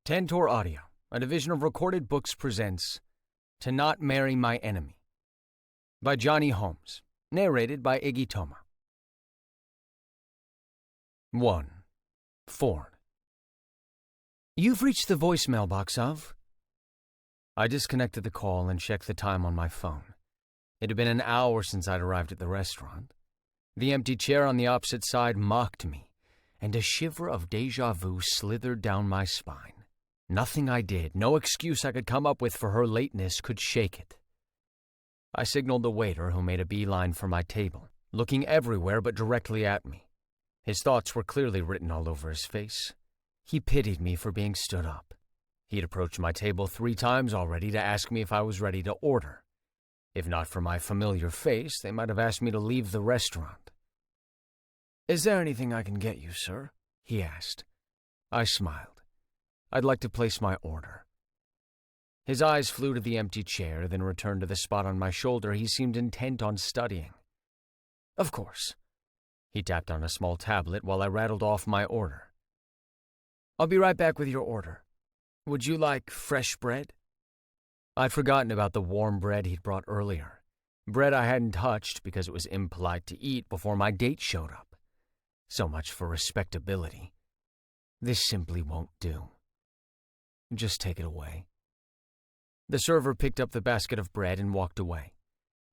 Tantor Audio, a division of Recorded Books, presents To Not Marry My Enemy by Gianni Holmes, narrated by Iggy Toma. 1. Ford. You've reached the voicemail box of... I disconnected the call and checked the time on my phone. It had been an hour since I'd arrived at the restaurant. The empty chair on the opposite side mocked me, and a shiver of déjà vu slithered down my spine. Nothing I did, no excuse I could come up with for her lateness could shake it. I signaled the waiter, who made a beeline for my table, looking everywhere but directly at me. His thoughts were clearly written all over his face. He pitied me for being stood up. He'd approached my table 3 times already to ask me if I was ready to order. If not for my familiar face, they might have asked me to leave the restaurant. "Is there anything I can get you, sir?" he asked. I smiled. "I'd like to place my order." His eyes flew to the empty chair, then returned to the spot on my shoulder he seemed intent on studying. "Of course." He tapped on a small tablet while I rattled off my order. "I'll be right back with your order. Would you like fresh bread?" I'd forgotten about the warm bread he'd brought earlier. Bread I hadn't touched because it was impolite to eat before my date showed up. So much for respectability. This simply won't do. "Just take it away." The server picked up the basket of bread and walked away.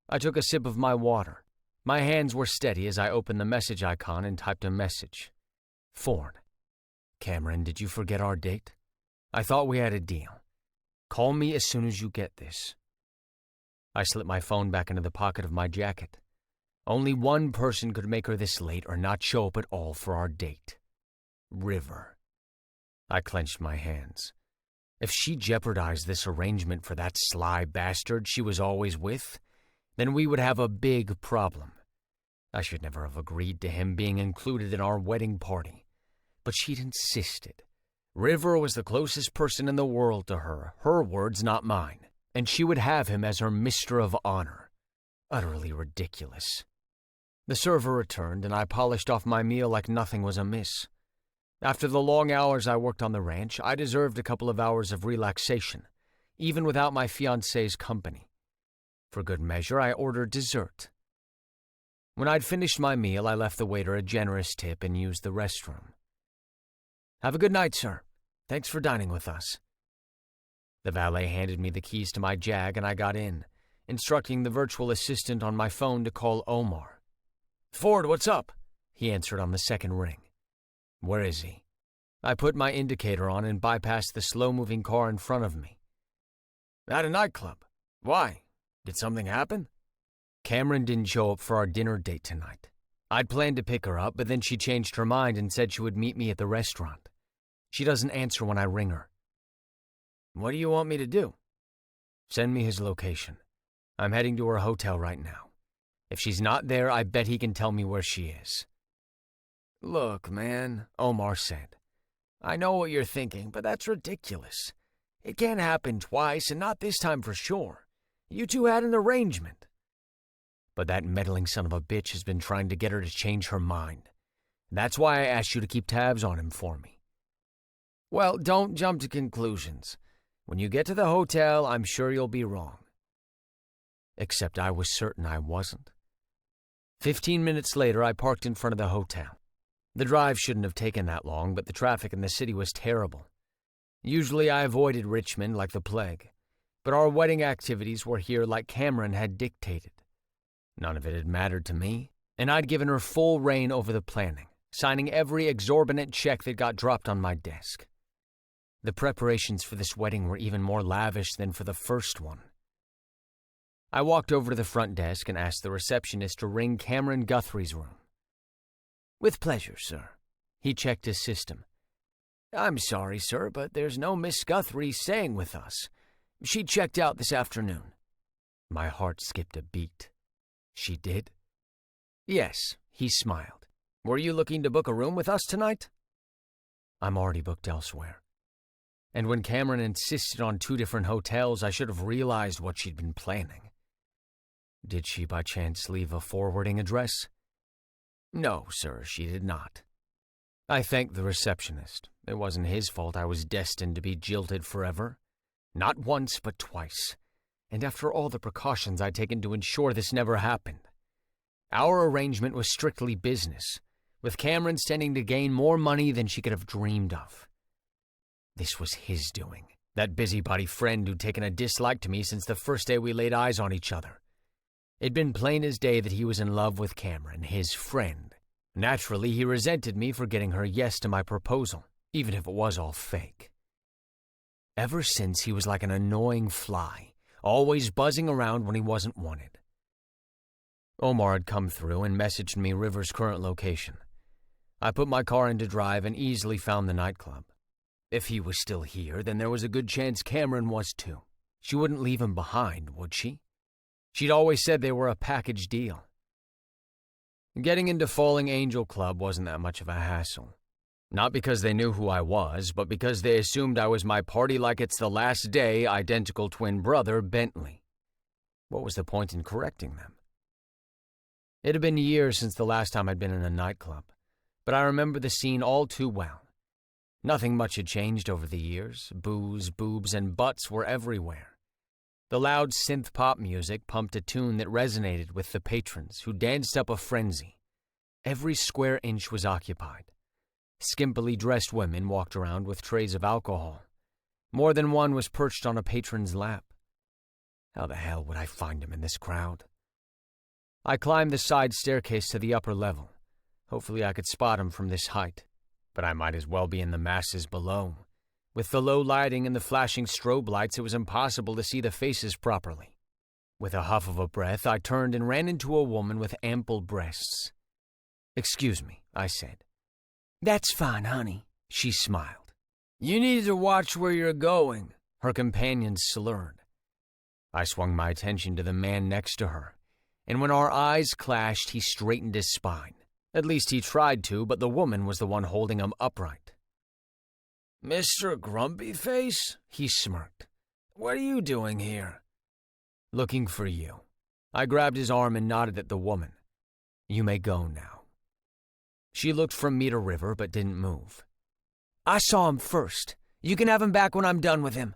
I took a sip of my water. My hands were steady as I opened the message icon and typed a message. Ford. "Cameron, did you forget our date? I thought we had a deal. Call me as soon as you get this." I slipped my phone back into the pocket of my jacket. Only one person could make her this late or not show up at all for our date. River. I clenched my hands. If she jeopardized this arrangement for that sly bastard she was always with, then we would have a big problem. I should never have agreed to him being included in our wedding party. But she'd insisted. River was the closest person in the world to her, her words, not mine, and she would have him as her Mr. of Honor. Utterly ridiculous. The server returned, and I polished off my meal like nothing was amiss. After the long hours I worked on the ranch, I deserved a couple of hours of relaxation, even without my fiancé's company. For good measure, I ordered dessert. When I'd finished my meal, I left the waiter a generous tip and used the restroom. "Have a good night, sir. Thanks for dining with us." The valet handed me the keys to my Jag and I got in, instructing the virtual assistant on my phone to call Omar. "Ford, what's up?" he answered on the second ring. "Where is he?" I put my indicator on and bypassed the slow-moving car in front of me. "At a nightclub. Why? Did something happen?" "Cameron didn't show up for our dinner date tonight. I'd planned to pick her up, but then she changed her mind and said she would meet me at the restaurant. She doesn't answer when I ring her." "What do you want me to do?" "Send me his location. I'm heading to her hotel right now. If she's not there, I bet he can tell me where she is." "Look, man," Omar said. "I know what you're thinking, but that's ridiculous. It can't happen twice, and not this time for sure. You two had an arrangement." "But that meddling son of a bitch has been trying to get her to change her mind. That's why I asked you to keep tabs on him for me." "Well, don't jump to conclusions. When you get to the hotel, I'm sure you'll be wrong." Except I was certain I wasn't. 15 minutes later, I parked in front of the hotel. The drive shouldn't have taken that long, but the traffic in the city was terrible. Usually I avoided Richmond like the plague, but our wedding activities were here like Cameron had dictated. None of it had mattered to me, and I'd given her full reign over the planning, signing every exorbitant check that got dropped on my desk. The preparations for this wedding were even more lavish than for the first one. I walked over to the front desk and asked the receptionist to ring Cameron Guthrie's room. "With pleasure, sir." He checked his system. "I'm sorry, sir, but there's no Miss Guthrie staying with us. She checked out this afternoon." My heart skipped a beat. "She did?" "Yes," he smiled. "Were you looking to book a room with us tonight?" "I'm already booked elsewhere." And when Cameron insisted on 2 different hotels, I should have realized what she'd been planning. Did she by chance leave a forwarding address? "No, sir, she did not." I thanked the receptionist. It wasn't his fault I was destined to be jilted forever. Not once, but twice. And after all the precautions I'd taken to ensure this never happened. Our arrangement was strictly business, with Cameron standing to gain more money than she could have dreamed of. This was his doing, that busybody friend who'd taken a dislike to me since the first day we laid eyes on each other. It'd been plain as day that he was in love with Cameron, his friend. Naturally, he resented me for getting her yes to my proposal, even if it was all fake. Ever since, he was like an annoying fly, always buzzing around when he wasn't wanted. Omar had come through and messaged me River's current location. I put my car into drive and easily found the nightclub. If he was still here, then there was a good chance Cameron was too. She wouldn't leave him behind, would she? She'd always said they were a package deal. Getting into Falling Angel Club wasn't that much of a hassle. Not because they knew who I was, but because they assumed I was my party-like-it's-the-last-day identical twin brother, Bentley. What was the point in correcting them? It had been years since the last time I'd been in a nightclub, but I remember the scene all too well. Nothing much had changed over the years. Booze, boobs, and butts were everywhere. The loud synth-pop music pumped a tune that resonated with the patrons, who danced up a frenzy. Every square inch was occupied. Skimpily dressed women walked around with trays of alcohol. More than one was perched on a patron's lap. How the hell would I find him in this crowd? I climbed the side staircase to the upper level. Hopefully I could spot him from this height, but I might as well be in the masses below. With the low lighting and the flashing strobe lights, it was impossible to see the faces properly. With a huff of a breath, I turned and ran into a woman with ample breasts. "Excuse me," I said. "That's fine, honey," she smiled. "You need to watch where you're going," her companion slurred. I swung my attention to the man next to her, and when our eyes clashed, he straightened his spine. At least he tried to, but the woman was the one holding him upright. "Mr. Grumpy Face?" he smirked. "What are you doing here?" "Looking for you." I grabbed his arm and nodded at the woman. "You may go now." She looked from me to River, but didn't move. "I saw him first. You can have him back when I'm done with him."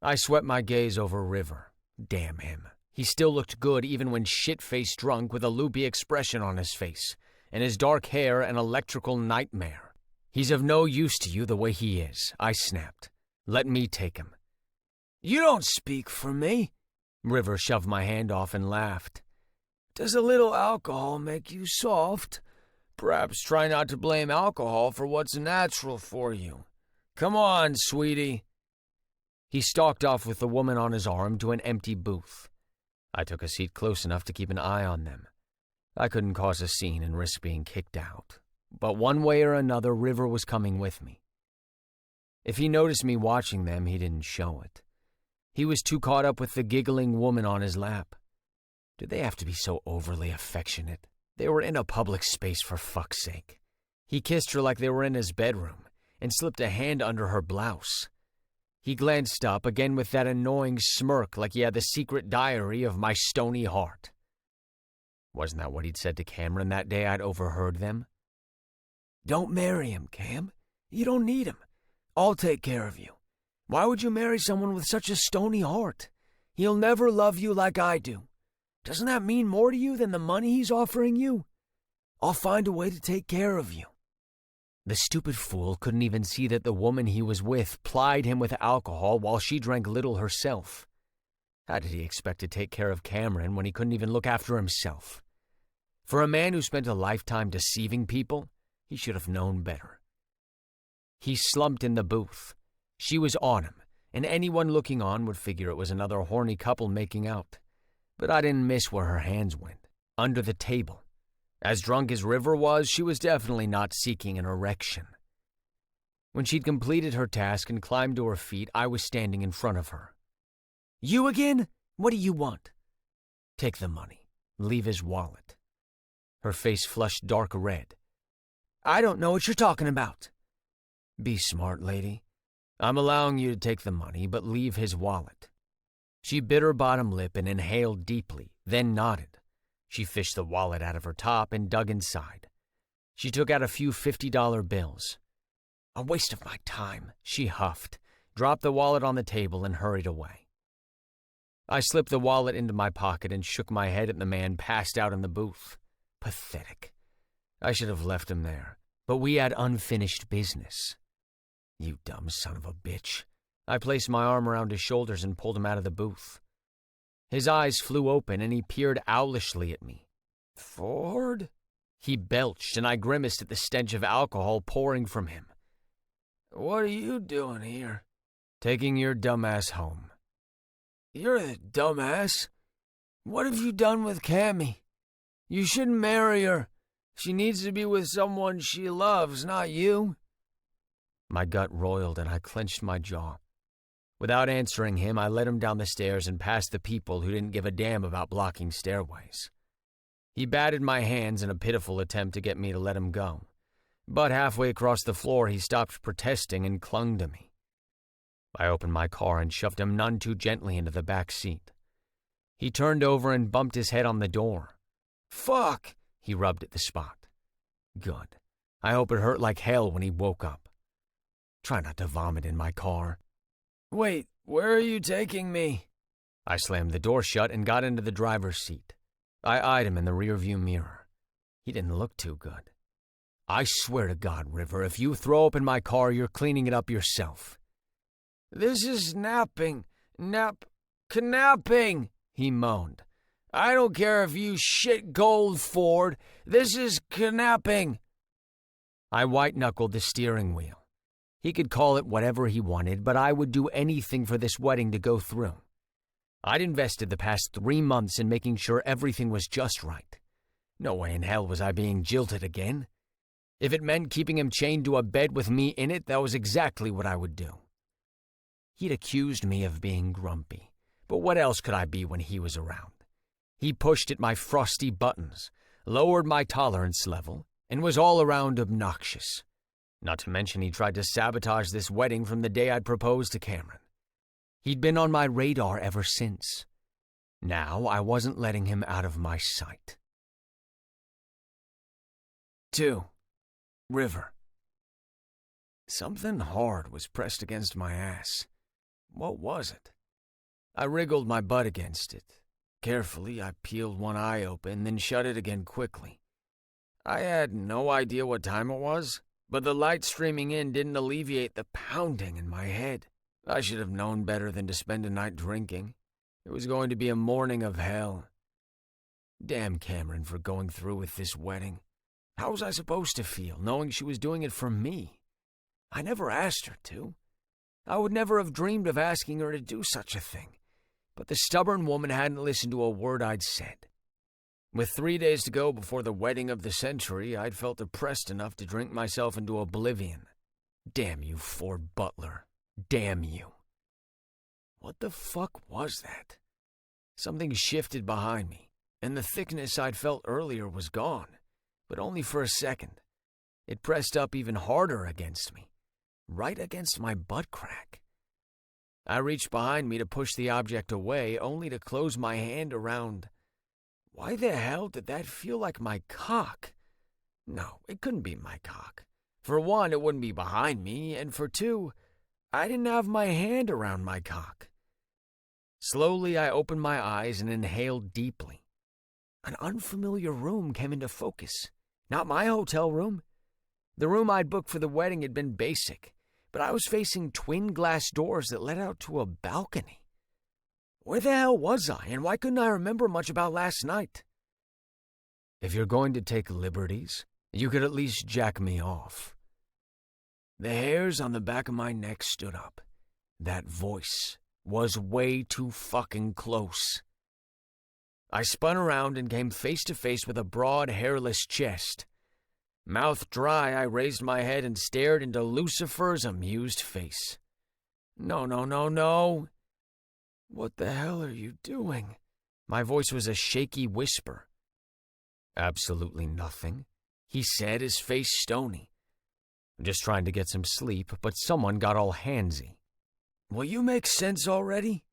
I swept my gaze over River. Damn him. He still looked good even when shit-faced drunk with a loopy expression on his face, and his dark hair an electrical nightmare. "He's of no use to you the way he is," I snapped. "Let me take him." "You don't speak for me." River shoved my hand off and laughed. "Does a little alcohol make you soft? Perhaps try not to blame alcohol for what's natural for you. Come on, sweetie." He stalked off with the woman on his arm to an empty booth. I took a seat close enough to keep an eye on them. I couldn't cause a scene and risk being kicked out. But one way or another, River was coming with me. If he noticed me watching them, he didn't show it. He was too caught up with the giggling woman on his lap. Did they have to be so overly affectionate? They were in a public space, for fuck's sake. He kissed her like they were in his bedroom and slipped a hand under her blouse. He glanced up, again with that annoying smirk like he had the secret diary of my stony heart. Wasn't that what he'd said to Cameron that day I'd overheard them? "Don't marry him, Cam. You don't need him. I'll take care of you. Why would you marry someone with such a stony heart? He'll never love you like I do. Doesn't that mean more to you than the money he's offering you? I'll find a way to take care of you." The stupid fool couldn't even see that the woman he was with plied him with alcohol while she drank little herself. How did he expect to take care of Cameron when he couldn't even look after himself? For a man who spent a lifetime deceiving people, he should have known better. He slumped in the booth. She was on him, and anyone looking on would figure it was another horny couple making out. But I didn't miss where her hands went. Under the table. As drunk as River was, she was definitely not seeking an erection. When she'd completed her task and climbed to her feet, I was standing in front of her. "You again? What do you want?" "Take the money. Leave his wallet." Her face flushed dark red. "I don't know what you're talking about." "Be smart, lady. I'm allowing you to take the money, but leave his wallet." She bit her bottom lip and inhaled deeply, then nodded. She fished the wallet out of her top and dug inside. She took out a few $50 bills. "A waste of my time," she huffed, dropped the wallet on the table, and hurried away. I slipped the wallet into my pocket and shook my head at the man passed out in the booth. Pathetic. I should have left him there, but we had unfinished business. "You dumb son of a bitch." I placed my arm around his shoulders and pulled him out of the booth. His eyes flew open and he peered owlishly at me. "Ford?" He belched and I grimaced at the stench of alcohol pouring from him. "What are you doing here?" "Taking your dumbass home." "You're the dumbass. What have you done with Cammy? You shouldn't marry her. She needs to be with someone she loves, not you." My gut roiled and I clenched my jaw. Without answering him, I led him down the stairs and past the people who didn't give a damn about blocking stairways. He batted my hands in a pitiful attempt to get me to let him go. But halfway across the floor, he stopped protesting and clung to me. I opened my car and shoved him none too gently into the back seat. He turned over and bumped his head on the door. "Fuck!" He rubbed at the spot. Good. I hope it hurt like hell when he woke up. Try not to vomit in my car. "Wait, where are you taking me?" I slammed the door shut and got into the driver's seat. I eyed him in the rearview mirror. He didn't look too good. "I swear to God, River, if you throw up in my car, you're cleaning it up yourself." "This is knapping, knapping," he moaned. "I don't care if you shit gold, Ford. This is knapping." I white-knuckled the steering wheel. He could call it whatever he wanted, but I would do anything for this wedding to go through. I'd invested the past 3 months in making sure everything was just right. No way in hell was I being jilted again. If it meant keeping him chained to a bed with me in it, that was exactly what I would do. He'd accused me of being grumpy, but what else could I be when he was around? He pushed at my frosty buttons, lowered my tolerance level, and was all around obnoxious. Not to mention he tried to sabotage this wedding from the day I'd proposed to Cameron. He'd been on my radar ever since. Now I wasn't letting him out of my sight. 2. River. Something hard was pressed against my ass. What was it? I wriggled my butt against it. Carefully, I peeled one eye open, then shut it again quickly. I had no idea what time it was, but the light streaming in didn't alleviate the pounding in my head. I should have known better than to spend a night drinking. It was going to be a morning of hell. Damn Cameron for going through with this wedding. How was I supposed to feel, knowing she was doing it for me? I never asked her to. I would never have dreamed of asking her to do such a thing. But the stubborn woman hadn't listened to a word I'd said. With 3 days to go before the wedding of the century, I'd felt depressed enough to drink myself into oblivion. Damn you, Ford Butler. Damn you. What the fuck was that? Something shifted behind me, and the thickness I'd felt earlier was gone, but only for a second. It pressed up even harder against me, right against my butt crack. I reached behind me to push the object away, only to close my hand around. Why the hell did that feel like my cock? No, it couldn't be my cock. For one, it wouldn't be behind me, and for two, I didn't have my hand around my cock. Slowly, I opened my eyes and inhaled deeply. An unfamiliar room came into focus. Not my hotel room. The room I'd booked for the wedding had been basic, but I was facing twin glass doors that led out to a balcony. Where the hell was I, and why couldn't I remember much about last night? If you're going to take liberties, you could at least jack me off. The hairs on the back of my neck stood up. That voice was way too fucking close. I spun around and came face to face with a broad, hairless chest. Mouth dry, I raised my head and stared into Lucifer's amused face. No, no, no, no. What the hell are you doing? My voice was a shaky whisper. Absolutely nothing, he said, his face stony. I'm just trying to get some sleep, but someone got all handsy. Will you make sense already?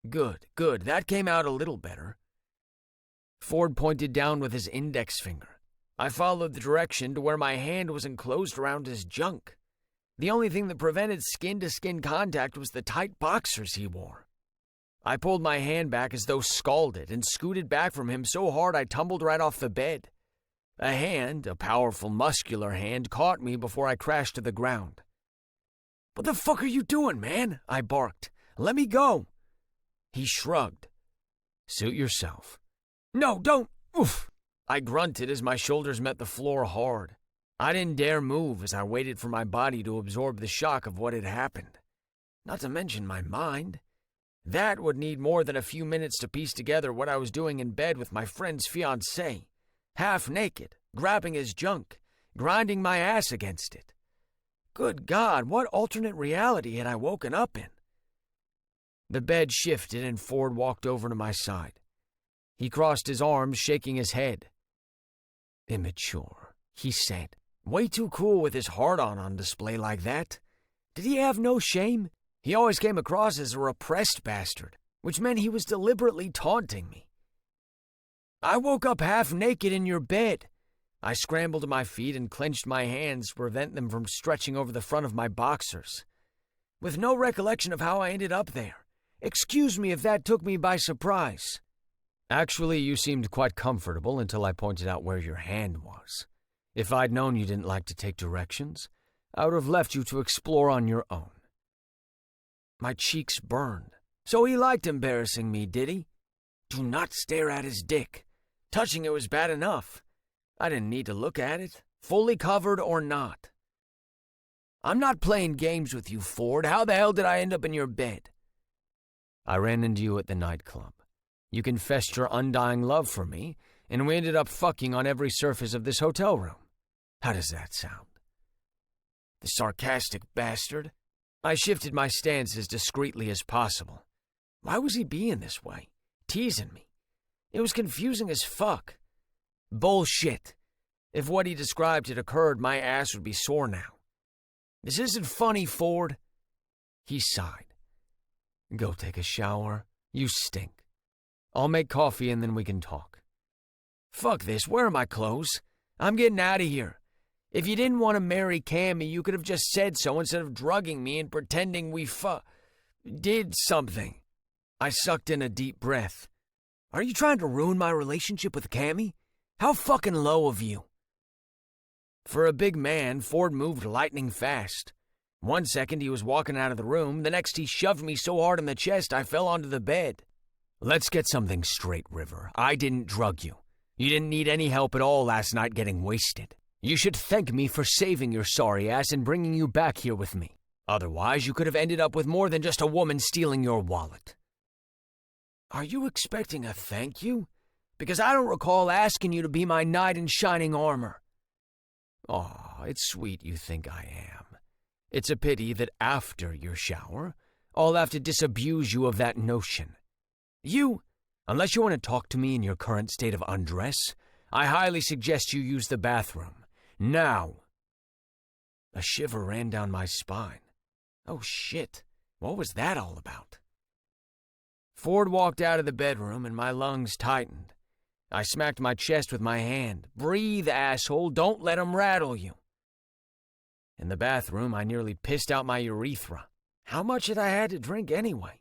Good, that came out a little better. Ford pointed down with his index finger. I followed the direction to where my hand was enclosed around his junk. The only thing that prevented skin-to-skin contact was the tight boxers he wore. I pulled my hand back as though scalded and scooted back from him so hard I tumbled right off the bed. A hand, a powerful, muscular hand, caught me before I crashed to the ground. "What the fuck are you doing, man?" I barked. "Let me go." He shrugged. "Suit yourself." "No, don't. Oof." I grunted as my shoulders met the floor hard. I didn't dare move as I waited for my body to absorb the shock of what had happened. Not to mention my mind. That would need more than a few minutes to piece together what I was doing in bed with my friend's fiancée, half naked, grabbing his junk, grinding my ass against it. Good God, what alternate reality had I woken up in? The bed shifted and Ford walked over to my side. He crossed his arms, shaking his head. "Immature," he said. "Way too cool with his heart-on on display like that. Did he have no shame? He always came across as a repressed bastard, which meant he was deliberately taunting me." "I woke up half naked in your bed." I scrambled to my feet and clenched my hands to prevent them from stretching over the front of my boxers. "With no recollection of how I ended up there. Excuse me if that took me by surprise." "Actually, you seemed quite comfortable until I pointed out where your hand was. If I'd known you didn't like to take directions, I would have left you to explore on your own." My cheeks burned. So he liked embarrassing me, did he? Do not stare at his dick. Touching it was bad enough. I didn't need to look at it, fully covered or not. "I'm not playing games with you, Ford. How the hell did I end up in your bed?" "I ran into you at the nightclub. You confessed your undying love for me, and we ended up fucking on every surface of this hotel room. How does that sound?" The sarcastic bastard. I shifted my stance as discreetly as possible. Why was he being this way? Teasing me. It was confusing as fuck. Bullshit. If what he described had occurred, my ass would be sore now. "This isn't funny, Ford." He sighed. "Go take a shower. You stink. I'll make coffee and then we can talk." "Fuck this. Where are my clothes? I'm getting out of here. If you didn't want to marry Cammy, you could have just said so instead of drugging me and pretending we did something." I sucked in a deep breath. "Are you trying to ruin my relationship with Cammy? How fucking low of you." For a big man, Ford moved lightning fast. One second he was walking out of the room, the next he shoved me so hard in the chest I fell onto the bed. "Let's get something straight, River. I didn't drug you. You didn't need any help at all last night getting wasted. You should thank me for saving your sorry ass and bringing you back here with me. Otherwise, you could have ended up with more than just a woman stealing your wallet." "Are you expecting a thank you? Because I don't recall asking you to be my knight in shining armor." "Aw, it's sweet you think I am. It's a pity that after your shower, I'll have to disabuse you of that notion. Unless you want to talk to me in your current state of undress, I highly suggest you use the bathroom. Now." A shiver ran down my spine. Oh shit, what was that all about? Ford walked out of the bedroom and my lungs tightened. I smacked my chest with my hand. "Breathe, asshole, don't let him rattle you." In the bathroom, I nearly pissed out my urethra. How much had I had to drink anyway?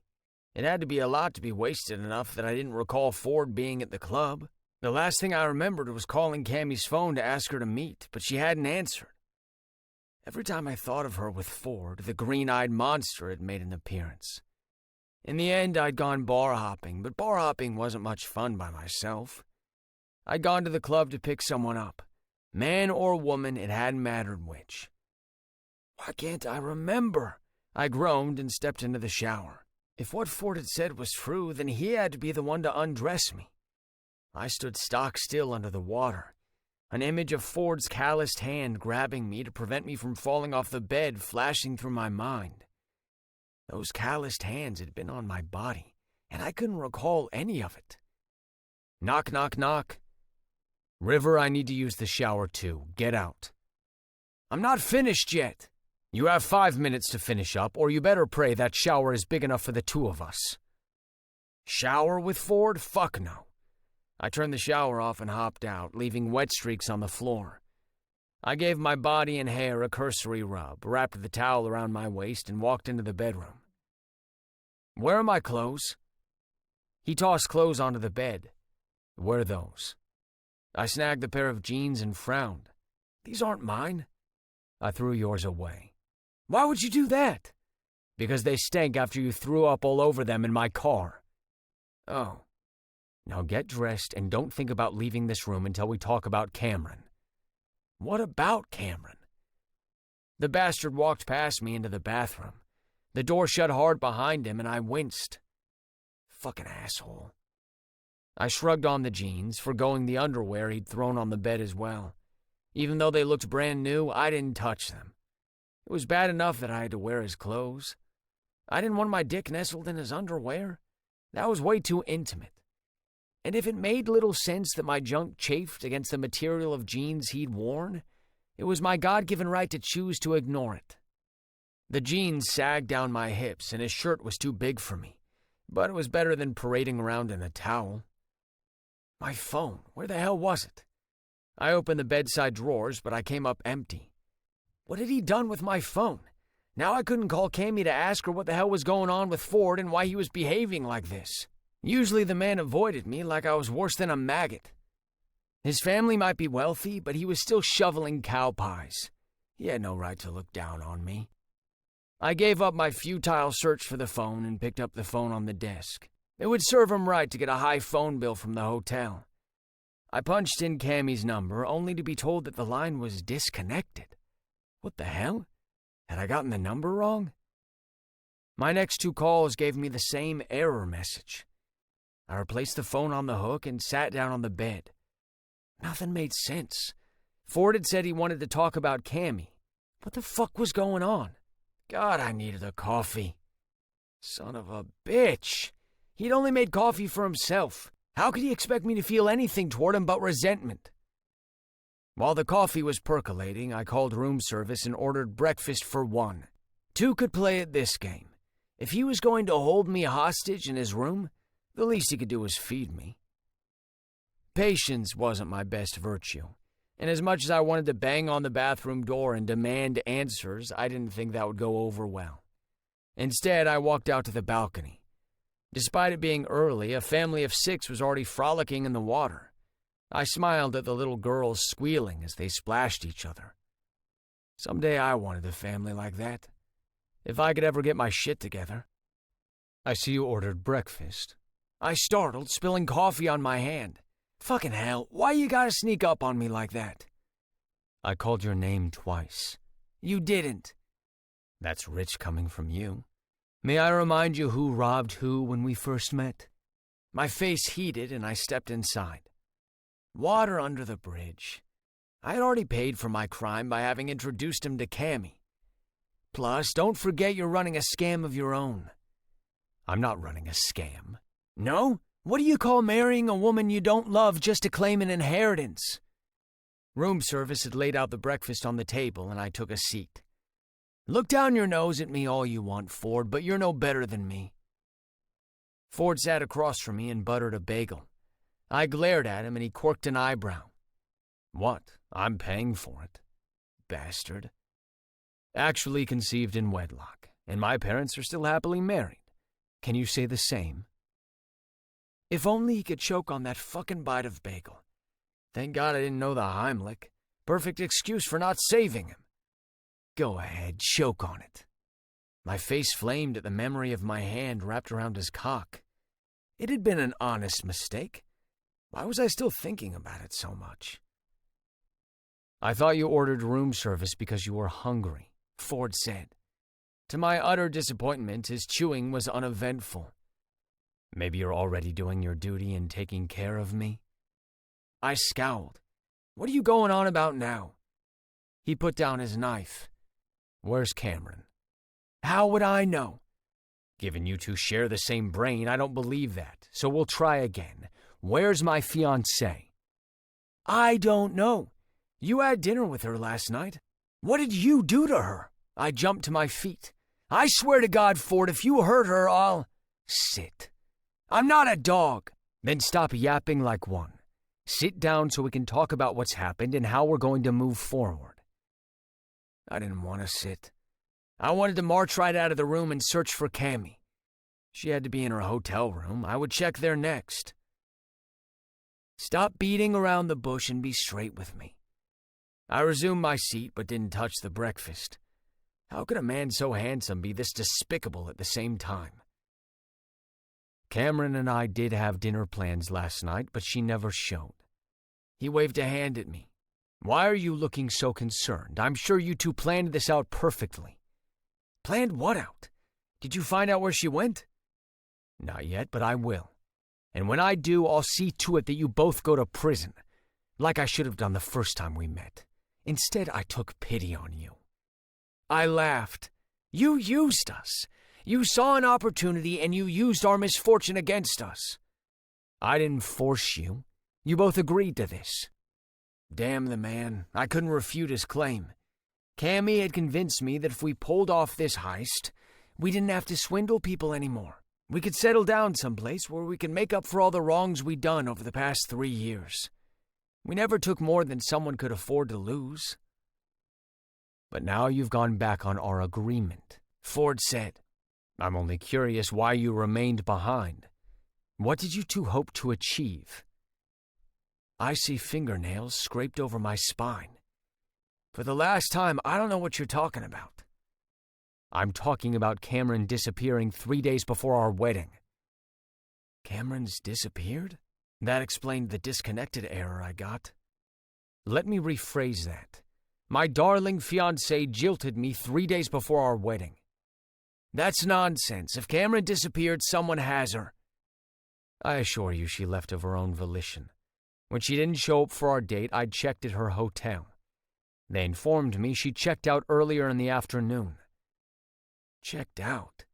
It had to be a lot to be wasted enough that I didn't recall Ford being at the club. The last thing I remembered was calling Cammy's phone to ask her to meet, but she hadn't answered. Every time I thought of her with Ford, the green-eyed monster had made an appearance. In the end, I'd gone bar hopping, but bar hopping wasn't much fun by myself. I'd gone to the club to pick someone up. Man or woman, it hadn't mattered which. Why can't I remember? I groaned and stepped into the shower. If what Ford had said was true, then he had to be the one to undress me. I stood stock still under the water, an image of Ford's calloused hand grabbing me to prevent me from falling off the bed flashing through my mind. Those calloused hands had been on my body, and I couldn't recall any of it. Knock, knock, knock. "River, I need to use the shower too. Get out." "I'm not finished yet." "You have 5 minutes to finish up, or you better pray that shower is big enough for the two of us." Shower with Ford? Fuck no. I turned the shower off and hopped out, leaving wet streaks on the floor. I gave my body and hair a cursory rub, wrapped the towel around my waist, and walked into the bedroom. "Where are my clothes?" He tossed clothes onto the bed. "Where are those?" I snagged the pair of jeans and frowned. "These aren't mine." "I threw yours away." "Why would you do that?" "Because they stank after you threw up all over them in my car." "Oh. Now get dressed and don't think about leaving this room until we talk about Cameron." "What about Cameron?" The bastard walked past me into the bathroom. The door shut hard behind him and I winced. Fucking asshole. I shrugged on the jeans, forgoing the underwear he'd thrown on the bed as well. Even though they looked brand new, I didn't touch them. It was bad enough that I had to wear his clothes. I didn't want my dick nestled in his underwear. That was way too intimate. And if it made little sense that my junk chafed against the material of jeans he'd worn, it was my God-given right to choose to ignore it. The jeans sagged down my hips and his shirt was too big for me, but it was better than parading around in a towel. My phone, where the hell was it? I opened the bedside drawers, but I came up empty. What had he done with my phone? Now I couldn't call Cammy to ask her what the hell was going on with Ford and why he was behaving like this. Usually the man avoided me like I was worse than a maggot. His family might be wealthy, but he was still shoveling cow pies. He had no right to look down on me. I gave up my futile search for the phone and picked up the phone on the desk. It would serve him right to get a high phone bill from the hotel. I punched in Cammy's number, only to be told that the line was disconnected. What the hell? Had I gotten the number wrong? My next two calls gave me the same error message. I replaced the phone on the hook and sat down on the bed. Nothing made sense. Ford had said he wanted to talk about Cammy. What the fuck was going on? God, I needed a coffee. Son of a bitch. He'd only made coffee for himself. How could he expect me to feel anything toward him but resentment? While the coffee was percolating, I called room service and ordered breakfast for one. Two could play at this game. If he was going to hold me hostage in his room, the least he could do was feed me. Patience wasn't my best virtue, and as much as I wanted to bang on the bathroom door and demand answers, I didn't think that would go over well. Instead, I walked out to the balcony. Despite it being early, a family of 6 was already frolicking in the water. I smiled at the little girls squealing as they splashed each other. Someday I wanted a family like that. If I could ever get my shit together. "I see you ordered breakfast." I startled, spilling coffee on my hand. Fucking hell, why you gotta sneak up on me like that? "I called your name twice." "You didn't." "That's rich coming from you. May I remind you who robbed who when we first met?" My face heated and I stepped inside. Water under the bridge. I had already paid for my crime by having introduced him to Cammy. Plus, don't forget you're running a scam of your own. "I'm not running a scam." "No? What do you call marrying a woman you don't love just to claim an inheritance?" Room service had laid out the breakfast on the table and I took a seat. "Look down your nose at me all you want, Ford, but you're no better than me." Ford sat across from me and buttered a bagel. I glared at him and he quirked an eyebrow. "What? I'm paying for it." Bastard. "Actually conceived in wedlock, and my parents are still happily married. Can you say the same?" If only he could choke on that fucking bite of bagel. Thank God I didn't know the Heimlich. Perfect excuse for not saving him. Go ahead, choke on it. My face flamed at the memory of my hand wrapped around his cock. It had been an honest mistake. Why was I still thinking about it so much? "I thought you ordered room service because you were hungry," Ford said. To my utter disappointment, his chewing was uneventful. "Maybe you're already doing your duty and taking care of me?" I scowled. "What are you going on about now?" He put down his knife. "Where's Cameron?" "How would I know?" "Given you two share the same brain, I don't believe that, so we'll try again. Where's my fiancée?" "I don't know. You had dinner with her last night. What did you do to her?" I jumped to my feet. "I swear to God, Ford, if you hurt her, I'll..." "Sit. I'm not a dog." Then stop yapping like one. Sit down so we can talk about what's happened and how we're going to move forward." I didn't want to sit. I wanted to march right out of the room and search for Cammy. She had to be in her hotel room. I would check there next. "Stop beating around the bush and be straight with me." I resumed my seat but didn't touch the breakfast. How could a man so handsome be this despicable at the same time? Cameron and I did have dinner plans last night, but she never showed. He waved a hand at me. "Why are you looking so concerned? I'm sure you two planned this out perfectly." "Planned what out? Did you find out where she went?" "Not yet, but I will. And when I do, I'll see to it that you both go to prison, like I should have done the first time we met. Instead, I took pity on you." I laughed. "You used us. You saw an opportunity and you used our misfortune against us." "I didn't force you. You both agreed to this." Damn the man. I couldn't refute his claim. Cammy had convinced me that if we pulled off this heist, we didn't have to swindle people anymore. We could settle down someplace where we could make up for all the wrongs we'd done over the past 3 years. We never took more than someone could afford to lose. "But now you've gone back on our agreement," Ford said. "I'm only curious why you remained behind. What did you two hope to achieve?" I see fingernails scraped over my spine. "For the last time, I don't know what you're talking about." "I'm talking about Cameron disappearing 3 days before our wedding." "Cameron's disappeared?" That explained the disconnected error I got. "Let me rephrase that. My darling fiancée jilted me 3 days before our wedding." "That's nonsense. If Cameron disappeared, someone has her." "I assure you she left of her own volition. When she didn't show up for our date, I'd checked at her hotel. They informed me she checked out earlier in the afternoon." "Checked out?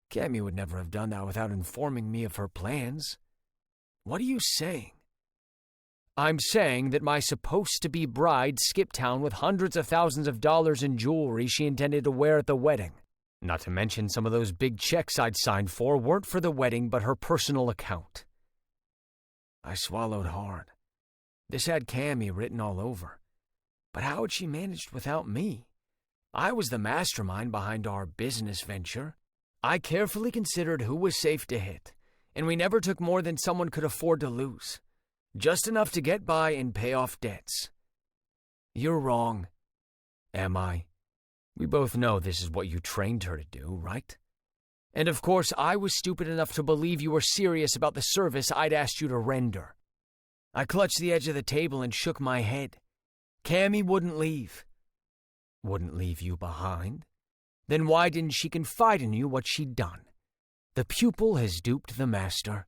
Cammy would never have done that without informing me of her plans. What are you saying?" "I'm saying that my supposed-to-be bride skipped town with hundreds of thousands of dollars in jewelry she intended to wear at the wedding. Not to mention some of those big checks I'd signed for weren't for the wedding but her personal account." I swallowed hard. This had Cammy written all over. But how had she managed without me? I was the mastermind behind our business venture. I carefully considered who was safe to hit, and we never took more than someone could afford to lose. Just enough to get by and pay off debts. "You're wrong." "Am I? We both know this is what you trained her to do, right? And of course, I was stupid enough to believe you were serious about the service I'd asked you to render." I clutched the edge of the table and shook my head. Cammy wouldn't leave. "Wouldn't leave you behind? Then why didn't she confide in you what she'd done? The pupil has duped the master."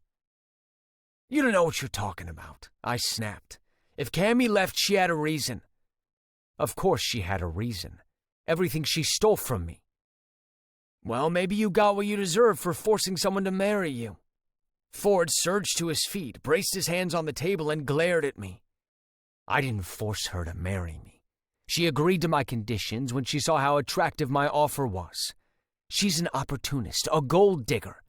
"You don't know what you're talking about," I snapped. "If Cammy left, she had a reason." "Of course she had a reason. Everything she stole from me." "Well, maybe you got what you deserved for forcing someone to marry you." Ford surged to his feet, braced his hands on the table, and glared at me. "I didn't force her to marry me. She agreed to my conditions when she saw how attractive my offer was. She's an opportunist, a gold digger.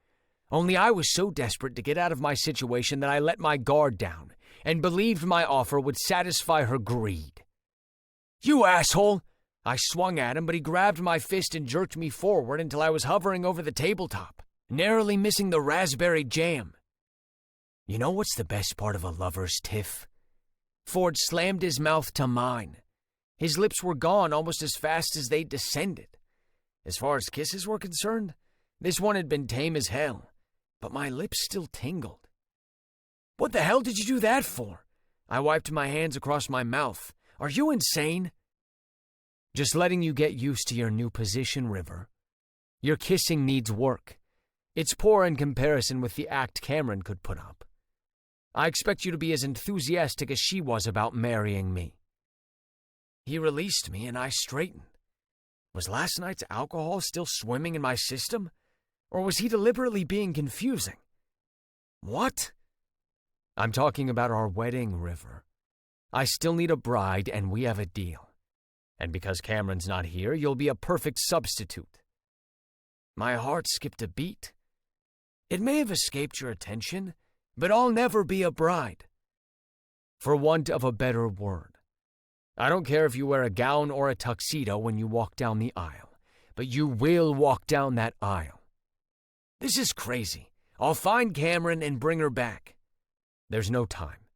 Only I was so desperate to get out of my situation that I let my guard down and believed my offer would satisfy her greed." "You asshole!" I swung at him, but he grabbed my fist and jerked me forward until I was hovering over the tabletop, narrowly missing the raspberry jam. "You know what's the best part of a lover's tiff?" Ford slammed his mouth to mine. His lips were gone almost as fast as they'd descended. As far as kisses were concerned, this one had been tame as hell, but my lips still tingled. "What the hell did you do that for?" I wiped my hands across my mouth. "Are you insane?" "Just letting you get used to your new position, River. Your kissing needs work. It's poor in comparison with the act Cameron could put up. I expect you to be as enthusiastic as she was about marrying me." He released me and I straightened. Was last night's alcohol still swimming in my system? Or was he deliberately being confusing? "What?" "I'm talking about our wedding, River. I still need a bride and we have a deal. And because Cameron's not here, you'll be a perfect substitute." My heart skipped a beat. "It may have escaped your attention, but I'll never be a bride. For want of a better word. I don't care if you wear a gown or a tuxedo when you walk down the aisle, but you will walk down that aisle. This is crazy. I'll find Cameron and bring her back. There's no time.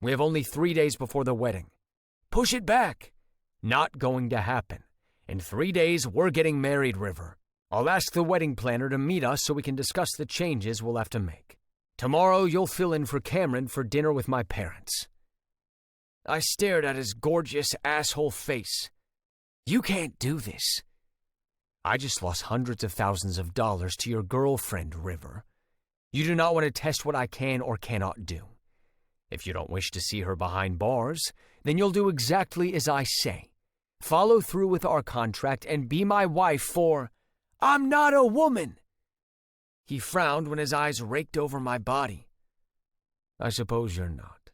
We have only 3 days before the wedding. Push it back. Not going to happen. In 3 days, we're getting married, River. I'll ask the wedding planner to meet us so we can discuss the changes we'll have to make. Tomorrow, you'll fill in for Cameron for dinner with my parents. I stared at his gorgeous asshole face. You can't do this. I just lost hundreds of thousands of dollars to your girlfriend, River. You do not want to test what I can or cannot do. If you don't wish to see her behind bars, then you'll do exactly as I say. Follow through with our contract and be my wife for... I'm not a woman! He frowned when his eyes raked over my body. I suppose you're not.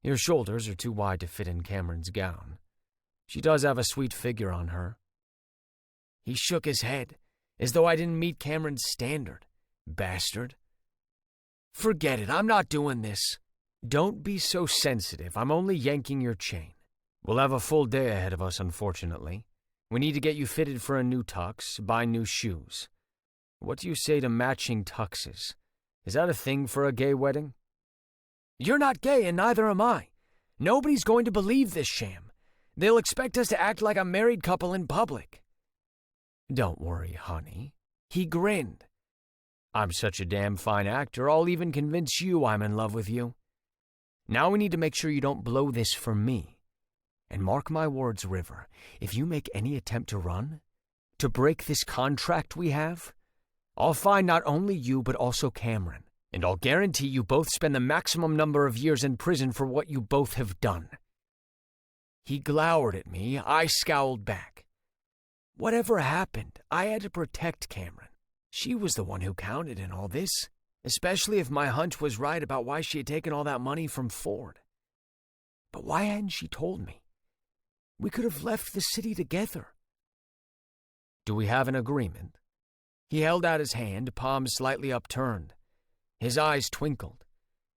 Your shoulders are too wide to fit in Cameron's gown. She does have a sweet figure on her. He shook his head, as though I didn't meet Cameron's standard. Bastard. Forget it, I'm not doing this. Don't be so sensitive, I'm only yanking your chain. We'll have a full day ahead of us, unfortunately. We need to get you fitted for a new tux, buy new shoes. What do you say to matching tuxes? Is that a thing for a gay wedding? You're not gay and neither am I. Nobody's going to believe this sham. They'll expect us to act like a married couple in public. Don't worry, honey. He grinned. I'm such a damn fine actor, I'll even convince you I'm in love with you. Now we need to make sure you don't blow this for me. And mark my words, River, if you make any attempt to run, to break this contract we have, I'll find not only you but also Cameron, and I'll guarantee you both spend the maximum number of years in prison for what you both have done. He glowered at me, I scowled back. Whatever happened, I had to protect Cameron. She was the one who counted in all this, especially if my hunch was right about why she had taken all that money from Ford. But why hadn't she told me? We could have left the city together. Do we have an agreement? He held out his hand, palm slightly upturned. His eyes twinkled.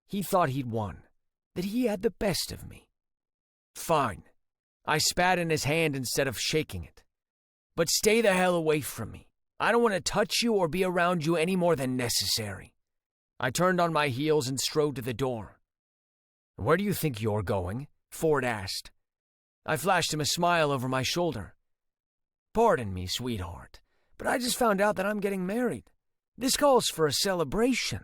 He thought he'd won, that he had the best of me. Fine. I spat in his hand instead of shaking it. But stay the hell away from me. I don't want to touch you or be around you any more than necessary. I turned on my heels and strode to the door. Where do you think you're going? Ford asked. I flashed him a smile over my shoulder. Pardon me, sweetheart, but I just found out that I'm getting married. This calls for a celebration.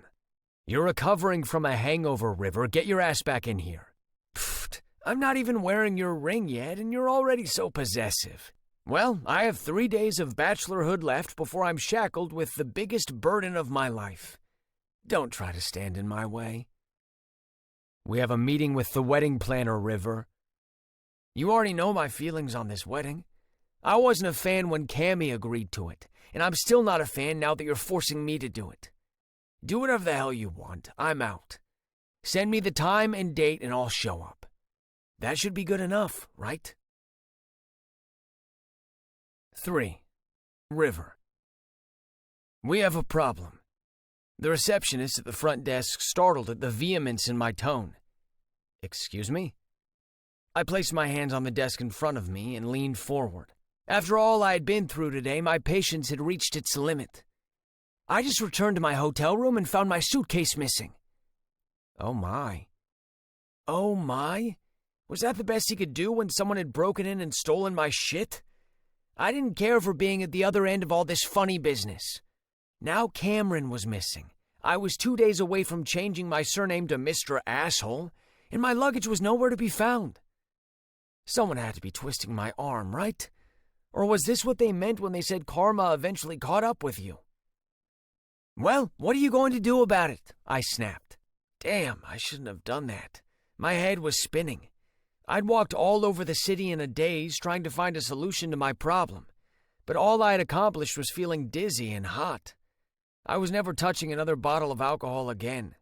You're recovering from a hangover, River. Get your ass back in here. Pfft, I'm not even wearing your ring yet, and you're already so possessive. Well, I have 3 days of bachelorhood left before I'm shackled with the biggest burden of my life. Don't try to stand in my way. We have a meeting with the wedding planner, River. You already know my feelings on this wedding. I wasn't a fan when Cammy agreed to it, and I'm still not a fan now that you're forcing me to do it. Do whatever the hell you want. I'm out. Send me the time and date and I'll show up. That should be good enough, right? 3. River. We have a problem. The receptionist at the front desk startled at the vehemence in my tone. Excuse me? I placed my hands on the desk in front of me and leaned forward. After all I had been through today, my patience had reached its limit. I just returned to my hotel room and found my suitcase missing. Oh my. Oh my? Was that the best he could do when someone had broken in and stolen my shit? I didn't care for being at the other end of all this funny business. Now Cameron was missing. I was 2 days away from changing my surname to Mr. Asshole, and my luggage was nowhere to be found. Someone had to be twisting my arm, right? Or was this what they meant when they said karma eventually caught up with you? Well, what are you going to do about it? I snapped. Damn, I shouldn't have done that. My head was spinning. I'd walked all over the city in a daze trying to find a solution to my problem, but all I had accomplished was feeling dizzy and hot. I was never touching another bottle of alcohol again.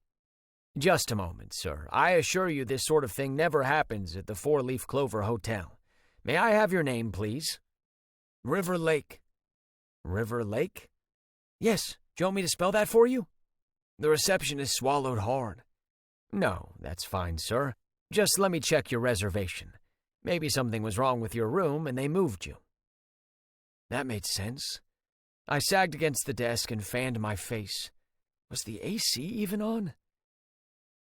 Just a moment, sir. I assure you this sort of thing never happens at the Four Leaf Clover Hotel. May I have your name, please? River Lake. River Lake? Yes. Do you want me to spell that for you? The receptionist swallowed hard. No, that's fine, sir. Just let me check your reservation. Maybe something was wrong with your room and they moved you. That made sense. I sagged against the desk and fanned my face. Was the AC even on?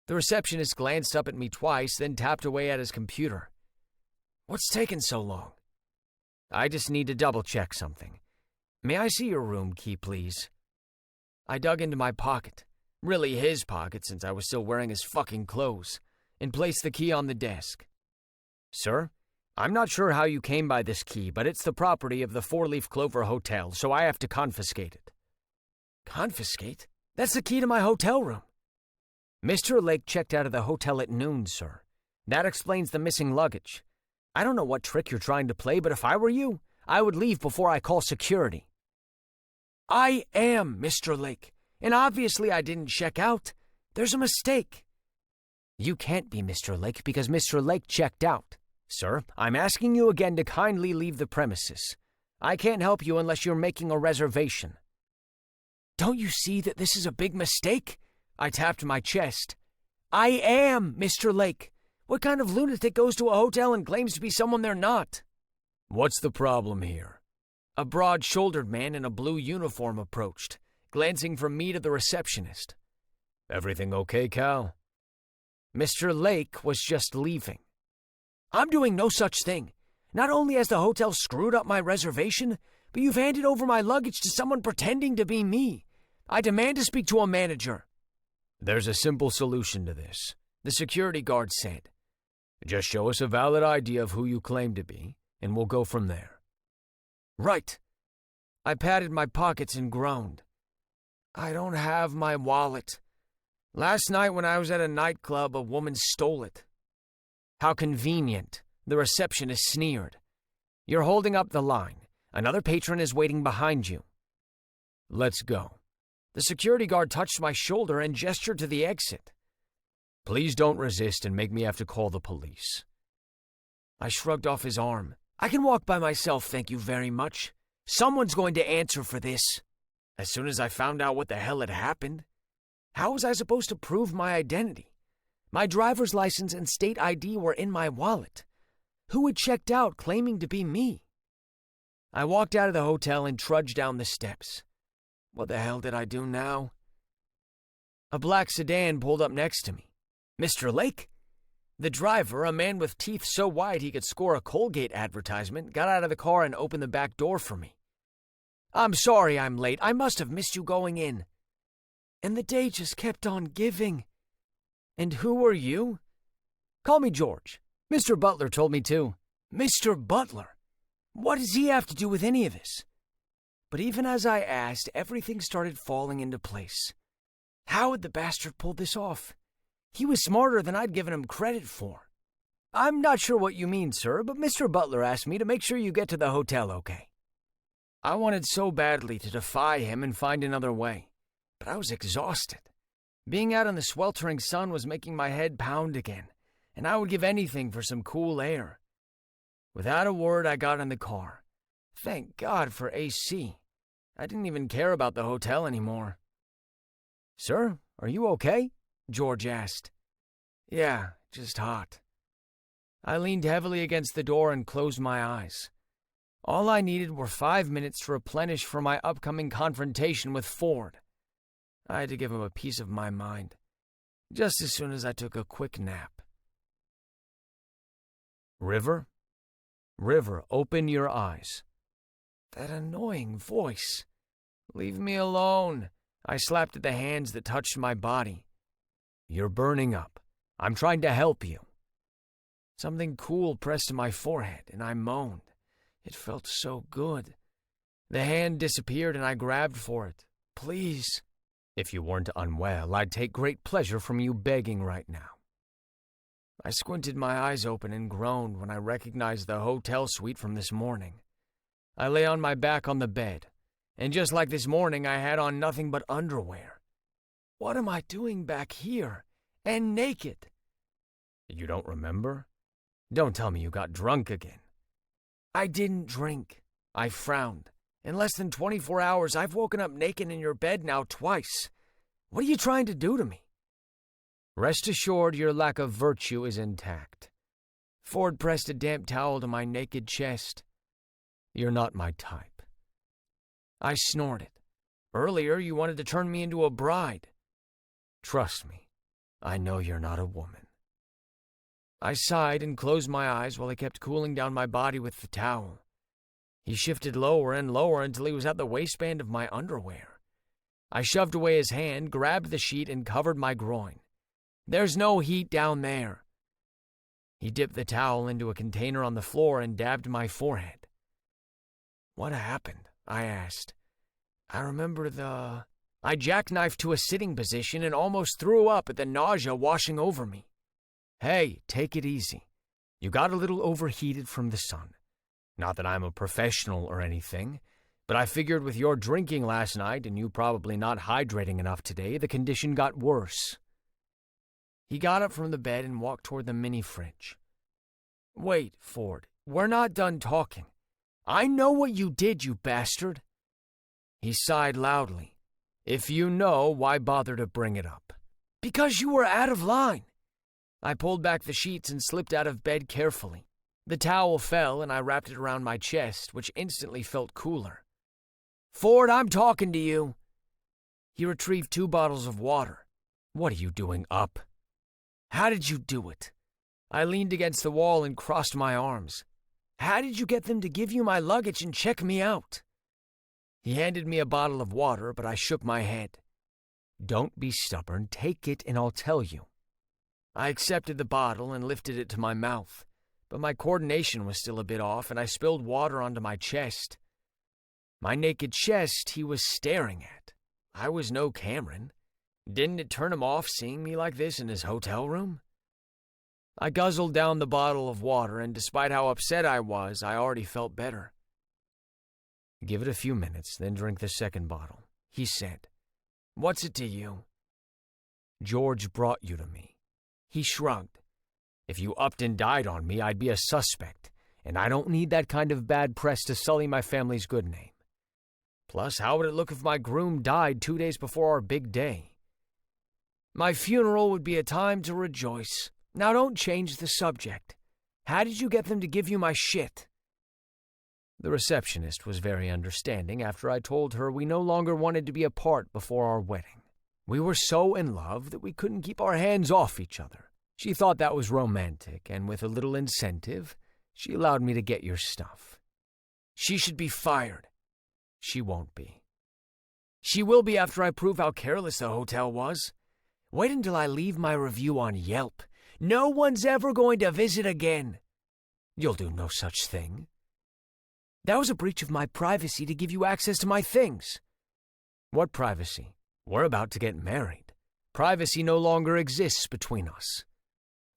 The receptionist glanced up at me twice, then tapped away at his computer. What's taking so long? I just need to double-check something. May I see your room key, please? I dug into my pocket, really his pocket since I was still wearing his fucking clothes, and placed the key on the desk. Sir, I'm not sure how you came by this key, but it's the property of the Four Leaf Clover Hotel, so I have to confiscate it. Confiscate? That's the key to my hotel room. Mr. Lake checked out of the hotel at noon, sir. That explains the missing luggage. I don't know what trick you're trying to play, but if I were you, I would leave before I call security. I am Mr. Lake, and obviously I didn't check out. There's a mistake. You can't be Mr. Lake because Mr. Lake checked out. Sir, I'm asking you again to kindly leave the premises. I can't help you unless you're making a reservation. Don't you see that this is a big mistake? I tapped my chest. I am Mr. Lake. What kind of lunatic goes to a hotel and claims to be someone they're not? What's the problem here? A broad-shouldered man in a blue uniform approached, glancing from me to the receptionist. Everything okay, Cal? Mr. Lake was just leaving. I'm doing no such thing. Not only has the hotel screwed up my reservation, but you've handed over my luggage to someone pretending to be me. I demand to speak to a manager. There's a simple solution to this, the security guard said. Just show us a valid ID of who you claim to be, and we'll go from there. Right. I patted my pockets and groaned. I don't have my wallet. Last night when I was at a nightclub, a woman stole it. How convenient, the receptionist sneered. You're holding up the line. Another patron is waiting behind you. Let's go. The security guard touched my shoulder and gestured to the exit. Please don't resist and make me have to call the police. I shrugged off his arm. I can walk by myself, thank you very much. Someone's going to answer for this. As soon as I found out what the hell had happened, how was I supposed to prove my identity? My driver's license and state ID were in my wallet. Who had checked out claiming to be me? I walked out of the hotel and trudged down the steps. What the hell did I do now? A black sedan pulled up next to me. Mr. Lake? The driver, a man with teeth so white he could score a Colgate advertisement, got out of the car and opened the back door for me. I'm sorry I'm late. I must have missed you going in. And the day just kept on giving. And who are you? Call me George. Mr. Butler told me to. Mr. Butler? What does he have to do with any of this? But even as I asked, everything started falling into place. How had the bastard pulled this off? He was smarter than I'd given him credit for. I'm not sure what you mean, sir, but Mr. Butler asked me to make sure you get to the hotel okay. I wanted so badly to defy him and find another way, but I was exhausted. Being out in the sweltering sun was making my head pound again, and I would give anything for some cool air. Without a word, I got in the car. Thank God for AC. I didn't even care about the hotel anymore. Sir, are you okay? George asked. Yeah, just hot. I leaned heavily against the door and closed my eyes. All I needed were 5 minutes to replenish for my upcoming confrontation with Ford. I had to give him a piece of my mind, just as soon as I took a quick nap. River? River, open your eyes. That annoying voice. Leave me alone. I slapped at the hands that touched my body. You're burning up. I'm trying to help you. Something cool pressed to my forehead, and I moaned. It felt so good. The hand disappeared, and I grabbed for it. Please. If you weren't unwell, I'd take great pleasure from you begging right now. I squinted my eyes open and groaned when I recognized the hotel suite from this morning. I lay on my back on the bed, and just like this morning, I had on nothing but underwear. What am I doing back here? And naked? You don't remember? Don't tell me you got drunk again. I didn't drink. I frowned. In less than 24 hours, I've woken up naked in your bed now twice. What are you trying to do to me? Rest assured your lack of virtue is intact. Ford pressed a damp towel to my naked chest. You're not my type. I snorted. Earlier, you wanted to turn me into a bride. Trust me, I know you're not a woman. I sighed and closed my eyes while he kept cooling down my body with the towel. He shifted lower and lower until he was at the waistband of my underwear. I shoved away his hand, grabbed the sheet, and covered my groin. There's no heat down there. He dipped the towel into a container on the floor and dabbed my forehead. What happened? I asked. I jackknifed to a sitting position and almost threw up at the nausea washing over me. Hey, take it easy. You got a little overheated from the sun. Not that I'm a professional or anything, but I figured with your drinking last night and you probably not hydrating enough today, the condition got worse. He got up from the bed and walked toward the mini fridge. Wait, Ford, we're not done talking. I know what you did, you bastard. He sighed loudly. If you know, why bother to bring it up? Because you were out of line. I pulled back the sheets and slipped out of bed carefully. The towel fell and I wrapped it around my chest, which instantly felt cooler. Ford, I'm talking to you. He retrieved 2 bottles of water. What are you doing up? How did you do it? I leaned against the wall and crossed my arms. How did you get them to give you my luggage and check me out? He handed me a bottle of water, but I shook my head. Don't be stubborn. Take it and I'll tell you. I accepted the bottle and lifted it to my mouth, but my coordination was still a bit off and I spilled water onto my chest. My naked chest he was staring at. I was no Cameron. Didn't it turn him off seeing me like this in his hotel room? I guzzled down the bottle of water, and despite how upset I was, I already felt better. Give it a few minutes, then drink the second bottle, he said. What's it to you? George brought you to me. He shrugged. If you upped and died on me, I'd be a suspect, and I don't need that kind of bad press to sully my family's good name. Plus, how would it look if my groom died 2 days before our big day? My funeral would be a time to rejoice. Now don't change the subject. How did you get them to give you my shit? The receptionist was very understanding after I told her we no longer wanted to be apart before our wedding. We were so in love that we couldn't keep our hands off each other. She thought that was romantic, and with a little incentive, she allowed me to get your stuff. She should be fired. She won't be. She will be after I prove how careless the hotel was. Wait until I leave my review on Yelp. No one's ever going to visit again. You'll do no such thing. That was a breach of my privacy to give you access to my things. What privacy? We're about to get married. Privacy no longer exists between us.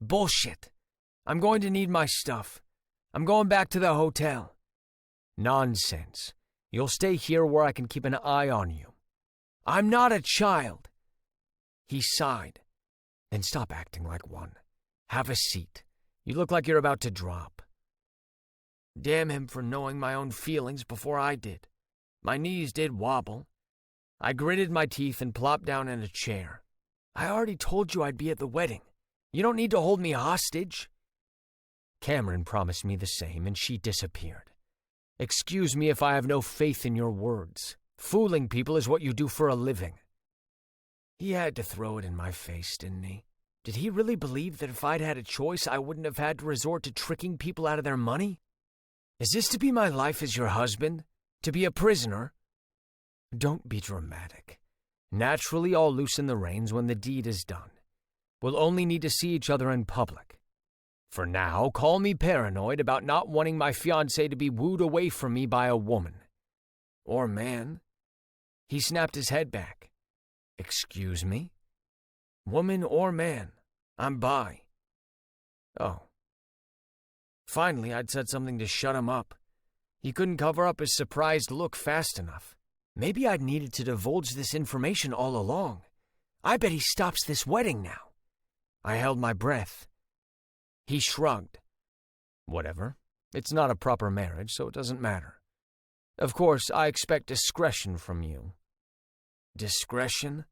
Bullshit. I'm going to need my stuff. I'm going back to the hotel. Nonsense. You'll stay here where I can keep an eye on you. I'm not a child. He sighed. Then stop acting like one. Have a seat. You look like you're about to drop. Damn him for knowing my own feelings before I did. My knees did wobble. I gritted my teeth and plopped down in a chair. I already told you I'd be at the wedding. You don't need to hold me hostage. Cameron promised me the same, and she disappeared. Excuse me if I have no faith in your words. Fooling people is what you do for a living. He had to throw it in my face, didn't he? Did he really believe that if I'd had a choice, I wouldn't have had to resort to tricking people out of their money? Is this to be my life as your husband? To be a prisoner? Don't be dramatic. Naturally, I'll loosen the reins when the deed is done. We'll only need to see each other in public. For now, call me paranoid about not wanting my fiancé to be wooed away from me by a woman. Or man. He snapped his head back. Excuse me? Woman or man, I'm bi. Oh. Finally, I'd said something to shut him up. He couldn't cover up his surprised look fast enough. Maybe I'd needed to divulge this information all along. I bet he stops this wedding now. I held my breath. He shrugged. Whatever. It's not a proper marriage, so it doesn't matter. Of course, I expect discretion from you. Discretion?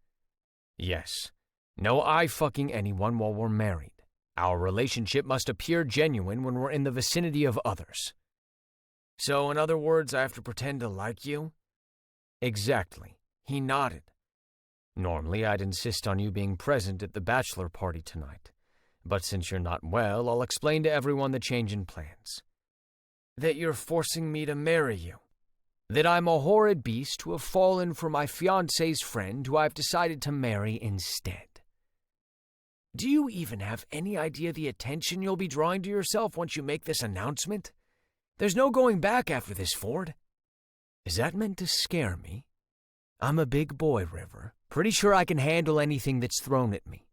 Yes. No eye-fucking anyone while we're married. Our relationship must appear genuine when we're in the vicinity of others. So, in other words, I have to pretend to like you? Exactly. He nodded. Normally, I'd insist on you being present at the bachelor party tonight. But since you're not well, I'll explain to everyone the change in plans. That you're forcing me to marry you. That I'm a horrid beast who have fallen for my fiancé's friend who I've decided to marry instead. Do you even have any idea the attention you'll be drawing to yourself once you make this announcement? There's no going back after this, Ford. Is that meant to scare me? I'm a big boy, River. Pretty sure I can handle anything that's thrown at me.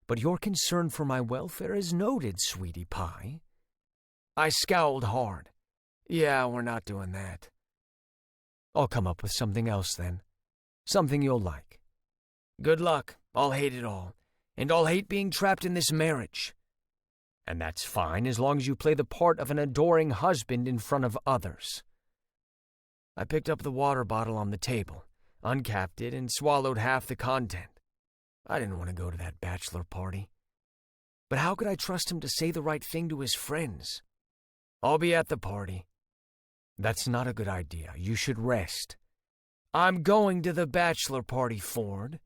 But your concern for my welfare is noted, sweetie pie. I scowled hard. Yeah, we're not doing that. I'll come up with something else then. Something you'll like. Good luck. I'll hate it all. And I'll hate being trapped in this marriage. And that's fine as long as you play the part of an adoring husband in front of others. I picked up the water bottle on the table, uncapped it, and swallowed half the content. I didn't want to go to that bachelor party. But how could I trust him to say the right thing to his friends? I'll be at the party. That's not a good idea. You should rest. I'm going to the bachelor party, Ford.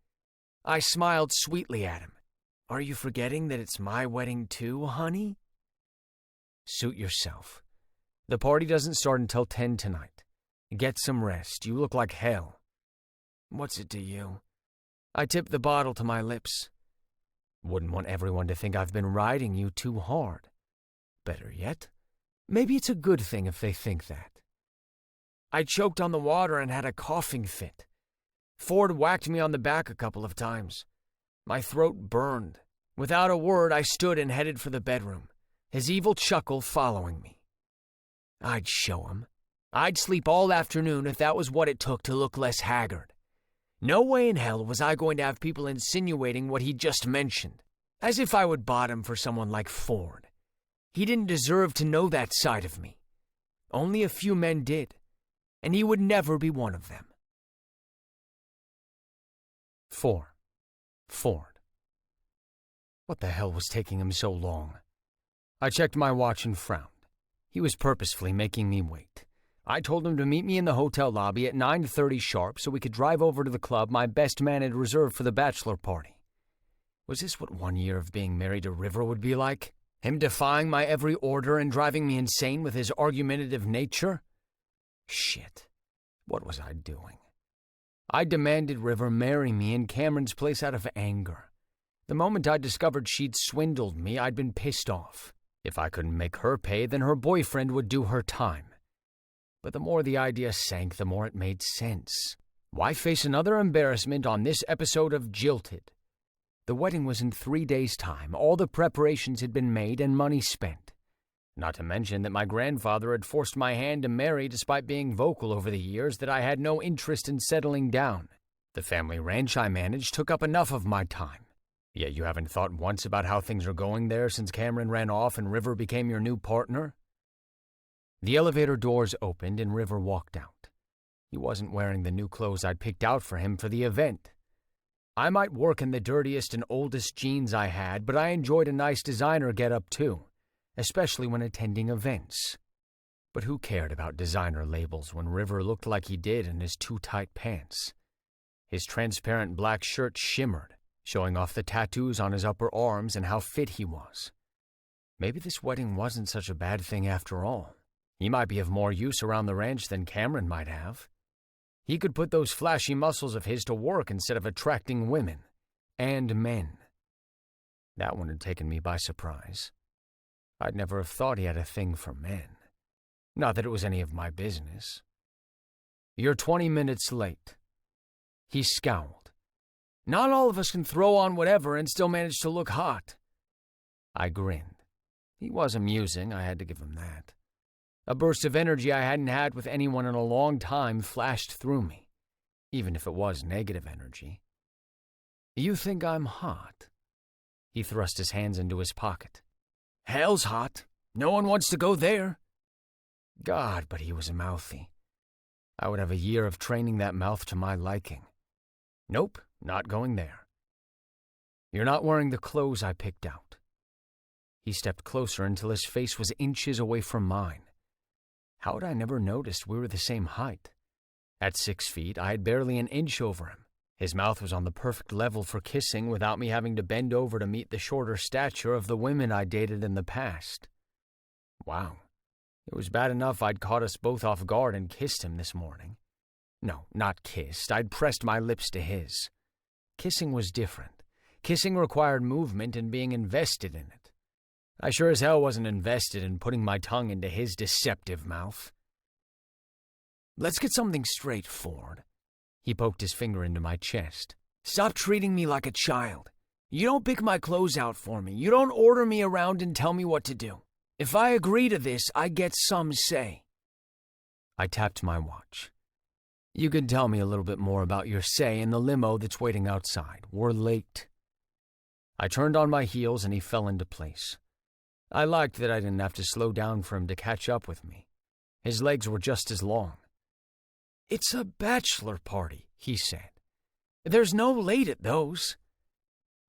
I smiled sweetly at him. Are you forgetting that it's my wedding too, honey? Suit yourself. The party doesn't start until 10 tonight. Get some rest. You look like hell. What's it to you? I tipped the bottle to my lips. Wouldn't want everyone to think I've been riding you too hard. Better yet, maybe it's a good thing if they think that. I choked on the water and had a coughing fit. Ford whacked me on the back a couple of times. My throat burned. Without a word, I stood and headed for the bedroom, his evil chuckle following me. I'd show him. I'd sleep all afternoon if that was what it took to look less haggard. No way in hell was I going to have people insinuating what he just mentioned, as if I would bottom for someone like Ford. He didn't deserve to know that side of me. Only a few men did, and he would never be one of them. 4. Ford. What the hell was taking him so long? I checked my watch and frowned. He was purposefully making me wait. I told him to meet me in the hotel lobby at 9:30 sharp so we could drive over to the club my best man had reserved for the bachelor party. Was this what 1 year of being married to River would be like? Him defying my every order and driving me insane with his argumentative nature? Shit. What was I doing? I demanded River marry me in Cameron's place out of anger. The moment I discovered she'd swindled me, I'd been pissed off. If I couldn't make her pay, then her boyfriend would do her time. But the more the idea sank, the more it made sense. Why face another embarrassment on this episode of Jilted? The wedding was in 3 days' time. All the preparations had been made and money spent. Not to mention that my grandfather had forced my hand to marry despite being vocal over the years that I had no interest in settling down. The family ranch I managed took up enough of my time. Yet you haven't thought once about how things are going there since Cameron ran off and River became your new partner? The elevator doors opened and River walked out. He wasn't wearing the new clothes I'd picked out for him for the event. I might work in the dirtiest and oldest jeans I had, but I enjoyed a nice designer get-up too, especially when attending events. But who cared about designer labels when River looked like he did in his too tight pants? His transparent black shirt shimmered, showing off the tattoos on his upper arms and how fit he was. Maybe this wedding wasn't such a bad thing after all. He might be of more use around the ranch than Cameron might have. He could put those flashy muscles of his to work instead of attracting women. And men. That one had taken me by surprise. I'd never have thought he had a thing for men. Not that it was any of my business. You're 20 minutes late. He scowled. Not all of us can throw on whatever and still manage to look hot. I grinned. He was amusing, I had to give him that. A burst of energy I hadn't had with anyone in a long time flashed through me, even if it was negative energy. You think I'm hot? He thrust his hands into his pocket. Hell's hot. No one wants to go there. God, but he was mouthy. I would have a year of training that mouth to my liking. Nope, not going there. You're not wearing the clothes I picked out." He stepped closer until his face was inches away from mine. How had I never noticed we were the same height? At 6 feet, I had barely an inch over him. His mouth was on the perfect level for kissing without me having to bend over to meet the shorter stature of the women I dated in the past. Wow. It was bad enough I'd caught us both off guard and kissed him this morning. No, not kissed. I'd pressed my lips to his. Kissing was different. Kissing required movement and being invested in it. I sure as hell wasn't invested in putting my tongue into his deceptive mouth. "Let's get something straight, Ford." He poked his finger into my chest. "Stop treating me like a child. You don't pick my clothes out for me. You don't order me around and tell me what to do. If I agree to this, I get some say." I tapped my watch. "You can tell me a little bit more about your say in the limo that's waiting outside. We're late." I turned on my heels and he fell into place. I liked that I didn't have to slow down for him to catch up with me. His legs were just as long. "It's a bachelor party," he said. "There's no late at those."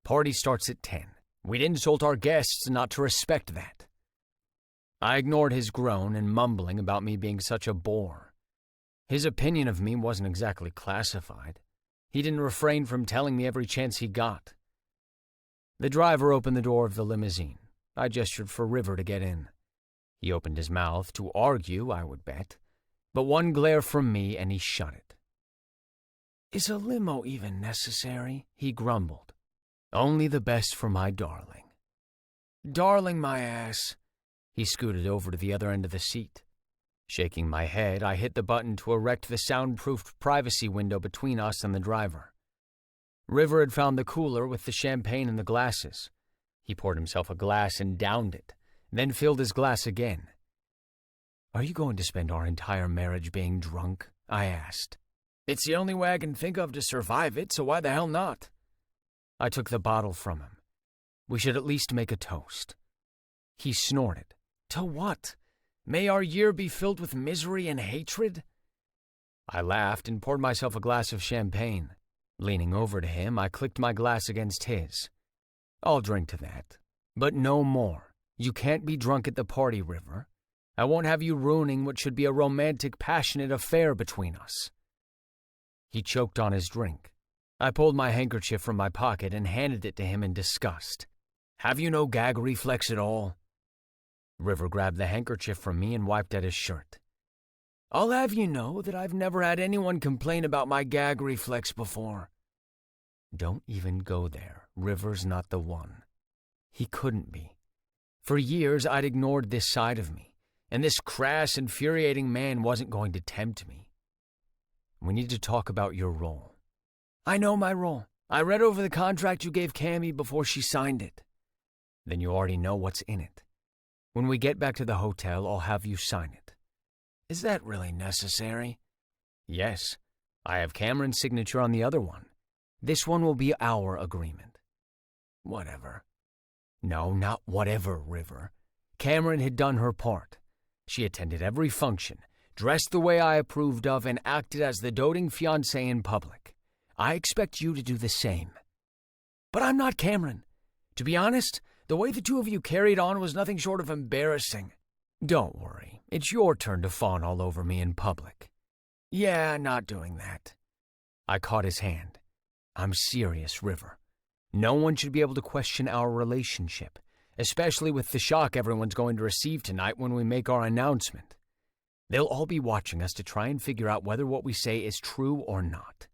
"Party starts at 10. We'd insult our guests not to respect that." I ignored his groan and mumbling about me being such a bore. His opinion of me wasn't exactly classified. He didn't refrain from telling me every chance he got. The driver opened the door of the limousine. I gestured for River to get in. He opened his mouth to argue, I would bet, but one glare from me and he shut it. "Is a limo even necessary?" he grumbled. "Only the best for my darling." "Darling my ass." He scooted over to the other end of the seat. Shaking my head, I hit the button to erect the soundproofed privacy window between us and the driver. River had found the cooler with the champagne and the glasses. He poured himself a glass and downed it, then filled his glass again. "Are you going to spend our entire marriage being drunk?" I asked. "It's the only way I can think of to survive it, so why the hell not?" I took the bottle from him. "We should at least make a toast." He snorted. "To what? May our year be filled with misery and hatred?" I laughed and poured myself a glass of champagne. Leaning over to him, I clicked my glass against his. "I'll drink to that. But no more. You can't be drunk at the party, River. I won't have you ruining what should be a romantic, passionate affair between us." He choked on his drink. I pulled my handkerchief from my pocket and handed it to him in disgust. "Have you no gag reflex at all?" River grabbed the handkerchief from me and wiped at his shirt. "I'll have you know that I've never had anyone complain about my gag reflex before." "Don't even go there. River's not the one." He couldn't be. For years, I'd ignored this side of me, and this crass, infuriating man wasn't going to tempt me. "We need to talk about your role." "I know my role. I read over the contract you gave Cammy before she signed it." "Then you already know what's in it. When we get back to the hotel, I'll have you sign it." "Is that really necessary?" "Yes. I have Cameron's signature on the other one. This one will be our agreement." "Whatever." "No, not whatever, River. Cameron had done her part. She attended every function, dressed the way I approved of, and acted as the doting fiancé in public. I expect you to do the same." "But I'm not Cameron. To be honest, the way the two of you carried on was nothing short of embarrassing." "Don't worry. It's your turn to fawn all over me in public." "Yeah, not doing that." I caught his hand. "I'm serious, River. No one should be able to question our relationship, especially with the shock everyone's going to receive tonight when we make our announcement. They'll all be watching us to try and figure out whether what we say is true or not.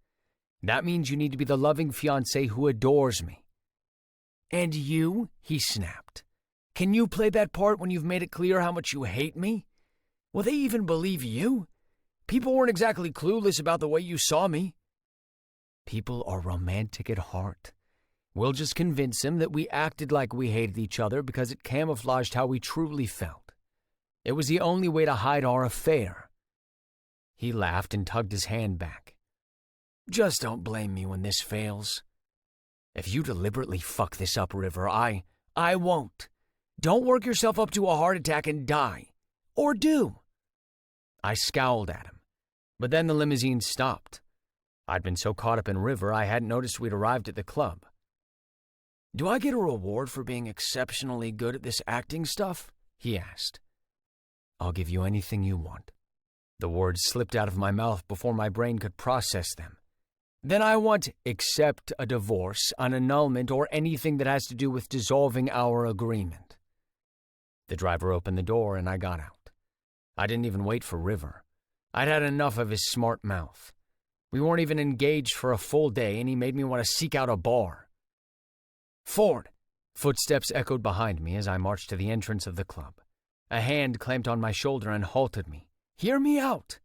That means you need to be the loving fiancé who adores me." "And you?" he snapped. "Can you play that part when you've made it clear how much you hate me? Will they even believe you? People weren't exactly clueless about the way you saw me." "People are romantic at heart. We'll just convince them that we acted like we hated each other because it camouflaged how we truly felt. It was the only way to hide our affair." He laughed and tugged his hand back. "Just don't blame me when this fails." "If you deliberately fuck this up, River, I won't. Don't work yourself up to a heart attack and die. Or do." I scowled at him, but then the limousine stopped. I'd been so caught up in River I hadn't noticed we'd arrived at the club. "Do I get a reward for being exceptionally good at this acting stuff?" he asked. "I'll give you anything you want." The words slipped out of my mouth before my brain could process them. "Then I want except a divorce, an annulment, or anything that has to do with dissolving our agreement." The driver opened the door and I got out. I didn't even wait for River. I'd had enough of his smart mouth. We weren't even engaged for a full day and he made me want to seek out a bar. "Ford!" Footsteps echoed behind me as I marched to the entrance of the club. A hand clamped on my shoulder and halted me. "Hear me out!"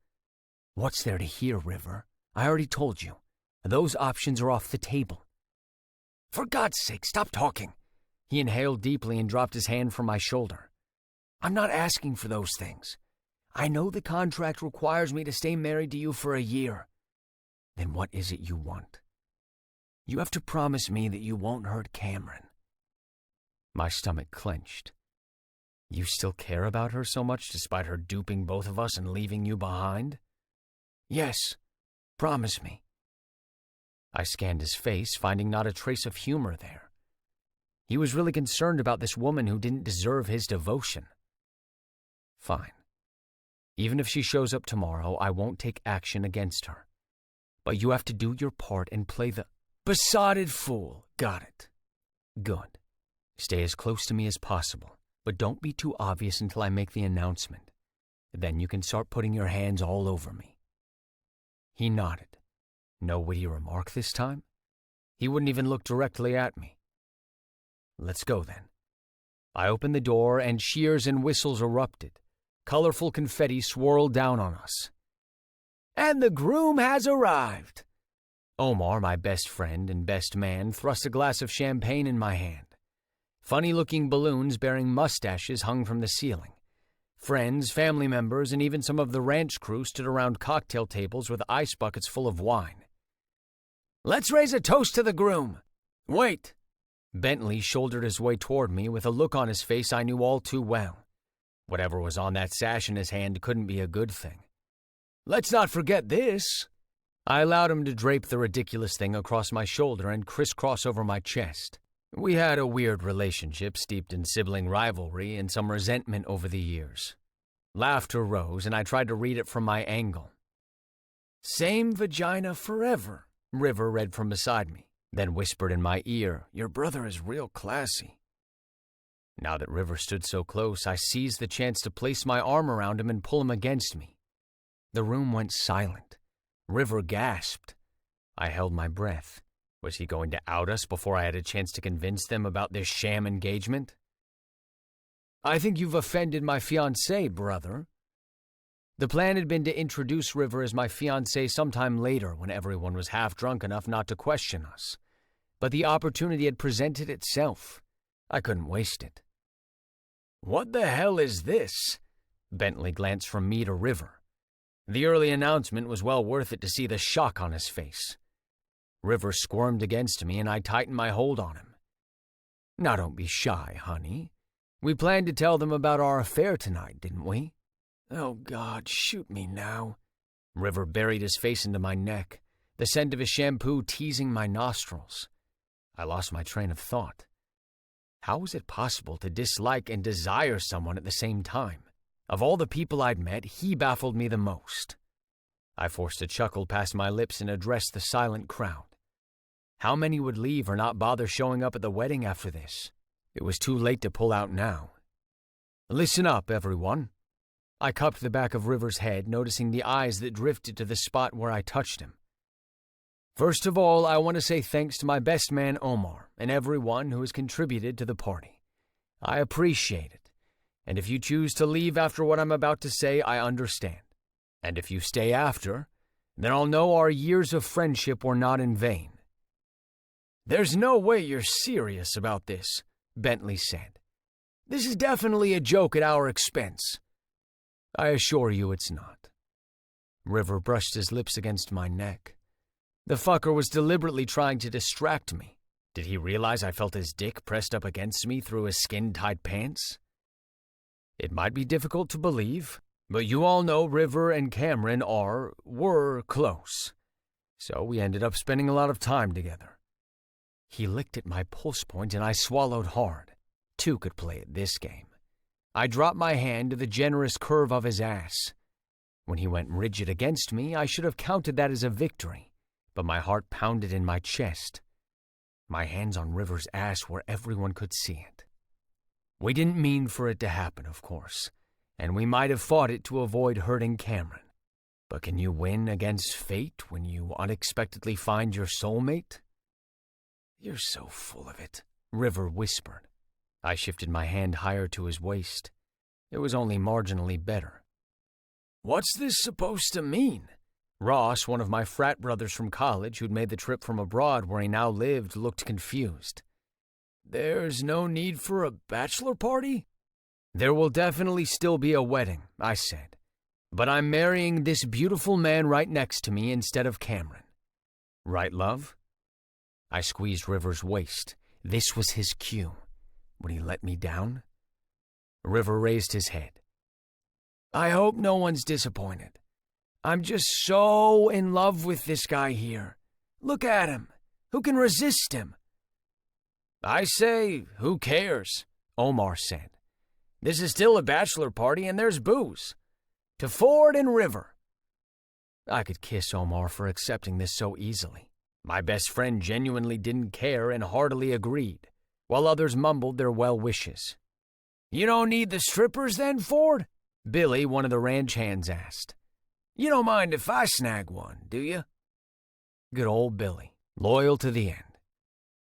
"What's there to hear, River? I already told you. Those options are off the table." "For God's sake, stop talking." He inhaled deeply and dropped his hand from my shoulder. "I'm not asking for those things. I know the contract requires me to stay married to you for a year. Then what is it you want? You have to promise me that you won't hurt Cameron." My stomach clenched. "You still care about her so much despite her duping both of us and leaving you behind?" "Yes. Promise me." I scanned his face, finding not a trace of humor there. He was really concerned about this woman who didn't deserve his devotion. "Fine. Even if she shows up tomorrow, I won't take action against her. But you have to do your part and play the besotted fool. Got it. Good. Stay as close to me as possible, but don't be too obvious until I make the announcement. Then you can start putting your hands all over me." He nodded. No witty remark this time? He wouldn't even look directly at me. "Let's go then." I opened the door and cheers and whistles erupted. Colorful confetti swirled down on us. "And the groom has arrived." Omar, my best friend and best man, thrust a glass of champagne in my hand. Funny-looking balloons bearing mustaches hung from the ceiling. Friends, family members, and even some of the ranch crew stood around cocktail tables with ice buckets full of wine. "Let's raise a toast to the groom." "Wait." Bentley shouldered his way toward me with a look on his face I knew all too well. Whatever was on that sash in his hand couldn't be a good thing. "Let's not forget this." I allowed him to drape the ridiculous thing across my shoulder and crisscross over my chest. We had a weird relationship steeped in sibling rivalry and some resentment over the years. Laughter rose, and I tried to read it from my angle. "Same vagina forever," River read from beside me, then whispered in my ear, "Your brother is real classy." Now that River stood so close, I seized the chance to place my arm around him and pull him against me. The room went silent. River gasped. I held my breath. Was he going to out us before I had a chance to convince them about this sham engagement? "I think you've offended my fiancée, brother." The plan had been to introduce River as my fiancée sometime later when everyone was half drunk enough not to question us. But the opportunity had presented itself. I couldn't waste it. "What the hell is this?" Bentley glanced from me to River. The early announcement was well worth it to see the shock on his face. River squirmed against me and I tightened my hold on him. "Now don't be shy, honey. We planned to tell them about our affair tonight, didn't we?" "Oh God, shoot me now." River buried his face into my neck, the scent of his shampoo teasing my nostrils. I lost my train of thought. How was it possible to dislike and desire someone at the same time? Of all the people I'd met, he baffled me the most. I forced a chuckle past my lips and addressed the silent crowd. How many would leave or not bother showing up at the wedding after this? It was too late to pull out now. "Listen up, everyone." I cupped the back of River's head, noticing the eyes that drifted to the spot where I touched him. "First of all, I want to say thanks to my best man, Omar, and everyone who has contributed to the party. I appreciate it. And if you choose to leave after what I'm about to say, I understand. And if you stay after, then I'll know our years of friendship were not in vain." "There's no way you're serious about this," Bentley said. "This is definitely a joke at our expense." "I assure you it's not." River brushed his lips against my neck. The fucker was deliberately trying to distract me. Did he realize I felt his dick pressed up against me through his skin-tight pants? It might be difficult to believe, but you all know River and Cameron were close. So we ended up spending a lot of time together. He licked at my pulse point and I swallowed hard. Two could play at this game. I dropped my hand to the generous curve of his ass. When he went rigid against me, I should have counted that as a victory, but my heart pounded in my chest. My hands on River's ass where everyone could see it. We didn't mean for it to happen, of course, and we might have fought it to avoid hurting Cameron. But can you win against fate when you unexpectedly find your soulmate? You're so full of it, River whispered. I shifted my hand higher to his waist. It was only marginally better. What's this supposed to mean? Ross, one of my frat brothers from college who'd made the trip from abroad where he now lived, looked confused. There's no need for a bachelor party? There will definitely still be a wedding, I said. But I'm marrying this beautiful man right next to me instead of Cameron. Right, love? I squeezed River's waist. This was his cue. Would he let me down? River raised his head. I hope no one's disappointed. I'm just so in love with this guy here. Look at him. Who can resist him? I say, who cares? Omar said. This is still a bachelor party and there's booze. To Ford and River. I could kiss Omar for accepting this so easily. My best friend genuinely didn't care and heartily agreed, while others mumbled their well wishes. You don't need the strippers then, Ford? Billy, one of the ranch hands, asked. You don't mind if I snag one, do you? Good old Billy, loyal to the end.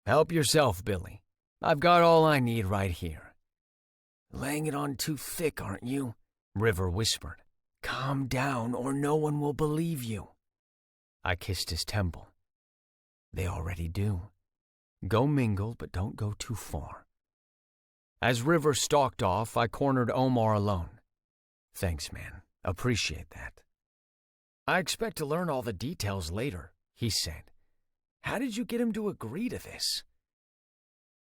Help yourself, Billy. I've got all I need right here. Laying it on too thick, aren't you? River whispered. Calm down or no one will believe you. I kissed his temple. They already do. Go mingle, but don't go too far. As River stalked off, I cornered Omar alone. Thanks, man. Appreciate that. I expect to learn all the details later, he said. How did you get him to agree to this?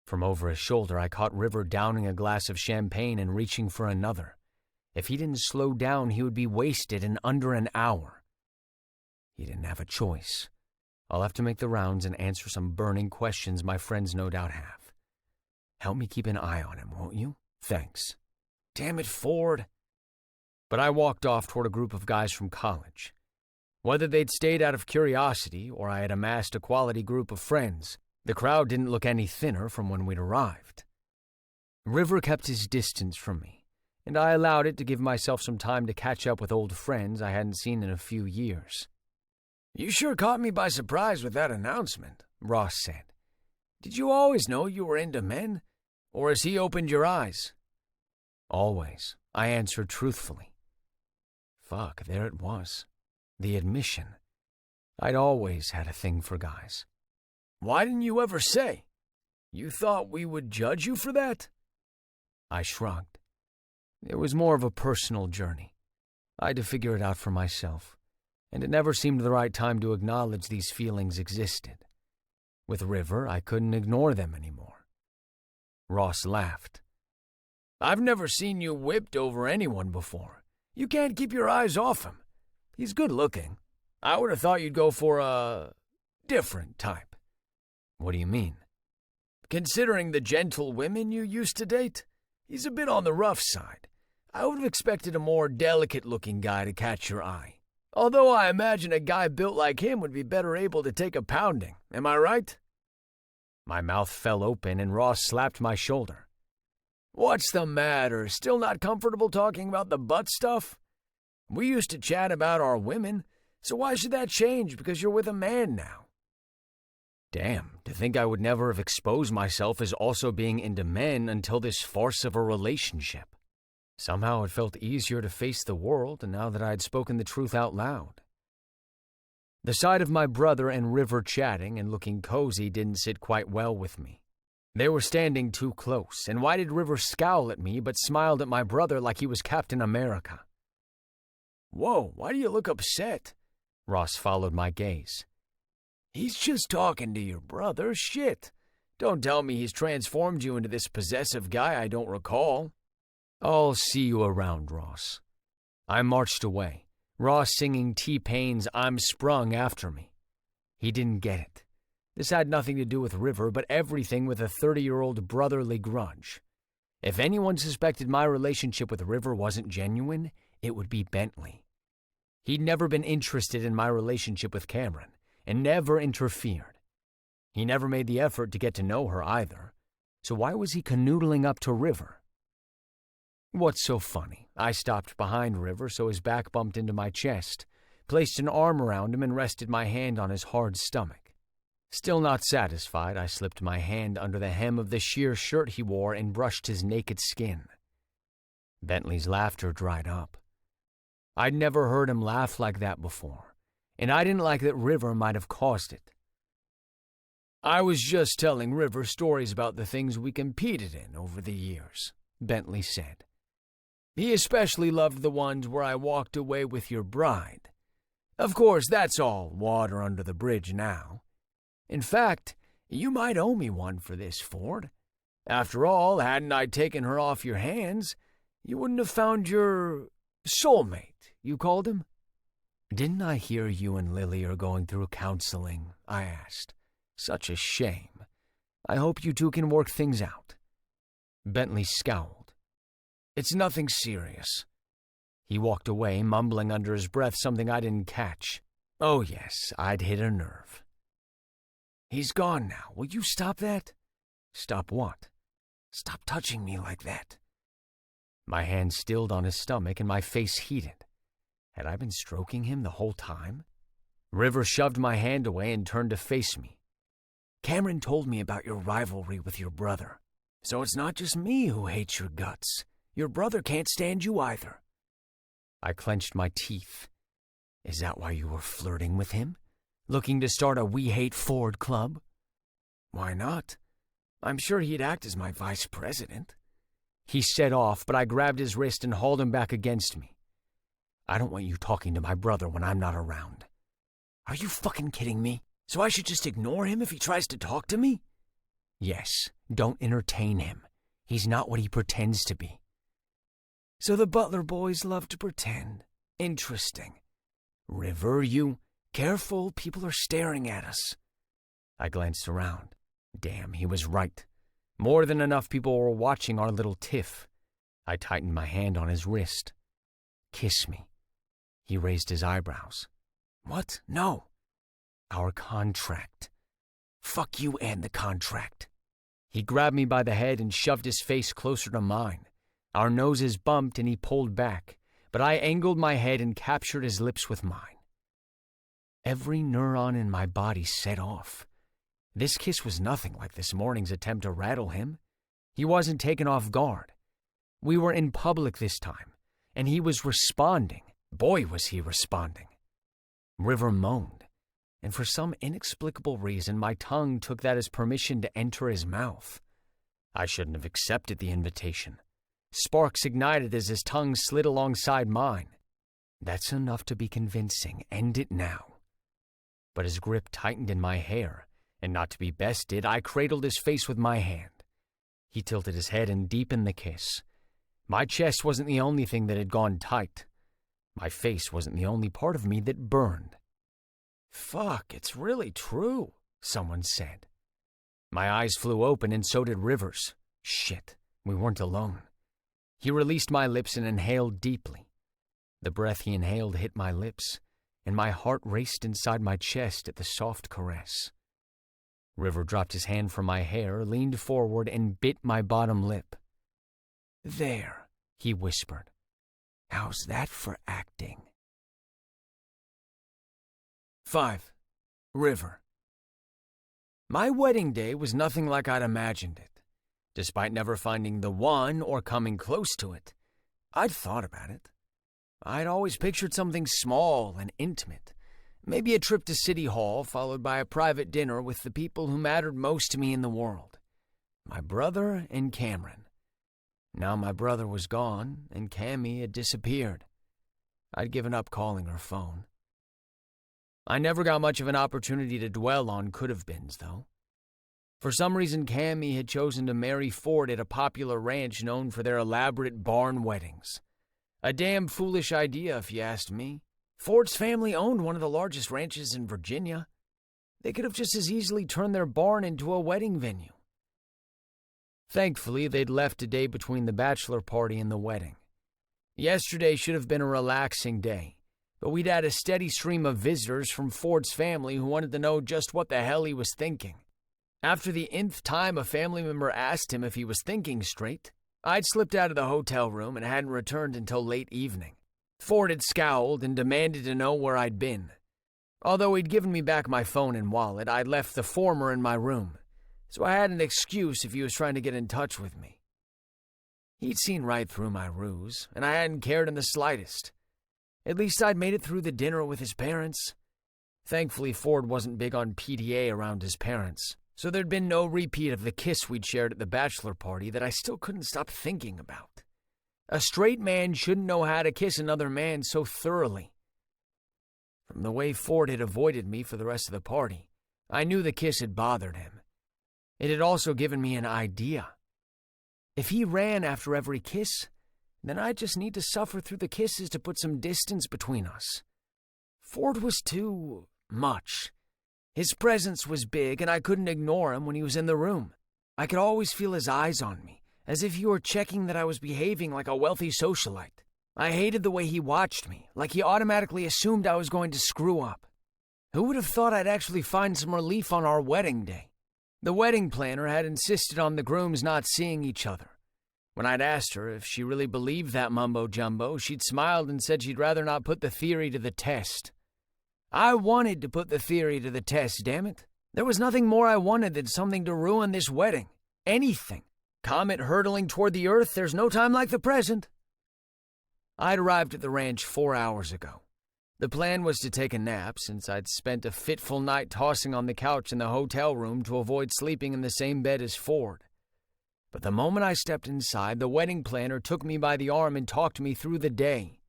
From over his shoulder, I caught River downing a glass of champagne and reaching for another. If he didn't slow down, he would be wasted in under an hour. He didn't have a choice. I'll have to make the rounds and answer some burning questions my friends no doubt have. Help me keep an eye on him, won't you? Thanks. Damn it, Ford. But I walked off toward a group of guys from college. Whether they'd stayed out of curiosity or I had amassed a quality group of friends, the crowd didn't look any thinner from when we'd arrived. River kept his distance from me, and I allowed it to give myself some time to catch up with old friends I hadn't seen in a few years. You sure caught me by surprise with that announcement, Ross said. Did you always know you were into men, or has he opened your eyes? Always, I answered truthfully. Fuck, there it was. The admission. I'd always had a thing for guys. Why didn't you ever say? You thought we would judge you for that? I shrugged. It was more of a personal journey. I had to figure it out for myself, and it never seemed the right time to acknowledge these feelings existed. With River, I couldn't ignore them anymore. Ross laughed. I've never seen you whipped over anyone before. You can't keep your eyes off him. He's good looking. I would have thought you'd go for a different type. What do you mean? Considering the gentle women you used to date, he's a bit on the rough side. I would have expected a more delicate-looking guy to catch your eye. Although I imagine a guy built like him would be better able to take a pounding. Am I right? My mouth fell open and Ross slapped my shoulder. What's the matter? Still not comfortable talking about the butt stuff? We used to chat about our women, so why should that change because you're with a man now? Damn, to think I would never have exposed myself as also being into men until this farce of a relationship. Somehow it felt easier to face the world now that I had spoken the truth out loud. The sight of my brother and River chatting and looking cozy didn't sit quite well with me. They were standing too close, and why did River scowl at me but smiled at my brother like he was Captain America? Whoa, why do you look upset? Ross followed my gaze. He's just talking to your brother, shit. Don't tell me he's transformed you into this possessive guy I don't recall. I'll see you around, Ross. I marched away, Ross singing T-Pain's I'm Sprung after me. He didn't get it. This had nothing to do with River, but everything with a 30-year-old brotherly grudge. If anyone suspected my relationship with River wasn't genuine, it would be Bentley. He'd never been interested in my relationship with Cameron, and never interfered. He never made the effort to get to know her either, so why was he canoodling up to River? What's so funny? I stopped behind River so his back bumped into my chest, placed an arm around him and rested my hand on his hard stomach. Still not satisfied, I slipped my hand under the hem of the sheer shirt he wore and brushed his naked skin. Bentley's laughter dried up. I'd never heard him laugh like that before, and I didn't like that River might have caused it. "I was just telling River stories about the things we competed in over the years," Bentley said. "He especially loved the ones where I walked away with your bride. Of course, that's all water under the bridge now. In fact, you might owe me one for this, Ford. After all, hadn't I taken her off your hands, you wouldn't have found your soulmate, you called him." "Didn't I hear you and Lily are going through counseling?" I asked. "Such a shame. I hope you two can work things out." Bentley scowled. "It's nothing serious." He walked away, mumbling under his breath something I didn't catch. Oh yes, I'd hit a nerve. "He's gone now. Will you stop that?" "Stop what?" "Stop touching me like that." My hand stilled on his stomach and my face heated. Had I been stroking him the whole time? River shoved my hand away and turned to face me. "Cameron told me about your rivalry with your brother. So it's not just me who hates your guts. Your brother can't stand you either." I clenched my teeth. "Is that why you were flirting with him? Looking to start a We Hate Ford club?" "Why not? I'm sure he'd act as my vice president." He set off, but I grabbed his wrist and hauled him back against me. "I don't want you talking to my brother when I'm not around." "Are you fucking kidding me? So I should just ignore him if he tries to talk to me?" "Yes, don't entertain him. He's not what he pretends to be." "So the Butler boys love to pretend. Interesting. River, you... Careful, people are staring at us." I glanced around. Damn, he was right. More than enough people were watching our little tiff. I tightened my hand on his wrist. "Kiss me." He raised his eyebrows. "What? No." "Our contract." "Fuck you and the contract." He grabbed me by the head and shoved his face closer to mine. Our noses bumped and he pulled back, but I angled my head and captured his lips with mine. Every neuron in my body set off. This kiss was nothing like this morning's attempt to rattle him. He wasn't taken off guard. We were in public this time, and he was responding. Boy, was he responding. River moaned, and for some inexplicable reason, my tongue took that as permission to enter his mouth. I shouldn't have accepted the invitation. Sparks ignited as his tongue slid alongside mine. "That's enough to be convincing. End it now." But his grip tightened in my hair, and not to be bested, I cradled his face with my hand. He tilted his head and deepened the kiss. My chest wasn't the only thing that had gone tight. My face wasn't the only part of me that burned. "Fuck, it's really true," someone said. My eyes flew open and so did River's. Shit, we weren't alone. He released my lips and inhaled deeply. The breath he inhaled hit my lips, and my heart raced inside my chest at the soft caress. River dropped his hand from my hair, leaned forward, and bit my bottom lip. "There," he whispered. "How's that for acting?" 5. River. My wedding day was nothing like I'd imagined it. Despite never finding the one or coming close to it, I'd thought about it. I'd always pictured something small and intimate, maybe a trip to City Hall followed by a private dinner with the people who mattered most to me in the world. My brother and Cameron. Now my brother was gone and Cammy had disappeared. I'd given up calling her phone. I never got much of an opportunity to dwell on could-have-beens, though. For some reason, Cammy had chosen to marry Ford at a popular ranch known for their elaborate barn weddings. A damn foolish idea, if you asked me. Ford's family owned one of the largest ranches in Virginia. They could have just as easily turned their barn into a wedding venue. Thankfully, they'd left a day between the bachelor party and the wedding. Yesterday should have been a relaxing day, but we'd had a steady stream of visitors from Ford's family who wanted to know just what the hell he was thinking. After the nth time a family member asked him if he was thinking straight, I'd slipped out of the hotel room and hadn't returned until late evening. Ford had scowled and demanded to know where I'd been. Although he'd given me back my phone and wallet, I'd left the former in my room, so I had an excuse if he was trying to get in touch with me. He'd seen right through my ruse, and I hadn't cared in the slightest. At least I'd made it through the dinner with his parents. Thankfully, Ford wasn't big on PDA around his parents, so there'd been no repeat of the kiss we'd shared at the bachelor party that I still couldn't stop thinking about. A straight man shouldn't know how to kiss another man so thoroughly. From the way Ford had avoided me for the rest of the party, I knew the kiss had bothered him. It had also given me an idea. If he ran after every kiss, then I'd just need to suffer through the kisses to put some distance between us. Ford was too much. His presence was big, and I couldn't ignore him when he was in the room. I could always feel his eyes on me, as if he were checking that I was behaving like a wealthy socialite. I hated the way he watched me, like he automatically assumed I was going to screw up. Who would have thought I'd actually find some relief on our wedding day? The wedding planner had insisted on the grooms not seeing each other. When I'd asked her if she really believed that mumbo-jumbo, she'd smiled and said she'd rather not put the theory to the test. I wanted to put the theory to the test, damn it. There was nothing more I wanted than something to ruin this wedding. Anything. Comet hurtling toward the Earth, there's no time like the present. I'd arrived at the ranch 4 hours ago. The plan was to take a nap since I'd spent a fitful night tossing on the couch in the hotel room to avoid sleeping in the same bed as Ford. But the moment I stepped inside, the wedding planner took me by the arm and talked me through the day.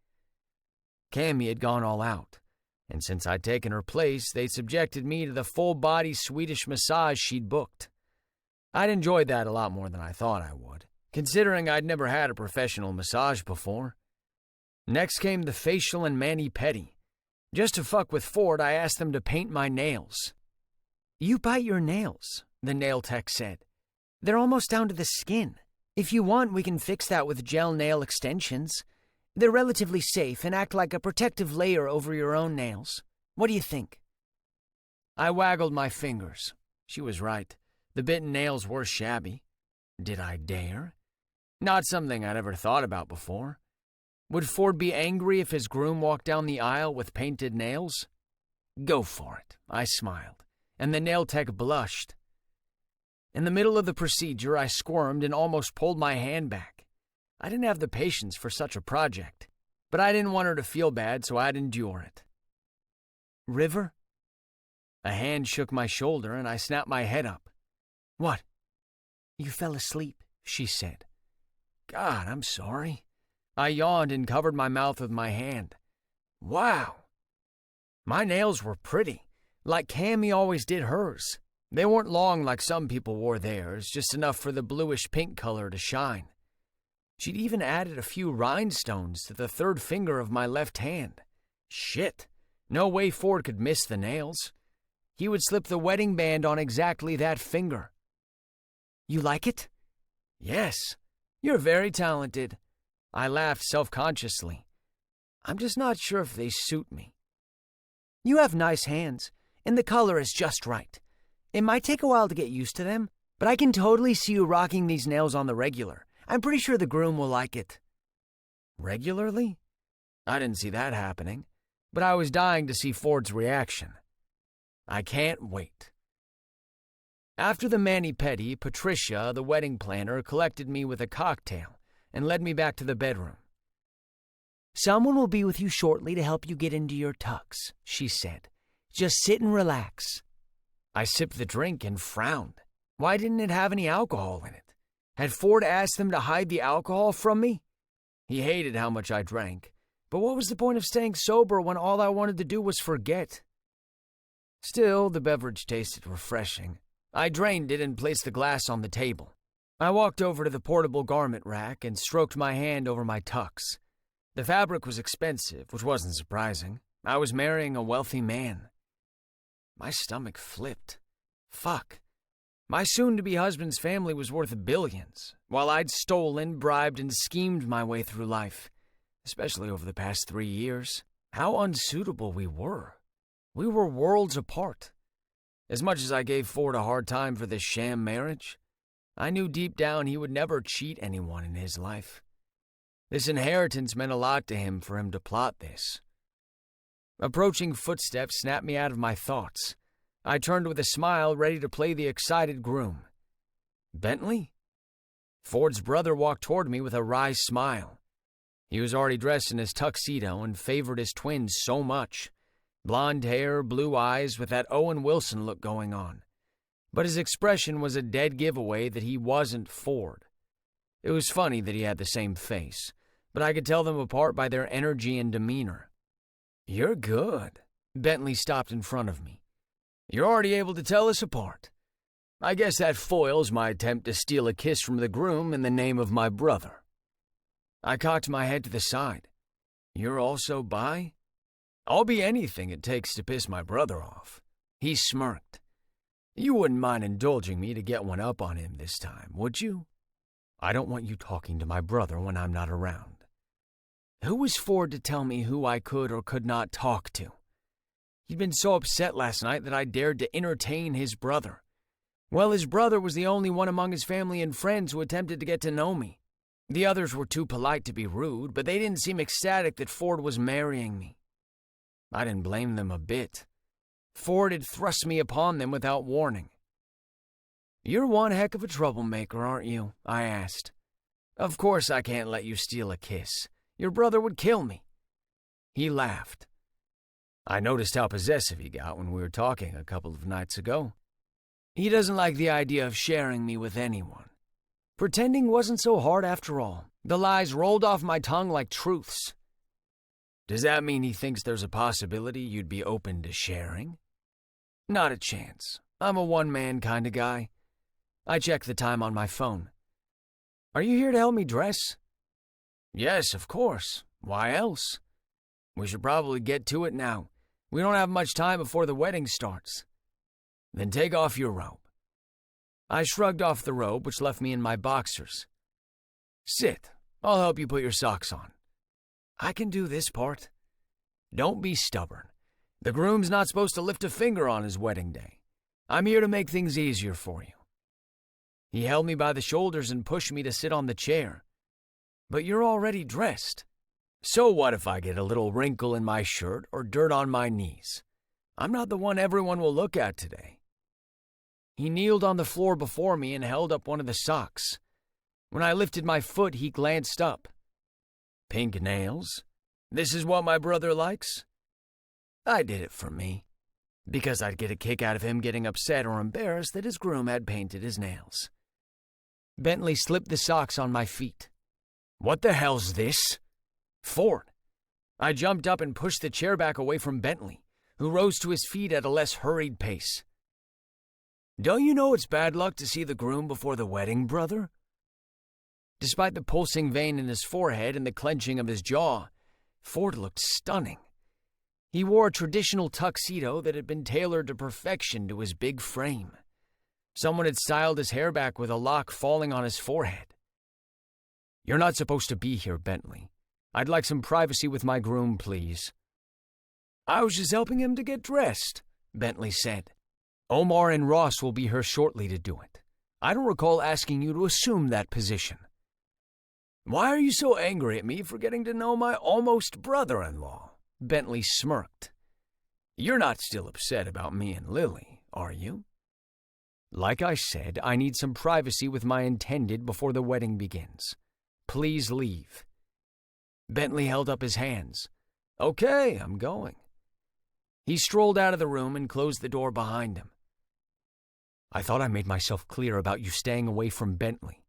Cammy had gone all out, and since I'd taken her place, they'd subjected me to the full-body Swedish massage she'd booked. I'd enjoyed that a lot more than I thought I would, considering I'd never had a professional massage before. Next came the facial and mani-pedi. Just to fuck with Ford, I asked them to paint my nails. "You bite your nails," the nail tech said. "They're almost down to the skin. If you want, we can fix that with gel nail extensions. They're relatively safe and act like a protective layer over your own nails. What do you think?" I waggled my fingers. She was right. The bitten nails were shabby. Did I dare? Not something I'd ever thought about before. Would Ford be angry if his groom walked down the aisle with painted nails? Go for it, I smiled, and the nail tech blushed. In the middle of the procedure, I squirmed and almost pulled my hand back. I didn't have the patience for such a project, but I didn't want her to feel bad, so I'd endure it. "River?" A hand shook my shoulder, and I snapped my head up. "What?" "You fell asleep," she said. "God, I'm sorry." I yawned and covered my mouth with my hand. Wow. My nails were pretty, like Cammy always did hers. They weren't long like some people wore theirs, just enough for the bluish-pink color to shine. She'd even added a few rhinestones to the third finger of my left hand. Shit, no way Ford could miss the nails. He would slip the wedding band on exactly that finger. "You like it?" "Yes, you're very talented." I laughed self-consciously. I'm just not sure if they suit me. "You have nice hands, and the color is just right. It might take a while to get used to them, but I can totally see you rocking these nails on the regular. I'm pretty sure the groom will like it." Regularly? I didn't see that happening, but I was dying to see Ford's reaction. I can't wait. After the mani-pedi, Patricia, the wedding planner, collected me with a cocktail and led me back to the bedroom. "Someone will be with you shortly to help you get into your tux," she said. "Just sit and relax." I sipped the drink and frowned. Why didn't it have any alcohol in it? Had Ford asked them to hide the alcohol from me? He hated how much I drank, but what was the point of staying sober when all I wanted to do was forget? Still, the beverage tasted refreshing. I drained it and placed the glass on the table. I walked over to the portable garment rack and stroked my hand over my tux. The fabric was expensive, which wasn't surprising. I was marrying a wealthy man. My stomach flipped. Fuck. My soon-to-be husband's family was worth billions, while I'd stolen, bribed, and schemed my way through life, especially over the past 3 years. How unsuitable we were. We were worlds apart. As much as I gave Ford a hard time for this sham marriage, I knew deep down he would never cheat anyone in his life. This inheritance meant a lot to him for him to plot this. Approaching footsteps snapped me out of my thoughts. I turned with a smile, ready to play the excited groom. Bentley? Ford's brother walked toward me with a wry smile. He was already dressed in his tuxedo and favored his twins so much. Blonde hair, blue eyes, with that Owen Wilson look going on. But his expression was a dead giveaway that he wasn't Ford. It was funny that he had the same face, but I could tell them apart by their energy and demeanor. "You're good." Bentley stopped in front of me. "You're already able to tell us apart. I guess that foils my attempt to steal a kiss from the groom in the name of my brother." I cocked my head to the side. "You're also bi?" "I'll be anything it takes to piss my brother off." He smirked. "You wouldn't mind indulging me to get one up on him this time, would you?" "I don't want you talking to my brother when I'm not around." Who was Ford to tell me who I could or could not talk to? He'd been so upset last night that I dared to entertain his brother. Well, his brother was the only one among his family and friends who attempted to get to know me. The others were too polite to be rude, but they didn't seem ecstatic that Ford was marrying me. I didn't blame them a bit. Ford had thrust me upon them without warning. "You're one heck of a troublemaker, aren't you?" I asked. "Of course I can't let you steal a kiss. Your brother would kill me." He laughed. "I noticed how possessive he got when we were talking a couple of nights ago. He doesn't like the idea of sharing me with anyone." Pretending wasn't so hard after all. The lies rolled off my tongue like truths. "Does that mean he thinks there's a possibility you'd be open to sharing?" "Not a chance. I'm a one-man kind of guy." I checked the time on my phone. "Are you here to help me dress?" "Yes, of course. Why else? We should probably get to it now. We don't have much time before the wedding starts." "Then take off your robe." I shrugged off the robe, which left me in my boxers. "Sit. I'll help you put your socks on." "I can do this part." "Don't be stubborn. The groom's not supposed to lift a finger on his wedding day. I'm here to make things easier for you." He held me by the shoulders and pushed me to sit on the chair. "But you're already dressed." "So what if I get a little wrinkle in my shirt or dirt on my knees? I'm not the one everyone will look at today." He kneeled on the floor before me and held up one of the socks. When I lifted my foot, he glanced up. "Pink nails? This is what my brother likes?" I did it for me, because I'd get a kick out of him getting upset or embarrassed that his groom had painted his nails. Bentley slipped the socks on my feet. "What the hell's this?" "Ford." I jumped up and pushed the chair back away from Bentley, who rose to his feet at a less hurried pace. "Don't you know it's bad luck to see the groom before the wedding, brother?" Despite the pulsing vein in his forehead and the clenching of his jaw, Ford looked stunning. He wore a traditional tuxedo that had been tailored to perfection to his big frame. Someone had styled his hair back with a lock falling on his forehead. "You're not supposed to be here, Bentley. I'd like some privacy with my groom, please." "I was just helping him to get dressed," Bentley said. "Omar and Ross will be here shortly to do it. I don't recall asking you to assume that position." "Why are you so angry at me for getting to know my almost brother-in-law?" Bentley smirked. "You're not still upset about me and Lily, are you?" "Like I said, I need some privacy with my intended before the wedding begins. Please leave." Bentley held up his hands. "Okay, I'm going." He strolled out of the room and closed the door behind him. "I thought I made myself clear about you staying away from Bentley."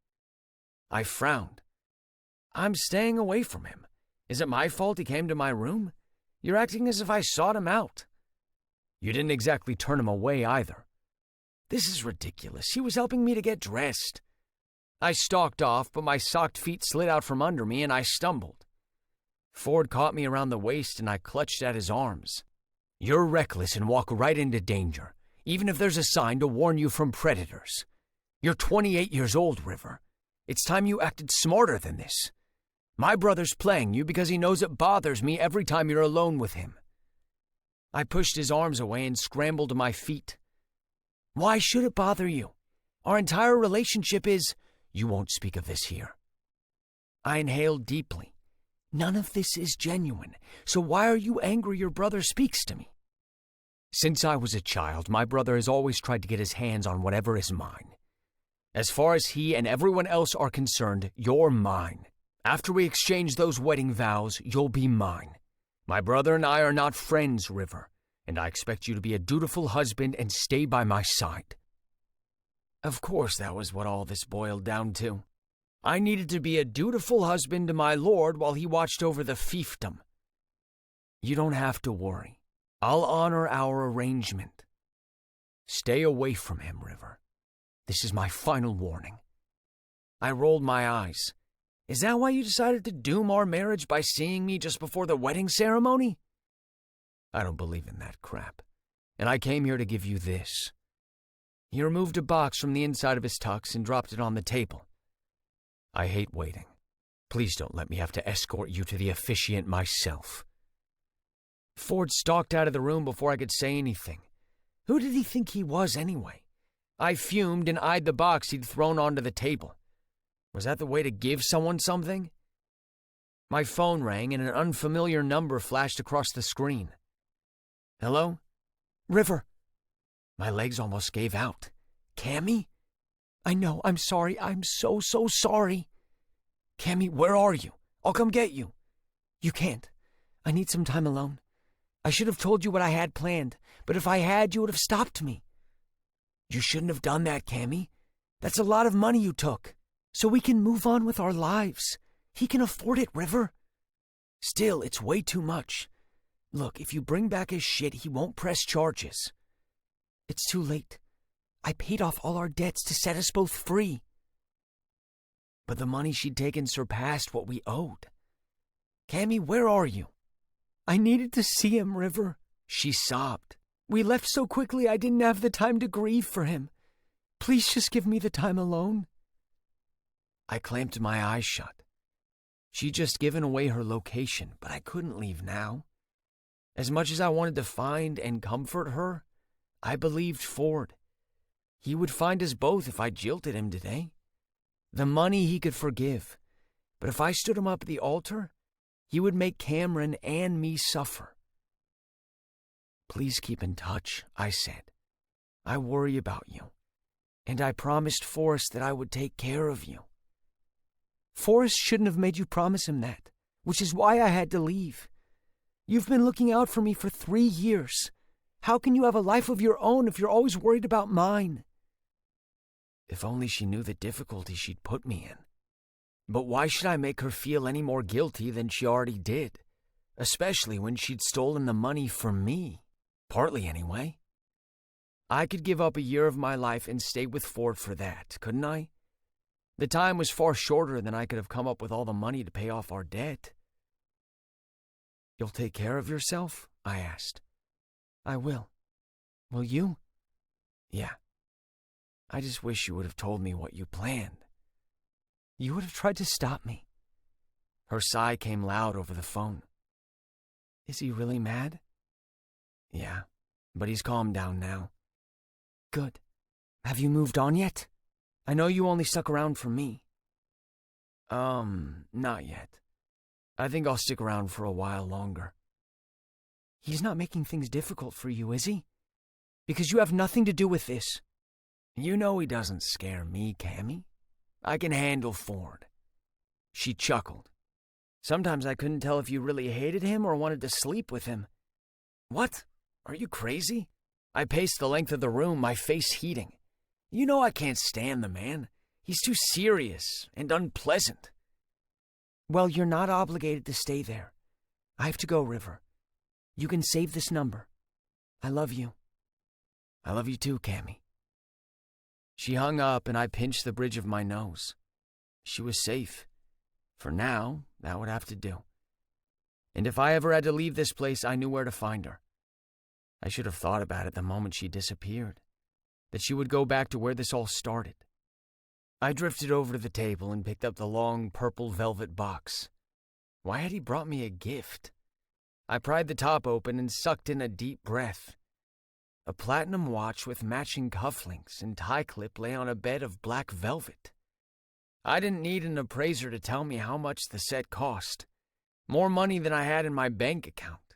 I frowned. "I'm staying away from him. Is it my fault he came to my room? You're acting as if I sought him out." "You didn't exactly turn him away either." "This is ridiculous. He was helping me to get dressed." I stalked off, but my socked feet slid out from under me and I stumbled. Ford caught me around the waist and I clutched at his arms. You're reckless and walk right into danger, even if there's a sign to warn you from predators. You're 28 years old, River. It's time you acted smarter than this. My brother's playing you because he knows it bothers me every time you're alone with him. I pushed his arms away and scrambled to my feet. Why should it bother you? Our entire relationship is... You won't speak of this here. I inhaled deeply. None of this is genuine, so why are you angry your brother speaks to me? Since I was a child, my brother has always tried to get his hands on whatever is mine. As far as he and everyone else are concerned, you're mine. After we exchange those wedding vows, you'll be mine. My brother and I are not friends, River, and I expect you to be a dutiful husband and stay by my side. Of course, that was what all this boiled down to. I needed to be a dutiful husband to my lord while he watched over the fiefdom. You don't have to worry. I'll honor our arrangement. Stay away from him, River. This is my final warning. I rolled my eyes. Is that why you decided to doom our marriage by seeing me just before the wedding ceremony? I don't believe in that crap, and I came here to give you this. He removed a box from the inside of his tux and dropped it on the table. I hate waiting. Please don't let me have to escort you to the officiant myself. Ford stalked out of the room before I could say anything. Who did he think he was anyway? I fumed and eyed the box he'd thrown onto the table. Was that the way to give someone something? My phone rang and an unfamiliar number flashed across the screen. Hello? River. My legs almost gave out. Cammy? I know, I'm sorry. I'm so sorry. Cammy, where are you? I'll come get you. You can't. I need some time alone. I should have told you what I had planned, but if I had, you would have stopped me. You shouldn't have done that, Cammy. That's a lot of money you took. So we can move on with our lives. He can afford it, River. Still, it's way too much. Look, if you bring back his shit, he won't press charges. It's too late. I paid off all our debts to set us both free. But the money she'd taken surpassed what we owed. Cammy, where are you? I needed to see him, River. She sobbed. We left so quickly I didn't have the time to grieve for him. Please just give me the time alone. I clamped my eyes shut. She'd just given away her location, but I couldn't leave now. As much as I wanted to find and comfort her, I believed Ford. He would find us both if I jilted him today. The money he could forgive, but if I stood him up at the altar, he would make Cameron and me suffer. Please keep in touch, I said. I worry about you, and I promised Forrest that I would take care of you. Forrest shouldn't have made you promise him that, which is why I had to leave. You've been looking out for me for 3 years. How can you have a life of your own if you're always worried about mine? If only she knew the difficulty she'd put me in. But why should I make her feel any more guilty than she already did? Especially when she'd stolen the money from me. Partly anyway. I could give up a year of my life and stay with Ford for that, couldn't I? The time was far shorter than I could have come up with all the money to pay off our debt. You'll take care of yourself? I asked. I will. Will you? Yeah. I just wish you would have told me what you planned. You would have tried to stop me. Her sigh came loud over the phone. Is he really mad? Yeah, but he's calmed down now. Good. Have you moved on yet? I know you only stuck around for me. Not yet. I think I'll stick around for a while longer. He's not making things difficult for you, is he? Because you have nothing to do with this. You know he doesn't scare me, Cammy. I can handle Ford. She chuckled. Sometimes I couldn't tell if you really hated him or wanted to sleep with him. What? Are you crazy? I paced the length of the room, my face heating. You know I can't stand the man. He's too serious and unpleasant. Well, you're not obligated to stay there. I have to go, River. You can save this number. I love you. I love you too, Cammy. She hung up and I pinched the bridge of my nose. She was safe. For now, that would have to do. And if I ever had to leave this place, I knew where to find her. I should have thought about it the moment she disappeared, that she would go back to where this all started. I drifted over to the table and picked up the long purple velvet box. Why had he brought me a gift? I pried the top open and sucked in a deep breath. A platinum watch with matching cufflinks and tie clip lay on a bed of black velvet. I didn't need an appraiser to tell me how much the set cost. More money than I had in my bank account.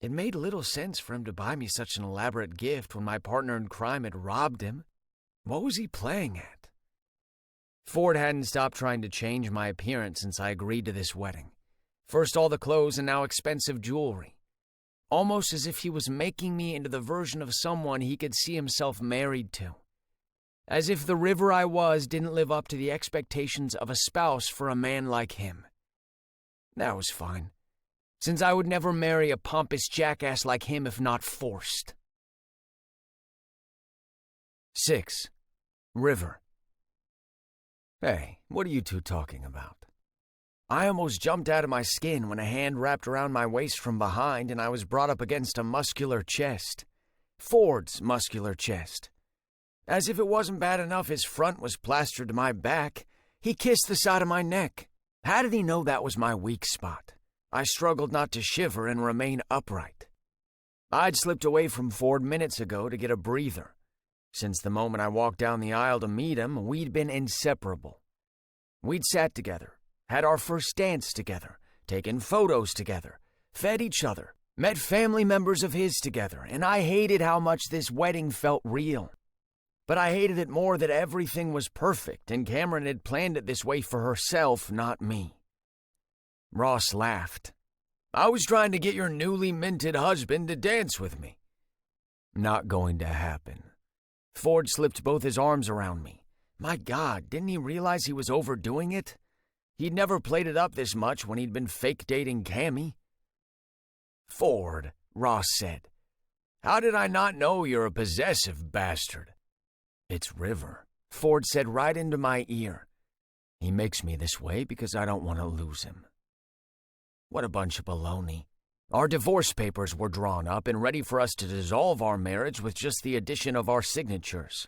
It made little sense for him to buy me such an elaborate gift when my partner in crime had robbed him. What was he playing at? Ford hadn't stopped trying to change my appearance since I agreed to this wedding. First all the clothes and now expensive jewelry. Almost as if he was making me into the version of someone he could see himself married to. As if the river I was didn't live up to the expectations of a spouse for a man like him. That was fine, since I would never marry a pompous jackass like him if not forced. 6. River. Hey, what are you two talking about? I almost jumped out of my skin when a hand wrapped around my waist from behind and I was brought up against a muscular chest. Ford's muscular chest. As if it wasn't bad enough his front was plastered to my back, he kissed the side of my neck. How did he know that was my weak spot? I struggled not to shiver and remain upright. I'd slipped away from Ford minutes ago to get a breather. Since the moment I walked down the aisle to meet him, we'd been inseparable. We'd sat together, had our first dance together, taken photos together, fed each other, met family members of his together, and I hated how much this wedding felt real. But I hated it more that everything was perfect and Cameron had planned it this way for herself, not me. Ross laughed. I was trying to get your newly minted husband to dance with me. Not going to happen. Ford slipped both his arms around me. My God, didn't he realize he was overdoing it? He'd never played it up this much when he'd been fake dating Cammy. Ford, Ross said. How did I not know you're a possessive bastard? It's River, Ford said right into my ear. He makes me this way because I don't want to lose him. What a bunch of baloney. Our divorce papers were drawn up and ready for us to dissolve our marriage with just the addition of our signatures.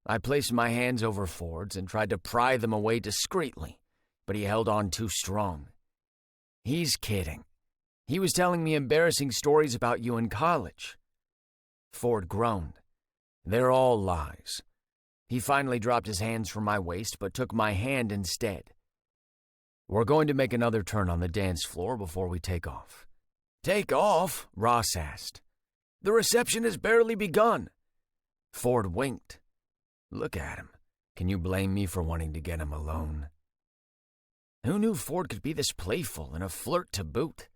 I placed my hands over Ford's and tried to pry them away discreetly, but he held on too strong. He's kidding. He was telling me embarrassing stories about you in college. Ford groaned. They're all lies. He finally dropped his hands from my waist, but took my hand instead. We're going to make another turn on the dance floor before we take off. Take off? Ross asked. The reception has barely begun. Ford winked. Look at him. Can you blame me for wanting to get him alone? Who knew Ford could be this playful and a flirt to boot?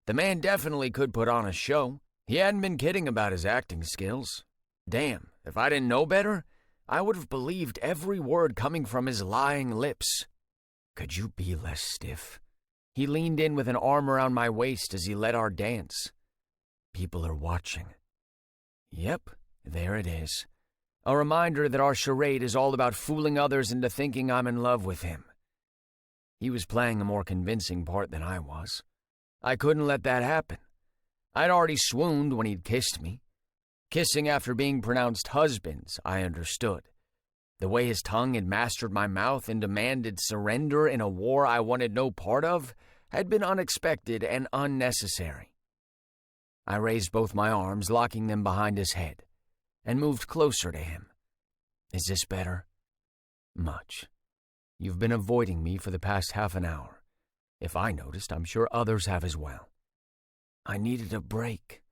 The man definitely could put on a show. He hadn't been kidding about his acting skills. Damn, if I didn't know better, I would have believed every word coming from his lying lips. Could you be less stiff? He leaned in with an arm around my waist as he led our dance. People are watching. Yep, there it is. A reminder that our charade is all about fooling others into thinking I'm in love with him. He was playing a more convincing part than I was. I couldn't let that happen. I'd already swooned when he'd kissed me. Kissing after being pronounced husbands, I understood. The way his tongue had mastered my mouth and demanded surrender in a war I wanted no part of had been unexpected and unnecessary. I raised both my arms, locking them behind his head, and moved closer to him. Is this better? Much. You've been avoiding me for the past half an hour. If I noticed, I'm sure others have as well. I needed a break.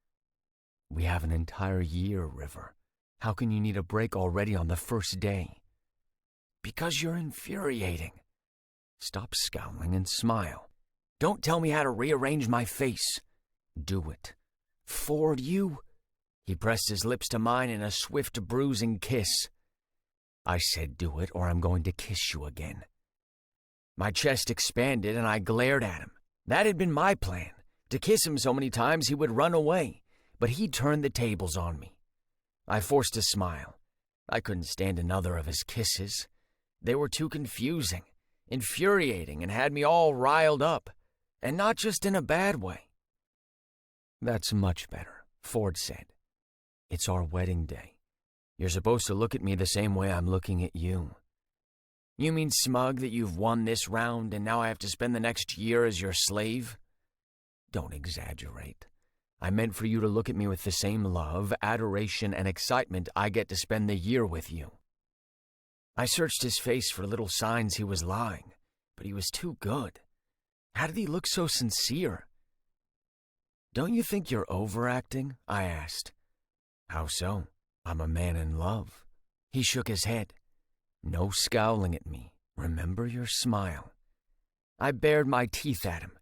We have an entire year, River. How can you need a break already on the first day? Because you're infuriating. Stop scowling and smile. Don't tell me how to rearrange my face. Do it. Ford, you... He pressed his lips to mine in a swift, bruising kiss. I said do it or I'm going to kiss you again. My chest expanded and I glared at him. That had been my plan, to kiss him so many times he would run away, but he turned the tables on me. I forced a smile. I couldn't stand another of his kisses. They were too confusing, infuriating, and had me all riled up, and not just in a bad way. That's much better, Ford said. It's our wedding day. You're supposed to look at me the same way I'm looking at you. You mean smug that you've won this round and now I have to spend the next year as your slave? Don't exaggerate. I meant for you to look at me with the same love, adoration, and excitement I get to spend the year with you. I searched his face for little signs he was lying, but he was too good. How did he look so sincere? Don't you think you're overacting? I asked. How so? I'm a man in love. He shook his head. No scowling at me. Remember your smile. I bared my teeth at him.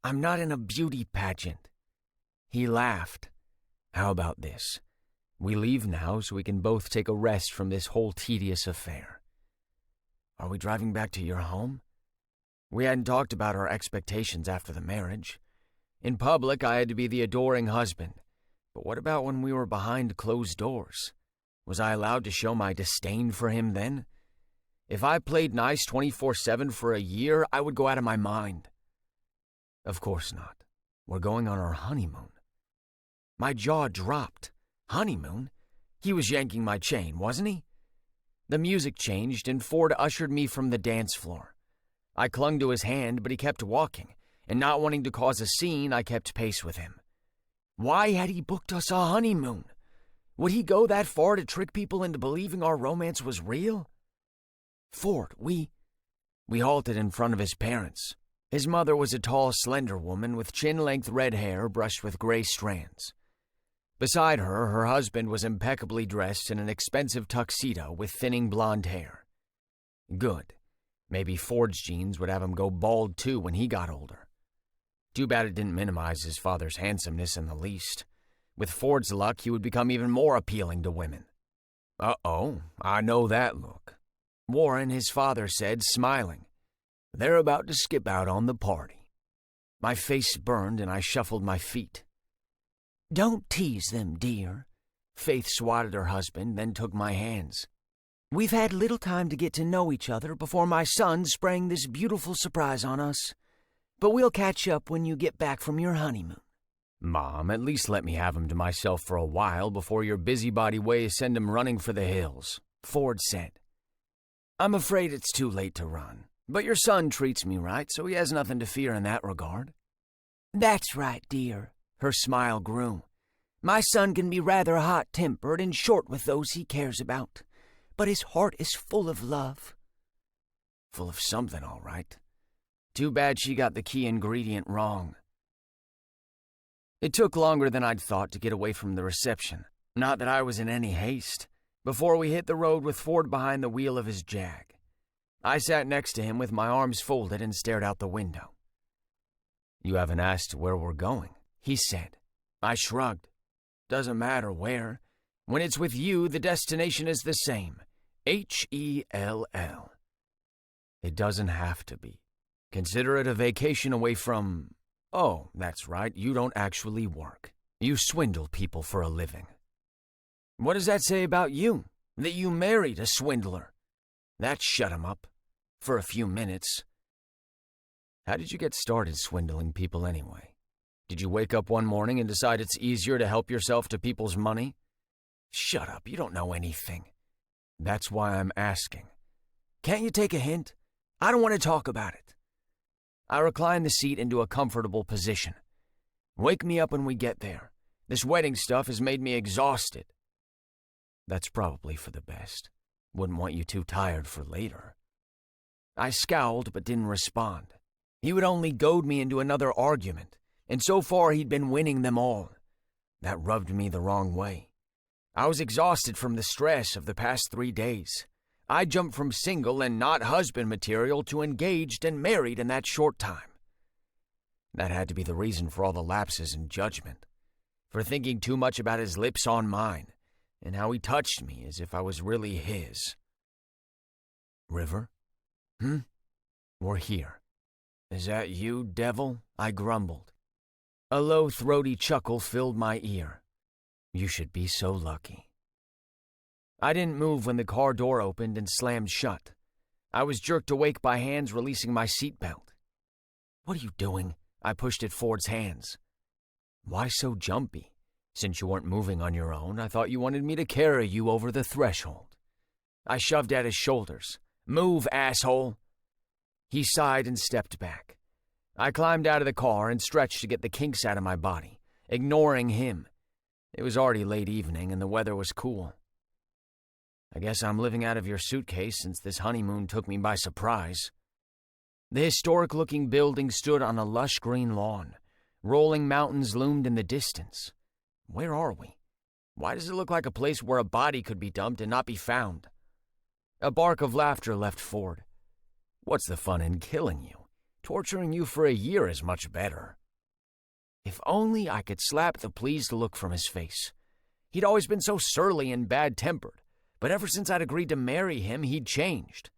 I'm not in a beauty pageant. He laughed. How about this? We leave now so we can both take a rest from this whole tedious affair. Are we driving back to your home? We hadn't talked about our expectations after the marriage. In public, I had to be the adoring husband. But what about when we were behind closed doors? Was I allowed to show my disdain for him then? If I played nice 24/7 for a year, I would go out of my mind. Of course not. We're going on our honeymoon. My jaw dropped. Honeymoon? He was yanking my chain, wasn't he? The music changed and Ford ushered me from the dance floor. I clung to his hand, but he kept walking, and not wanting to cause a scene, I kept pace with him. Why had he booked us a honeymoon? Would he go that far to trick people into believing our romance was real? Ford, we halted in front of his parents. His mother was a tall, slender woman with chin-length red hair brushed with gray strands. Beside her, her husband was impeccably dressed in an expensive tuxedo with thinning blonde hair. Good. Maybe Ford's genes would have him go bald too when he got older. Too bad it didn't minimize his father's handsomeness in the least. With Ford's luck, he would become even more appealing to women. Uh-oh, I know that look. Warren, his father said, smiling. They're about to skip out on the party. My face burned and I shuffled my feet. Don't tease them, dear. Faith swatted her husband, then took my hands. We've had little time to get to know each other before my son sprang this beautiful surprise on us. But we'll catch up when you get back from your honeymoon. Mom, at least let me have him to myself for a while before your busybody ways send him running for the hills, Ford said. I'm afraid it's too late to run, but your son treats me right, so he has nothing to fear in that regard. That's right, dear. Her smile grew. My son can be rather hot-tempered and short with those he cares about, but his heart is full of love. Full of something, all right. Too bad she got the key ingredient wrong. It took longer than I'd thought to get away from the reception. Not that I was in any haste. Before we hit the road with Ford behind the wheel of his Jag, I sat next to him with my arms folded and stared out the window. You haven't asked where we're going, he said. I shrugged. Doesn't matter where. When it's with you, the destination is the same. H-E-L-L. It doesn't have to be. Consider it a vacation away from... Oh, that's right, you don't actually work. You swindle people for a living. What does that say about you? That you married a swindler? That shut him up. For a few minutes. How did you get started swindling people anyway? Did you wake up one morning and decide it's easier to help yourself to people's money? Shut up, you don't know anything. That's why I'm asking. Can't you take a hint? I don't want to talk about it. I reclined the seat into a comfortable position. Wake me up when we get there. This wedding stuff has made me exhausted. That's probably for the best. Wouldn't want you too tired for later. I scowled but didn't respond. He would only goad me into another argument, and so far he'd been winning them all. That rubbed me the wrong way. I was exhausted from the stress of the past 3 days. I jumped from single and not husband material to engaged and married in that short time. That had to be the reason for all the lapses in judgment, for thinking too much about his lips on mine, and how he touched me as if I was really his. River? We're here. Is that you, devil? I grumbled. A low, throaty chuckle filled my ear. You should be so lucky. I didn't move when the car door opened and slammed shut. I was jerked awake by hands releasing my seatbelt. What are you doing? I pushed at Ford's hands. Why so jumpy? Since you weren't moving on your own, I thought you wanted me to carry you over the threshold. I shoved at his shoulders. Move, asshole! He sighed and stepped back. I climbed out of the car and stretched to get the kinks out of my body, ignoring him. It was already late evening and the weather was cool. I guess I'm living out of your suitcase since this honeymoon took me by surprise. The historic-looking building stood on a lush green lawn. Rolling mountains loomed in the distance. Where are we? Why does it look like a place where a body could be dumped and not be found? A bark of laughter left Ford. What's the fun in killing you? Torturing you for a year is much better. If only I could slap the pleased look from his face. He'd always been so surly and bad-tempered, but ever since I'd agreed to marry him, he'd changed.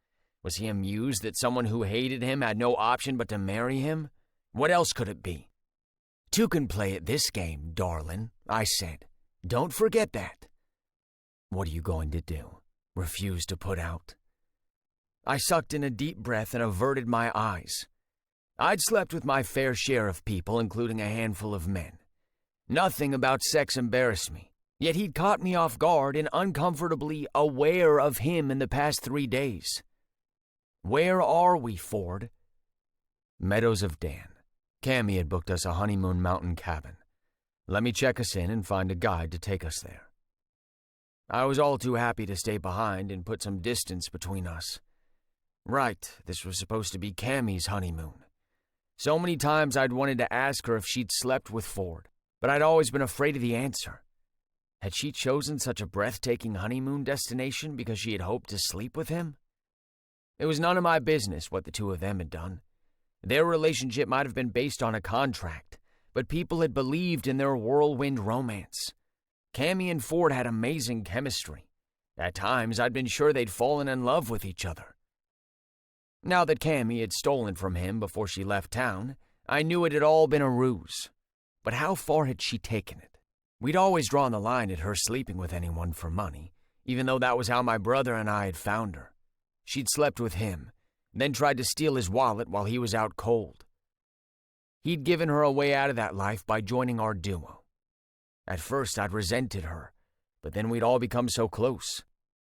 Was he amused that someone who hated him had no option but to marry him? What else could it be? Two can play at this game, darling, I said. Don't forget that. What are you going to do? Refuse to put out? I sucked in a deep breath and averted my eyes. I'd slept with my fair share of people, including a handful of men. Nothing about sex embarrassed me, yet he'd caught me off guard and uncomfortably aware of him in the past 3 days. Where are we, Ford? Meadows of Dan. Cammy had booked us a honeymoon mountain cabin. Let me check us in and find a guide to take us there. I was all too happy to stay behind and put some distance between us. Right, this was supposed to be Cammy's honeymoon. So many times I'd wanted to ask her if she'd slept with Ford, but I'd always been afraid of the answer. Had she chosen such a breathtaking honeymoon destination because she had hoped to sleep with him? It was none of my business what the two of them had done. Their relationship might have been based on a contract, but people had believed in their whirlwind romance. Cammy and Ford had amazing chemistry. At times, I'd been sure they'd fallen in love with each other. Now that Cammy had stolen from him before she left town, I knew it had all been a ruse. But how far had she taken it? We'd always drawn the line at her sleeping with anyone for money, even though that was how my brother and I had found her. She'd slept with him, then tried to steal his wallet while he was out cold. He'd given her a way out of that life by joining our duo. At first, I'd resented her, but then we'd all become so close.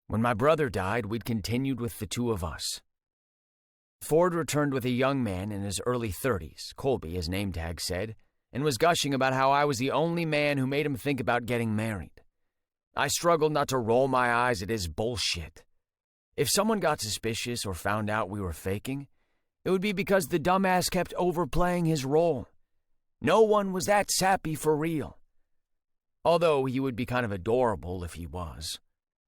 When my brother died, we'd continued with the two of us. Ford returned with a young man in his early 30s, Colby, his name tag said, and was gushing about how I was the only man who made him think about getting married. I struggled not to roll my eyes at his bullshit. If someone got suspicious or found out we were faking, it would be because the dumbass kept overplaying his role. No one was that sappy for real. Although he would be kind of adorable if he was.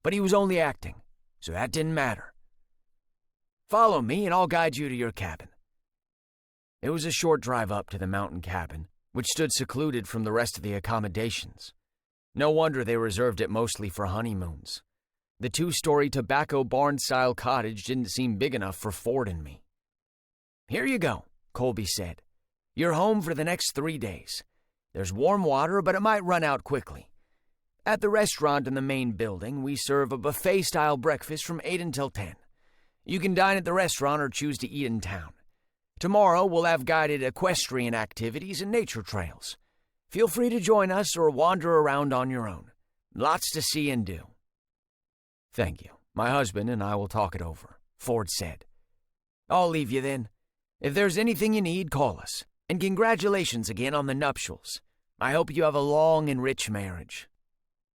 But he was only acting, so that didn't matter. Follow me and I'll guide you to your cabin. It was a short drive up to the mountain cabin, which stood secluded from the rest of the accommodations. No wonder they reserved it mostly for honeymoons. The 2-story tobacco barn-style cottage didn't seem big enough for Ford and me. Here you go, Colby said. You're home for the next 3 days. There's warm water, but it might run out quickly. At the restaurant in the main building, we serve a buffet-style breakfast from 8 until 10. You can dine at the restaurant or choose to eat in town. Tomorrow, we'll have guided equestrian activities and nature trails. Feel free to join us or wander around on your own. Lots to see and do. Thank you. My husband and I will talk it over, Ford said. I'll leave you then. If there's anything you need, call us. And congratulations again on the nuptials. I hope you have a long and rich marriage.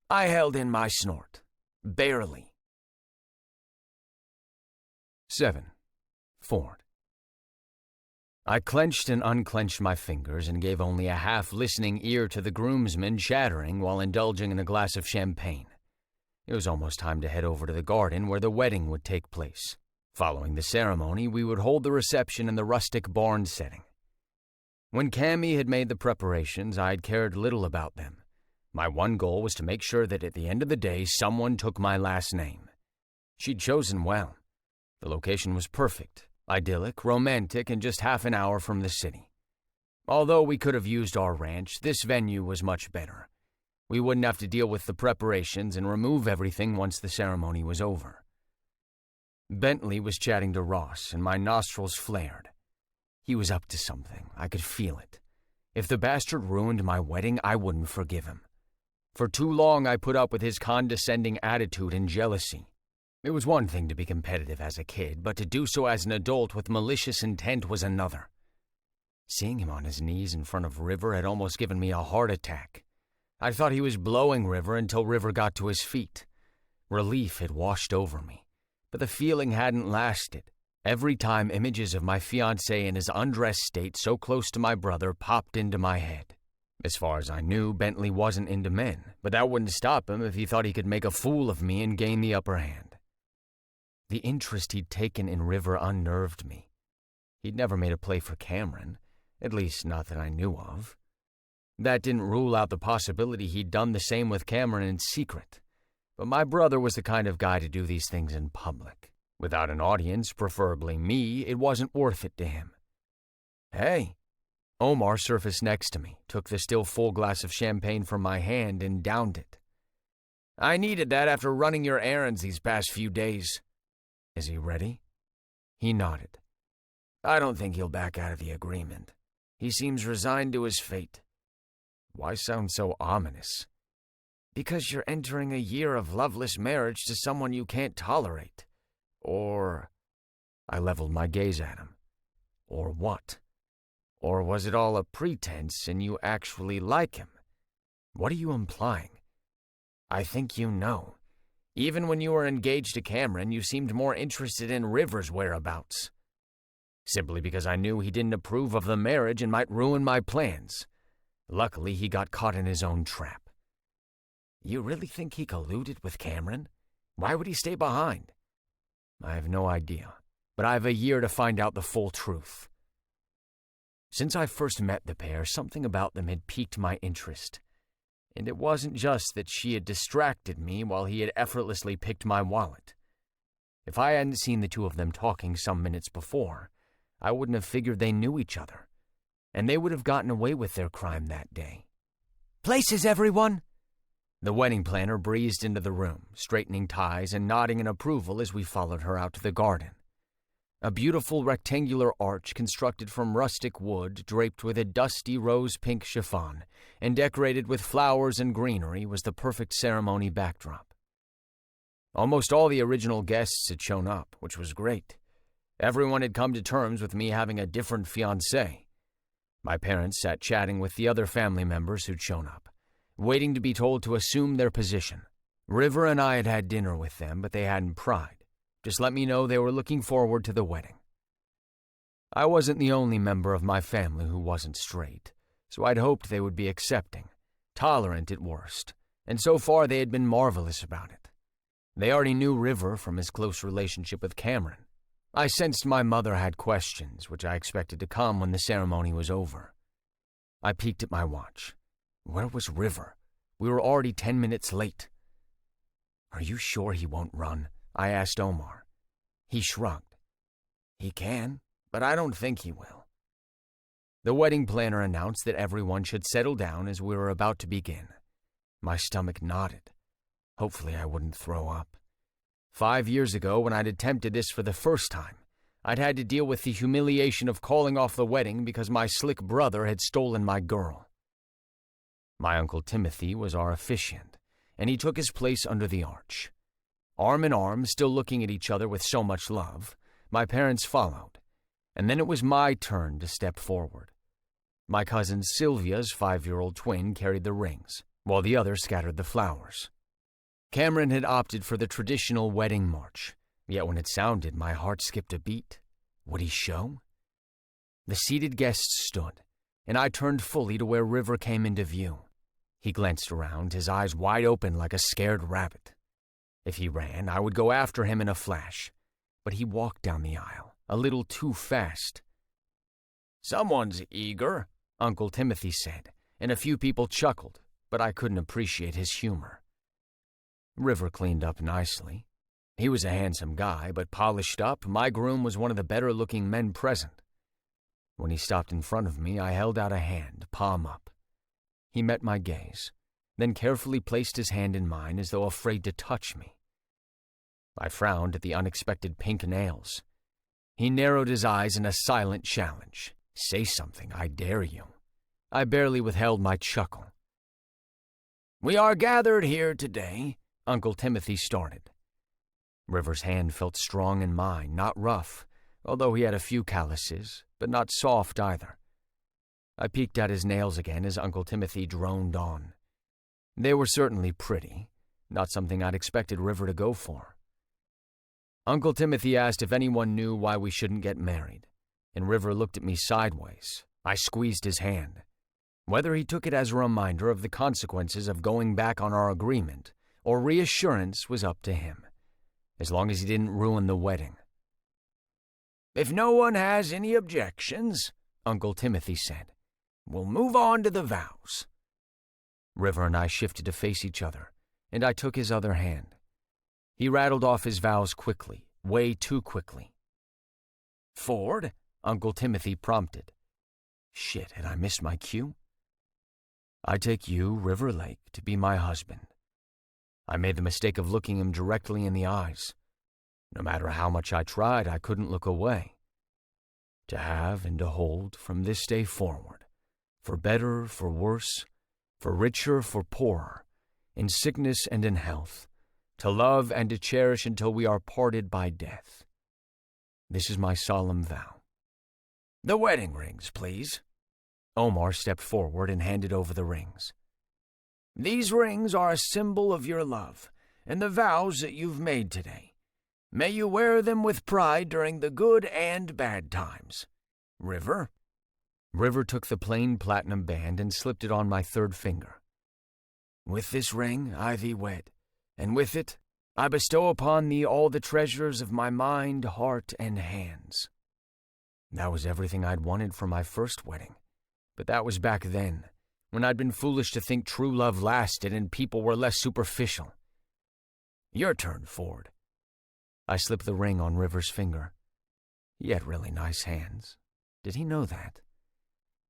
I held in my snort. Barely. 7. Ford. I clenched and unclenched my fingers and gave only a half-listening ear to the groomsmen chattering while indulging in a glass of champagne. It was almost time to head over to the garden where the wedding would take place. Following the ceremony, we would hold the reception in the rustic barn setting. When Cammy had made the preparations, I had cared little about them. My one goal was to make sure that at the end of the day, someone took my last name. She'd chosen well. The location was perfect, idyllic, romantic, and just half an hour from the city. Although we could have used our ranch, this venue was much better. We wouldn't have to deal with the preparations and remove everything once the ceremony was over. Bentley was chatting to Ross, and my nostrils flared. He was up to something. I could feel it. If the bastard ruined my wedding, I wouldn't forgive him. For too long I put up with his condescending attitude and jealousy. It was one thing to be competitive as a kid, but to do so as an adult with malicious intent was another. Seeing him on his knees in front of River had almost given me a heart attack. I thought he was blowing River until River got to his feet. Relief had washed over me, but the feeling hadn't lasted. Every time images of my fiancé in his undressed state so close to my brother popped into my head. As far as I knew, Bentley wasn't into men, but that wouldn't stop him if he thought he could make a fool of me and gain the upper hand. The interest he'd taken in River unnerved me. He'd never made a play for Cameron, at least not that I knew of. That didn't rule out the possibility he'd done the same with Cameron in secret, but my brother was the kind of guy to do these things in public. Without an audience, preferably me, it wasn't worth it to him. "Hey." Omar surfaced next to me, took the still full glass of champagne from my hand and downed it. "I needed that after running your errands these past few days." "Is he ready?" He nodded. "I don't think he'll back out of the agreement. He seems resigned to his fate." "Why sound so ominous?" "Because you're entering a year of loveless marriage to someone you can't tolerate. Or..." I leveled my gaze at him. "Or what? Or was it all a pretense and you actually like him? What are you implying?" "I think you know. Even when you were engaged to Cameron, you seemed more interested in River's whereabouts." "Simply because I knew he didn't approve of the marriage and might ruin my plans. Luckily, he got caught in his own trap." "You really think he colluded with Cameron? Why would he stay behind?" "I have no idea, but I have a year to find out the full truth." Since I first met the pair, something about them had piqued my interest. And it wasn't just that she had distracted me while he had effortlessly picked my wallet. If I hadn't seen the two of them talking some minutes before, I wouldn't have figured they knew each other, and they would have gotten away with their crime that day. "Places, everyone!" The wedding planner breezed into the room, straightening ties and nodding in approval as we followed her out to the garden. A beautiful rectangular arch constructed from rustic wood, draped with a dusty rose-pink chiffon, and decorated with flowers and greenery, was the perfect ceremony backdrop. Almost all the original guests had shown up, which was great. Everyone had come to terms with me having a different fiancé. My parents sat chatting with the other family members who'd shown up, waiting to be told to assume their position. River and I had had dinner with them, but they hadn't pried. Just let me know they were looking forward to the wedding. I wasn't the only member of my family who wasn't straight, so I'd hoped they would be accepting, tolerant at worst, and so far they had been marvelous about it. They already knew River from his close relationship with Cameron. I sensed my mother had questions, which I expected to come when the ceremony was over. I peeked at my watch. Where was River? We were already 10 minutes late. "Are you sure he won't run?" I asked Omar. He shrugged. "He can, but I don't think he will." The wedding planner announced that everyone should settle down as we were about to begin. My stomach knotted. Hopefully I wouldn't throw up. 5 years ago, when I'd attempted this for the first time, I'd had to deal with the humiliation of calling off the wedding because my slick brother had stolen my girl. My Uncle Timothy was our officiant, and he took his place under the arch. Arm in arm, still looking at each other with so much love, my parents followed, and then it was my turn to step forward. My cousin Sylvia's 5-year-old twin carried the rings, while the other scattered the flowers. Cameron had opted for the traditional wedding march, yet when it sounded, my heart skipped a beat. Would he show? The seated guests stood, and I turned fully to where River came into view. He glanced around, his eyes wide open like a scared rabbit. If he ran, I would go after him in a flash, but he walked down the aisle, a little too fast. "Someone's eager," Uncle Timothy said, and a few people chuckled, but I couldn't appreciate his humor. River cleaned up nicely. He was a handsome guy, but polished up, my groom was one of the better-looking men present. When he stopped in front of me, I held out a hand, palm up. He met my gaze, then carefully placed his hand in mine as though afraid to touch me. I frowned at the unexpected pink nails. He narrowed his eyes in a silent challenge. "Say something, I dare you." I barely withheld my chuckle. "We are gathered here today," Uncle Timothy started. River's hand felt strong in mine, not rough, although he had a few calluses, but not soft either. I peeked at his nails again as Uncle Timothy droned on. They were certainly pretty, not something I'd expected River to go for. Uncle Timothy asked if anyone knew why we shouldn't get married, and River looked at me sideways. I squeezed his hand. Whether he took it as a reminder of the consequences of going back on our agreement or reassurance was up to him, as long as he didn't ruin the wedding. "If no one has any objections," Uncle Timothy said, "we'll move on to the vows." River and I shifted to face each other, and I took his other hand. He rattled off his vows quickly, way too quickly. "Ford," Uncle Timothy prompted. Shit, had I missed my cue? "I take you, River Lake, to be my husband." I made the mistake of looking him directly in the eyes. No matter how much I tried, I couldn't look away. "To have and to hold from this day forward, for better, for worse, for richer, for poorer, in sickness and in health, to love and to cherish until we are parted by death. This is my solemn vow." "The wedding rings, please." Omar stepped forward and handed over the rings. "These rings are a symbol of your love and the vows that you've made today. May you wear them with pride during the good and bad times. River." River took the plain platinum band and slipped it on my third finger. "With this ring I thee wed, and with it I bestow upon thee all the treasures of my mind, heart, and hands." That was everything I'd wanted for my first wedding, but that was back then, when I'd been foolish to think true love lasted and people were less superficial. "Your turn, Ford." I slipped the ring on River's finger. He had really nice hands. Did he know that?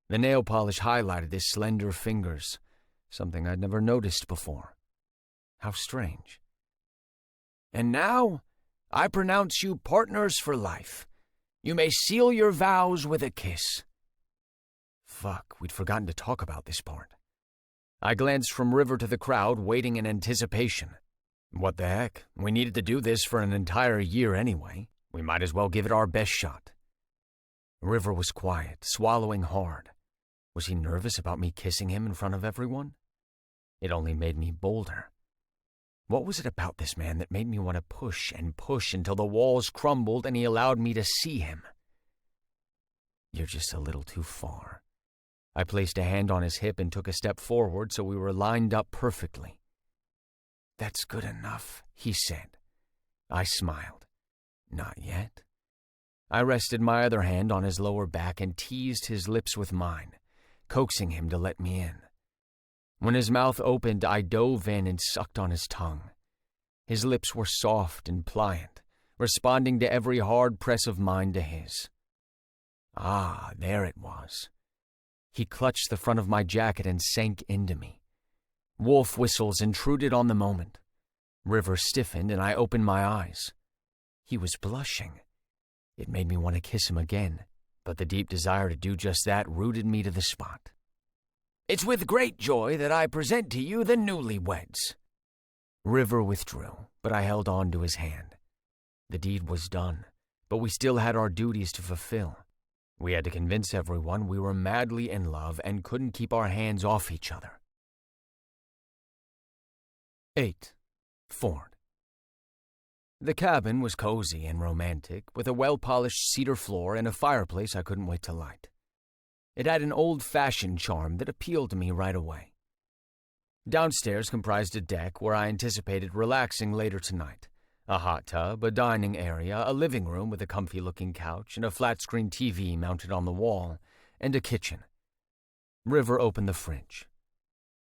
The nail polish highlighted his slender fingers, something I'd never noticed before. How strange. "And now, I pronounce you partners for life. You may seal your vows with a kiss." Fuck, we'd forgotten to talk about this part. I glanced from River to the crowd, waiting in anticipation. What the heck? We needed to do this for an entire year anyway. We might as well give it our best shot. River was quiet, swallowing hard. Was he nervous about me kissing him in front of everyone? It only made me bolder. What was it about this man that made me want to push and push until the walls crumbled and he allowed me to see him? "You're just a little too far." I placed a hand on his hip and took a step forward so we were lined up perfectly. "That's good enough," he said. I smiled. "Not yet." I rested my other hand on his lower back and teased his lips with mine, coaxing him to let me in. When his mouth opened, I dove in and sucked on his tongue. His lips were soft and pliant, responding to every hard press of mine to his. Ah, there it was. He clutched the front of my jacket and sank into me. Wolf whistles intruded on the moment. River stiffened and I opened my eyes. He was blushing. It made me want to kiss him again, but the deep desire to do just that rooted me to the spot. "It's with great joy that I present to you the newlyweds." River withdrew, but I held on to his hand. The deed was done, but we still had our duties to fulfill. We had to convince everyone we were madly in love and couldn't keep our hands off each other. 8. Ford. The cabin was cozy and romantic, with a well-polished cedar floor and a fireplace I couldn't wait to light. It had an old-fashioned charm that appealed to me right away. Downstairs comprised a deck where I anticipated relaxing later tonight, a hot tub, a dining area, a living room with a comfy-looking couch and a flat-screen TV mounted on the wall, and a kitchen. River opened the fridge.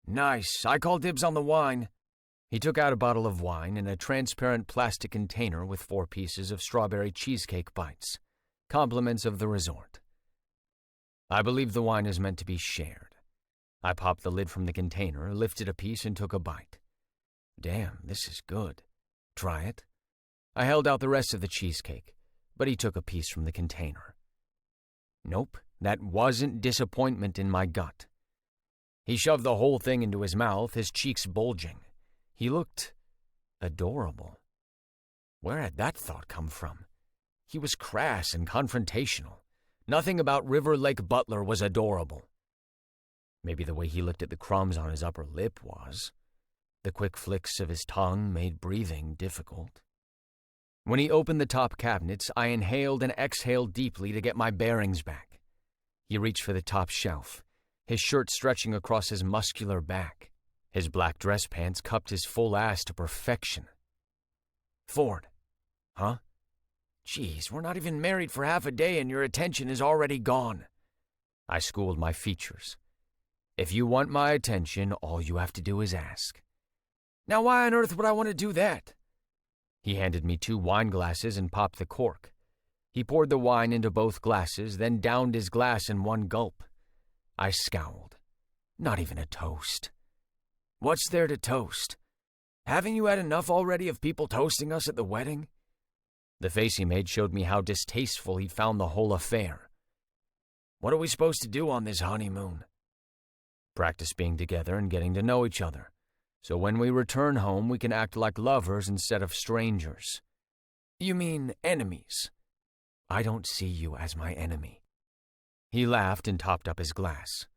"Nice, I call dibs on the wine." He took out a bottle of wine in a transparent plastic container with 4 pieces of strawberry cheesecake bites, compliments of the resort. I believe the wine is meant to be shared. I popped the lid from the container, lifted a piece, and took a bite. Damn, this is good. Try it. I held out the rest of the cheesecake, but he took a piece from the container. Nope, that wasn't disappointment in my gut. He shoved the whole thing into his mouth, his cheeks bulging. He looked adorable. Where had that thought come from? He was crass and confrontational. Nothing about River Lake Butler was adorable. Maybe the way he looked at the crumbs on his upper lip was. The quick flicks of his tongue made breathing difficult. When he opened the top cabinets, I inhaled and exhaled deeply to get my bearings back. He reached for the top shelf, his shirt stretching across his muscular back. His black dress pants cupped his full ass to perfection. Ford. Huh? Geez, we're not even married for half a day and your attention is already gone. I schooled my features. If you want my attention, all you have to do is ask. Now why on earth would I want to do that? He handed me 2 wine glasses and popped the cork. He poured the wine into both glasses, then downed his glass in one gulp. I scowled. Not even a toast. What's there to toast? Haven't you had enough already of people toasting us at the wedding? The face he made showed me how distasteful he'd found the whole affair. What are we supposed to do on this honeymoon? Practice being together and getting to know each other, so when we return home we can act like lovers instead of strangers. You mean enemies? I don't see you as my enemy. He laughed and topped up his glass.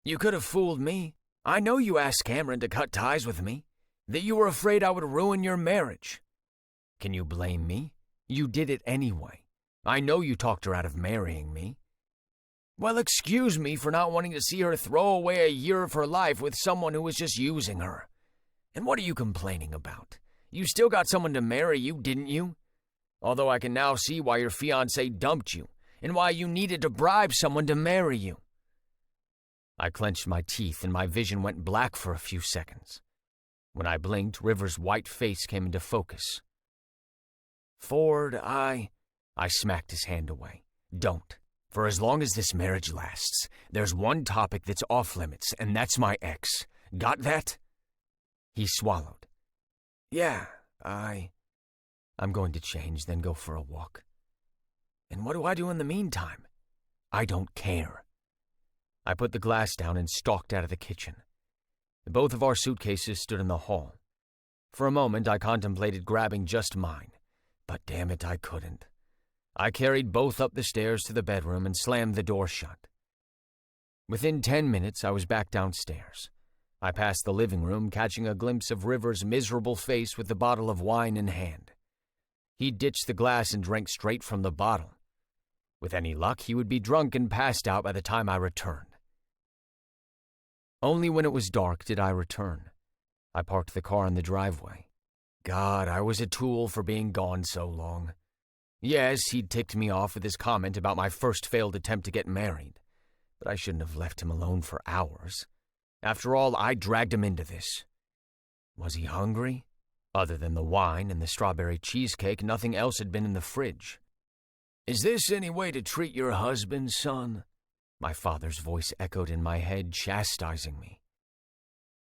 You could have fooled me. I know you asked Cameron to cut ties with me, that you were afraid I would ruin your marriage. Can you blame me? You did it anyway. I know you talked her out of marrying me. Well, excuse me for not wanting to see her throw away a year of her life with someone who was just using her. And what are you complaining about? You still got someone to marry you, didn't you? Although I can now see why your fiancé dumped you, and why you needed to bribe someone to marry you. I clenched my teeth and my vision went black for a few seconds. When I blinked, River's white face came into focus. Ford, I smacked his hand away. Don't. For as long as this marriage lasts, there's one topic that's off limits, and that's my ex. Got that? He swallowed. Yeah, I'm going to change, then go for a walk. And what do I do in the meantime? I don't care. I put the glass down and stalked out of the kitchen. Both of our suitcases stood in the hall. For a moment, I contemplated grabbing just mine, but damn it, I couldn't. I carried both up the stairs to the bedroom and slammed the door shut. Within 10 minutes, I was back downstairs. I passed the living room, catching a glimpse of River's miserable face with the bottle of wine in hand. He ditched the glass and drank straight from the bottle. With any luck, he would be drunk and passed out by the time I returned. Only when it was dark did I return. I parked the car in the driveway. God, I was a tool for being gone so long. Yes, he'd ticked me off with his comment about my first failed attempt to get married, but I shouldn't have left him alone for hours. After all, I dragged him into this. Was he hungry? Other than the wine and the strawberry cheesecake, nothing else had been in the fridge. Is this any way to treat your husband, son? My father's voice echoed in my head, chastising me.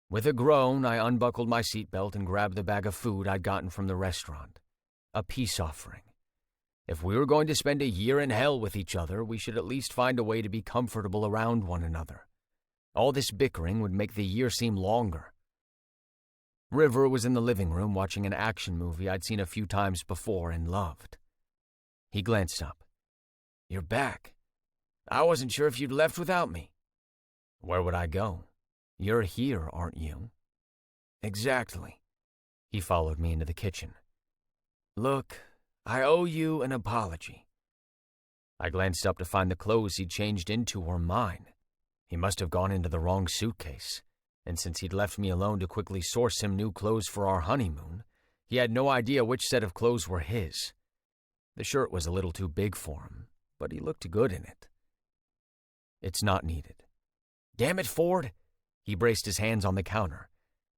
With a groan, I unbuckled my seatbelt and grabbed the bag of food I'd gotten from the restaurant. A peace offering. If we were going to spend a year in hell with each other, we should at least find a way to be comfortable around one another. All this bickering would make the year seem longer. River was in the living room watching an action movie I'd seen a few times before and loved. He glanced up. You're back. I wasn't sure if you'd left without me. Where would I go? You're here, aren't you? Exactly. He followed me into the kitchen. Look, I owe you an apology. I glanced up to find the clothes he'd changed into were mine. He must have gone into the wrong suitcase, and since he'd left me alone to quickly source him new clothes for our honeymoon, he had no idea which set of clothes were his. The shirt was a little too big for him, but he looked good in it. It's not needed. Damn it, Ford! He braced his hands on the counter.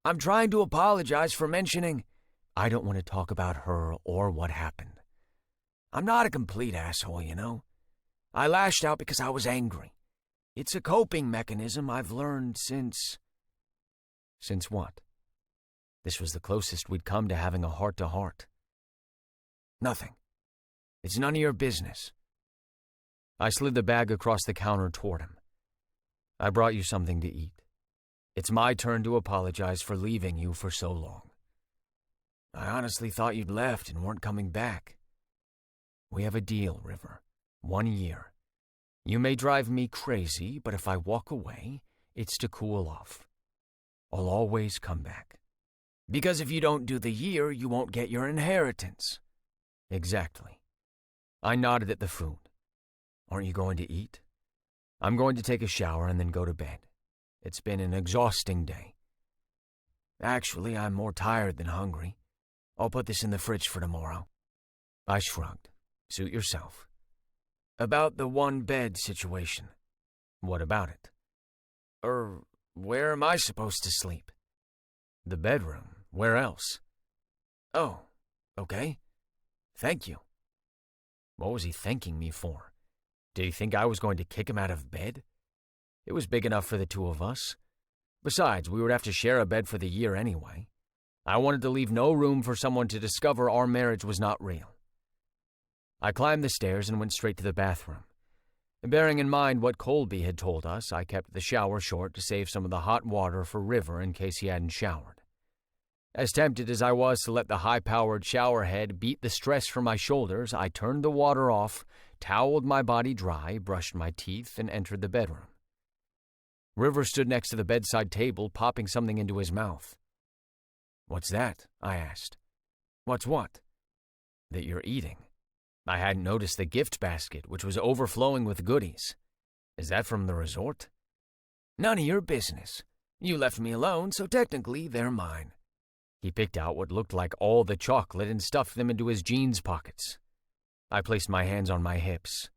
I'm trying to apologize for mentioning... I don't want to talk about her or what happened. I'm not a complete asshole, you know. I lashed out because I was angry. It's a coping mechanism I've learned since... Since what? This was the closest we'd come to having a heart-to-heart. Nothing. It's none of your business. I slid the bag across the counter toward him. I brought you something to eat. It's my turn to apologize for leaving you for so long. I honestly thought you'd left and weren't coming back. We have a deal, River. 1 year. You may drive me crazy, but if I walk away, it's to cool off. I'll always come back. Because if you don't do the year, you won't get your inheritance. Exactly. I nodded at the food. Aren't you going to eat? I'm going to take a shower and then go to bed. It's been an exhausting day. Actually, I'm more tired than hungry. I'll put this in the fridge for tomorrow. I shrugged. Suit yourself. About the one-bed situation. What about it? Where am I supposed to sleep? The bedroom. Where else? Oh, okay. Thank you. What was he thanking me for? Did he think I was going to kick him out of bed? It was big enough for the two of us. Besides, we would have to share a bed for the year anyway. I wanted to leave no room for someone to discover our marriage was not real. I climbed the stairs and went straight to the bathroom. Bearing in mind what Colby had told us, I kept the shower short to save some of the hot water for River in case he hadn't showered. As tempted as I was to let the high-powered shower head beat the stress from my shoulders, I turned the water off, toweled my body dry, brushed my teeth, and entered the bedroom. River stood next to the bedside table, popping something into his mouth. "What's that?" I asked. "What's what?" "That you're eating." I hadn't noticed the gift basket, which was overflowing with goodies. "Is that from the resort?" "None of your business. You left me alone, so technically they're mine." He picked out what looked like all the chocolate and stuffed them into his jeans pockets. I placed my hands on my hips.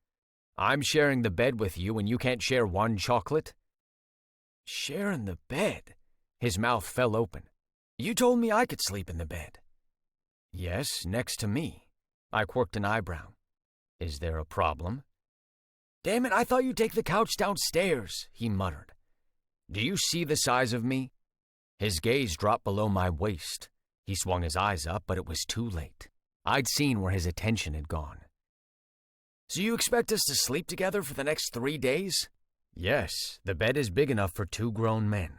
"I'm sharing the bed with you and you can't share one chocolate?" "Sharing the bed?" His mouth fell open. "You told me I could sleep in the bed." "Yes, next to me." I quirked an eyebrow. "Is there a problem?" "Damn it, I thought you'd take the couch downstairs," he muttered. "Do you see the size of me?" His gaze dropped below my waist. He swung his eyes up, but it was too late. I'd seen where his attention had gone. "So you expect us to sleep together for the next 3 days?" "Yes, the bed is big enough for 2 grown men."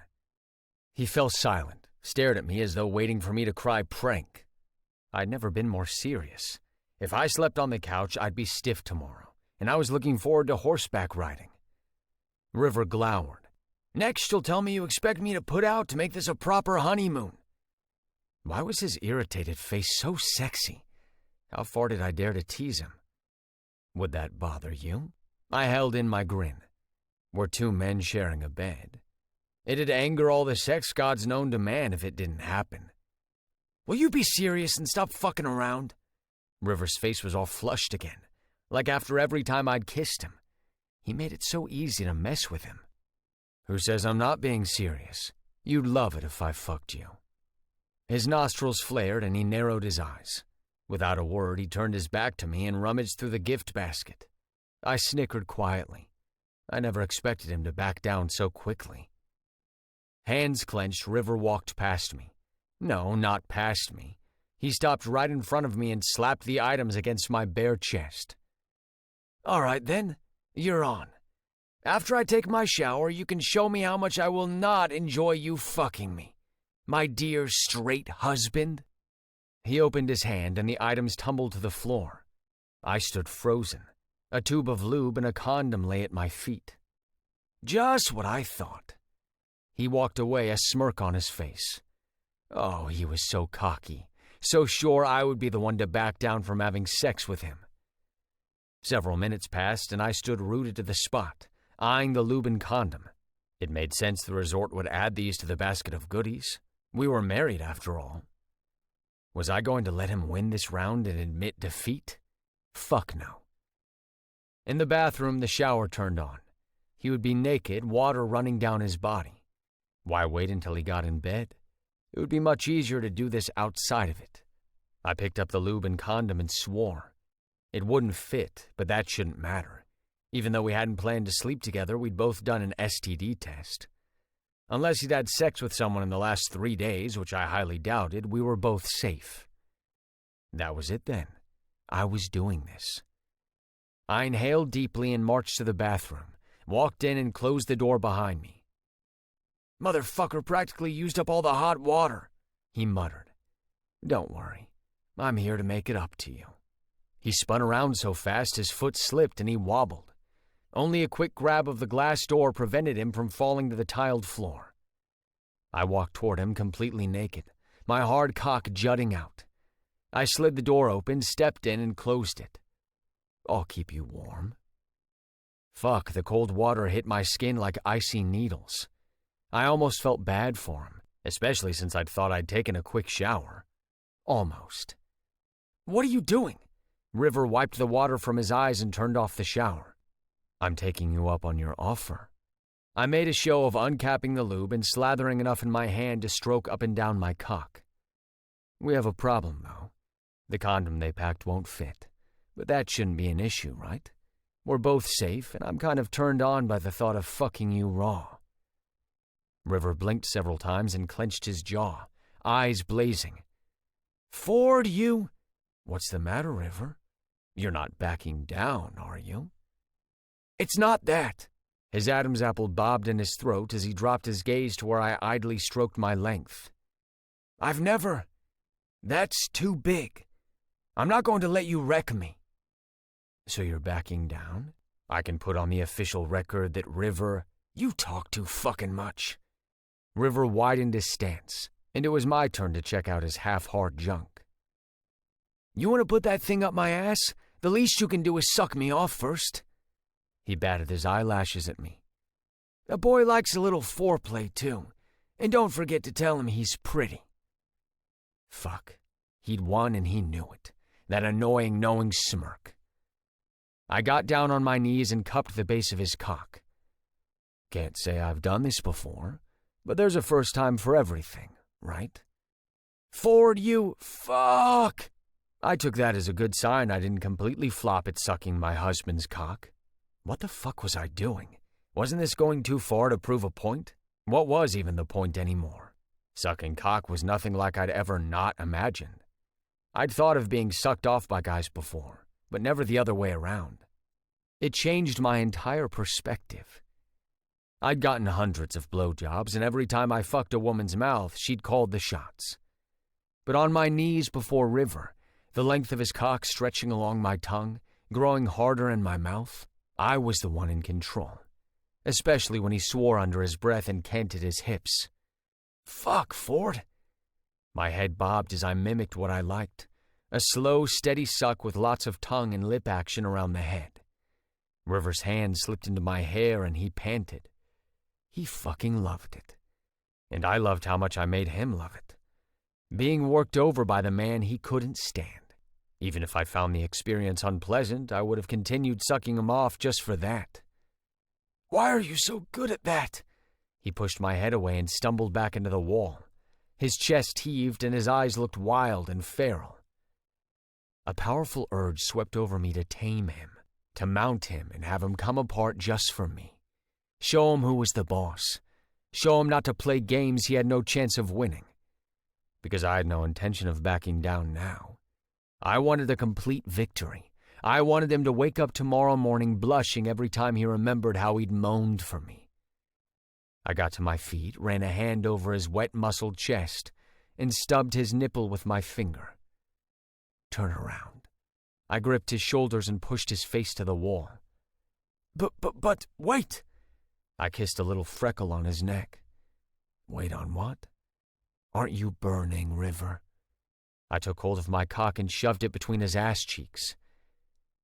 He fell silent, stared at me as though waiting for me to cry prank. I'd never been more serious. If I slept on the couch, I'd be stiff tomorrow, and I was looking forward to horseback riding. River glowered. "Next, you'll tell me you expect me to put out to make this a proper honeymoon." Why was his irritated face so sexy? How far did I dare to tease him? "Would that bother you?" I held in my grin. We're 2 men sharing a bed. It'd anger all the sex gods known to man if it didn't happen. "Will you be serious and stop fucking around?" River's face was all flushed again, like after every time I'd kissed him. He made it so easy to mess with him. "Who says I'm not being serious? You'd love it if I fucked you." His nostrils flared and he narrowed his eyes. Without a word, he turned his back to me and rummaged through the gift basket. I snickered quietly. I never expected him to back down so quickly. Hands clenched, River walked past me. No, not past me. He stopped right in front of me and slapped the items against my bare chest. "All right, then. You're on. After I take my shower, you can show me how much I will not enjoy you fucking me. My dear straight husband." He opened his hand and the items tumbled to the floor. I stood frozen. A tube of lube and a condom lay at my feet. "Just what I thought." He walked away, a smirk on his face. Oh, he was so cocky, so sure I would be the one to back down from having sex with him. Several minutes passed and I stood rooted to the spot, eyeing the lube and condom. It made sense the resort would add these to the basket of goodies. We were married after all. Was I going to let him win this round and admit defeat? Fuck no. In the bathroom, the shower turned on. He would be naked, water running down his body. Why wait until he got in bed? It would be much easier to do this outside of it. I picked up the lube and condom and swore. It wouldn't fit, but that shouldn't matter. Even though we hadn't planned to sleep together, we'd both done an STD test. Unless he'd had sex with someone in the last 3 days, which I highly doubted, we were both safe. That was it then. I was doing this. I inhaled deeply and marched to the bathroom, walked in and closed the door behind me. Motherfucker practically used up all the hot water, he muttered. Don't worry, I'm here to make it up to you. He spun around so fast his foot slipped and he wobbled. Only a quick grab of the glass door prevented him from falling to the tiled floor. I walked toward him completely naked, my hard cock jutting out. I slid the door open, stepped in, and closed it. I'll keep you warm. Fuck, the cold water hit my skin like icy needles. I almost felt bad for him, especially since I'd thought I'd taken a quick shower. Almost. What are you doing? River wiped the water from his eyes and turned off the shower. I'm taking you up on your offer. I made a show of uncapping the lube and slathering enough in my hand to stroke up and down my cock. We have a problem, though. The condom they packed won't fit. But that shouldn't be an issue, right? We're both safe, and I'm kind of turned on by the thought of fucking you raw. River blinked several times and clenched his jaw, eyes blazing. Ford, you... What's the matter, River? You're not backing down, are you? It's not that. His Adam's apple bobbed in his throat as he dropped his gaze to where I idly stroked my length. I've never... That's too big. I'm not going to let you wreck me. So you're backing down? I can put on the official record that River... You talk too fucking much. River widened his stance, and it was my turn to check out his half-hard junk. You want to put that thing up my ass? The least you can do is suck me off first. He batted his eyelashes at me. A boy likes a little foreplay, too. And don't forget to tell him he's pretty. Fuck. He'd won and he knew it. That annoying, knowing smirk. I got down on my knees and cupped the base of his cock. Can't say I've done this before, but there's a first time for everything, right? Ford, you... Fuck! I took that as a good sign I didn't completely flop at sucking my husband's cock. What the fuck was I doing? Wasn't this going too far to prove a point? What was even the point anymore? Sucking cock was nothing like I'd ever not imagined. I'd thought of being sucked off by guys before, but never the other way around. It changed my entire perspective. I'd gotten hundreds of blowjobs, and every time I fucked a woman's mouth, she'd called the shots. But on my knees before River, the length of his cock stretching along my tongue, growing harder in my mouth, I was the one in control, especially when he swore under his breath and canted his hips. Fuck, Ford. My head bobbed as I mimicked what I liked, a slow, steady suck with lots of tongue and lip action around the head. River's hand slipped into my hair and he panted. He fucking loved it. And I loved how much I made him love it. Being worked over by the man he couldn't stand. Even if I found the experience unpleasant, I would have continued sucking him off just for that. Why are you so good at that? He pushed my head away and stumbled back into the wall. His chest heaved and his eyes looked wild and feral. A powerful urge swept over me to tame him, to mount him and have him come apart just for me. Show him who was the boss. Show him not to play games he had no chance of winning. Because I had no intention of backing down now. I wanted a complete victory. I wanted him to wake up tomorrow morning blushing every time he remembered how he'd moaned for me. I got to my feet, ran a hand over his wet, muscled chest, and stubbed his nipple with my finger. Turn around. I gripped his shoulders and pushed his face to the wall. But, wait! I kissed a little freckle on his neck. Wait on what? Aren't you burning, River? I took hold of my cock and shoved it between his ass cheeks.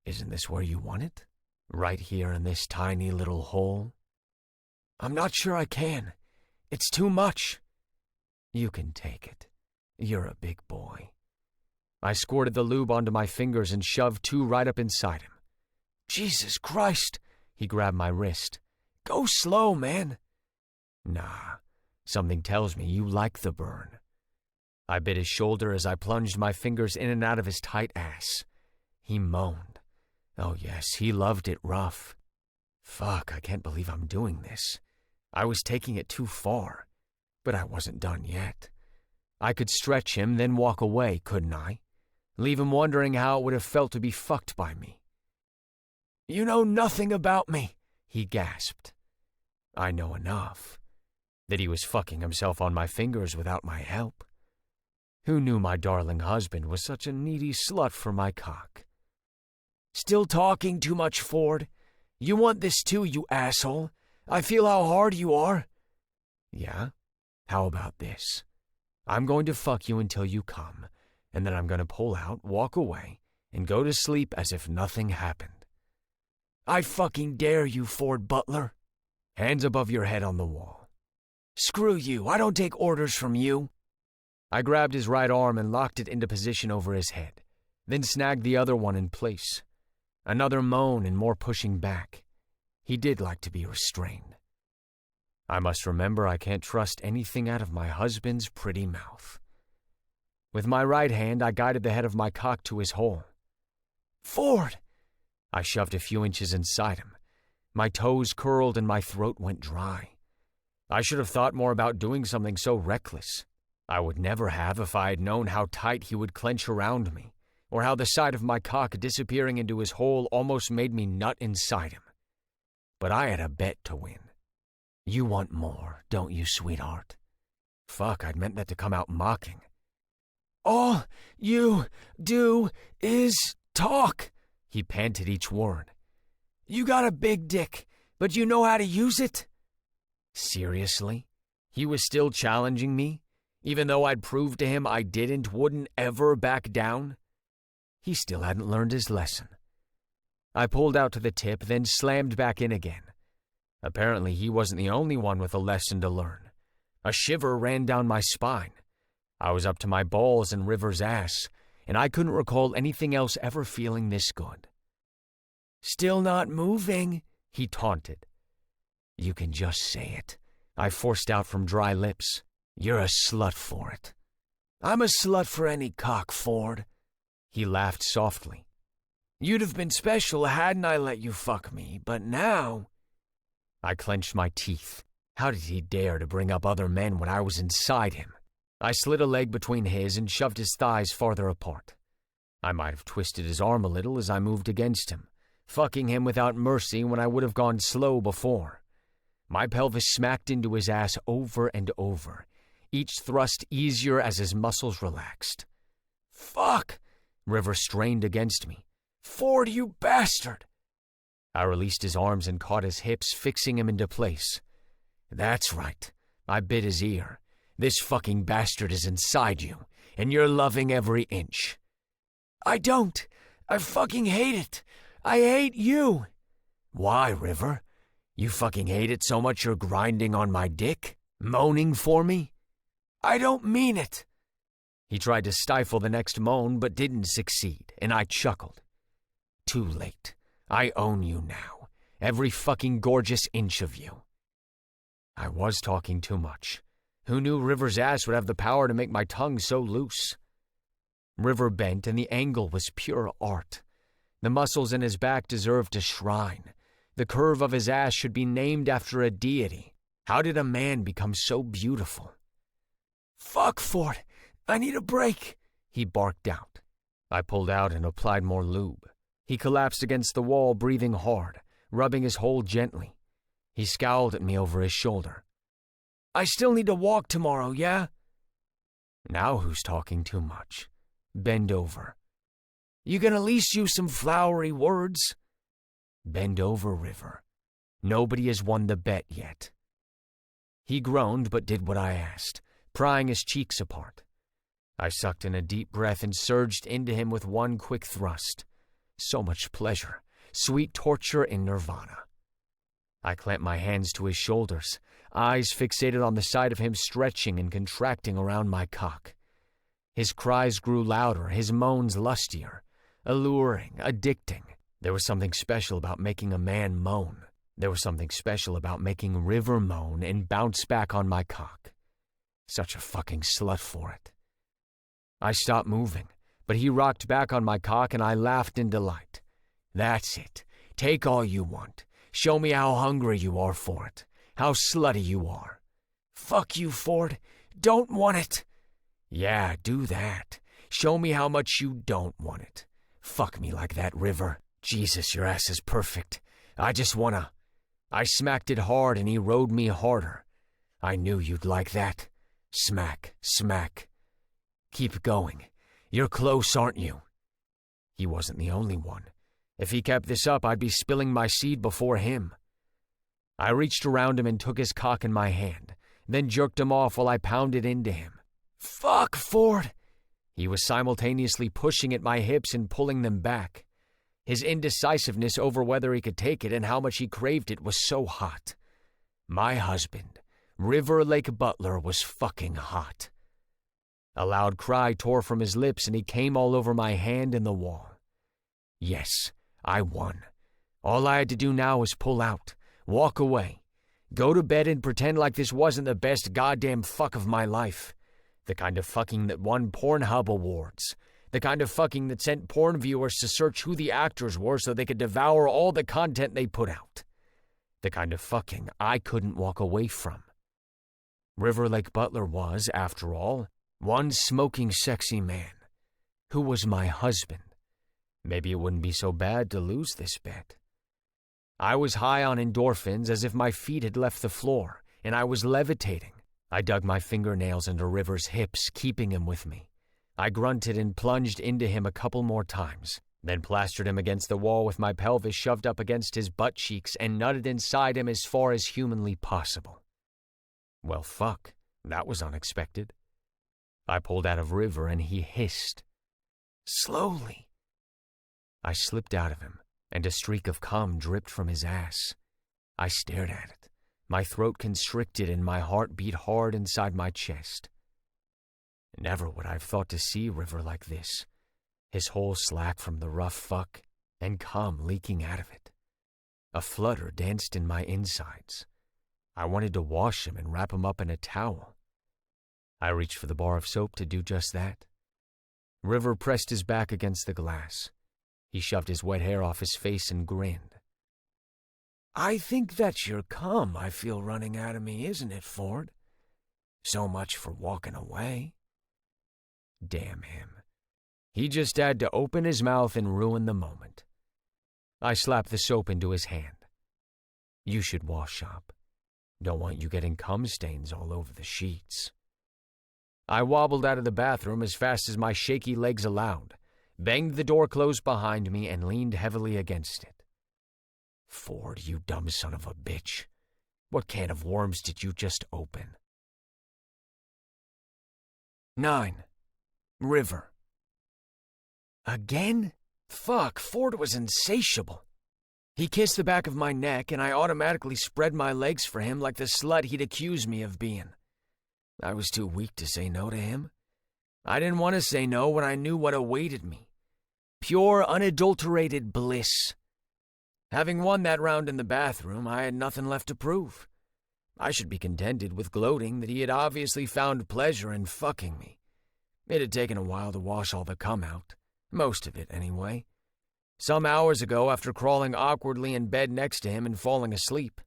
Isn't this where you want it? Right here in this tiny little hole? I'm not sure I can. It's too much. You can take it. You're a big boy. I squirted the lube onto my fingers and shoved two right up inside him. Jesus Christ! He grabbed my wrist. Go slow, man. Nah, something tells me you like the burn. I bit his shoulder as I plunged my fingers in and out of his tight ass. He moaned. Oh yes, he loved it rough. Fuck, I can't believe I'm doing this. I was taking it too far, but I wasn't done yet. I could stretch him, then walk away, couldn't I? Leave him wondering how it would have felt to be fucked by me. You know nothing about me, he gasped. I know enough. that he was fucking himself on my fingers without my help. Who knew my darling husband was such a needy slut for my cock? Still talking too much, Ford? You want this too, you asshole? I feel how hard you are. Yeah? How about this? I'm going to fuck you until you come, and then I'm going to pull out, walk away, and go to sleep as if nothing happened. I fucking dare you, Ford Butler. Hands above your head on the wall. Screw you, I don't take orders from you. I grabbed his right arm and locked it into position over his head, then snagged the other one in place. Another moan and more pushing back. He did like to be restrained. I must remember I can't trust anything out of my husband's pretty mouth. With my right hand, I guided the head of my cock to his hole. Ford! I shoved a few inches inside him. My toes curled and my throat went dry. I should have thought more about doing something so reckless. I would never have if I had known how tight he would clench around me, or how the side of my cock disappearing into his hole almost made me nut inside him. But I had a bet to win. You want more, don't you, sweetheart? Fuck, I'd meant that to come out mocking. All you do is talk, he panted each word. You got a big dick, but you know how to use it? Seriously? He was still challenging me, even though I'd proved to him I wouldn't ever back down? He still hadn't learned his lesson. I pulled out to the tip, then slammed back in again. Apparently, he wasn't the only one with a lesson to learn. A shiver ran down my spine. I was up to my balls in River's ass, and I couldn't recall anything else ever feeling this good. Still not moving, he taunted. You can just say it, I forced out from dry lips. You're a slut for it. I'm a slut for any cock, Ford. He laughed softly. You'd have been special hadn't I let you fuck me, but now... I clenched my teeth. How did he dare to bring up other men when I was inside him? I slid a leg between his and shoved his thighs farther apart. I might have twisted his arm a little as I moved against him, fucking him without mercy when I would have gone slow before. My pelvis smacked into his ass over and over, each thrust easier as his muscles relaxed. Fuck! River strained against me. Ford, you bastard! I released his arms and caught his hips, fixing him into place. That's right. I bit his ear. This fucking bastard is inside you, and you're loving every inch. I don't. I fucking hate it. I hate you. Why, River? You fucking hate it so much you're grinding on my dick? Moaning for me? I don't mean it. He tried to stifle the next moan, but didn't succeed, and I chuckled. Too late. I own you now. Every fucking gorgeous inch of you. I was talking too much. Who knew River's ass would have the power to make my tongue so loose? River bent, and the angle was pure art. The muscles in his back deserved a shrine. The curve of his ass should be named after a deity. How did a man become so beautiful? Fuck, Ford. I need a break, he barked out. I pulled out and applied more lube. He collapsed against the wall, breathing hard, rubbing his hole gently. He scowled at me over his shoulder. I still need to walk tomorrow, yeah? Now who's talking too much? Bend over. You can at least use some flowery words. Bend over, River. Nobody has won the bet yet. He groaned but did what I asked, prying his cheeks apart. I sucked in a deep breath and surged into him with one quick thrust. So much pleasure, sweet torture in nirvana. I clamped my hands to his shoulders, eyes fixated on the side of him stretching and contracting around my cock. His cries grew louder, his moans lustier, alluring, addicting. There was something special about making a man moan. There was something special about making River moan and bounce back on my cock. Such a fucking slut for it. I stopped moving, but he rocked back on my cock and I laughed in delight. That's it. Take all you want. Show me how hungry you are for it. How slutty you are. Fuck you, Ford. Don't want it. Yeah, do that. Show me how much you don't want it. Fuck me like that, River. Jesus, your ass is perfect. I just wanna... I smacked it hard and he rode me harder. I knew you'd like that. Smack, smack. Keep going. You're close, aren't you? He wasn't the only one. If he kept this up, I'd be spilling my seed before him. I reached around him and took his cock in my hand, then jerked him off while I pounded into him. Fuck, Ford! He was simultaneously pushing at my hips and pulling them back. His indecisiveness over whether he could take it and how much he craved it was so hot. My husband, River Lake Butler, was fucking hot. A loud cry tore from his lips and he came all over my hand and the wall. Yes, I won. All I had to do now was pull out, walk away, go to bed and pretend like this wasn't the best goddamn fuck of my life. The kind of fucking that won Pornhub awards. The kind of fucking that sent porn viewers to search who the actors were so they could devour all the content they put out. The kind of fucking I couldn't walk away from. River Lake Butler was, after all, one smoking sexy man, who was my husband. Maybe it wouldn't be so bad to lose this bet. I was high on endorphins as if my feet had left the floor, and I was levitating. I dug my fingernails into River's hips, keeping him with me. I grunted and plunged into him a couple more times, then plastered him against the wall with my pelvis shoved up against his butt cheeks and nutted inside him as far as humanly possible. Well, fuck, that was unexpected. I pulled out of River and he hissed. Slowly. I slipped out of him, and a streak of cum dripped from his ass. I stared at it. My throat constricted and my heart beat hard inside my chest. Never would I have thought to see River like this, his hole slack from the rough fuck and cum leaking out of it. A flutter danced in my insides. I wanted to wash him and wrap him up in a towel. I reached for the bar of soap to do just that. River pressed his back against the glass. He shoved his wet hair off his face and grinned. I think that's your cum I feel running out of me, isn't it, Ford? So much for walking away. Damn him. He just had to open his mouth and ruin the moment. I slapped the soap into his hand. You should wash up. Don't want you getting cum stains all over the sheets. I wobbled out of the bathroom as fast as my shaky legs allowed, banged the door closed behind me, and leaned heavily against it. Ford, you dumb son of a bitch. What can of worms did you just open? 9. River. Again? Fuck, Ford was insatiable. He kissed the back of my neck, and I automatically spread my legs for him like the slut he'd accused me of being. I was too weak to say no to him. I didn't want to say no when I knew what awaited me. Pure, unadulterated bliss. Having won that round in the bathroom, I had nothing left to prove. I should be contented with gloating that he had obviously found pleasure in fucking me. It had taken a while to wash all the cum out. Most of it, anyway. Some hours ago, after crawling awkwardly in bed next to him and falling asleep,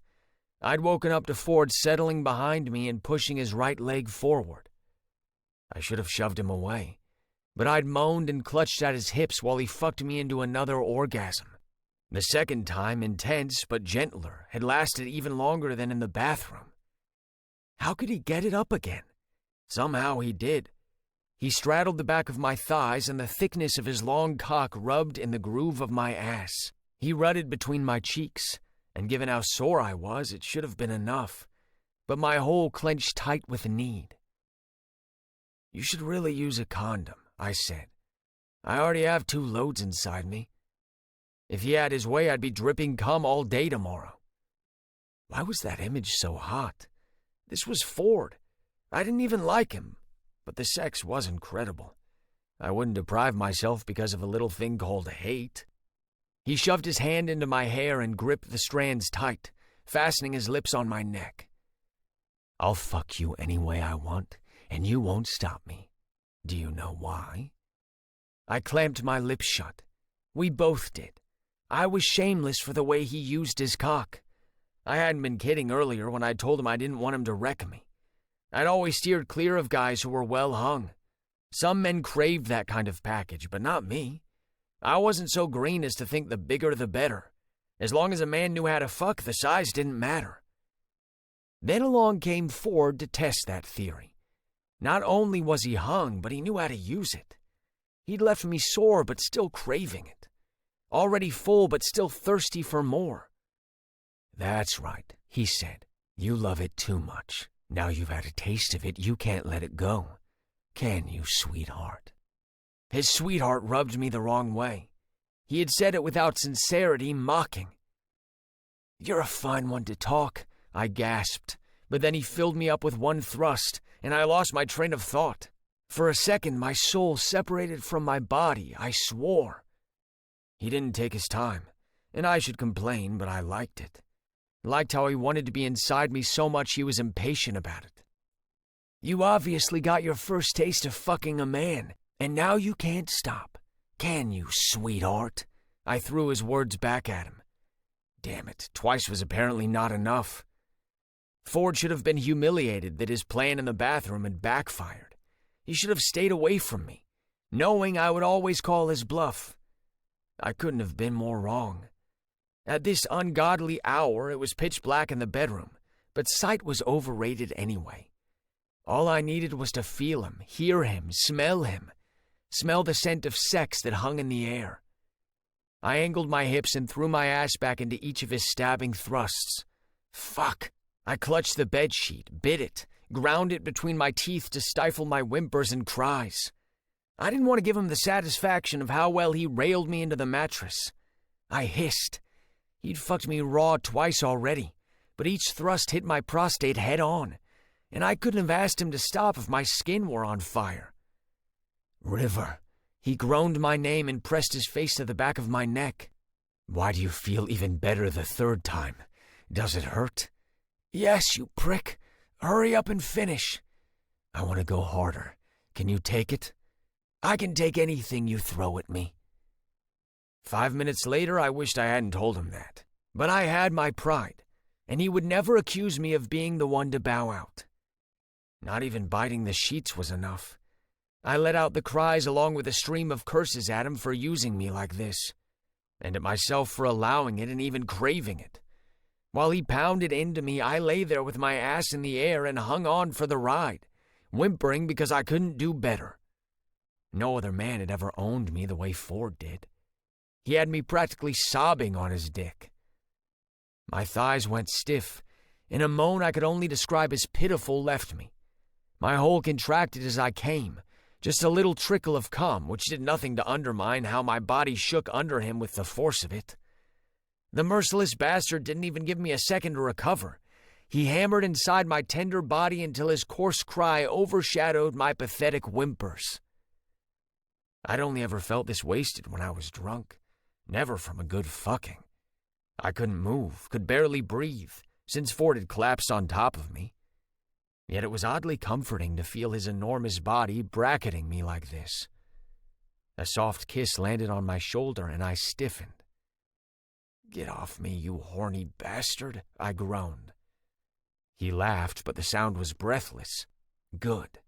I'd woken up to Ford settling behind me and pushing his right leg forward. I should have shoved him away, but I'd moaned and clutched at his hips while he fucked me into another orgasm. The second time, intense but gentler, had lasted even longer than in the bathroom. How could he get it up again? Somehow he did. He straddled the back of my thighs, and the thickness of his long cock rubbed in the groove of my ass. He rutted between my cheeks, and given how sore I was, it should have been enough. But my hole clenched tight with need. You should really use a condom, I said. I already have 2 loads inside me. If he had his way, I'd be dripping cum all day tomorrow. Why was that image so hot? This was Ford. I didn't even like him, but the sex was incredible. I wouldn't deprive myself because of a little thing called hate. He shoved his hand into my hair and gripped the strands tight, fastening his lips on my neck. I'll fuck you any way I want, and you won't stop me. Do you know why? I clamped my lips shut. We both did. I was shameless for the way he used his cock. I hadn't been kidding earlier when I told him I didn't want him to wreck me. I'd always steered clear of guys who were well hung. Some men craved that kind of package, but not me. I wasn't so green as to think the bigger the better. As long as a man knew how to fuck, the size didn't matter. Then along came Ford to test that theory. Not only was he hung, but he knew how to use it. He'd left me sore but still craving it. Already full but still thirsty for more. "That's right," he said. "You love it too much. Now you've had a taste of it, you can't let it go. Can you, sweetheart?" His sweetheart rubbed me the wrong way. He had said it without sincerity, mocking. "You're a fine one to talk," I gasped, but then he filled me up with one thrust, and I lost my train of thought. For a second, my soul separated from my body. I swore. He didn't take his time, and I should complain, but I liked it. Liked how he wanted to be inside me so much he was impatient about it. "You obviously got your first taste of fucking a man, and now you can't stop. Can you, sweetheart?" I threw his words back at him. Damn it, twice was apparently not enough. Ford should have been humiliated that his plan in the bathroom had backfired. He should have stayed away from me, knowing I would always call his bluff. I couldn't have been more wrong. At this ungodly hour, it was pitch black in the bedroom, but sight was overrated anyway. All I needed was to feel him, hear him, smell the scent of sex that hung in the air. I angled my hips and threw my ass back into each of his stabbing thrusts. Fuck! I clutched the bedsheet, bit it, ground it between my teeth to stifle my whimpers and cries. I didn't want to give him the satisfaction of how well he railed me into the mattress. I hissed. He'd fucked me raw twice already, but each thrust hit my prostate head on, and I couldn't have asked him to stop if my skin were on fire. "River." He groaned my name and pressed his face to the back of my neck. "Why do you feel even better the third time? Does it hurt?" "Yes, you prick. Hurry up and finish." "I want to go harder. Can you take it?" "I can take anything you throw at me." 5 minutes later, I wished I hadn't told him that. But I had my pride, and he would never accuse me of being the one to bow out. Not even biting the sheets was enough. I let out the cries along with a stream of curses at him for using me like this, and at myself for allowing it and even craving it. While he pounded into me, I lay there with my ass in the air and hung on for the ride, whimpering because I couldn't do better. No other man had ever owned me the way Ford did. He had me practically sobbing on his dick. My thighs went stiff, and a moan I could only describe as pitiful left me. My hole contracted as I came, just a little trickle of cum, which did nothing to undermine how my body shook under him with the force of it. The merciless bastard didn't even give me a second to recover. He hammered inside my tender body until his coarse cry overshadowed my pathetic whimpers. I'd only ever felt this wasted when I was drunk, never from a good fucking. I couldn't move, could barely breathe, since Ford had collapsed on top of me. Yet it was oddly comforting to feel his enormous body bracketing me like this. A soft kiss landed on my shoulder and I stiffened. "Get off me, you horny bastard," I groaned. He laughed, but the sound was breathless. Good.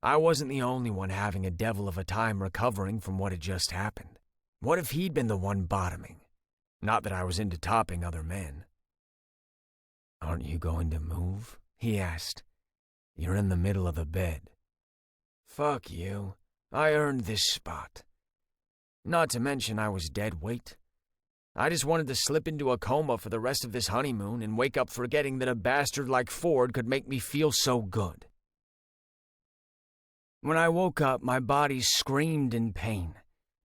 I wasn't the only one having a devil of a time recovering from what had just happened. What if he'd been the one bottoming? Not that I was into topping other men. "Aren't you going to move?" he asked. "You're in the middle of the bed." "Fuck you. I earned this spot." Not to mention I was dead weight. I just wanted to slip into a coma for the rest of this honeymoon and wake up forgetting that a bastard like Ford could make me feel so good. When I woke up, my body screamed in pain.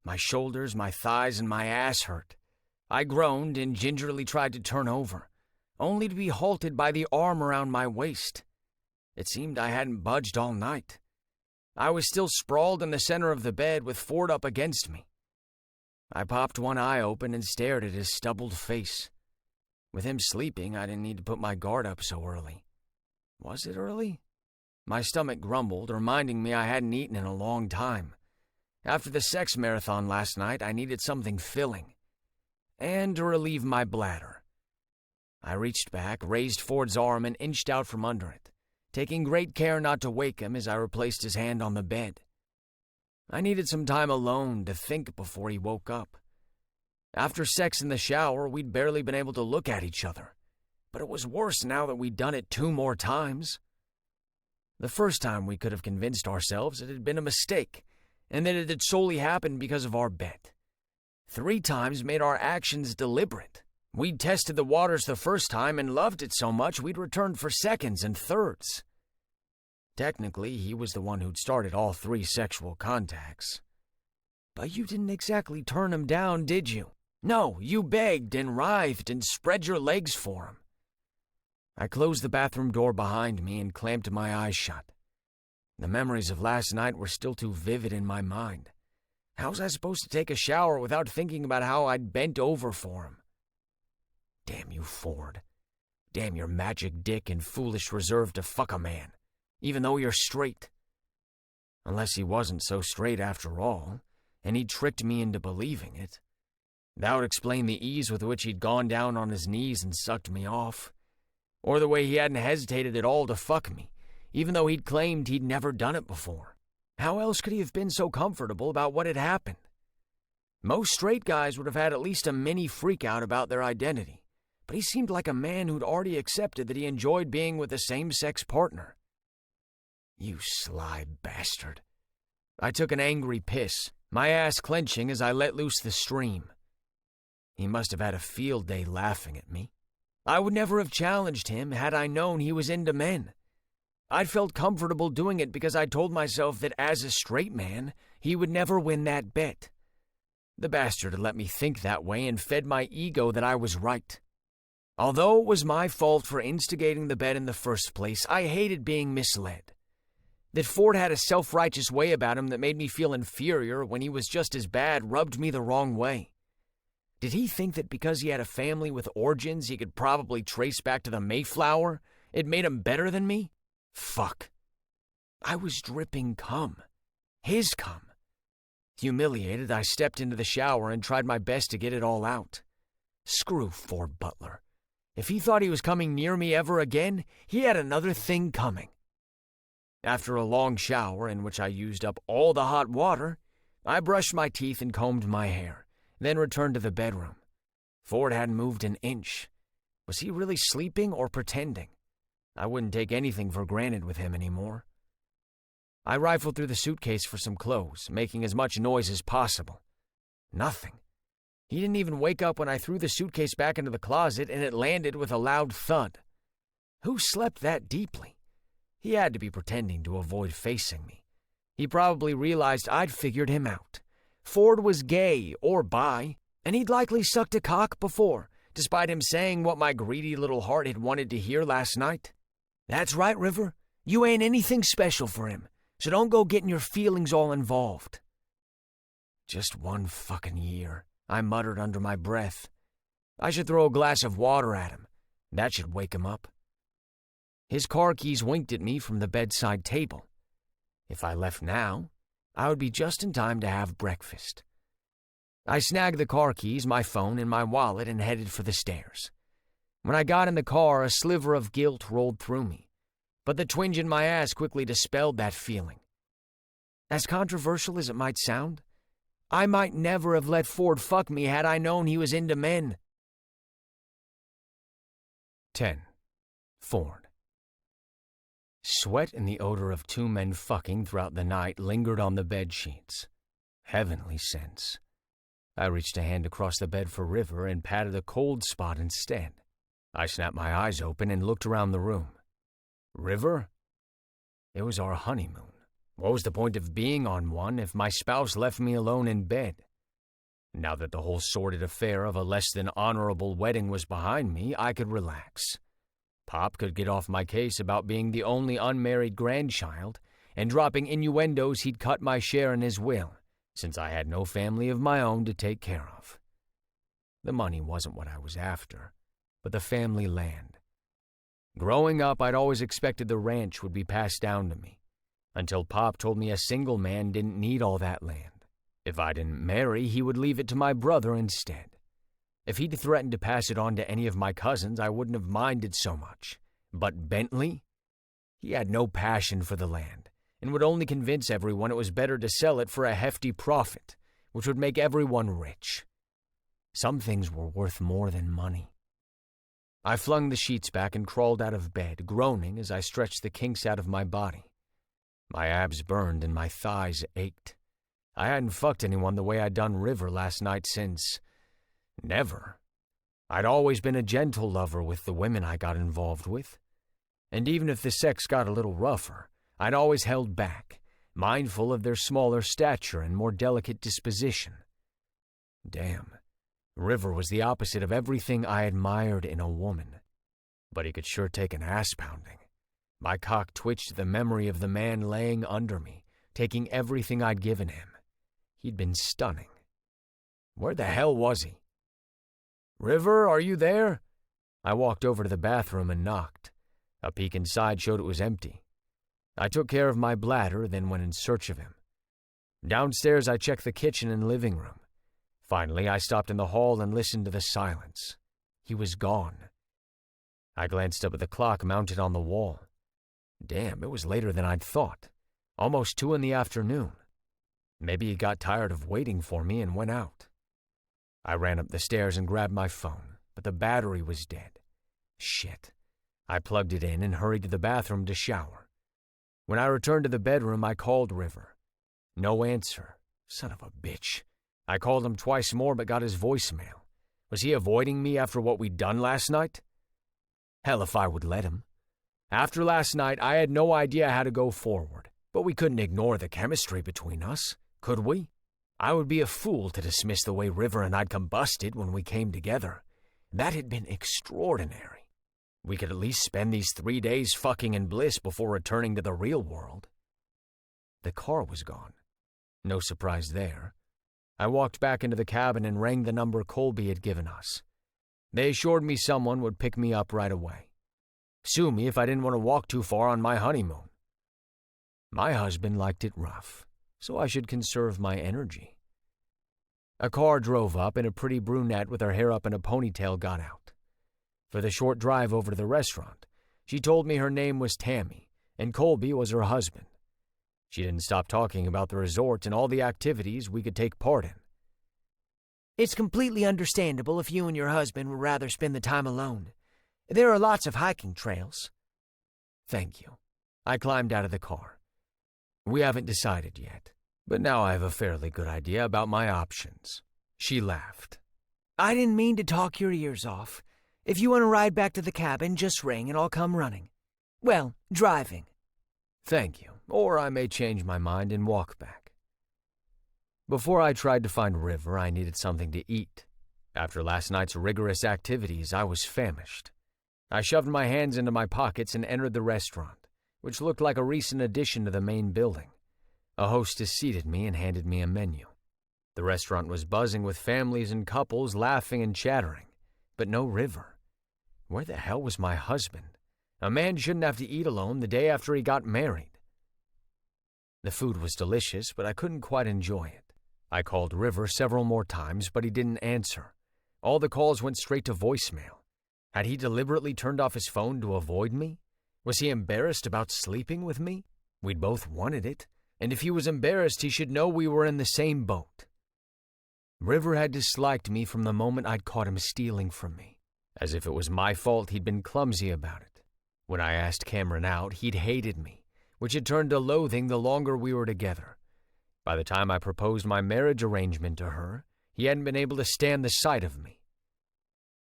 My shoulders, my thighs, and my ass hurt. I groaned and gingerly tried to turn over, only to be halted by the arm around my waist. It seemed I hadn't budged all night. I was still sprawled in the center of the bed with Ford up against me. I popped one eye open and stared at his stubbled face. With him sleeping, I didn't need to put my guard up so early. Was it early? My stomach grumbled, reminding me I hadn't eaten in a long time. After the sex marathon last night, I needed something filling. And to relieve my bladder. I reached back, raised Ford's arm, and inched out from under it, taking great care not to wake him as I replaced his hand on the bed. I needed some time alone to think before he woke up. After sex in the shower, we'd barely been able to look at each other. but it was worse now that we'd done it 2 more times. The first time we could have convinced ourselves it had been a mistake, and that it had solely happened because of our bet. 3 times made our actions deliberate. We'd tested the waters the first time and loved it so much we'd returned for seconds and thirds. Technically, he was the one who'd started all 3 sexual contacts. But you didn't exactly turn him down, did you? No, you begged and writhed and spread your legs for him. I closed the bathroom door behind me and clamped my eyes shut. The memories of last night were still too vivid in my mind. How was I supposed to take a shower without thinking about how I'd bent over for him? Damn you, Ford. Damn your magic dick and foolish reserve to fuck a man, even though you're straight. Unless he wasn't so straight after all, and he tricked me into believing it. That would explain the ease with which he'd gone down on his knees and sucked me off. Or the way he hadn't hesitated at all to fuck me, even though he'd claimed he'd never done it before. How else could he have been so comfortable about what had happened? Most straight guys would have had at least a mini freak-out about their identity, but he seemed like a man who'd already accepted that he enjoyed being with a same-sex partner. You sly bastard. I took an angry piss, my ass clenching as I let loose the stream. He must have had a field day laughing at me. I would never have challenged him had I known he was into men. I'd felt comfortable doing it because I told myself that as a straight man, he would never win that bet. The bastard had let me think that way and fed my ego that I was right. Although it was my fault for instigating the bet in the first place, I hated being misled. That Ford had a self-righteous way about him that made me feel inferior when he was just as bad rubbed me the wrong way. Did he think that because he had a family with origins he could probably trace back to the Mayflower, it made him better than me? Fuck. I was dripping cum. His cum. Humiliated, I stepped into the shower and tried my best to get it all out. Screw Ford Butler. If he thought he was coming near me ever again, he had another thing coming. After a long shower in which I used up all the hot water, I brushed my teeth and combed my hair, then returned to the bedroom. Ford hadn't moved an inch. Was he really sleeping or pretending? I wouldn't take anything for granted with him anymore. I rifled through the suitcase for some clothes, making as much noise as possible. Nothing. He didn't even wake up when I threw the suitcase back into the closet and it landed with a loud thud. Who slept that deeply? He had to be pretending to avoid facing me. He probably realized I'd figured him out. Ford was gay or bi, and he'd likely sucked a cock before, despite him saying what my greedy little heart had wanted to hear last night. That's right, River. You ain't anything special for him, so don't go getting your feelings all involved. Just 1 fucking year, I muttered under my breath. I should throw a glass of water at him. That should wake him up. His car keys winked at me from the bedside table. If I left now, I would be just in time to have breakfast. I snagged the car keys, my phone, and my wallet and headed for the stairs. When I got in the car, a sliver of guilt rolled through me, but the twinge in my ass quickly dispelled that feeling. As controversial as it might sound, I might never have let Ford fuck me had I known he was into men. 10. Ford. Sweat and the odor of 2 men fucking throughout the night lingered on the bed sheets. Heavenly scents. I reached a hand across the bed for River and patted a cold spot instead. I snapped my eyes open and looked around the room. River? It was our honeymoon. What was the point of being on one if my spouse left me alone in bed? Now that the whole sordid affair of a less than honorable wedding was behind me, I could relax. Pop could get off my case about being the only unmarried grandchild and dropping innuendos he'd cut my share in his will, since I had no family of my own to take care of. The money wasn't what I was after, but the family land. Growing up, I'd always expected the ranch would be passed down to me, until Pop told me a single man didn't need all that land. If I didn't marry, he would leave it to my brother instead. If he'd threatened to pass it on to any of my cousins, I wouldn't have minded so much. But Bentley? He had no passion for the land, and would only convince everyone it was better to sell it for a hefty profit, which would make everyone rich. Some things were worth more than money. I flung the sheets back and crawled out of bed, groaning as I stretched the kinks out of my body. My abs burned and my thighs ached. I hadn't fucked anyone the way I'd done River last night since... never. I'd always been a gentle lover with the women I got involved with. And even if the sex got a little rougher, I'd always held back, mindful of their smaller stature and more delicate disposition. Damn, River was the opposite of everything I admired in a woman. But he could sure take an ass-pounding. My cock twitched at the memory of the man laying under me, taking everything I'd given him. He'd been stunning. Where the hell was he? "River, are you there?" I walked over to the bathroom and knocked. A peek inside showed it was empty. I took care of my bladder, then went in search of him. Downstairs, I checked the kitchen and living room. Finally, I stopped in the hall and listened to the silence. He was gone. I glanced up at the clock mounted on the wall. Damn, it was later than I'd thought. Almost 2 in the afternoon. Maybe he got tired of waiting for me and went out. I ran up the stairs and grabbed my phone, but the battery was dead. Shit. I plugged it in and hurried to the bathroom to shower. When I returned to the bedroom, I called River. No answer. Son of a bitch. I called him twice more but got his voicemail. Was he avoiding me after what we'd done last night? Hell if I would let him. After last night, I had no idea how to go forward, but we couldn't ignore the chemistry between us, could we? I would be a fool to dismiss the way River and I'd combusted when we came together. That had been extraordinary. We could at least spend these 3 days fucking in bliss before returning to the real world. The car was gone. No surprise there. I walked back into the cabin and rang the number Colby had given us. They assured me someone would pick me up right away. Sue me if I didn't want to walk too far on my honeymoon. My husband liked it rough, so I should conserve my energy. A car drove up and a pretty brunette with her hair up in a ponytail got out. For the short drive over to the restaurant, she told me her name was Tammy, and Colby was her husband. She didn't stop talking about the resort and all the activities we could take part in. It's completely understandable if you and your husband would rather spend the time alone. There are lots of hiking trails. Thank you. I climbed out of the car. We haven't decided yet, but now I have a fairly good idea about my options. She laughed. I didn't mean to talk your ears off. If you want to ride back to the cabin, just ring and I'll come running. Well, driving. Thank you, or I may change my mind and walk back. Before I tried to find River, I needed something to eat. After last night's rigorous activities, I was famished. I shoved my hands into my pockets and entered the restaurant, which looked like a recent addition to the main building. A hostess seated me and handed me a menu. The restaurant was buzzing with families and couples laughing and chattering, but no River. Where the hell was my husband? A man shouldn't have to eat alone the day after he got married. The food was delicious, but I couldn't quite enjoy it. I called River several more times, but he didn't answer. All the calls went straight to voicemail. Had he deliberately turned off his phone to avoid me? Was he embarrassed about sleeping with me? We'd both wanted it, and if he was embarrassed, he should know we were in the same boat. River had disliked me from the moment I'd caught him stealing from me, as if it was my fault he'd been clumsy about it. When I asked Cameron out, he'd hated me, which had turned to loathing the longer we were together. By the time I proposed my marriage arrangement to her, he hadn't been able to stand the sight of me.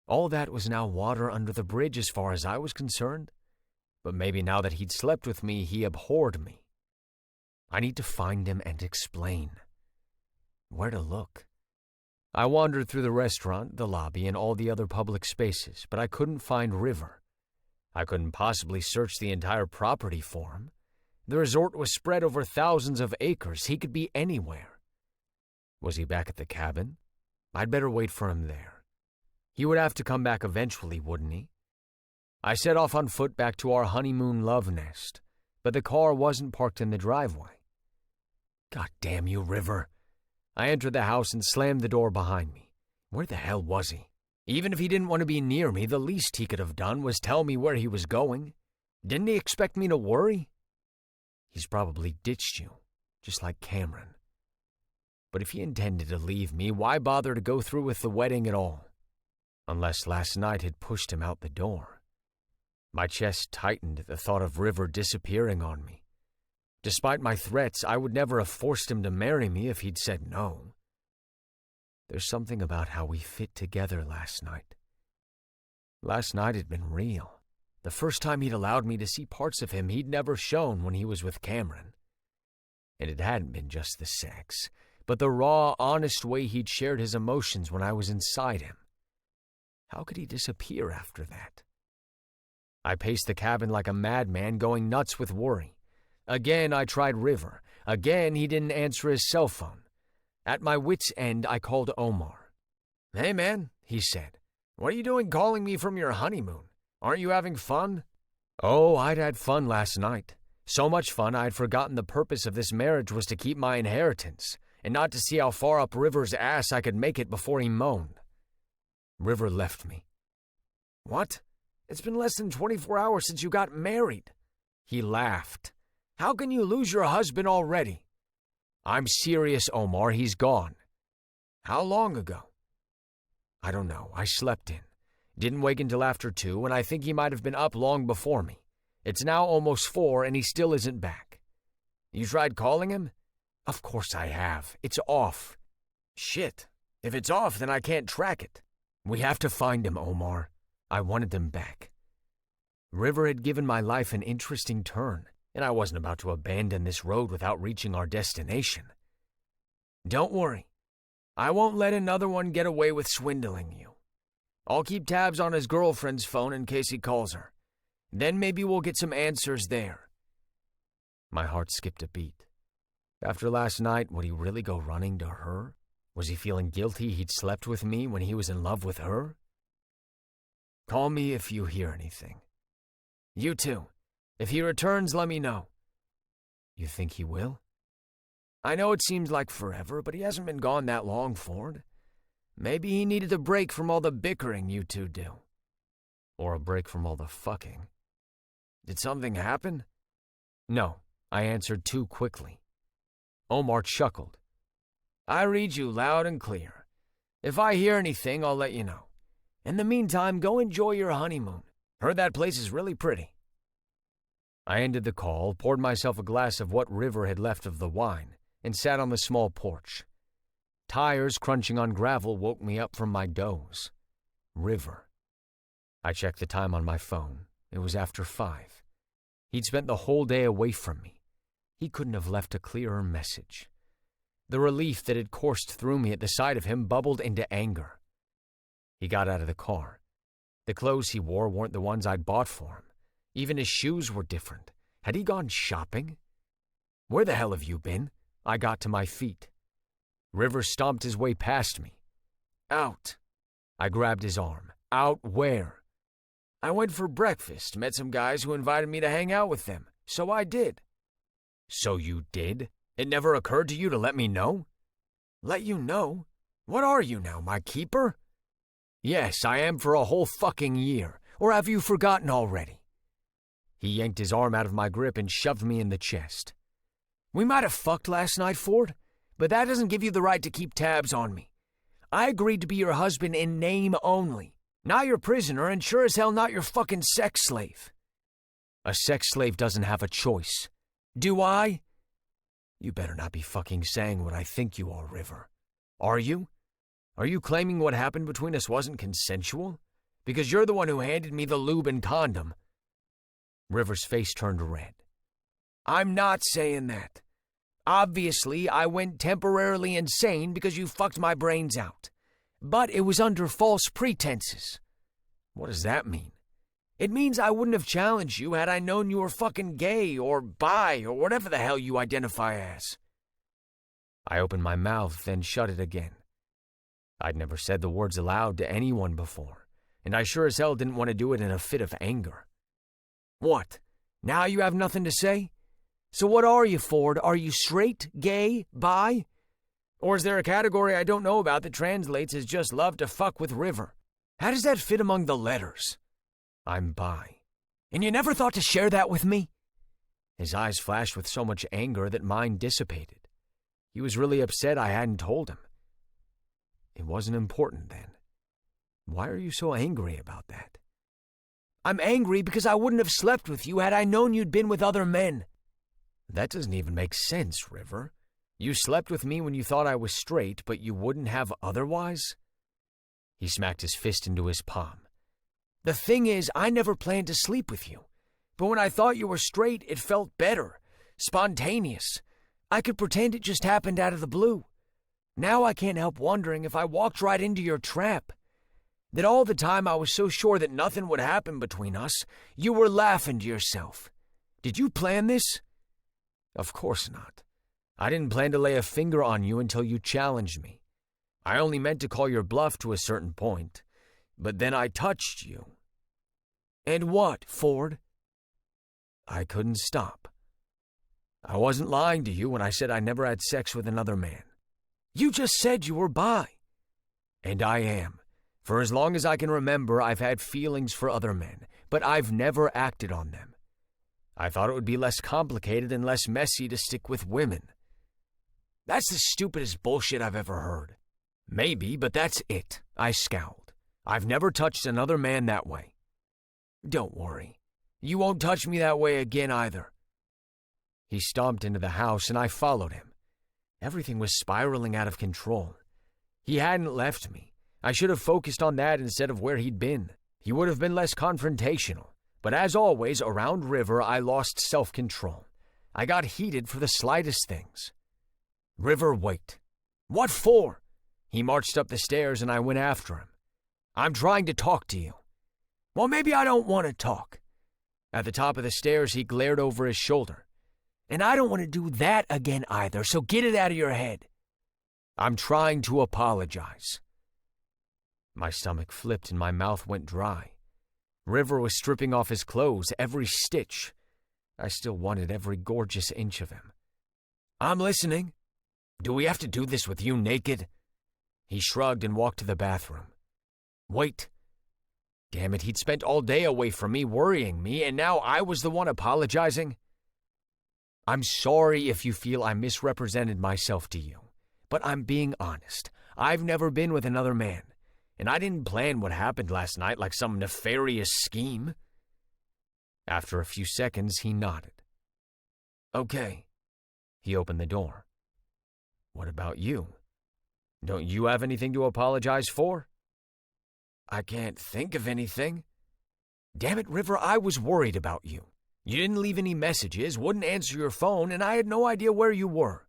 All that was now water under the bridge as far as I was concerned, but maybe now that he'd slept with me, he abhorred me. I need to find him and explain. Where to look? I wandered through the restaurant, the lobby, and all the other public spaces, but I couldn't find River. I couldn't possibly search the entire property for him. The resort was spread over thousands of acres. He could be anywhere. Was he back at the cabin? I'd better wait for him there. He would have to come back eventually, wouldn't he? I set off on foot back to our honeymoon love nest, but the car wasn't parked in the driveway. God damn you, River. I entered the house and slammed the door behind me. Where the hell was he? Even if he didn't want to be near me, the least he could have done was tell me where he was going. Didn't he expect me to worry? He's probably ditched you, just like Cameron. But if he intended to leave me, why bother to go through with the wedding at all? Unless last night had pushed him out the door. My chest tightened at the thought of River disappearing on me. Despite my threats, I would never have forced him to marry me if he'd said no. There's something about how we fit together last night. Last night had been real. The first time he'd allowed me to see parts of him he'd never shown when he was with Cameron. And it hadn't been just the sex, but the raw, honest way he'd shared his emotions when I was inside him. How could he disappear after that? I paced the cabin like a madman, going nuts with worry. Again, I tried River. Again, he didn't answer his cell phone. At my wit's end, I called Omar. "Hey, man," he said. "What are you doing calling me from your honeymoon? Aren't you having fun?" Oh, I'd had fun last night. So much fun I'd forgotten the purpose of this marriage was to keep my inheritance, and not to see how far up River's ass I could make it before he moaned. River left me. "What? It's been less than 24 hours since you got married." He laughed. "How can you lose your husband already?" "I'm serious, Omar. He's gone." "How long ago?" "I don't know. I slept in. Didn't wake until after 2, and I think he might have been up long before me. It's now almost 4, and he still isn't back." "You tried calling him?" "Of course I have. It's off." "Shit. If it's off, then I can't track it." "We have to find him, Omar." I wanted him back. River had given my life an interesting turn, and I wasn't about to abandon this road without reaching our destination. "Don't worry. I won't let another one get away with swindling you. I'll keep tabs on his girlfriend's phone in case he calls her. Then maybe we'll get some answers there." My heart skipped a beat. After last night, would he really go running to her? Was he feeling guilty he'd slept with me when he was in love with her? "Call me if you hear anything." "You too. If he returns, let me know." "You think he will?" "I know it seems like forever, but he hasn't been gone that long, Ford. Maybe he needed a break from all the bickering you two do." "Or a break from all the fucking." "Did something happen?" "No," I answered too quickly. Omar chuckled. "I read you loud and clear. If I hear anything, I'll let you know. In the meantime, go enjoy your honeymoon. Heard that place is really pretty." I ended the call, poured myself a glass of what River had left of the wine, and sat on the small porch. Tires crunching on gravel woke me up from my doze. River. I checked the time on my phone. It was after 5. He'd spent the whole day away from me. He couldn't have left a clearer message. The relief that had coursed through me at the sight of him bubbled into anger. He got out of the car. The clothes he wore weren't the ones I'd bought for him. Even his shoes were different. Had he gone shopping? "Where the hell have you been?" I got to my feet. River stomped his way past me. "Out." I grabbed his arm. "Out where?" "I went for breakfast, met some guys who invited me to hang out with them, so I did." "So you did? It never occurred to you to let me know?" "Let you know? What are you now, my keeper?" "Yes, I am for a whole fucking year. Or have you forgotten already?" He yanked his arm out of my grip and shoved me in the chest. "We might have fucked last night, Ford, but that doesn't give you the right to keep tabs on me. I agreed to be your husband in name only. Not your prisoner, and sure as hell not your fucking sex slave." "A sex slave doesn't have a choice." "Do I?" "You better not be fucking saying what I think you are, River. Are you? Are you claiming what happened between us wasn't consensual? Because you're the one who handed me the lube and condom." River's face turned red. "I'm not saying that. Obviously, I went temporarily insane because you fucked my brains out. But it was under false pretenses." "What does that mean?" "It means I wouldn't have challenged you had I known you were fucking gay or bi or whatever the hell you identify as." I opened my mouth, then shut it again. I'd never said the words aloud to anyone before, and I sure as hell didn't want to do it in a fit of anger. "What? Now you have nothing to say? So what are you, Ford? Are you straight, gay, bi? Or is there a category I don't know about that translates as just love to fuck with River? How does that fit among the letters?" "I'm bi." "And you never thought to share that with me?" His eyes flashed with so much anger that mine dissipated. He was really upset I hadn't told him. It wasn't important then. Why are you so angry about that? I'm angry because I wouldn't have slept with you had I known you'd been with other men. That doesn't even make sense, River. You slept with me when you thought I was straight, but you wouldn't have otherwise? He smacked his fist into his palm. The thing is, I never planned to sleep with you. But when I thought you were straight, it felt better, spontaneous. I could pretend it just happened out of the blue. Now I can't help wondering if I walked right into your trap. That all the time I was so sure that nothing would happen between us, you were laughing to yourself. Did you plan this? Of course not. I didn't plan to lay a finger on you until you challenged me. I only meant to call your bluff to a certain point, but then I touched you. And what, Ford? I couldn't stop. I wasn't lying to you when I said I never had sex with another man. You just said you were bi. And I am. For as long as I can remember, I've had feelings for other men, but I've never acted on them. I thought it would be less complicated and less messy to stick with women. That's the stupidest bullshit I've ever heard. Maybe, but that's it. I scowled. I've never touched another man that way. Don't worry. You won't touch me that way again either. He stomped into the house and I followed him. Everything was spiraling out of control. He hadn't left me. I should have focused on that instead of where he'd been. He would have been less confrontational. But as always, around River, I lost self-control. I got heated for the slightest things. River, wait. What for? He marched up the stairs and I went after him. I'm trying to talk to you. Well, maybe I don't want to talk. At the top of the stairs, he glared over his shoulder. And I don't want to do that again either, so get it out of your head. I'm trying to apologize. My stomach flipped and my mouth went dry. River was stripping off his clothes, every stitch. I still wanted every gorgeous inch of him. I'm listening. Do we have to do this with you naked? He shrugged and walked to the bathroom. Wait. Damn it, he'd spent all day away from me, worrying me, and now I was the one apologizing? I'm sorry if you feel I misrepresented myself to you, but I'm being honest. I've never been with another man, and I didn't plan what happened last night like some nefarious scheme. After a few seconds, he nodded. Okay. He opened the door. What about you? Don't you have anything to apologize for? I can't think of anything. Damn it, River, I was worried about you. You didn't leave any messages, wouldn't answer your phone, and I had no idea where you were.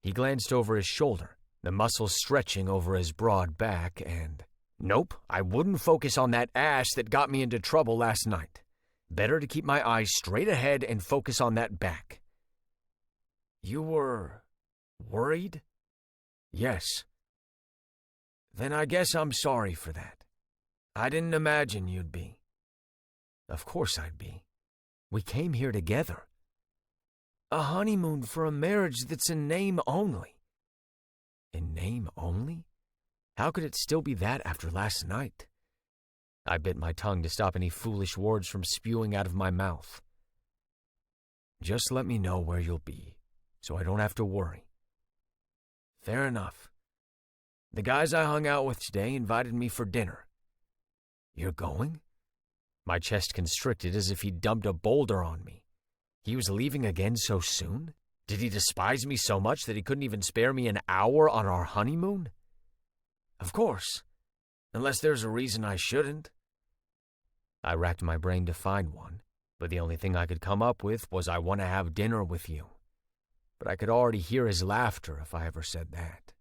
He glanced over his shoulder, the muscles stretching over his broad back, and... Nope, I wouldn't focus on that ass that got me into trouble last night. Better to keep my eyes straight ahead and focus on that back. You were... worried? Yes. Then I guess I'm sorry for that. I didn't imagine you'd be. Of course I'd be. We came here together. A honeymoon for a marriage that's in name only. In name only? How could it still be that after last night? I bit my tongue to stop any foolish words from spewing out of my mouth. Just let me know where you'll be, so I don't have to worry. Fair enough. The guys I hung out with today invited me for dinner. You're going? My chest constricted as if he'd dumped a boulder on me. He was leaving again so soon? Did he despise me so much that he couldn't even spare me an hour on our honeymoon? Of course. Unless there's a reason I shouldn't. I racked my brain to find one, but the only thing I could come up with was I want to have dinner with you. But I could already hear his laughter if I ever said that.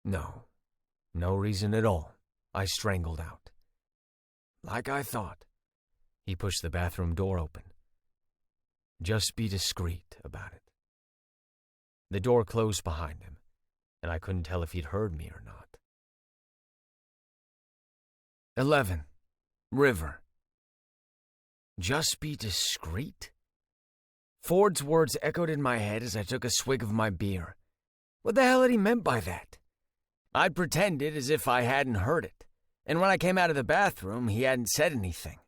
No. No reason at all, I strangled out. Like I thought. He pushed the bathroom door open. Just be discreet about it. The door closed behind him, and I couldn't tell if he'd heard me or not. 11. River. Just be discreet? Ford's words echoed in my head as I took a swig of my beer. What the hell had he meant by that? I'd pretended as if I hadn't heard it, and when I came out of the bathroom, he hadn't said anything.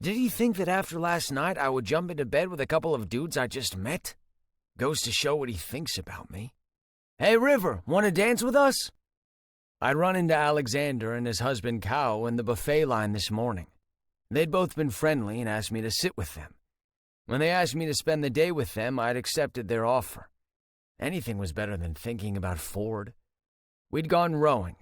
Did he think that after last night I would jump into bed with a couple of dudes I just met? Goes to show what he thinks about me. Hey, River, want to dance with us? I'd run into Alexander and his husband Kao in the buffet line this morning. They'd both been friendly and asked me to sit with them. When they asked me to spend the day with them, I'd accepted their offer. Anything was better than thinking about Ford. We'd gone rowing,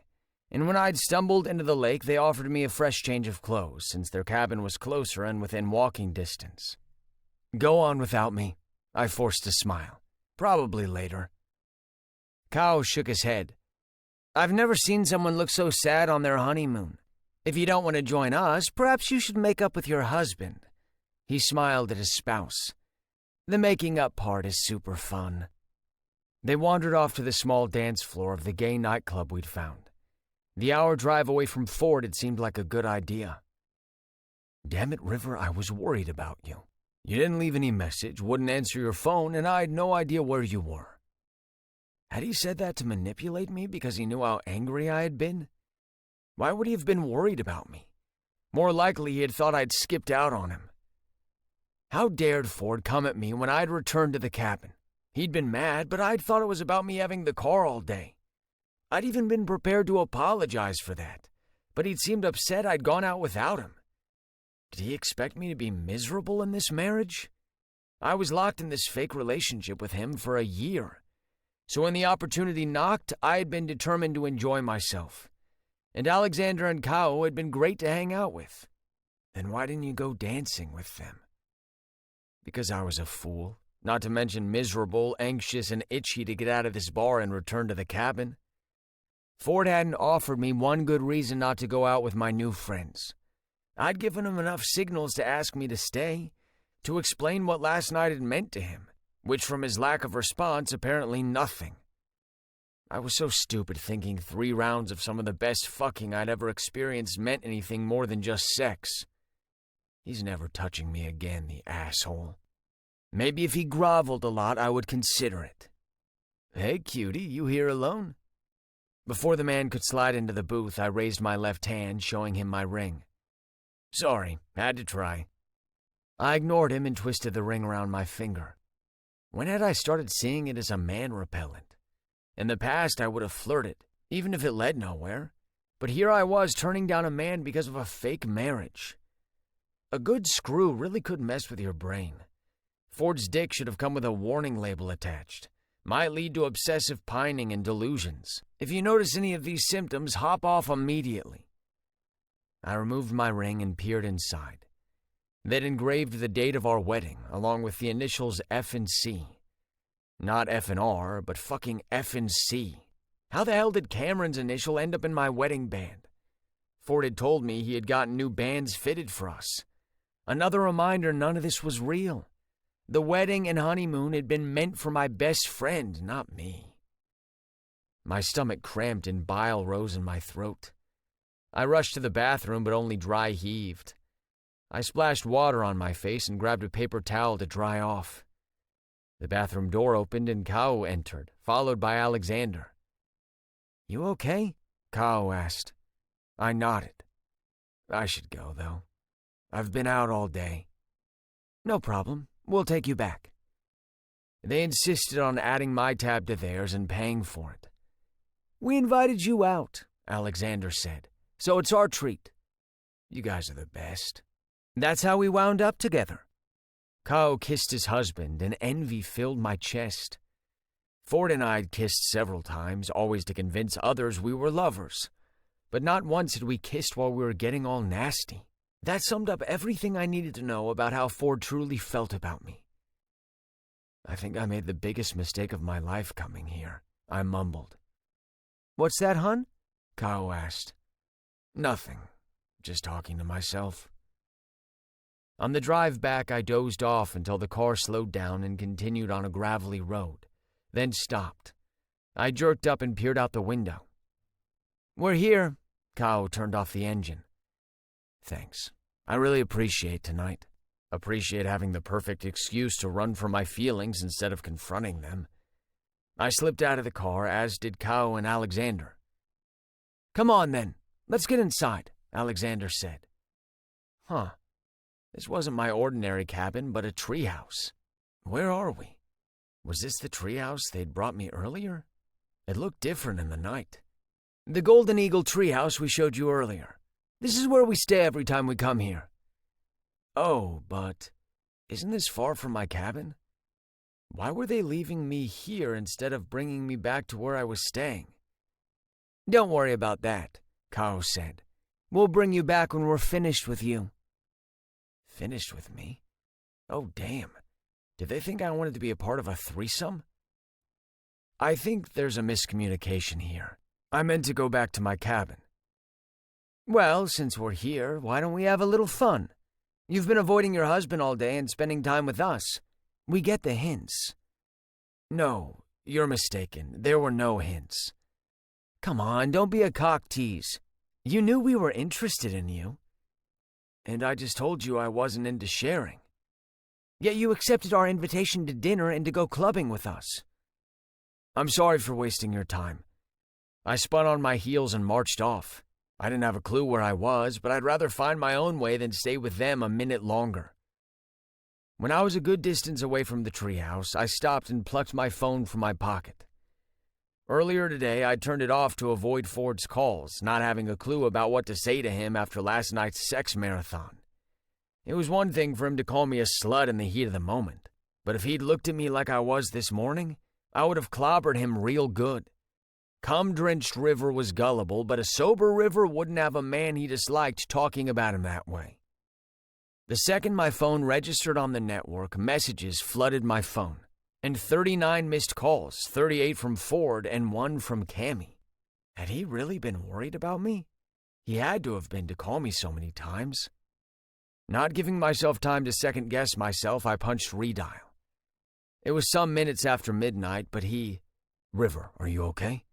and when I'd stumbled into the lake, they offered me a fresh change of clothes since their cabin was closer and within walking distance. Go on without me, I forced a smile. Probably later. Kao shook his head. I've never seen someone look so sad on their honeymoon. If you don't want to join us, perhaps you should make up with your husband. He smiled at his spouse. The making up part is super fun. They wandered off to the small dance floor of the gay nightclub we'd found. The hour drive away from Ford had seemed like a good idea. Damn it, River, I was worried about you. You didn't leave any message, wouldn't answer your phone, and I had no idea where you were. Had he said that to manipulate me because he knew how angry I had been? Why would he have been worried about me? More likely he had thought I'd skipped out on him. How dared Ford come at me when I'd returned to the cabin? He'd been mad, but I'd thought it was about me having the car all day. I'd even been prepared to apologize for that, but he'd seemed upset I'd gone out without him. Did he expect me to be miserable in this marriage? I was locked in this fake relationship with him for a year. So when the opportunity knocked, I had been determined to enjoy myself. And Alexander and Kao had been great to hang out with. Then why didn't you go dancing with them? Because I was a fool, not to mention miserable, anxious, and itchy to get out of this bar and return to the cabin. Ford hadn't offered me one good reason not to go out with my new friends. I'd given him enough signals to ask me to stay, to explain what last night had meant to him, which from his lack of response, apparently nothing. I was so stupid thinking 3 rounds of some of the best fucking I'd ever experienced meant anything more than just sex. He's never touching me again, the asshole. Maybe if he groveled a lot, I would consider it. Hey, cutie, you here alone? Before the man could slide into the booth, I raised my left hand, showing him my ring. Sorry, had to try. I ignored him and twisted the ring around my finger. When had I started seeing it as a man repellent? In the past, I would have flirted, even if it led nowhere. But here I was turning down a man because of a fake marriage. A good screw really could mess with your brain. Ford's dick should have come with a warning label attached. Might lead to obsessive pining and delusions. If you notice any of these symptoms, hop off immediately. I removed my ring and peered inside. They'd engraved the date of our wedding, along with the initials F and C. Not F and R, but fucking F and C. How the hell did Cameron's initial end up in my wedding band? Ford had told me he had gotten new bands fitted for us. Another reminder none of this was real. The wedding and honeymoon had been meant for my best friend, not me. My stomach cramped and bile rose in my throat. I rushed to the bathroom, but only dry heaved. I splashed water on my face and grabbed a paper towel to dry off. The bathroom door opened and Kao entered, followed by Alexander. You okay? Kao asked. I nodded. I should go, though. I've been out all day. No problem. We'll take you back. They insisted on adding my tab to theirs and paying for it. We invited you out, Alexander said, so it's our treat. You guys are the best. That's how we wound up together. Kao kissed his husband, and envy filled my chest. Ford and I had kissed several times, always to convince others we were lovers. But not once had we kissed while we were getting all nasty. That summed up everything I needed to know about how Ford truly felt about me. I think I made the biggest mistake of my life coming here, I mumbled. What's that, hun? Kao asked. Nothing. Just talking to myself. On the drive back, I dozed off until the car slowed down and continued on a gravelly road, then stopped. I jerked up and peered out the window. We're here. Kao turned off the engine. Thanks. I really appreciate tonight. Appreciate having the perfect excuse to run from my feelings instead of confronting them. I slipped out of the car, as did Kao and Alexander. Come on, then. Let's get inside, Alexander said. Huh. This wasn't my ordinary cabin, but a treehouse. Where are we? Was this the treehouse they'd brought me earlier? It looked different in the night. The Golden Eagle treehouse we showed you earlier. This is where we stay every time we come here. Oh, but isn't this far from my cabin? Why were they leaving me here instead of bringing me back to where I was staying? Don't worry about that, Karo said. We'll bring you back when we're finished with you. Finished with me? Oh, damn. Did they think I wanted to be a part of a threesome? I think there's a miscommunication here. I meant to go back to my cabin. Well, since we're here, why don't we have a little fun? You've been avoiding your husband all day and spending time with us. We get the hints. No, you're mistaken. There were no hints. Come on, don't be a cock tease. You knew we were interested in you. And I just told you I wasn't into sharing. Yet you accepted our invitation to dinner and to go clubbing with us. I'm sorry for wasting your time. I spun on my heels and marched off. I didn't have a clue where I was, but I'd rather find my own way than stay with them a minute longer. When I was a good distance away from the treehouse, I stopped and plucked my phone from my pocket. Earlier today, I turned it off to avoid Ford's calls, not having a clue about what to say to him after last night's sex marathon. It was one thing for him to call me a slut in the heat of the moment, but if he'd looked at me like I was this morning, I would have clobbered him real good. Cum-drenched River was gullible, but a sober River wouldn't have a man he disliked talking about him that way. The second my phone registered on the network, messages flooded my phone, and 39 missed calls, 38 from Ford and 1 from Cammy. Had he really been worried about me? He had to have been to call me so many times. Not giving myself time to second-guess myself, I punched redial. It was some minutes after midnight, but River, are you okay?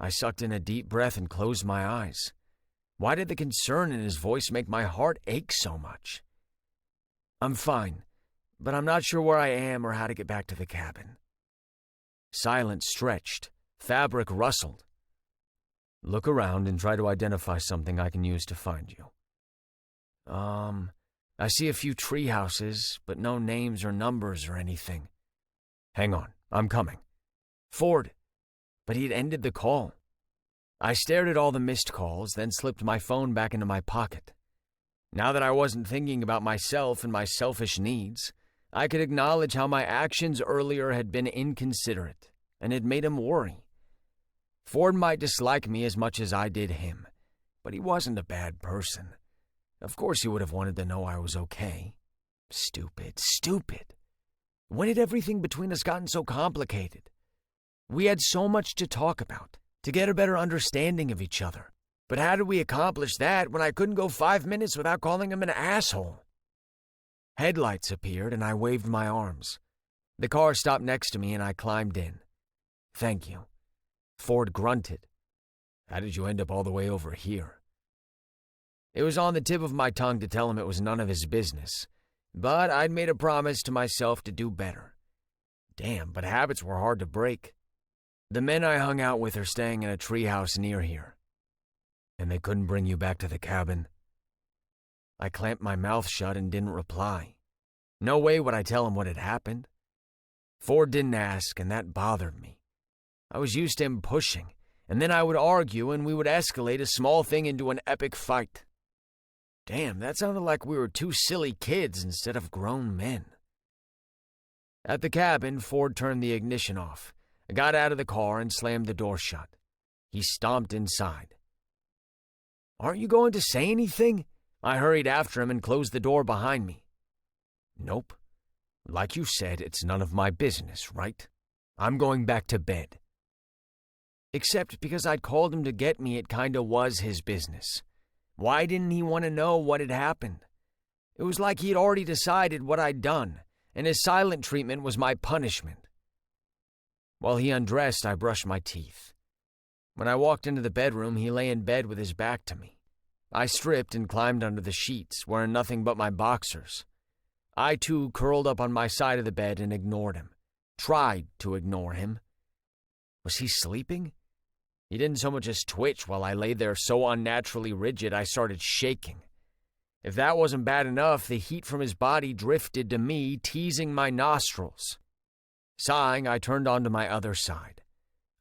I sucked in a deep breath and closed my eyes. Why did the concern in his voice make my heart ache so much? I'm fine, but I'm not sure where I am or how to get back to the cabin. Silence stretched. Fabric rustled. Look around and try to identify something I can use to find you. I see a few tree houses, but no names or numbers or anything. Hang on, I'm coming. Ford. But he'd ended the call. I stared at all the missed calls, then slipped my phone back into my pocket. Now that I wasn't thinking about myself and my selfish needs, I could acknowledge how my actions earlier had been inconsiderate, and had made him worry. Ford might dislike me as much as I did him, but he wasn't a bad person. Of course he would have wanted to know I was okay. Stupid. When had everything between us gotten so complicated? We had so much to talk about, to get a better understanding of each other. But how did we accomplish that when I couldn't go 5 minutes without calling him an asshole? Headlights appeared and I waved my arms. The car stopped next to me and I climbed in. Thank you. Ford grunted. How did you end up all the way over here? It was on the tip of my tongue to tell him it was none of his business, but I'd made a promise to myself to do better. Damn, but habits were hard to break. The men I hung out with are staying in a treehouse near here. And they couldn't bring you back to the cabin? I clamped my mouth shut and didn't reply. No way would I tell him what had happened. Ford didn't ask, and that bothered me. I was used to him pushing, and then I would argue and we would escalate a small thing into an epic fight. Damn, that sounded like we were two silly kids instead of grown men. At the cabin, Ford turned the ignition off. I got out of the car and slammed the door shut. He stomped inside. Aren't you going to say anything? I hurried after him and closed the door behind me. Nope. Like you said, it's none of my business, right? I'm going back to bed. Except because I'd called him to get me, it kinda was his business. Why didn't he want to know what had happened? It was like he'd already decided what I'd done, and his silent treatment was my punishment. While he undressed, I brushed my teeth. When I walked into the bedroom, he lay in bed with his back to me. I stripped and climbed under the sheets, wearing nothing but my boxers. I, too, curled up on my side of the bed and ignored him. Tried to ignore him. Was he sleeping? He didn't so much as twitch while I lay there so unnaturally rigid I started shaking. If that wasn't bad enough, the heat from his body drifted to me, teasing my nostrils. Sighing, I turned onto my other side.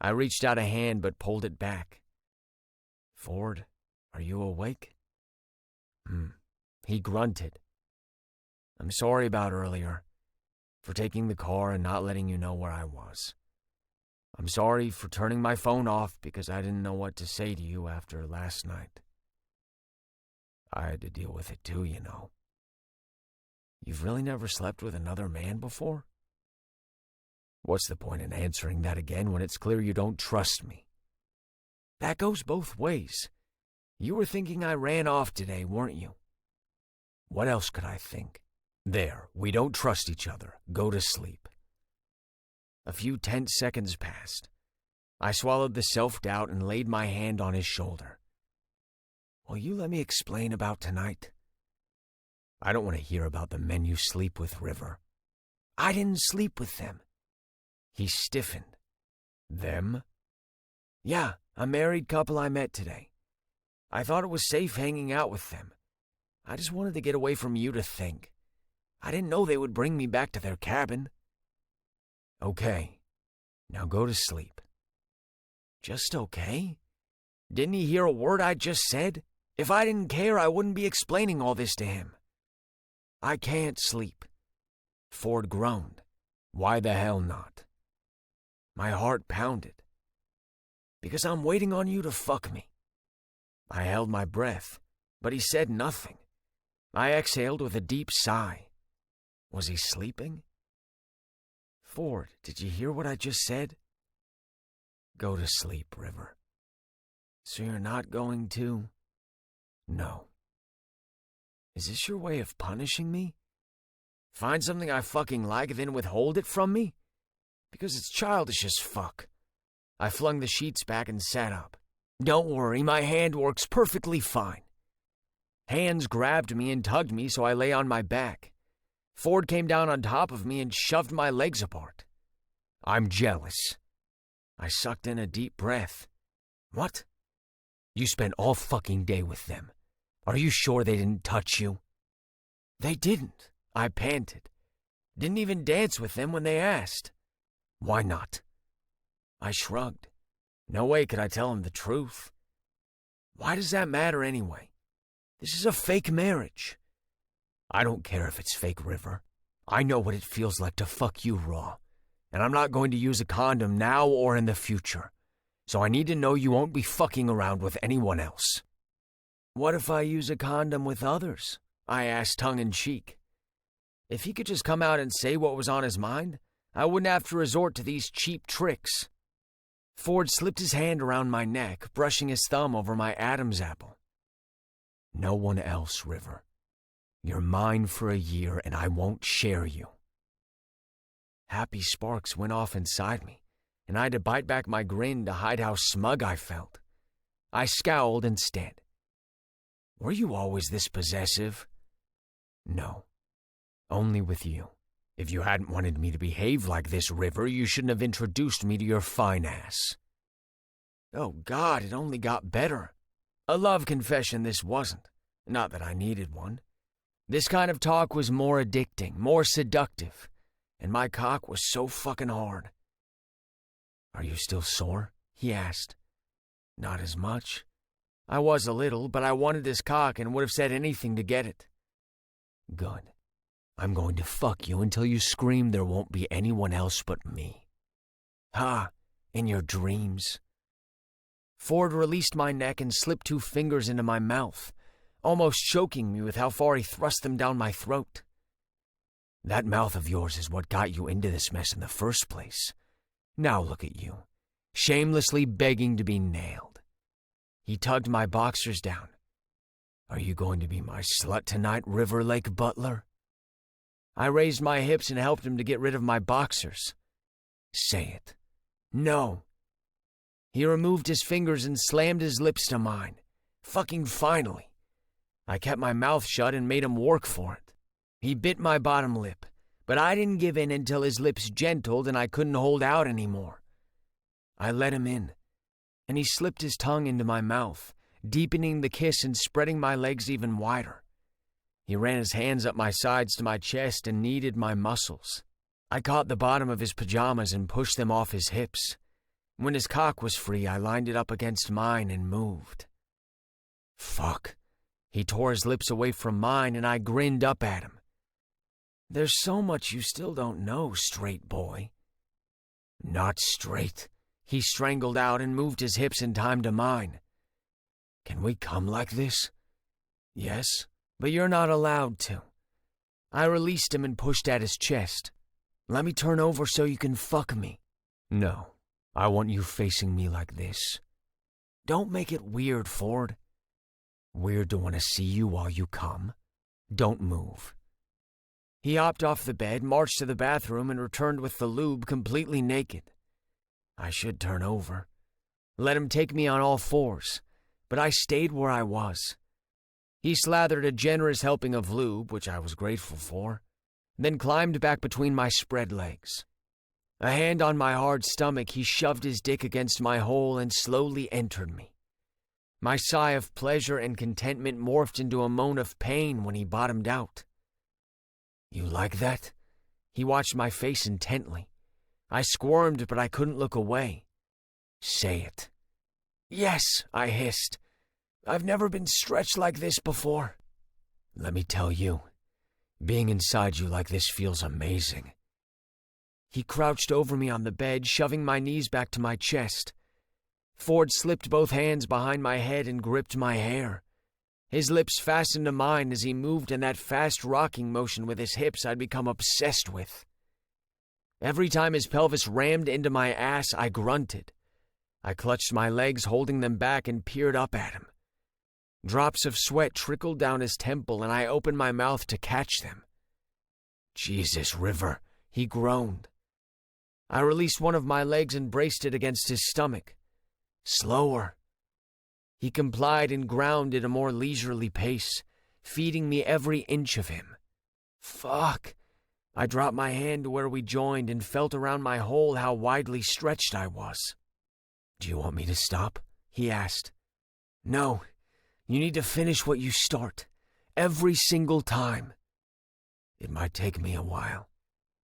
I reached out a hand but pulled it back. Ford, are you awake? He grunted. I'm sorry about earlier, for taking the car and not letting you know where I was. I'm sorry for turning my phone off because I didn't know what to say to you after last night. I had to deal with it too, you know. You've really never slept with another man before? What's the point in answering that again when it's clear you don't trust me? That goes both ways. You were thinking I ran off today, weren't you? What else could I think? There, we don't trust each other. Go to sleep. A few tense seconds passed. I swallowed the self-doubt and laid my hand on his shoulder. Will you let me explain about tonight? I don't want to hear about the men you sleep with, River. I didn't sleep with them. He stiffened. Them? Yeah, a married couple I met today. I thought it was safe hanging out with them. I just wanted to get away from you to think. I didn't know they would bring me back to their cabin. Okay, now go to sleep. Just okay? Didn't he hear a word I just said? If I didn't care, I wouldn't be explaining all this to him. I can't sleep. Ford groaned. Why the hell not? My heart pounded. Because I'm waiting on you to fuck me. I held my breath, but he said nothing. I exhaled with a deep sigh. Was he sleeping? Ford, did you hear what I just said? Go to sleep, River. So you're not going to? No. Is this your way of punishing me? Find something I fucking like, then withhold it from me? Because it's childish as fuck. I flung the sheets back and sat up. Don't worry, my hand works perfectly fine. Hands grabbed me and tugged me, so I lay on my back. Ford came down on top of me and shoved my legs apart. I'm jealous. I sucked in a deep breath. What? You spent all fucking day with them. Are you sure they didn't touch you? They didn't, I panted. Didn't even dance with them when they asked. Why not? I shrugged. No way could I tell him the truth. Why does that matter anyway? This is a fake marriage. I don't care if it's fake, River. I know what it feels like to fuck you raw, and I'm not going to use a condom now or in the future, so I need to know you won't be fucking around with anyone else. What if I use a condom with others? I asked tongue-in-cheek. If he could just come out and say what was on his mind, I wouldn't have to resort to these cheap tricks. Ford slipped his hand around my neck, brushing his thumb over my Adam's apple. No one else, River. You're mine for a year, and I won't share you. Happy sparks went off inside me, and I had to bite back my grin to hide how smug I felt. I scowled instead. Were you always this possessive? No, only with you. If you hadn't wanted me to behave like this, River, you shouldn't have introduced me to your fine ass. Oh, God, it only got better. A love confession this wasn't. Not that I needed one. This kind of talk was more addicting, more seductive, and my cock was so fucking hard. Are you still sore? He asked. Not as much. I was a little, but I wanted this cock and would have said anything to get it. Good. I'm going to fuck you until you scream there won't be anyone else but me. Ha, in your dreams. Ford released my neck and slipped 2 fingers into my mouth, almost choking me with how far he thrust them down my throat. That mouth of yours is what got you into this mess in the first place. Now look at you, shamelessly begging to be nailed. He tugged my boxers down. Are you going to be my slut tonight, River Lake Butler? I raised my hips and helped him to get rid of my boxers. Say it. No. He removed his fingers and slammed his lips to mine. Fucking finally. I kept my mouth shut and made him work for it. He bit my bottom lip, but I didn't give in until his lips gentled and I couldn't hold out anymore. I let him in, and he slipped his tongue into my mouth, deepening the kiss and spreading my legs even wider. He ran his hands up my sides to my chest and kneaded my muscles. I caught the bottom of his pajamas and pushed them off his hips. When his cock was free, I lined it up against mine and moved. Fuck. He tore his lips away from mine, and I grinned up at him. There's so much you still don't know, straight boy. Not straight. He strangled out and moved his hips in time to mine. Can we come like this? Yes, but you're not allowed to. I released him and pushed at his chest. Let me turn over so you can fuck me. No, I want you facing me like this. Don't make it weird, Ford. Weird to want to see you while you come. Don't move. He hopped off the bed, marched to the bathroom, and returned with the lube completely naked. I should turn over. Let him take me on all fours, but I stayed where I was. He slathered a generous helping of lube, which I was grateful for, then climbed back between my spread legs. A hand on my hard stomach, he shoved his dick against my hole and slowly entered me. My sigh of pleasure and contentment morphed into a moan of pain when he bottomed out. You like that? He watched my face intently. I squirmed, but I couldn't look away. Say it. Yes, I hissed. I've never been stretched like this before. Let me tell you, being inside you like this feels amazing. He crouched over me on the bed, shoving my knees back to my chest. Ford slipped both hands behind my head and gripped my hair. His lips fastened to mine as he moved in that fast rocking motion with his hips I'd become obsessed with. Every time his pelvis rammed into my ass, I grunted. I clutched my legs, holding them back, and peered up at him. Drops of sweat trickled down his temple, and I opened my mouth to catch them. Jesus, River, he groaned. I released one of my legs and braced it against his stomach. Slower. He complied and ground at a more leisurely pace, feeding me every inch of him. Fuck. I dropped my hand to where we joined and felt around my hole how widely stretched I was. Do you want me to stop? He asked. No. You need to finish what you start. Every single time. It might take me a while.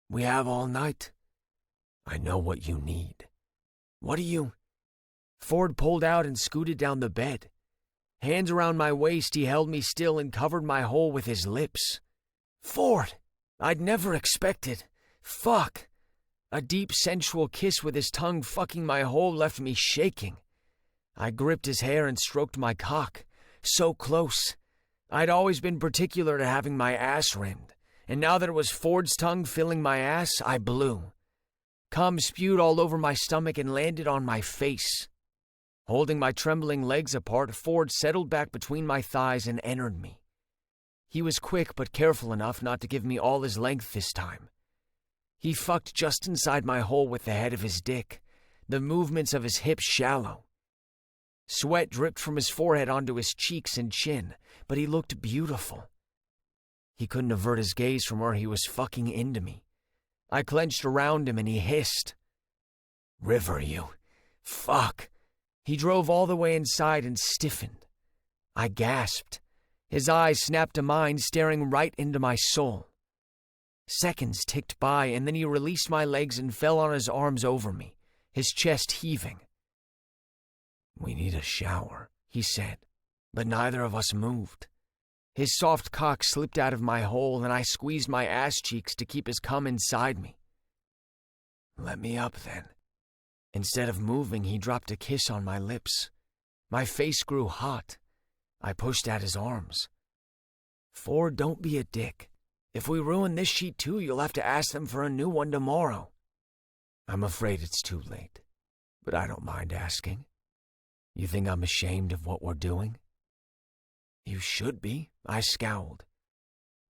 We have all night. I know what you need. What do you... Ford pulled out and scooted down the bed. Hands around my waist, he held me still and covered my hole with his lips. Ford! I'd never expected. Fuck! A deep, sensual kiss with his tongue fucking my hole left me shaking. I gripped his hair and stroked my cock. So close. I'd always been particular to having my ass rimmed, and now that it was Ford's tongue filling my ass, I blew. Cum spewed all over my stomach and landed on my face. Holding my trembling legs apart, Ford settled back between my thighs and entered me. He was quick but careful enough not to give me all his length this time. He fucked just inside my hole with the head of his dick, the movements of his hips shallow. Sweat dripped from his forehead onto his cheeks and chin, but he looked beautiful. He couldn't avert his gaze from where he was fucking into me. I clenched around him and he hissed. River, you. Fuck. He drove all the way inside and stiffened. I gasped. His eyes snapped to mine, staring right into my soul. Seconds ticked by, and then he released my legs and fell on his arms over me, his chest heaving. We need a shower, he said, but neither of us moved. His soft cock slipped out of my hole, and I squeezed my ass cheeks to keep his cum inside me. Let me up, then. Instead of moving, he dropped a kiss on my lips. My face grew hot. I pushed at his arms. Ford, don't be a dick. If we ruin this sheet too, you'll have to ask them for a new one tomorrow. I'm afraid it's too late, but I don't mind asking. You think I'm ashamed of what we're doing? You should be, I scowled.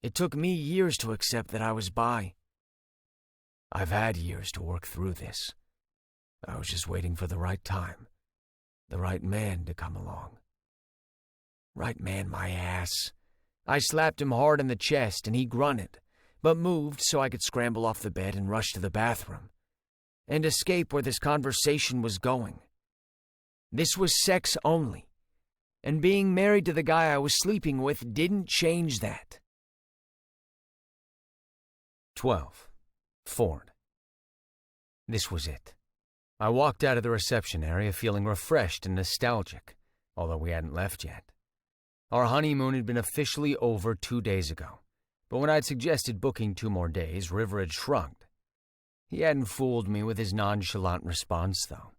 It took me years to accept that I was bi. I've had years to work through this. I was just waiting for the right time, the right man to come along. Right man, my ass. I slapped him hard in the chest and he grunted, but moved so I could scramble off the bed and rush to the bathroom and escape where this conversation was going. This was sex only, and being married to the guy I was sleeping with didn't change that. 12. Ford. This was it. I walked out of the reception area feeling refreshed and nostalgic, although we hadn't left yet. Our honeymoon had been officially over 2 days ago, but when I'd suggested booking 2 more days, River had shrugged. He hadn't fooled me with his nonchalant response, though.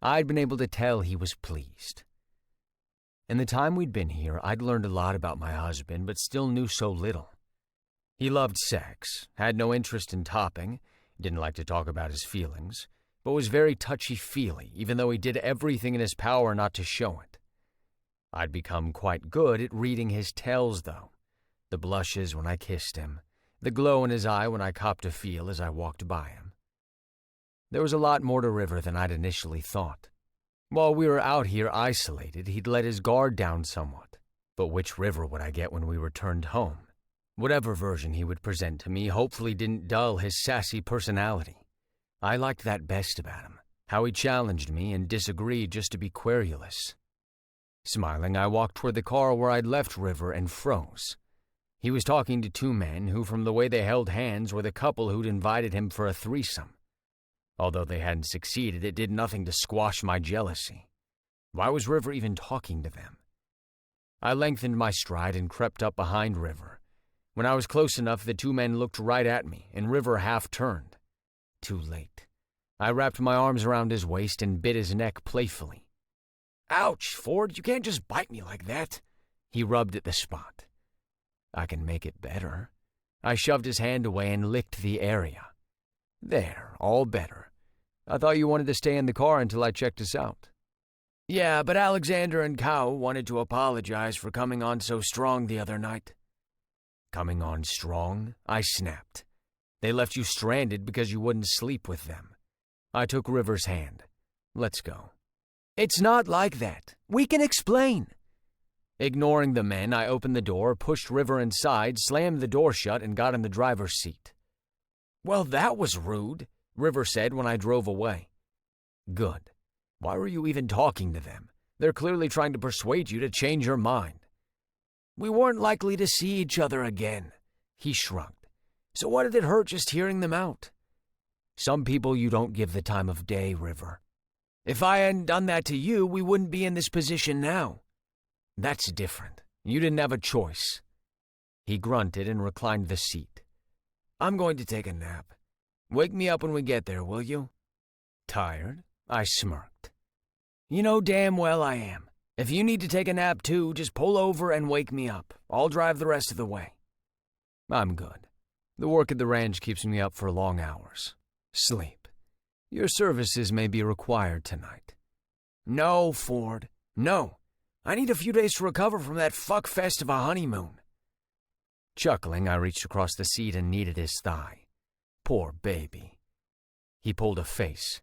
I'd been able to tell he was pleased. In the time we'd been here, I'd learned a lot about my husband, but still knew so little. He loved sex, had no interest in topping, didn't like to talk about his feelings, but was very touchy-feely, even though he did everything in his power not to show it. I'd become quite good at reading his tells, though. The blushes when I kissed him, the glow in his eye when I copped a feel as I walked by him. There was a lot more to River than I'd initially thought. While we were out here isolated, he'd let his guard down somewhat. But which River would I get when we returned home? Whatever version he would present to me hopefully didn't dull his sassy personality. I liked that best about him, how he challenged me and disagreed just to be querulous. Smiling, I walked toward the car where I'd left River and froze. He was talking to 2 men who, from the way they held hands, were the couple who'd invited him for a threesome. Although they hadn't succeeded, it did nothing to squash my jealousy. Why was River even talking to them? I lengthened my stride and crept up behind River. When I was close enough, the 2 men looked right at me, and River half turned. Too late. I wrapped my arms around his waist and bit his neck playfully. "Ouch, Ford, you can't just bite me like that." He rubbed at the spot. "I can make it better." I shoved his hand away and licked the area. "There, all better. I thought you wanted to stay in the car until I checked us out." "Yeah, but Alexander and Cow wanted to apologize for coming on so strong the other night." "Coming on strong?" I snapped. "They left you stranded because you wouldn't sleep with them." I took River's hand. "Let's go." "It's not like that. We can explain." Ignoring the men, I opened the door, pushed River inside, slammed the door shut, and got in the driver's seat. "Well, that was rude," River said when I drove away. "Good. Why were you even talking to them? They're clearly trying to persuade you to change your mind." "We weren't likely to see each other again," he shrugged. "So what did it hurt just hearing them out?" "Some people you don't give the time of day, River." "If I hadn't done that to you, we wouldn't be in this position now." "That's different. You didn't have a choice." He grunted and reclined the seat. "I'm going to take a nap. Wake me up when we get there, will you?" "Tired?" I smirked. "You know damn well I am. If you need to take a nap too, just pull over and wake me up. I'll drive the rest of the way." "I'm good. The work at the ranch keeps me up for long hours. Sleep. Your services may be required tonight." "No, Ford. No. I need a few days to recover from that fuckfest of a honeymoon." Chuckling, I reached across the seat and kneaded his thigh. Poor baby. He pulled a face.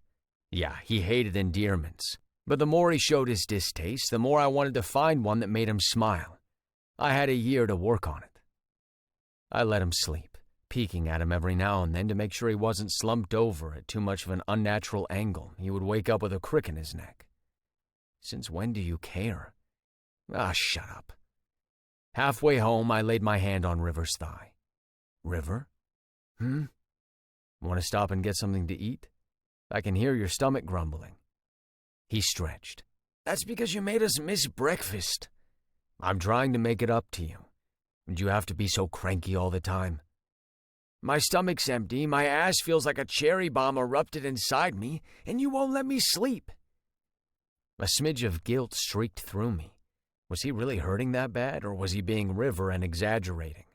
Yeah, he hated endearments. But the more he showed his distaste, the more I wanted to find one that made him smile. I had a year to work on it. I let him sleep, peeking at him every now and then to make sure he wasn't slumped over at too much of an unnatural angle. He would wake up with a crick in his neck. Since when do you care? Ah, shut up. Halfway home, I laid my hand on River's thigh. "River? Want to stop and get something to eat? I can hear your stomach grumbling." He stretched. "That's because you made us miss breakfast." "I'm trying to make it up to you. Would you have to be so cranky all the time?" "My stomach's empty, my ass feels like a cherry bomb erupted inside me, and you won't let me sleep." A smidge of guilt streaked through me. Was he really hurting that bad, or was he being River and exaggerating?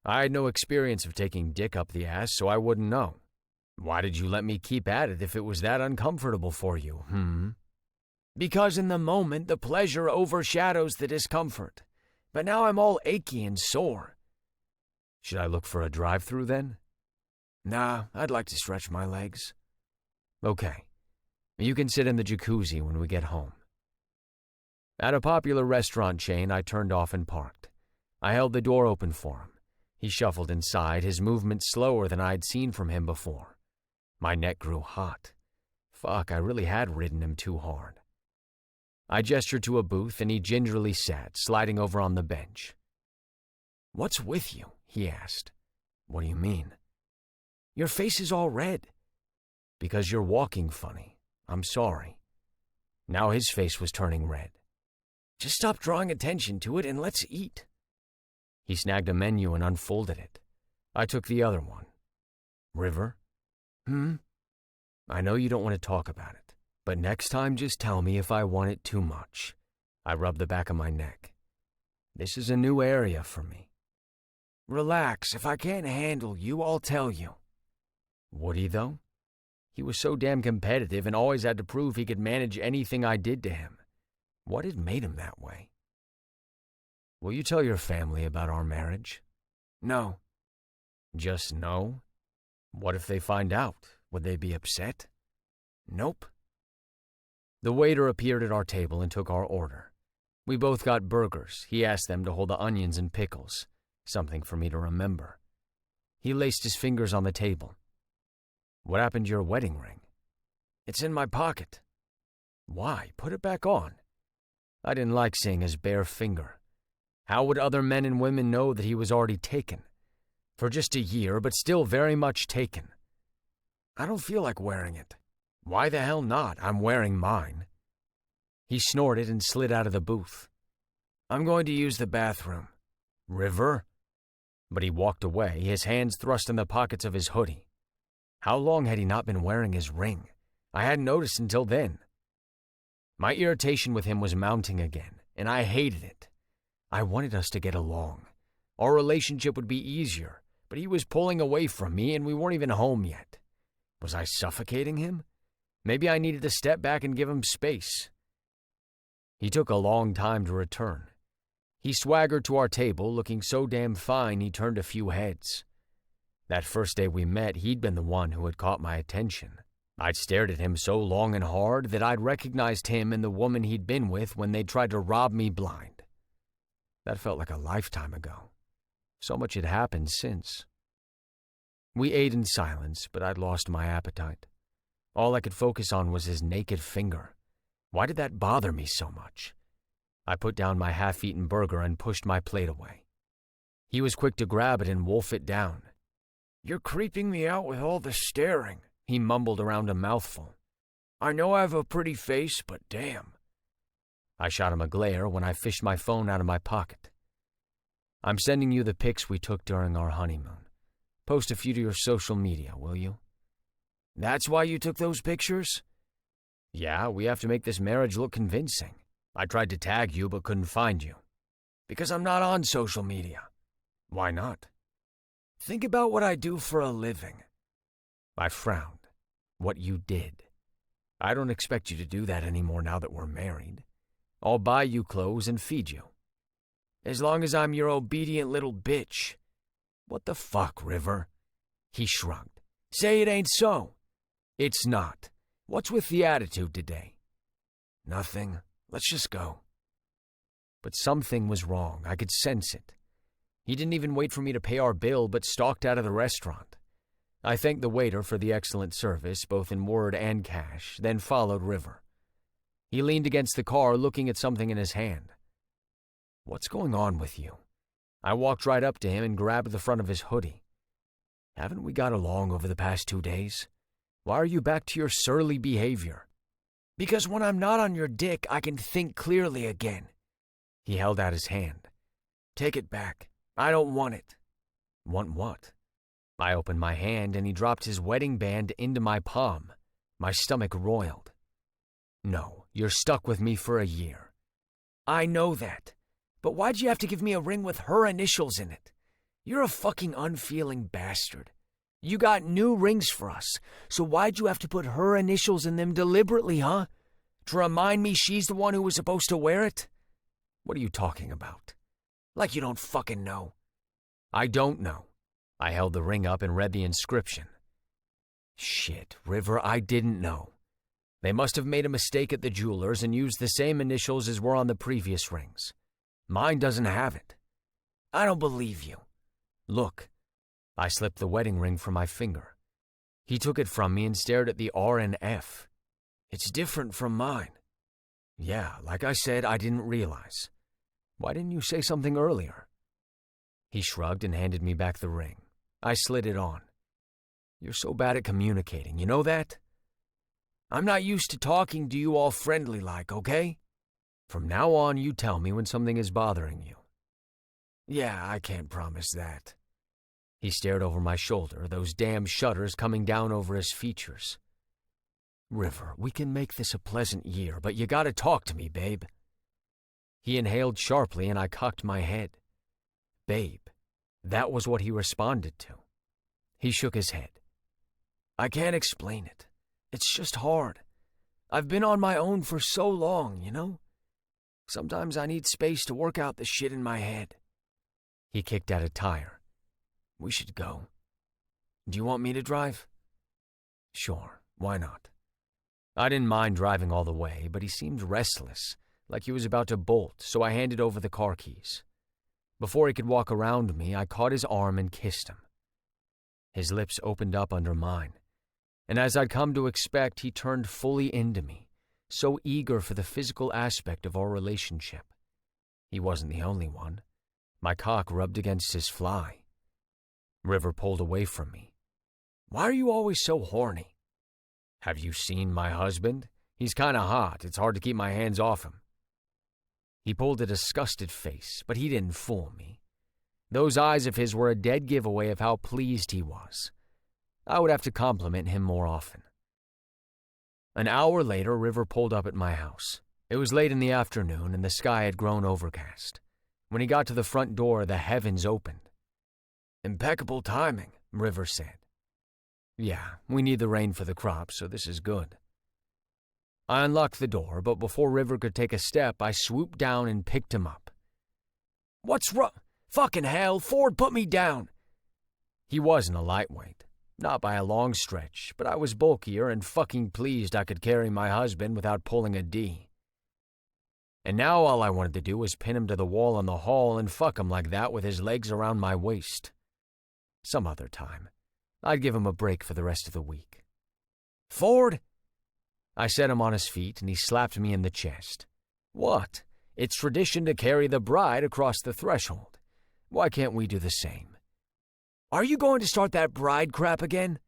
I had no experience of taking dick up the ass, so I wouldn't know. "Why did you let me keep at it if it was that uncomfortable for you, "Because in the moment, the pleasure overshadows the discomfort. But now I'm all achy and sore." "Should I look for a drive-thru then?" "Nah, I'd like to stretch my legs." "Okay. You can sit in the jacuzzi when we get home." At a popular restaurant chain, I turned off and parked. I held the door open for him. He shuffled inside, his movements slower than I'd seen from him before. My neck grew hot. Fuck, I really had ridden him too hard. I gestured to a booth, and he gingerly sat, sliding over on the bench. "What's with you?" he asked. "What do you mean?" "Your face is all red." "Because you're walking funny. I'm sorry." Now his face was turning red. Just stop drawing attention to it and let's eat. He snagged a menu and unfolded it. I took the other one. River? I know you don't want to talk about it, but next time just tell me if I want it too much. I rubbed the back of my neck. This is a new area for me. Relax, if I can't handle you, I'll tell you. Would he, though? He was so damn competitive and always had to prove he could manage anything I did to him. What had made him that way? Will you tell your family about our marriage? No. Just no? What if they find out? Would they be upset? Nope. The waiter appeared at our table and took our order. We both got burgers. He asked them to hold the onions and pickles, something for me to remember. He laced his fingers on the table. What happened to your wedding ring? It's in my pocket. Why? Put it back on. I didn't like seeing his bare finger. How would other men and women know that he was already taken? For just a year, but still very much taken. I don't feel like wearing it. Why the hell not? I'm wearing mine. He snorted and slid out of the booth. I'm going to use the bathroom. River? But he walked away, his hands thrust in the pockets of his hoodie. How long had he not been wearing his ring? I hadn't noticed until then. My irritation with him was mounting again, and I hated it. I wanted us to get along. Our relationship would be easier, but he was pulling away from me and we weren't even home yet. Was I suffocating him? Maybe I needed to step back and give him space. He took a long time to return. He swaggered to our table, looking so damn fine he turned a few heads. That first day we met, he'd been the one who had caught my attention. I'd stared at him so long and hard that I'd recognized him and the woman he'd been with when they'd tried to rob me blind. That felt like a lifetime ago. So much had happened since. We ate in silence, but I'd lost my appetite. All I could focus on was his naked finger. Why did that bother me so much? I put down my half-eaten burger and pushed my plate away. He was quick to grab it and wolf it down. You're creeping me out with all the staring, he mumbled around a mouthful. I know I have a pretty face, but damn. I shot him a glare when I fished my phone out of my pocket. I'm sending you the pics we took during our honeymoon. Post a few to your social media, will you? That's why you took those pictures? Yeah, we have to make this marriage look convincing. I tried to tag you but couldn't find you. Because I'm not on social media. Why not? Think about what I do for a living. I frowned. What you did. I don't expect you to do that anymore now that we're married. I'll buy you clothes and feed you. As long as I'm your obedient little bitch. What the fuck, River? He shrugged. Say it ain't so. It's not. What's with the attitude today? Nothing. Let's just go. But something was wrong. I could sense it. He didn't even wait for me to pay our bill, but stalked out of the restaurant. I thanked the waiter for the excellent service, both in word and cash, then followed River. He leaned against the car, looking at something in his hand. What's going on with you? I walked right up to him and grabbed the front of his hoodie. Haven't we got along over the past 2 days? Why are you back to your surly behavior? Because when I'm not on your dick, I can think clearly again. He held out his hand. Take it back. I don't want it. Want what? I opened my hand and he dropped his wedding band into my palm. My stomach roiled. No, you're stuck with me for a year. I know that. But why'd you have to give me a ring with her initials in it? You're a fucking unfeeling bastard. You got new rings for us, so why'd you have to put her initials in them deliberately, huh? To remind me she's the one who was supposed to wear it? What are you talking about? Like you don't fucking know. I don't know. I held the ring up and read the inscription. Shit, River, I didn't know. They must have made a mistake at the jeweler's and used the same initials as were on the previous rings. Mine doesn't have it. I don't believe you. Look. I slipped the wedding ring from my finger. He took it from me and stared at the R and F. It's different from mine. Yeah, like I said, I didn't realize. Why didn't you say something earlier? He shrugged and handed me back the ring. I slid it on. You're so bad at communicating, you know that? I'm not used to talking to you all friendly like, okay? From now on, you tell me when something is bothering you. Yeah, I can't promise that. He stared over my shoulder, those damn shutters coming down over his features. River, we can make this a pleasant year, but you gotta talk to me, babe. He inhaled sharply and I cocked my head. Babe, that was what he responded to. He shook his head. I can't explain it. It's just hard. I've been on my own for so long, you know? Sometimes I need space to work out the shit in my head. He kicked at a tire. We should go. Do you want me to drive? Sure, why not? I didn't mind driving all the way, but he seemed restless, like he was about to bolt, so I handed over the car keys. Before he could walk around me, I caught his arm and kissed him. His lips opened up under mine, and as I'd come to expect, he turned fully into me, so eager for the physical aspect of our relationship. He wasn't the only one. My cock rubbed against his fly. River pulled away from me. Why are you always so horny? Have you seen my husband? He's kinda hot. It's hard to keep my hands off him. He pulled a disgusted face, but he didn't fool me. Those eyes of his were a dead giveaway of how pleased he was. I would have to compliment him more often. An hour later, River pulled up at my house. It was late in the afternoon, and the sky had grown overcast. When he got to the front door, the heavens opened. Impeccable timing, River said. Yeah, we need the rain for the crops, so this is good. I unlocked the door, but before River could take a step, I swooped down and picked him up. What's wrong? Fucking hell, Ford put me down. He wasn't a lightweight, not by a long stretch, but I was bulkier and fucking pleased I could carry my husband without pulling a D. And now all I wanted to do was pin him to the wall in the hall and fuck him like that with his legs around my waist. Some other time, I'd give him a break for the rest of the week. Ford? I set him on his feet and he slapped me in the chest. What? It's tradition to carry the bride across the threshold. Why can't we do the same? Are you going to start that bride crap again?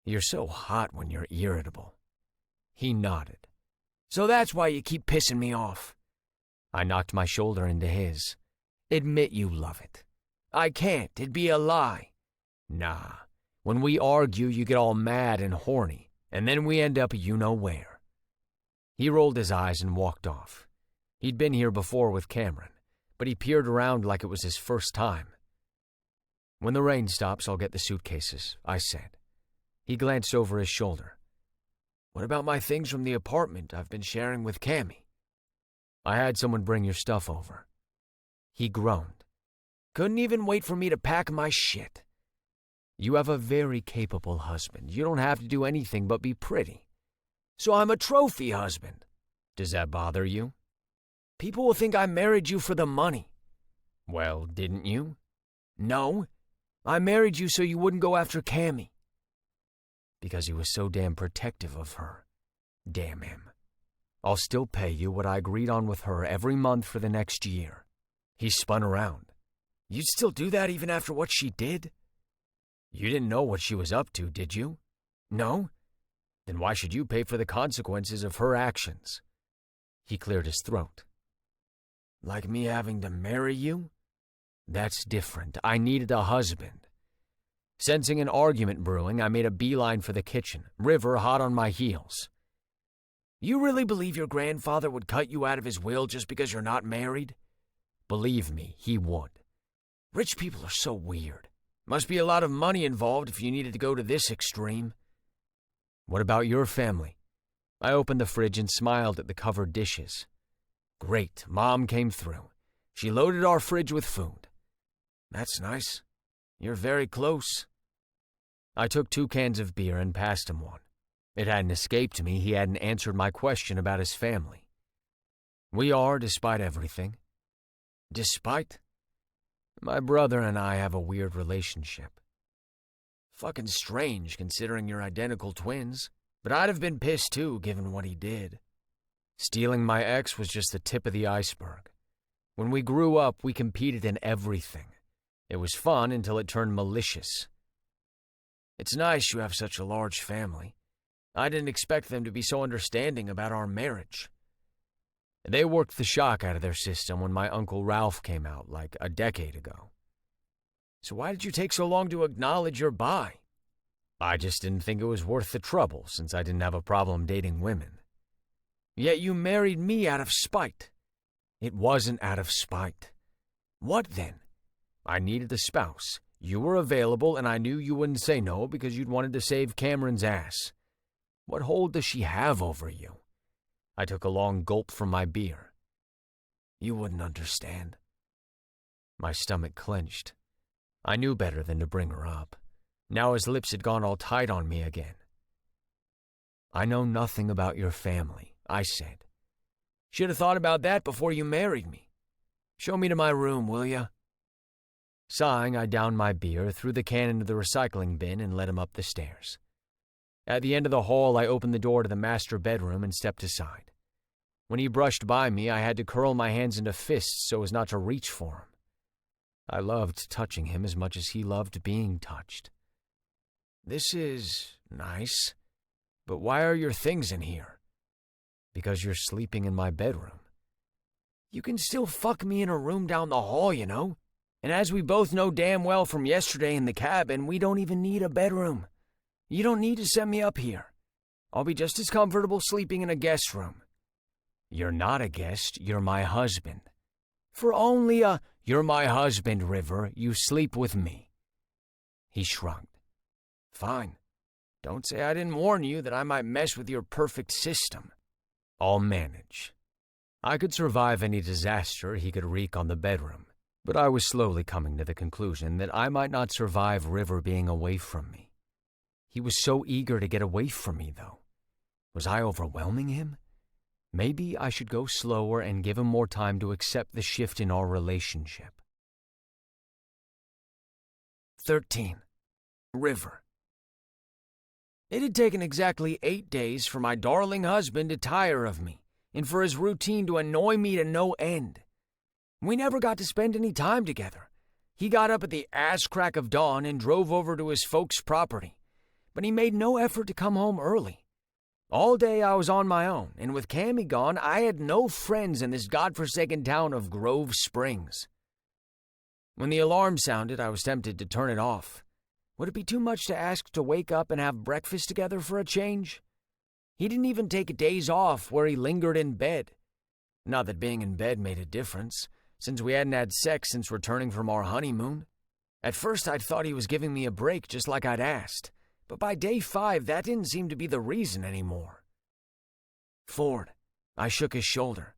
You're so hot when you're irritable. He nodded. So that's why you keep pissing me off. I knocked my shoulder into his. Admit you love it. I can't. It'd be a lie. Nah. When we argue, you get all mad and horny, and then we end up you-know-where. He rolled his eyes and walked off. He'd been here before with Cameron, but he peered around like it was his first time. When the rain stops, I'll get the suitcases, I said. He glanced over his shoulder. What about my things from the apartment I've been sharing with Cammy? I had someone bring your stuff over. He groaned. Couldn't even wait for me to pack my shit. You have a very capable husband. You don't have to do anything but be pretty. So I'm a trophy husband. Does that bother you? People will think I married you for the money. Well, didn't you? No. I married you so you wouldn't go after Cammy. Because he was so damn protective of her. Damn him. I'll still pay you what I agreed on with her every month for the next year. He spun around. You'd still do that even after what she did? You didn't know what she was up to, did you? No. Then why should you pay for the consequences of her actions? He cleared his throat. Like me having to marry you? That's different. I needed a husband. Sensing an argument brewing, I made a beeline for the kitchen, River hot on my heels. You really believe your grandfather would cut you out of his will just because you're not married? Believe me, he would. Rich people are so weird. Must be a lot of money involved if you needed to go to this extreme. What about your family? I opened the fridge and smiled at the covered dishes. Great, Mom came through. She loaded our fridge with food. That's nice. You're very close. I took 2 cans of beer and passed him one. It hadn't escaped me he hadn't answered my question about his family. We are, despite everything. Despite? My brother and I have a weird relationship. Fucking strange considering you're identical twins, but I'd have been pissed too given what he did. Stealing my ex was just the tip of the iceberg. When we grew up, we competed in everything. It was fun until it turned malicious. It's nice you have such a large family. I didn't expect them to be so understanding about our marriage. They worked the shock out of their system when my Uncle Ralph came out like a decade ago. So why did you take so long to acknowledge your bi? I just didn't think it was worth the trouble since I didn't have a problem dating women. Yet you married me out of spite. It wasn't out of spite. What then? I needed a spouse. You were available, and I knew you wouldn't say no because you'd wanted to save Cameron's ass. What hold does she have over you? I took a long gulp from my beer. You wouldn't understand. My stomach clenched. I knew better than to bring her up. Now his lips had gone all tight on me again. I know nothing about your family, I said. Should have thought about that before you married me. Show me to my room, will ya? Sighing, I downed my beer, threw the can into the recycling bin, and led him up the stairs. At the end of the hall, I opened the door to the master bedroom and stepped aside. When he brushed by me, I had to curl my hands into fists so as not to reach for him. I loved touching him as much as he loved being touched. This is nice, but why are your things in here? Because you're sleeping in my bedroom. You can still fuck me in a room down the hall, you know? And as we both know damn well from yesterday in the cabin, we don't even need a bedroom. You don't need to send me up here. I'll be just as comfortable sleeping in a guest room. You're not a guest, you're my husband. For only you're my husband, River, you sleep with me. He shrugged. Fine. Don't say I didn't warn you that I might mess with your perfect system. I'll manage. I could survive any disaster he could wreak on the bedroom, but I was slowly coming to the conclusion that I might not survive River being away from me. He was so eager to get away from me, though. Was I overwhelming him? Maybe I should go slower and give him more time to accept the shift in our relationship. 13. River. It had taken exactly 8 days for my darling husband to tire of me, and for his routine to annoy me to no end. We never got to spend any time together. He got up at the ass crack of dawn and drove over to his folks' property, but he made no effort to come home early. All day I was on my own, and with Cammy gone, I had no friends in this godforsaken town of Grove Springs. When the alarm sounded, I was tempted to turn it off. Would it be too much to ask to wake up and have breakfast together for a change? He didn't even take days off where he lingered in bed. Not that being in bed made a difference, since we hadn't had sex since returning from our honeymoon. At first I'd thought he was giving me a break just like I'd asked, but by day 5 that didn't seem to be the reason anymore. Ford. I shook his shoulder.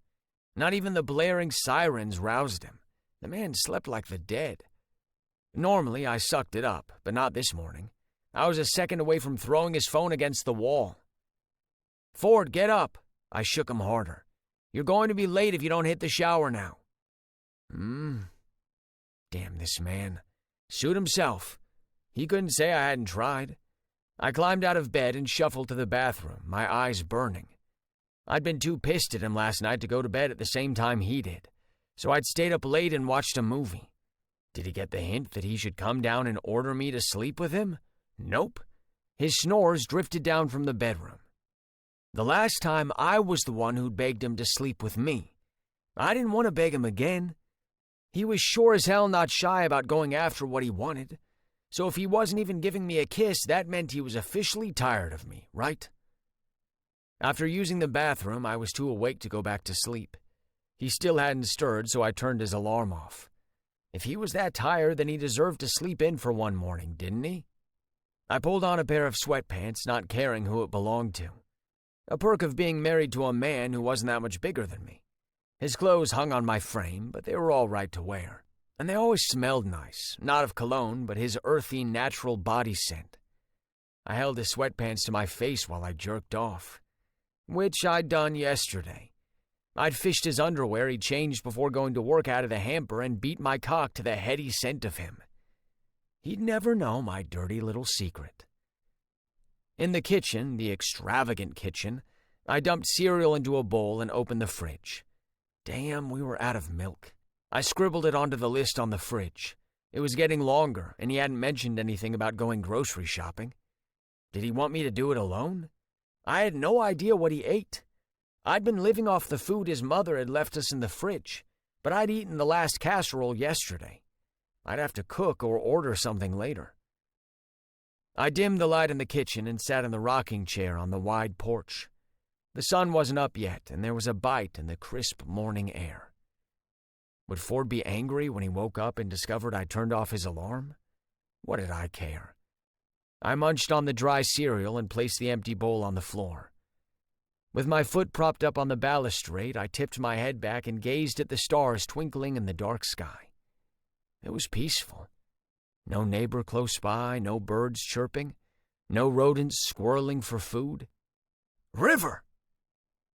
Not even the blaring sirens roused him. The man slept like the dead. Normally, I sucked it up, but not this morning. I was a second away from throwing his phone against the wall. Ford, get up. I shook him harder. You're going to be late if you don't hit the shower now. Damn this man. Suit himself. He couldn't say I hadn't tried. I climbed out of bed and shuffled to the bathroom, my eyes burning. I'd been too pissed at him last night to go to bed at the same time he did, so I'd stayed up late and watched a movie. Did he get the hint that he should come down and order me to sleep with him? Nope. His snores drifted down from the bedroom. The last time I was the one who'd begged him to sleep with me. I didn't want to beg him again. He was sure as hell not shy about going after what he wanted. So if he wasn't even giving me a kiss, that meant he was officially tired of me, right? After using the bathroom, I was too awake to go back to sleep. He still hadn't stirred, so I turned his alarm off. If he was that tired, then he deserved to sleep in for one morning, didn't he? I pulled on a pair of sweatpants, not caring who it belonged to. A perk of being married to a man who wasn't that much bigger than me. His clothes hung on my frame, but they were all right to wear. And they always smelled nice, not of cologne, but his earthy, natural body scent. I held his sweatpants to my face while I jerked off, which I'd done yesterday. I'd fished his underwear he changed before going to work out of the hamper and beat my cock to the heady scent of him. He'd never know my dirty little secret. In the kitchen, the extravagant kitchen, I dumped cereal into a bowl and opened the fridge. Damn, we were out of milk. I scribbled it onto the list on the fridge. It was getting longer, and he hadn't mentioned anything about going grocery shopping. Did he want me to do it alone? I had no idea what he ate. I'd been living off the food his mother had left us in the fridge, but I'd eaten the last casserole yesterday. I'd have to cook or order something later. I dimmed the light in the kitchen and sat in the rocking chair on the wide porch. The sun wasn't up yet, and there was a bite in the crisp morning air. Would Ford be angry when he woke up and discovered I turned off his alarm? What did I care? I munched on the dry cereal and placed the empty bowl on the floor. With my foot propped up on the balustrade, I tipped my head back and gazed at the stars twinkling in the dark sky. It was peaceful. No neighbor close by, no birds chirping, no rodents squirreling for food. River!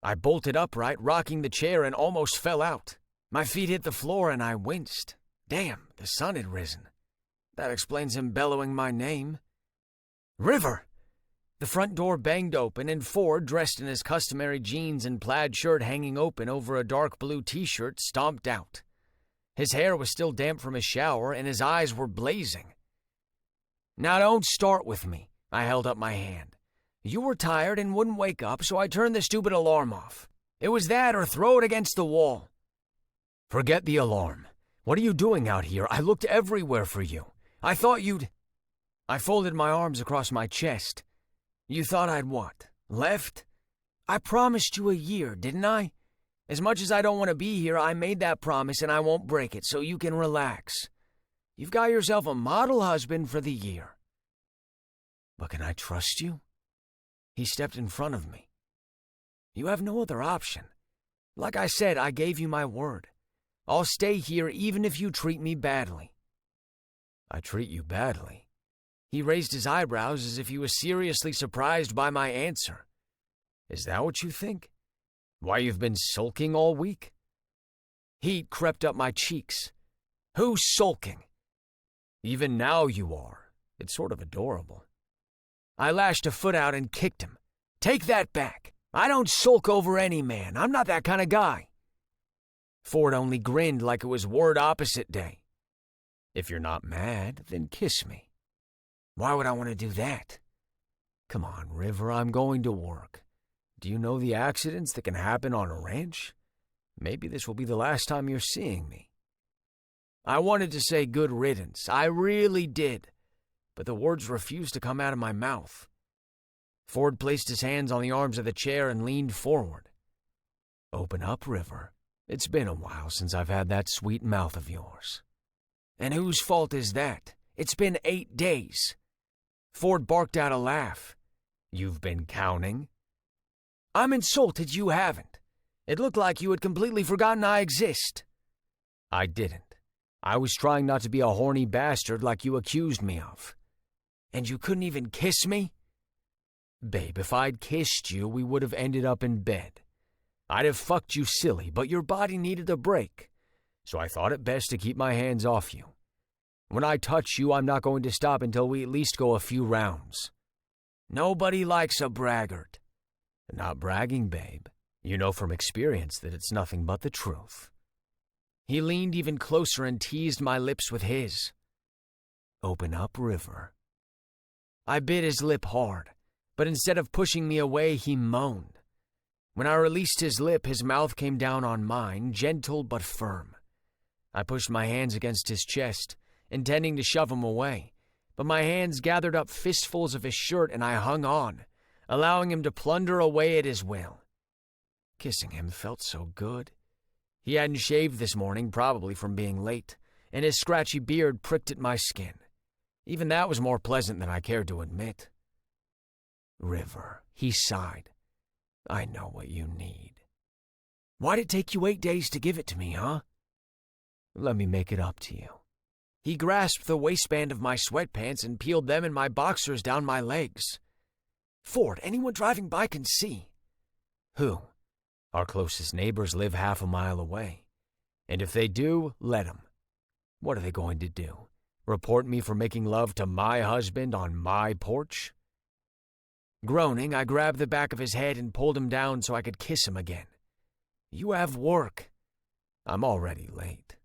I bolted upright, rocking the chair, and almost fell out. My feet hit the floor and I winced. Damn, the sun had risen. That explains him bellowing my name. River! The front door banged open and Ford, dressed in his customary jeans and plaid shirt hanging open over a dark blue t-shirt, stomped out. His hair was still damp from his shower and his eyes were blazing. Now don't start with me. I held up my hand. You were tired and wouldn't wake up, so I turned the stupid alarm off. It was that or throw it against the wall. Forget the alarm. What are you doing out here? I looked everywhere for you. I thought you'd... I folded my arms across my chest. You thought I'd what? Left? I promised you a year, didn't I? As much as I don't want to be here, I made that promise and I won't break it, so you can relax. You've got yourself a model husband for the year. But can I trust you? He stepped in front of me. You have no other option. Like I said, I gave you my word. I'll stay here even if you treat me badly. I treat you badly? He raised his eyebrows as if he was seriously surprised by my answer. Is that what you think? Why you've been sulking all week? Heat crept up my cheeks. Who's sulking? Even now you are. It's sort of adorable. I lashed a foot out and kicked him. Take that back. I don't sulk over any man. I'm not that kind of guy. Ford only grinned like it was word opposite day. If you're not mad, then kiss me. Why would I want to do that? Come on, River, I'm going to work. Do you know the accidents that can happen on a ranch? Maybe this will be the last time you're seeing me. I wanted to say good riddance. I really did. But the words refused to come out of my mouth. Ford placed his hands on the arms of the chair and leaned forward. Open up, River. It's been a while since I've had that sweet mouth of yours. And whose fault is that? It's been 8 days. Ford barked out a laugh. You've been counting? I'm insulted you haven't. It looked like you had completely forgotten I exist. I didn't. I was trying not to be a horny bastard like you accused me of. And you couldn't even kiss me? Babe, if I'd kissed you, we would have ended up in bed. I'd have fucked you silly, but your body needed a break. So I thought it best to keep my hands off you. When I touch you, I'm not going to stop until we at least go a few rounds. Nobody likes a braggart. Not bragging, babe. You know from experience that it's nothing but the truth. He leaned even closer and teased my lips with his. Open up, River. I bit his lip hard, but instead of pushing me away, he moaned. When I released his lip, his mouth came down on mine, gentle but firm. I pushed my hands against his chest, intending to shove him away, but my hands gathered up fistfuls of his shirt and I hung on, allowing him to plunder away at his will. Kissing him felt so good. He hadn't shaved this morning, probably from being late, and his scratchy beard pricked at my skin. Even that was more pleasant than I cared to admit. River, he sighed. I know what you need. Why'd it take you 8 days to give it to me, huh? Let me make it up to you. He grasped the waistband of my sweatpants and peeled them and my boxers down my legs. Ford, anyone driving by can see. Who? Our closest neighbors live half a mile away. And if they do, let them. What are they going to do? Report me for making love to my husband on my porch? Groaning, I grabbed the back of his head and pulled him down so I could kiss him again. You have work. I'm already late.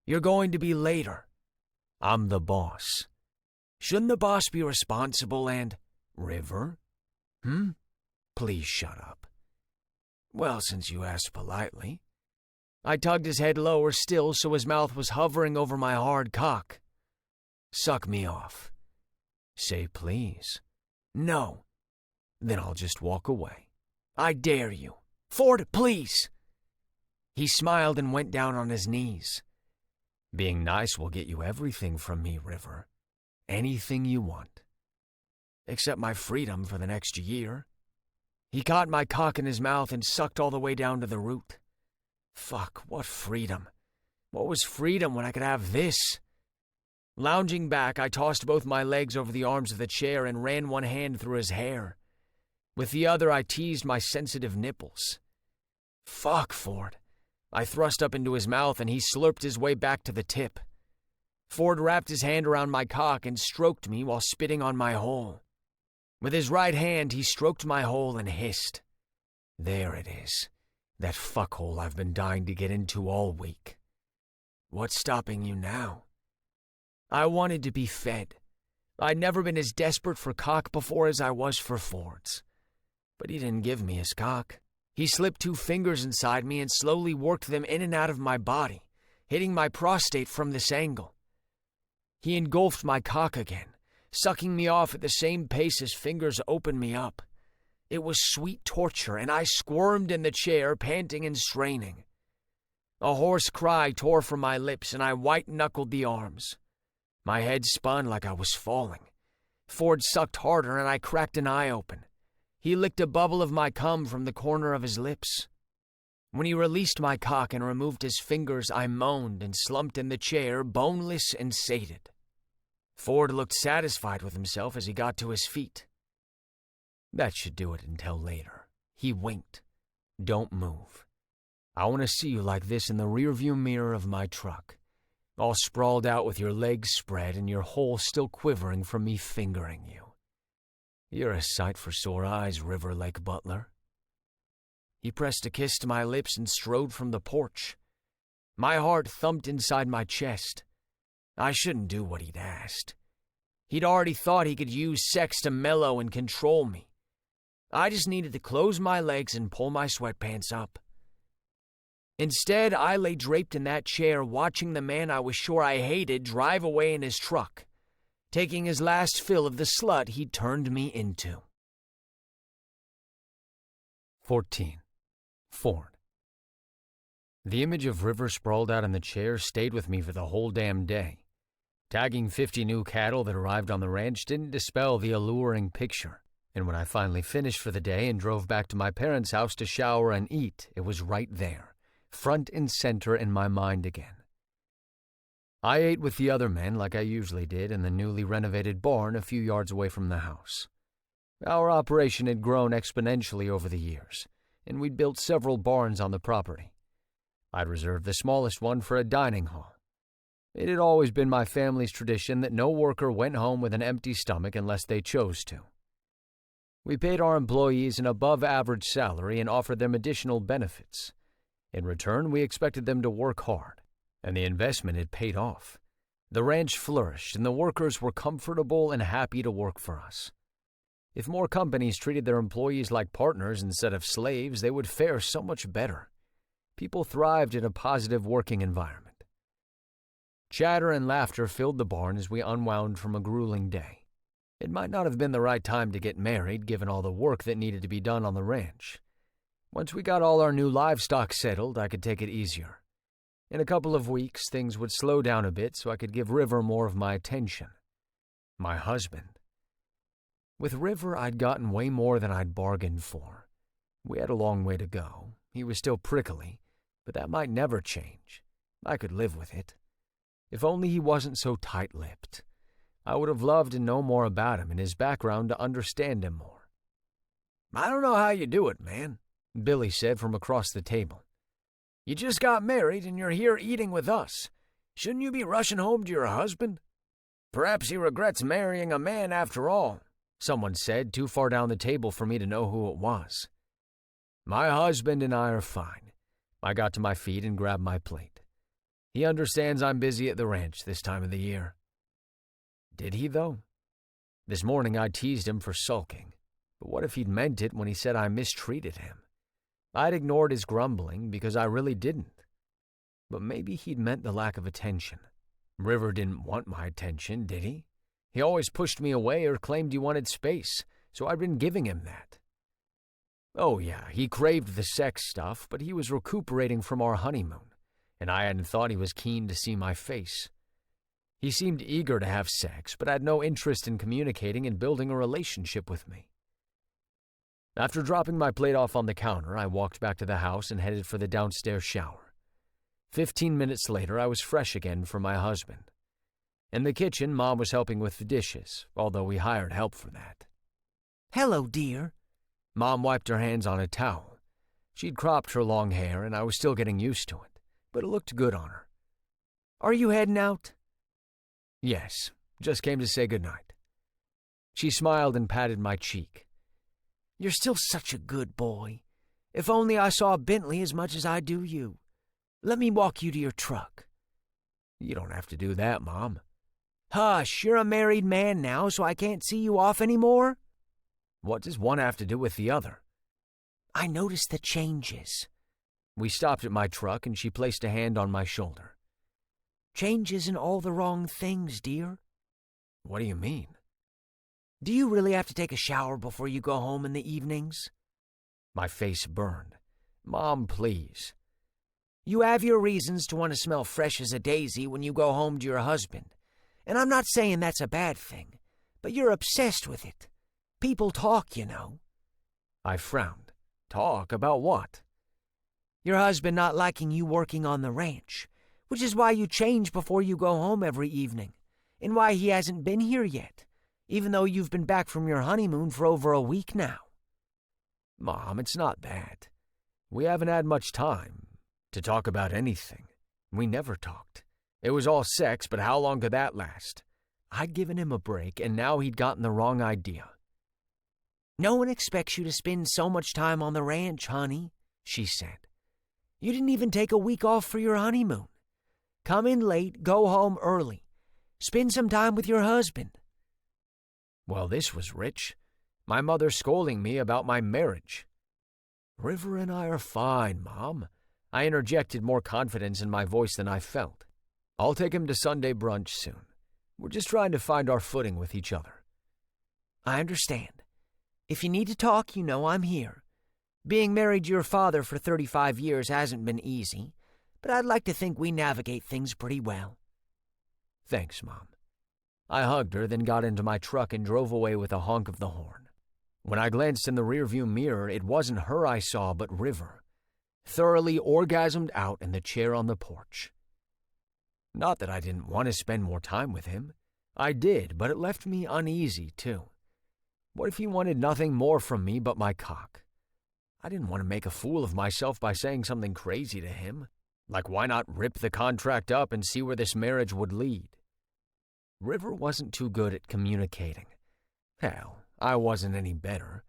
You're going to be later. I'm the boss. Shouldn't the boss be responsible and... River? Please shut up. Well, since you asked politely. I tugged his head lower still so his mouth was hovering over my hard cock. Suck me off. Say please. No. Then I'll just walk away. I dare you. Ford, please. He smiled and went down on his knees. Being nice will get you everything from me, River. Anything you want. Except my freedom for the next year. He caught my cock in his mouth and sucked all the way down to the root. Fuck, what freedom? What was freedom when I could have this? Lounging back, I tossed both my legs over the arms of the chair and ran one hand through his hair. With the other, I teased my sensitive nipples. Fuck, Ford. I thrust up into his mouth and he slurped his way back to the tip. Ford wrapped his hand around my cock and stroked me while spitting on my hole. With his right hand, he stroked my hole and hissed. There it is. That fuckhole I've been dying to get into all week. What's stopping you now? I wanted to be fed. I'd never been as desperate for cock before as I was for Ford's. But he didn't give me his cock. He slipped 2 fingers inside me and slowly worked them in and out of my body, hitting my prostate from this angle. He engulfed my cock again, sucking me off at the same pace his fingers opened me up. It was sweet torture, and I squirmed in the chair, panting and straining. A hoarse cry tore from my lips, and I white-knuckled the arms. My head spun like I was falling. Ford sucked harder, and I cracked an eye open. He licked a bubble of my cum from the corner of his lips. When he released my cock and removed his fingers, I moaned and slumped in the chair, boneless and sated. Ford looked satisfied with himself as he got to his feet. That should do it until later. He winked. Don't move. I want to see you like this in the rearview mirror of my truck, all sprawled out with your legs spread and your hole still quivering from me fingering you. You're a sight for sore eyes, River Lake Butler. He pressed a kiss to my lips and strode from the porch. My heart thumped inside my chest. I shouldn't do what he'd asked. He'd already thought he could use sex to mellow and control me. I just needed to close my legs and pull my sweatpants up. Instead, I lay draped in that chair watching the man I was sure I hated drive away in his truck, taking his last fill of the slut he'd turned me into. 14. Ford. The image of River sprawled out in the chair stayed with me for the whole damn day. Tagging 50 new cattle that arrived on the ranch didn't dispel the alluring picture, and when I finally finished for the day and drove back to my parents' house to shower and eat, it was right there, front and center in my mind again. I ate with the other men like I usually did in the newly renovated barn a few yards away from the house. Our operation had grown exponentially over the years, and we'd built several barns on the property. I'd reserved the smallest one for a dining hall. It had always been my family's tradition that no worker went home with an empty stomach unless they chose to. We paid our employees an above-average salary and offered them additional benefits. In return, we expected them to work hard, and the investment had paid off. The ranch flourished, and the workers were comfortable and happy to work for us. If more companies treated their employees like partners instead of slaves, they would fare so much better. People thrived in a positive working environment. Chatter and laughter filled the barn as we unwound from a grueling day. It might not have been the right time to get married, given all the work that needed to be done on the ranch. Once we got all our new livestock settled, I could take it easier. In a couple of weeks, things would slow down a bit so I could give River more of my attention. My husband. With River, I'd gotten way more than I'd bargained for. We had a long way to go. He was still prickly, but that might never change. I could live with it. If only he wasn't so tight-lipped. I would have loved to know more about him and his background to understand him more. I don't know how you do it, man, Billy said from across the table. You just got married and you're here eating with us. Shouldn't you be rushing home to your husband? Perhaps he regrets marrying a man after all, someone said, too far down the table for me to know who it was. My husband and I are fine. I got to my feet and grabbed my plate. He understands I'm busy at the ranch this time of the year. Did he, though? This morning I teased him for sulking, but what if he'd meant it when he said I mistreated him? I'd ignored his grumbling because I really didn't. But maybe he'd meant the lack of attention. River didn't want my attention, did he? He always pushed me away or claimed he wanted space, so I'd been giving him that. Oh yeah, he craved the sex stuff, but he was recuperating from our honeymoon, and I hadn't thought he was keen to see my face. He seemed eager to have sex, but had no interest in communicating and building a relationship with me. After dropping my plate off on the counter, I walked back to the house and headed for the downstairs shower. 15 minutes later, I was fresh again for my husband. In the kitchen, Mom was helping with the dishes, although we hired help for that. "Hello, dear." Mom wiped her hands on a towel. She'd cropped her long hair, and I was still getting used to it, but it looked good on her. "Are you heading out?" "Yes, just came to say goodnight." She smiled and patted my cheek. "You're still such a good boy. If only I saw Bentley as much as I do you. Let me walk you to your truck." "You don't have to do that, Mom." "Hush, you're a married man now, so I can't see you off anymore." "What does one have to do with the other?" "I noticed the changes." We stopped at my truck, and she placed a hand on my shoulder. "Changes in all the wrong things, dear." "What do you mean?" "Do you really have to take a shower before you go home in the evenings?" My face burned. "Mom, please." "You have your reasons to want to smell fresh as a daisy when you go home to your husband. And I'm not saying that's a bad thing, but you're obsessed with it. People talk, you know." I frowned. "Talk about what?" "Your husband not liking you working on the ranch, which is why you change before you go home every evening, and why he hasn't been here yet, even though you've been back from your honeymoon for over a week now." "Mom, it's not that. We haven't had much time to talk about anything. We never talked. It was all sex, but how long could that last? I'd given him a break, and now he'd gotten the wrong idea." "No one expects you to spend so much time on the ranch, honey," she said. "You didn't even take a week off for your honeymoon. Come in late, go home early. Spend some time with your husband." Well, this was rich. My mother scolding me about my marriage. "River and I are fine, Mom." I interjected more confidence in my voice than I felt. "I'll take him to Sunday brunch soon. We're just trying to find our footing with each other." "I understand. If you need to talk, you know I'm here. Being married to your father for 35 years hasn't been easy, but I'd like to think we navigate things pretty well." "Thanks, Mom." I hugged her, then got into my truck and drove away with a honk of the horn. When I glanced in the rearview mirror, it wasn't her I saw, but River, thoroughly orgasmed out in the chair on the porch. Not that I didn't want to spend more time with him. I did, but it left me uneasy, too. What if he wanted nothing more from me but my cock? I didn't want to make a fool of myself by saying something crazy to him. Like, why not rip the contract up and see where this marriage would lead? River wasn't too good at communicating. Hell, I wasn't any better.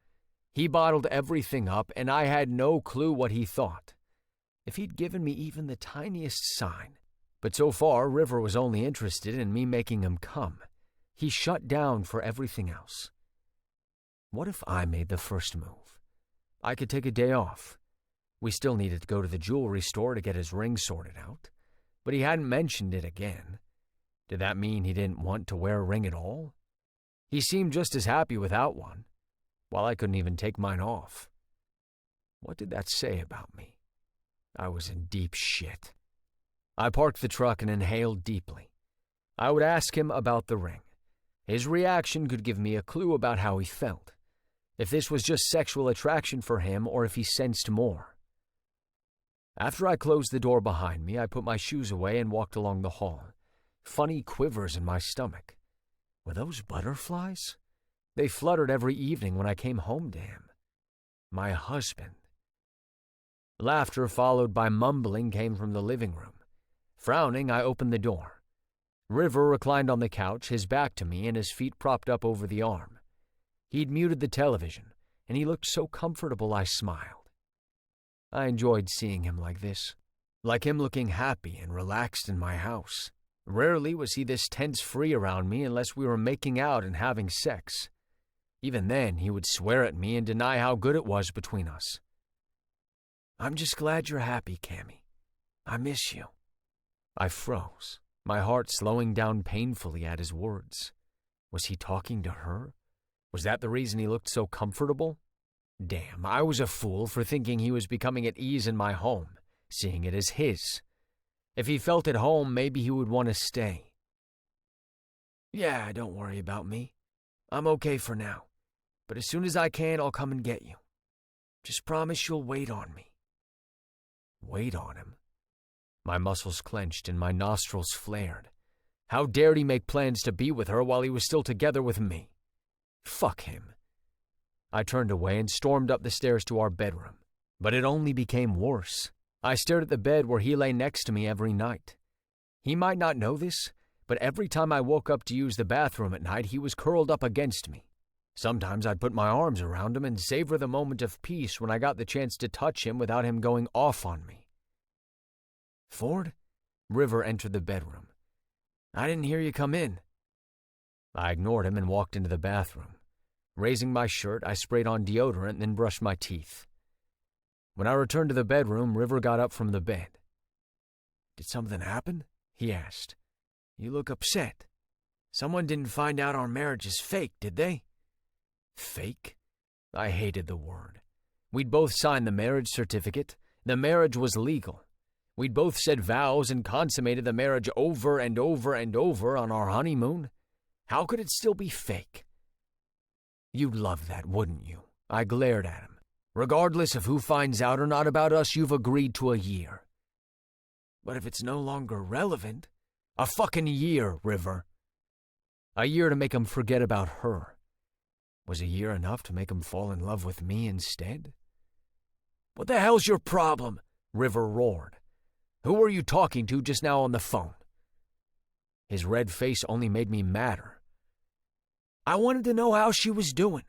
He bottled everything up, and I had no clue what he thought. If he'd given me even the tiniest sign. But so far, River was only interested in me making him come. He shut down for everything else. What if I made the first move? I could take a day off. We still needed to go to the jewelry store to get his ring sorted out, but he hadn't mentioned it again. Did that mean he didn't want to wear a ring at all? He seemed just as happy without one, while I couldn't even take mine off. What did that say about me? I was in deep shit. I parked the truck and inhaled deeply. I would ask him about the ring. His reaction could give me a clue about how he felt. If this was just sexual attraction for him or if he sensed more. After I closed the door behind me, I put my shoes away and walked along the hall. Funny quivers in my stomach. Were those butterflies? They fluttered every evening when I came home to him. My husband. Laughter followed by mumbling came from the living room. Frowning, I opened the door. River reclined on the couch, his back to me and his feet propped up over the arm. He'd muted the television, and he looked so comfortable I smiled. I enjoyed seeing him like this, like him looking happy and relaxed in my house. Rarely was he this tense-free around me unless we were making out and having sex. Even then, he would swear at me and deny how good it was between us. I'm just glad you're happy, Cammy. I miss you. I froze, my heart slowing down painfully at his words. Was he talking to her? Was that the reason he looked so comfortable? Damn, I was a fool for thinking he was becoming at ease in my home, seeing it as his. If he felt at home, maybe he would want to stay. Yeah, don't worry about me. I'm okay for now. But as soon as I can, I'll come and get you. Just promise you'll wait on me. Wait on him? My muscles clenched and my nostrils flared. How dared he make plans to be with her while he was still together with me? Fuck him. I turned away and stormed up the stairs to our bedroom. But it only became worse. I stared at the bed where he lay next to me every night. He might not know this, but every time I woke up to use the bathroom at night, he was curled up against me. Sometimes I'd put my arms around him and savor the moment of peace when I got the chance to touch him without him going off on me. Ford? River entered the bedroom. I didn't hear you come in. I ignored him and walked into the bathroom. Raising my shirt, I sprayed on deodorant and then brushed my teeth. When I returned to the bedroom, River got up from the bed. Did something happen? He asked. You look upset. Someone didn't find out our marriage is fake, did they? Fake? I hated the word. We'd both signed the marriage certificate. The marriage was legal. We'd both said vows and consummated the marriage over and over and over on our honeymoon. How could it still be fake? You'd love that, wouldn't you? I glared at him. Regardless of who finds out or not about us, you've agreed to a year. But if it's no longer relevant... A fucking year, River. A year to make him forget about her. Was a year enough to make him fall in love with me instead? What the hell's your problem? River roared. Who were you talking to just now on the phone? His red face only made me madder. I wanted to know how she was doing.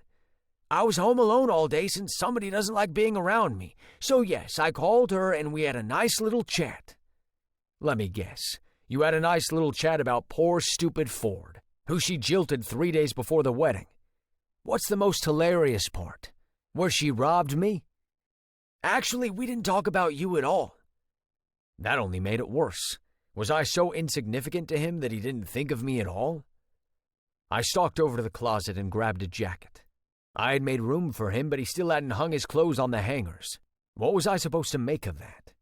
I was home alone all day since somebody doesn't like being around me. So yes, I called her and we had a nice little chat. Let me guess. You had a nice little chat about poor, stupid Ford, who she jilted 3 days before the wedding. What's the most hilarious part? Where she robbed me? Actually, we didn't talk about you at all. That only made it worse. Was I so insignificant to him that he didn't think of me at all? I stalked over to the closet and grabbed a jacket. I had made room for him, but he still hadn't hung his clothes on the hangers. What was I supposed to make of that?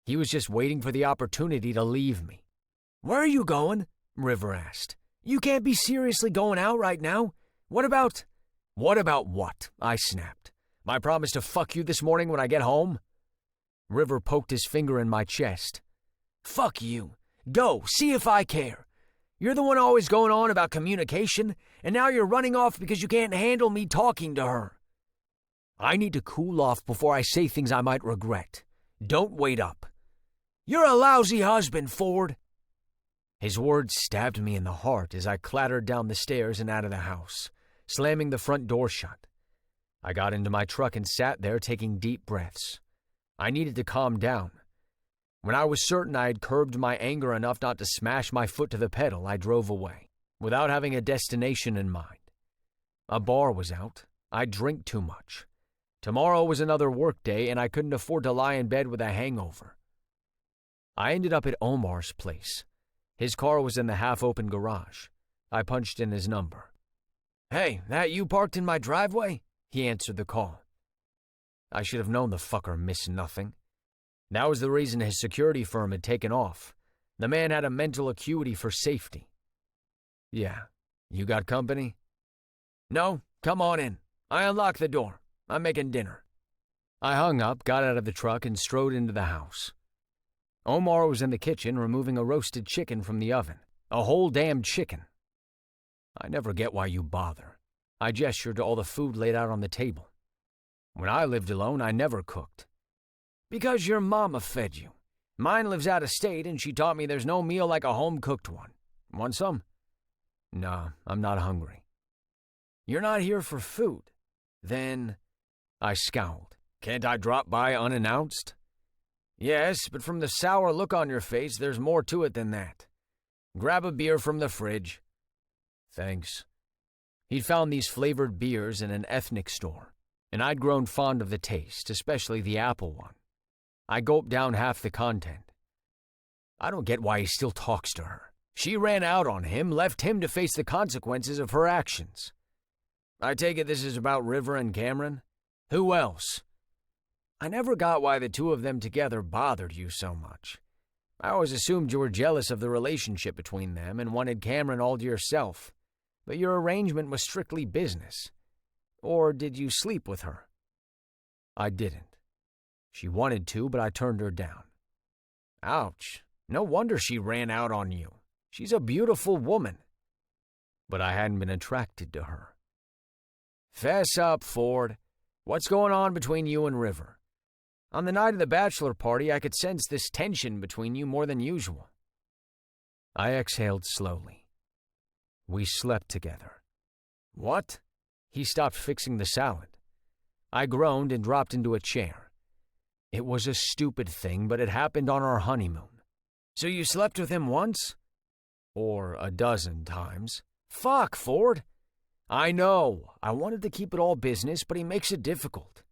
He was just waiting for the opportunity to leave me. Where are you going? River asked. You can't be seriously going out right now. What about... What about what? I snapped. My promise to fuck you this morning when I get home? River poked his finger in my chest. Fuck you. Go, see if I care. You're the one always going on about communication, and now you're running off because you can't handle me talking to her. I need to cool off before I say things I might regret. Don't wait up. You're a lousy husband, Ford. His words stabbed me in the heart as I clattered down the stairs and out of the house, slamming the front door shut. I got into my truck and sat there taking deep breaths. I needed to calm down. When I was certain I had curbed my anger enough not to smash my foot to the pedal, I drove away, without having a destination in mind. A bar was out. I'd drink too much. Tomorrow was another work day, and I couldn't afford to lie in bed with a hangover. I ended up at Omar's place. His car was in the half-open garage. I punched in his number. Hey, that you parked in my driveway? He answered the call. I should have known the fucker missed nothing. That was the reason his security firm had taken off. The man had a mental acuity for safety. Yeah, you got company? No, come on in. I unlocked the door. I'm making dinner. I hung up, got out of the truck, and strode into the house. Omar was in the kitchen removing a roasted chicken from the oven. A whole damn chicken. I never get why you bother. I gestured to all the food laid out on the table. When I lived alone, I never cooked. Because your mama fed you. Mine lives out of state, and she taught me there's no meal like a home-cooked one. Want some? No, I'm not hungry. You're not here for food. Then... I scowled. Can't I drop by unannounced? Yes, but from the sour look on your face, there's more to it than that. Grab a beer from the fridge. Thanks. He'd found these flavored beers in an ethnic store, and I'd grown fond of the taste, especially the apple one. I gulped down half the content. I don't get why he still talks to her. She ran out on him, left him to face the consequences of her actions. I take it this is about River and Cameron? Who else? I never got why the two of them together bothered you so much. I always assumed you were jealous of the relationship between them and wanted Cameron all to yourself, but your arrangement was strictly business. Or did you sleep with her? I didn't. She wanted to, but I turned her down. Ouch. No wonder she ran out on you. She's a beautiful woman. But I hadn't been attracted to her. Fess up, Ford. What's going on between you and River? On the night of the bachelor party, I could sense this tension between you more than usual. I exhaled slowly. We slept together. What? He stopped fixing the salad. I groaned and dropped into a chair. It was a stupid thing, but it happened on our honeymoon. So you slept with him once? Or a dozen times. Fuck, Ford. I know. I wanted to keep it all business, but he makes it difficult.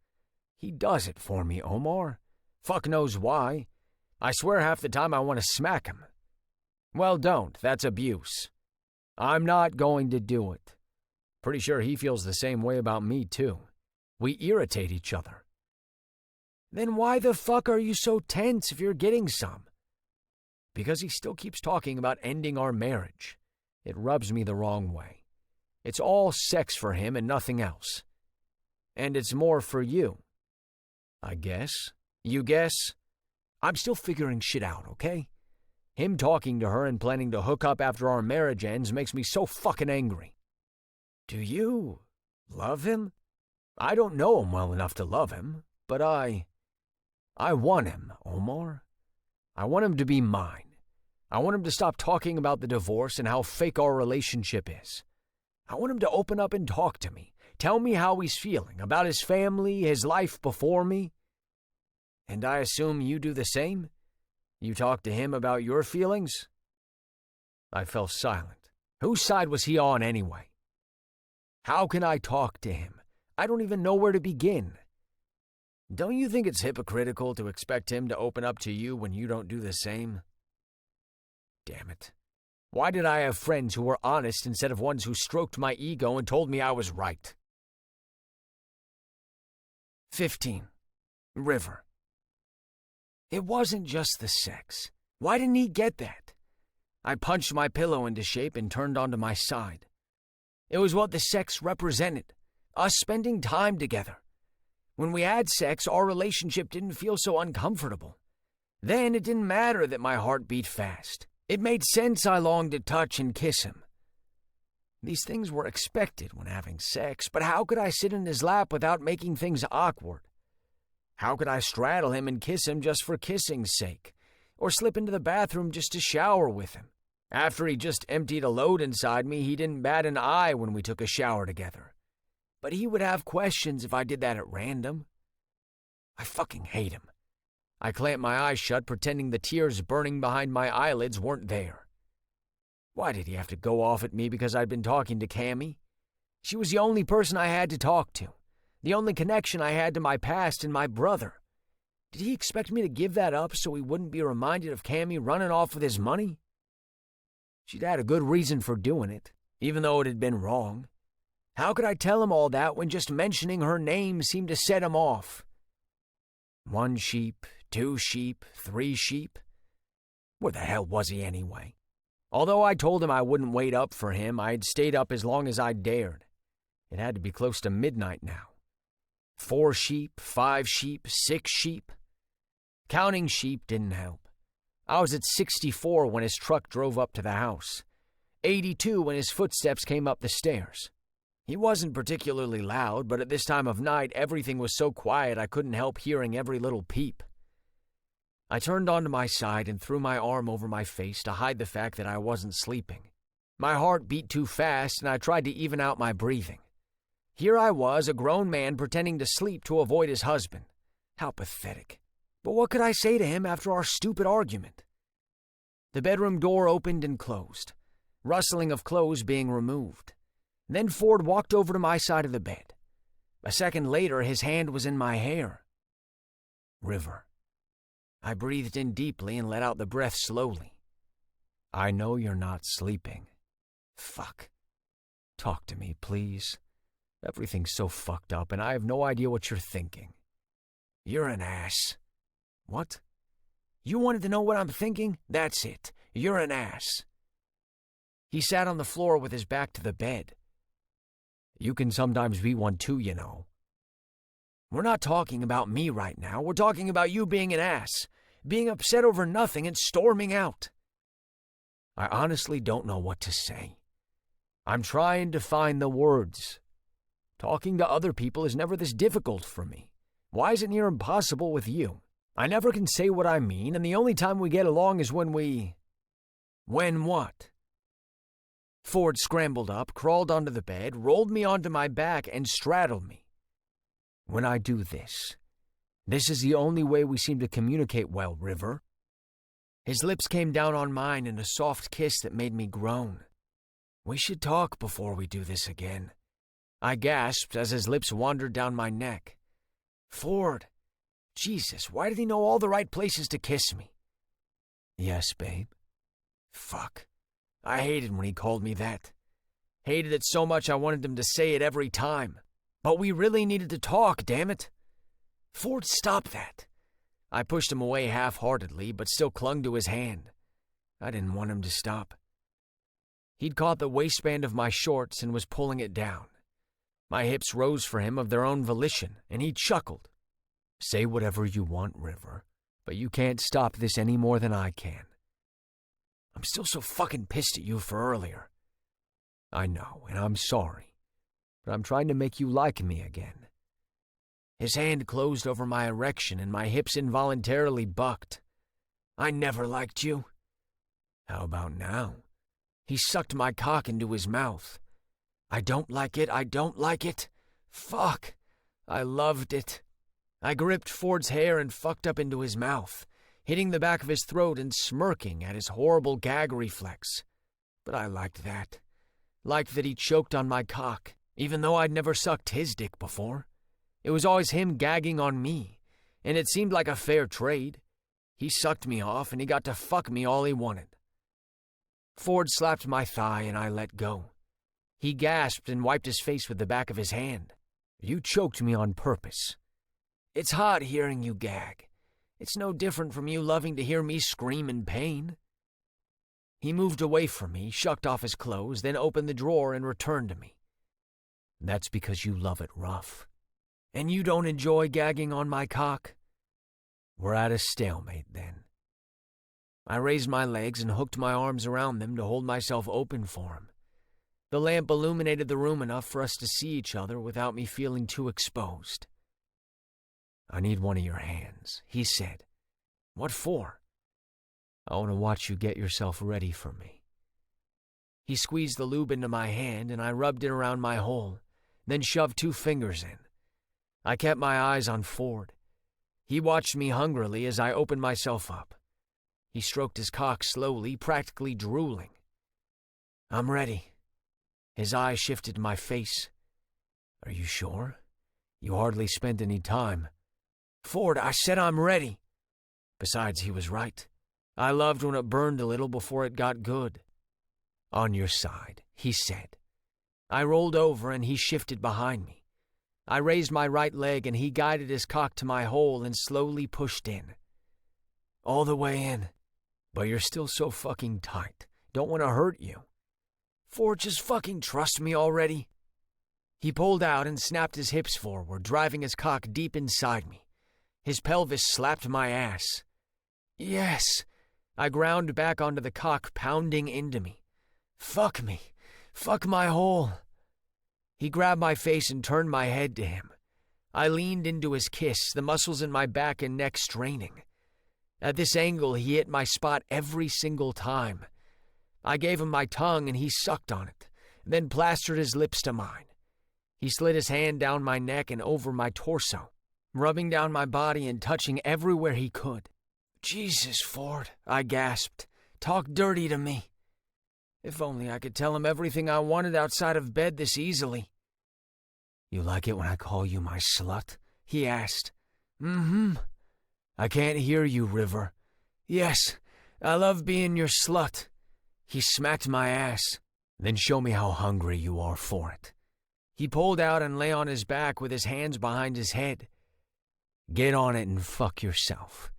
He does it for me, Omar. Fuck knows why. I swear half the time I want to smack him. Well, don't. That's abuse. I'm not going to do it. Pretty sure he feels the same way about me, too. We irritate each other. Then why the fuck are you so tense if you're getting some? Because he still keeps talking about ending our marriage. It rubs me the wrong way. It's all sex for him and nothing else. And it's more for you. I guess. You guess? I'm still figuring shit out, okay? Him talking to her and planning to hook up after our marriage ends makes me so fucking angry. Do you love him? I don't know him well enough to love him, but I want him, Omar. I want him to be mine. I want him to stop talking about the divorce and how fake our relationship is. I want him to open up and talk to me. Tell me how he's feeling, about his family, his life before me. And I assume you do the same? You talk to him about your feelings? I fell silent. Whose side was he on anyway? How can I talk to him? I don't even know where to begin. Don't you think it's hypocritical to expect him to open up to you when you don't do the same? Damn it. Why did I have friends who were honest instead of ones who stroked my ego and told me I was right? 15. River. It wasn't just the sex. Why didn't he get that? I punched my pillow into shape and turned onto my side. It was what the sex represented, us spending time together. When we had sex, our relationship didn't feel so uncomfortable. Then it didn't matter that my heart beat fast. It made sense I longed to touch and kiss him. These things were expected when having sex, but how could I sit in his lap without making things awkward? How could I straddle him and kiss him just for kissing's sake, or slip into the bathroom just to shower with him? After he just emptied a load inside me, he didn't bat an eye when we took a shower together. But he would have questions if I did that at random. I fucking hate him. I clamped my eyes shut, pretending the tears burning behind my eyelids weren't there. Why did he have to go off at me because I'd been talking to Cammy? She was the only person I had to talk to, the only connection I had to my past and my brother. Did he expect me to give that up so he wouldn't be reminded of Cammy running off with his money? She'd had a good reason for doing it, even though it had been wrong. How could I tell him all that when just mentioning her name seemed to set him off? 1 sheep, 2 sheep, 3 sheep. Where the hell was he anyway? Although I told him I wouldn't wait up for him, I had stayed up as long as I dared. It had to be close to midnight now. 4 sheep, 5 sheep, 6 sheep. Counting sheep didn't help. I was at 64 when his truck drove up to the house. 82 when his footsteps came up the stairs. He wasn't particularly loud, but at this time of night, everything was so quiet I couldn't help hearing every little peep. I turned onto my side and threw my arm over my face to hide the fact that I wasn't sleeping. My heart beat too fast, and I tried to even out my breathing. Here I was, a grown man pretending to sleep to avoid his husband. How pathetic. But what could I say to him after our stupid argument? The bedroom door opened and closed, rustling of clothes being removed. Then Ford walked over to my side of the bed. A second later, his hand was in my hair. River. I breathed in deeply and let out the breath slowly. I know you're not sleeping. Fuck. Talk to me, please. Everything's so fucked up, and I have no idea what you're thinking. You're an ass. What? You wanted to know what I'm thinking? That's it. You're an ass. He sat on the floor with his back to the bed. You can sometimes be one too, you know. We're not talking about me right now. We're talking about you being an ass, being upset over nothing and storming out. I honestly don't know what to say. I'm trying to find the words. Talking to other people is never this difficult for me. Why is it near impossible with you? I never can say what I mean, and the only time we get along is when we... When what? Ford scrambled up, crawled onto the bed, rolled me onto my back, and straddled me. When I do this. This is the only way we seem to communicate well, River. His lips came down on mine in a soft kiss that made me groan. We should talk before we do this again. I gasped as his lips wandered down my neck. Ford. Jesus, why did he know all the right places to kiss me? Yes, babe. Fuck. I hated when he called me that. Hated it so much I wanted him to say it every time. But we really needed to talk, damn it. Ford, stop that. I pushed him away half-heartedly, but still clung to his hand. I didn't want him to stop. He'd caught the waistband of my shorts and was pulling it down. My hips rose for him of their own volition, and he chuckled. Say whatever you want, River, but you can't stop this any more than I can. I'm still so fucking pissed at you for earlier. I know, and I'm sorry, but I'm trying to make you like me again. His hand closed over my erection and my hips involuntarily bucked. I never liked you. How about now? He sucked my cock into his mouth. I don't like it, I don't like it. Fuck. I loved it. I gripped Ford's hair and fucked up into his mouth, hitting the back of his throat and smirking at his horrible gag reflex. But I liked that. Liked that he choked on my cock, even though I'd never sucked his dick before. It was always him gagging on me, and it seemed like a fair trade. He sucked me off, and he got to fuck me all he wanted. Ford slapped my thigh, and I let go. He gasped and wiped his face with the back of his hand. You choked me on purpose. It's hard hearing you gag. It's no different from you loving to hear me scream in pain. He moved away from me, shucked off his clothes, then opened the drawer and returned to me. That's because you love it rough. And you don't enjoy gagging on my cock? We're at a stalemate, then. I raised my legs and hooked my arms around them to hold myself open for him. The lamp illuminated the room enough for us to see each other without me feeling too exposed. I need one of your hands, he said. What for? I want to watch you get yourself ready for me. He squeezed the lube into my hand and I rubbed it around my hole, then shoved 2 fingers in. I kept my eyes on Ford. He watched me hungrily as I opened myself up. He stroked his cock slowly, practically drooling. I'm ready. His eyes shifted to my face. Are you sure? You hardly spent any time. Ford, I said I'm ready. Besides, he was right. I loved when it burned a little before it got good. On your side, he said. I rolled over and he shifted behind me. I raised my right leg and he guided his cock to my hole and slowly pushed in. All the way in. But you're still so fucking tight. Don't want to hurt you. Ford, just fucking trust me already. He pulled out and snapped his hips forward, driving his cock deep inside me. His pelvis slapped my ass. Yes. I ground back onto the cock, pounding into me. Fuck me. Fuck my hole. He grabbed my face and turned my head to him. I leaned into his kiss, the muscles in my back and neck straining. At this angle, he hit my spot every single time. I gave him my tongue and he sucked on it, then plastered his lips to mine. He slid his hand down my neck and over my torso, rubbing down my body and touching everywhere he could. Jesus, Ford, I gasped. Talk dirty to me. If only I could tell him everything I wanted outside of bed this easily. You like it when I call you my slut? He asked. Mm-hmm. I can't hear you, River. Yes, I love being your slut. He smacked my ass. Then show me how hungry you are for it. He pulled out and lay on his back with his hands behind his head. Get on it and fuck yourself.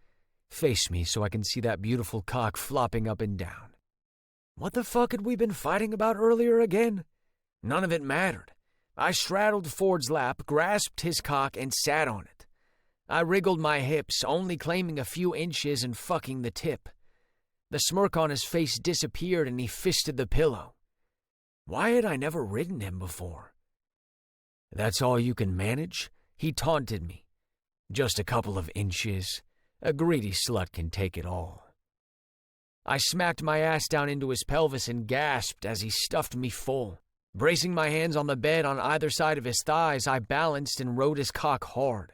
Face me so I can see that beautiful cock flopping up and down. What the fuck had we been fighting about earlier again? None of it mattered. I straddled Ford's lap, grasped his cock, and sat on it. I wriggled my hips, only claiming a few inches and fucking the tip. The smirk on his face disappeared and he fisted the pillow. Why had I never ridden him before? That's all you can manage? He taunted me. Just a couple of inches. A greedy slut can take it all. I smacked my ass down into his pelvis and gasped as he stuffed me full. Bracing my hands on the bed on either side of his thighs, I balanced and rode his cock hard.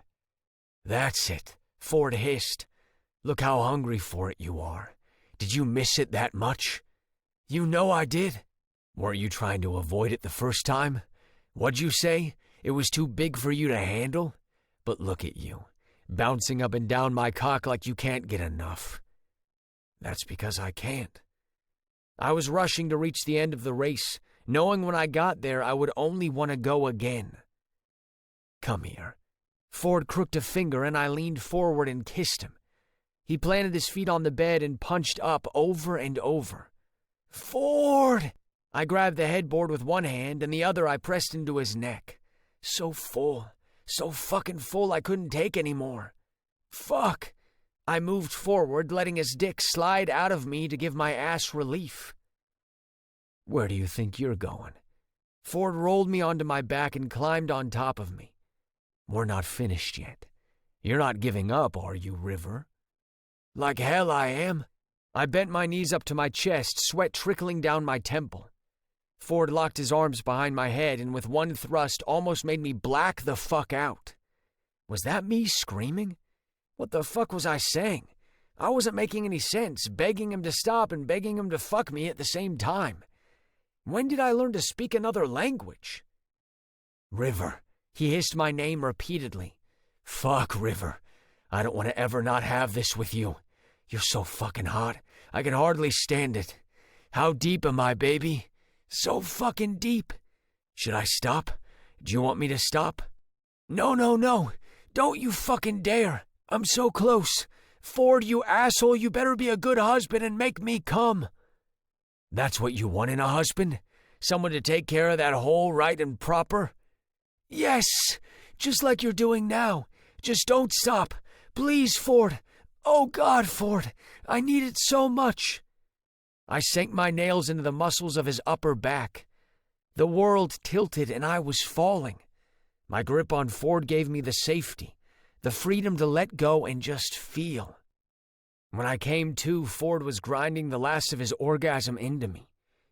That's it, Ford hissed. Look how hungry for it you are. Did you miss it that much? You know I did. Weren't you trying to avoid it the first time? What'd you say? It was too big for you to handle? But look at you, bouncing up and down my cock like you can't get enough. That's because I can't. I was rushing to reach the end of the race, knowing when I got there I would only want to go again. Come here. Ford crooked a finger and I leaned forward and kissed him. He planted his feet on the bed and punched up over and over. Ford! I grabbed the headboard with one hand and the other I pressed into his neck. So full, so fucking full I couldn't take anymore. Fuck! I moved forward, letting his dick slide out of me to give my ass relief. Where do you think you're going? Ford rolled me onto my back and climbed on top of me. We're not finished yet. You're not giving up, are you, River? Like hell I am. I bent my knees up to my chest, sweat trickling down my temple. Ford locked his arms behind my head and with one thrust almost made me black the fuck out. Was that me screaming? What the fuck was I saying? I wasn't making any sense, begging him to stop and begging him to fuck me at the same time. When did I learn to speak another language? River. He hissed my name repeatedly. Fuck, River. I don't want to ever not have this with you. You're so fucking hot. I can hardly stand it. How deep am I, baby? So fucking deep. Should I stop? Do you want me to stop? No. Don't you fucking dare. I'm so close. Ford, you asshole, you better be a good husband and make me come. That's what you want in a husband? Someone to take care of that hole right and proper? Yes, just like you're doing now. Just don't stop. Please, Ford. Oh, God, Ford. I need it so much. I sank my nails into the muscles of his upper back. The world tilted and I was falling. My grip on Ford gave me the safety, the freedom to let go and just feel. When I came to, Ford was grinding the last of his orgasm into me,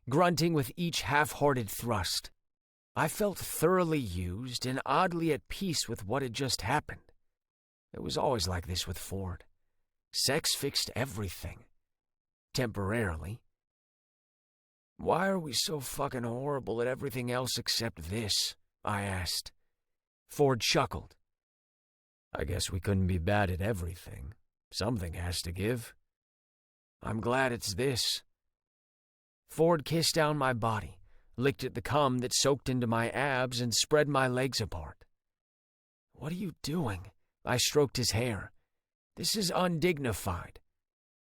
grunting with each half-hearted thrust. I felt thoroughly used and oddly at peace with what had just happened. It was always like this with Ford. Sex fixed everything. Temporarily. Why are we so fucking horrible at everything else except this? I asked. Ford chuckled. I guess we couldn't be bad at everything. Something has to give. I'm glad it's this. Ford kissed down my body, licked at the cum that soaked into my abs, and spread my legs apart. What are you doing? I stroked his hair. This is undignified.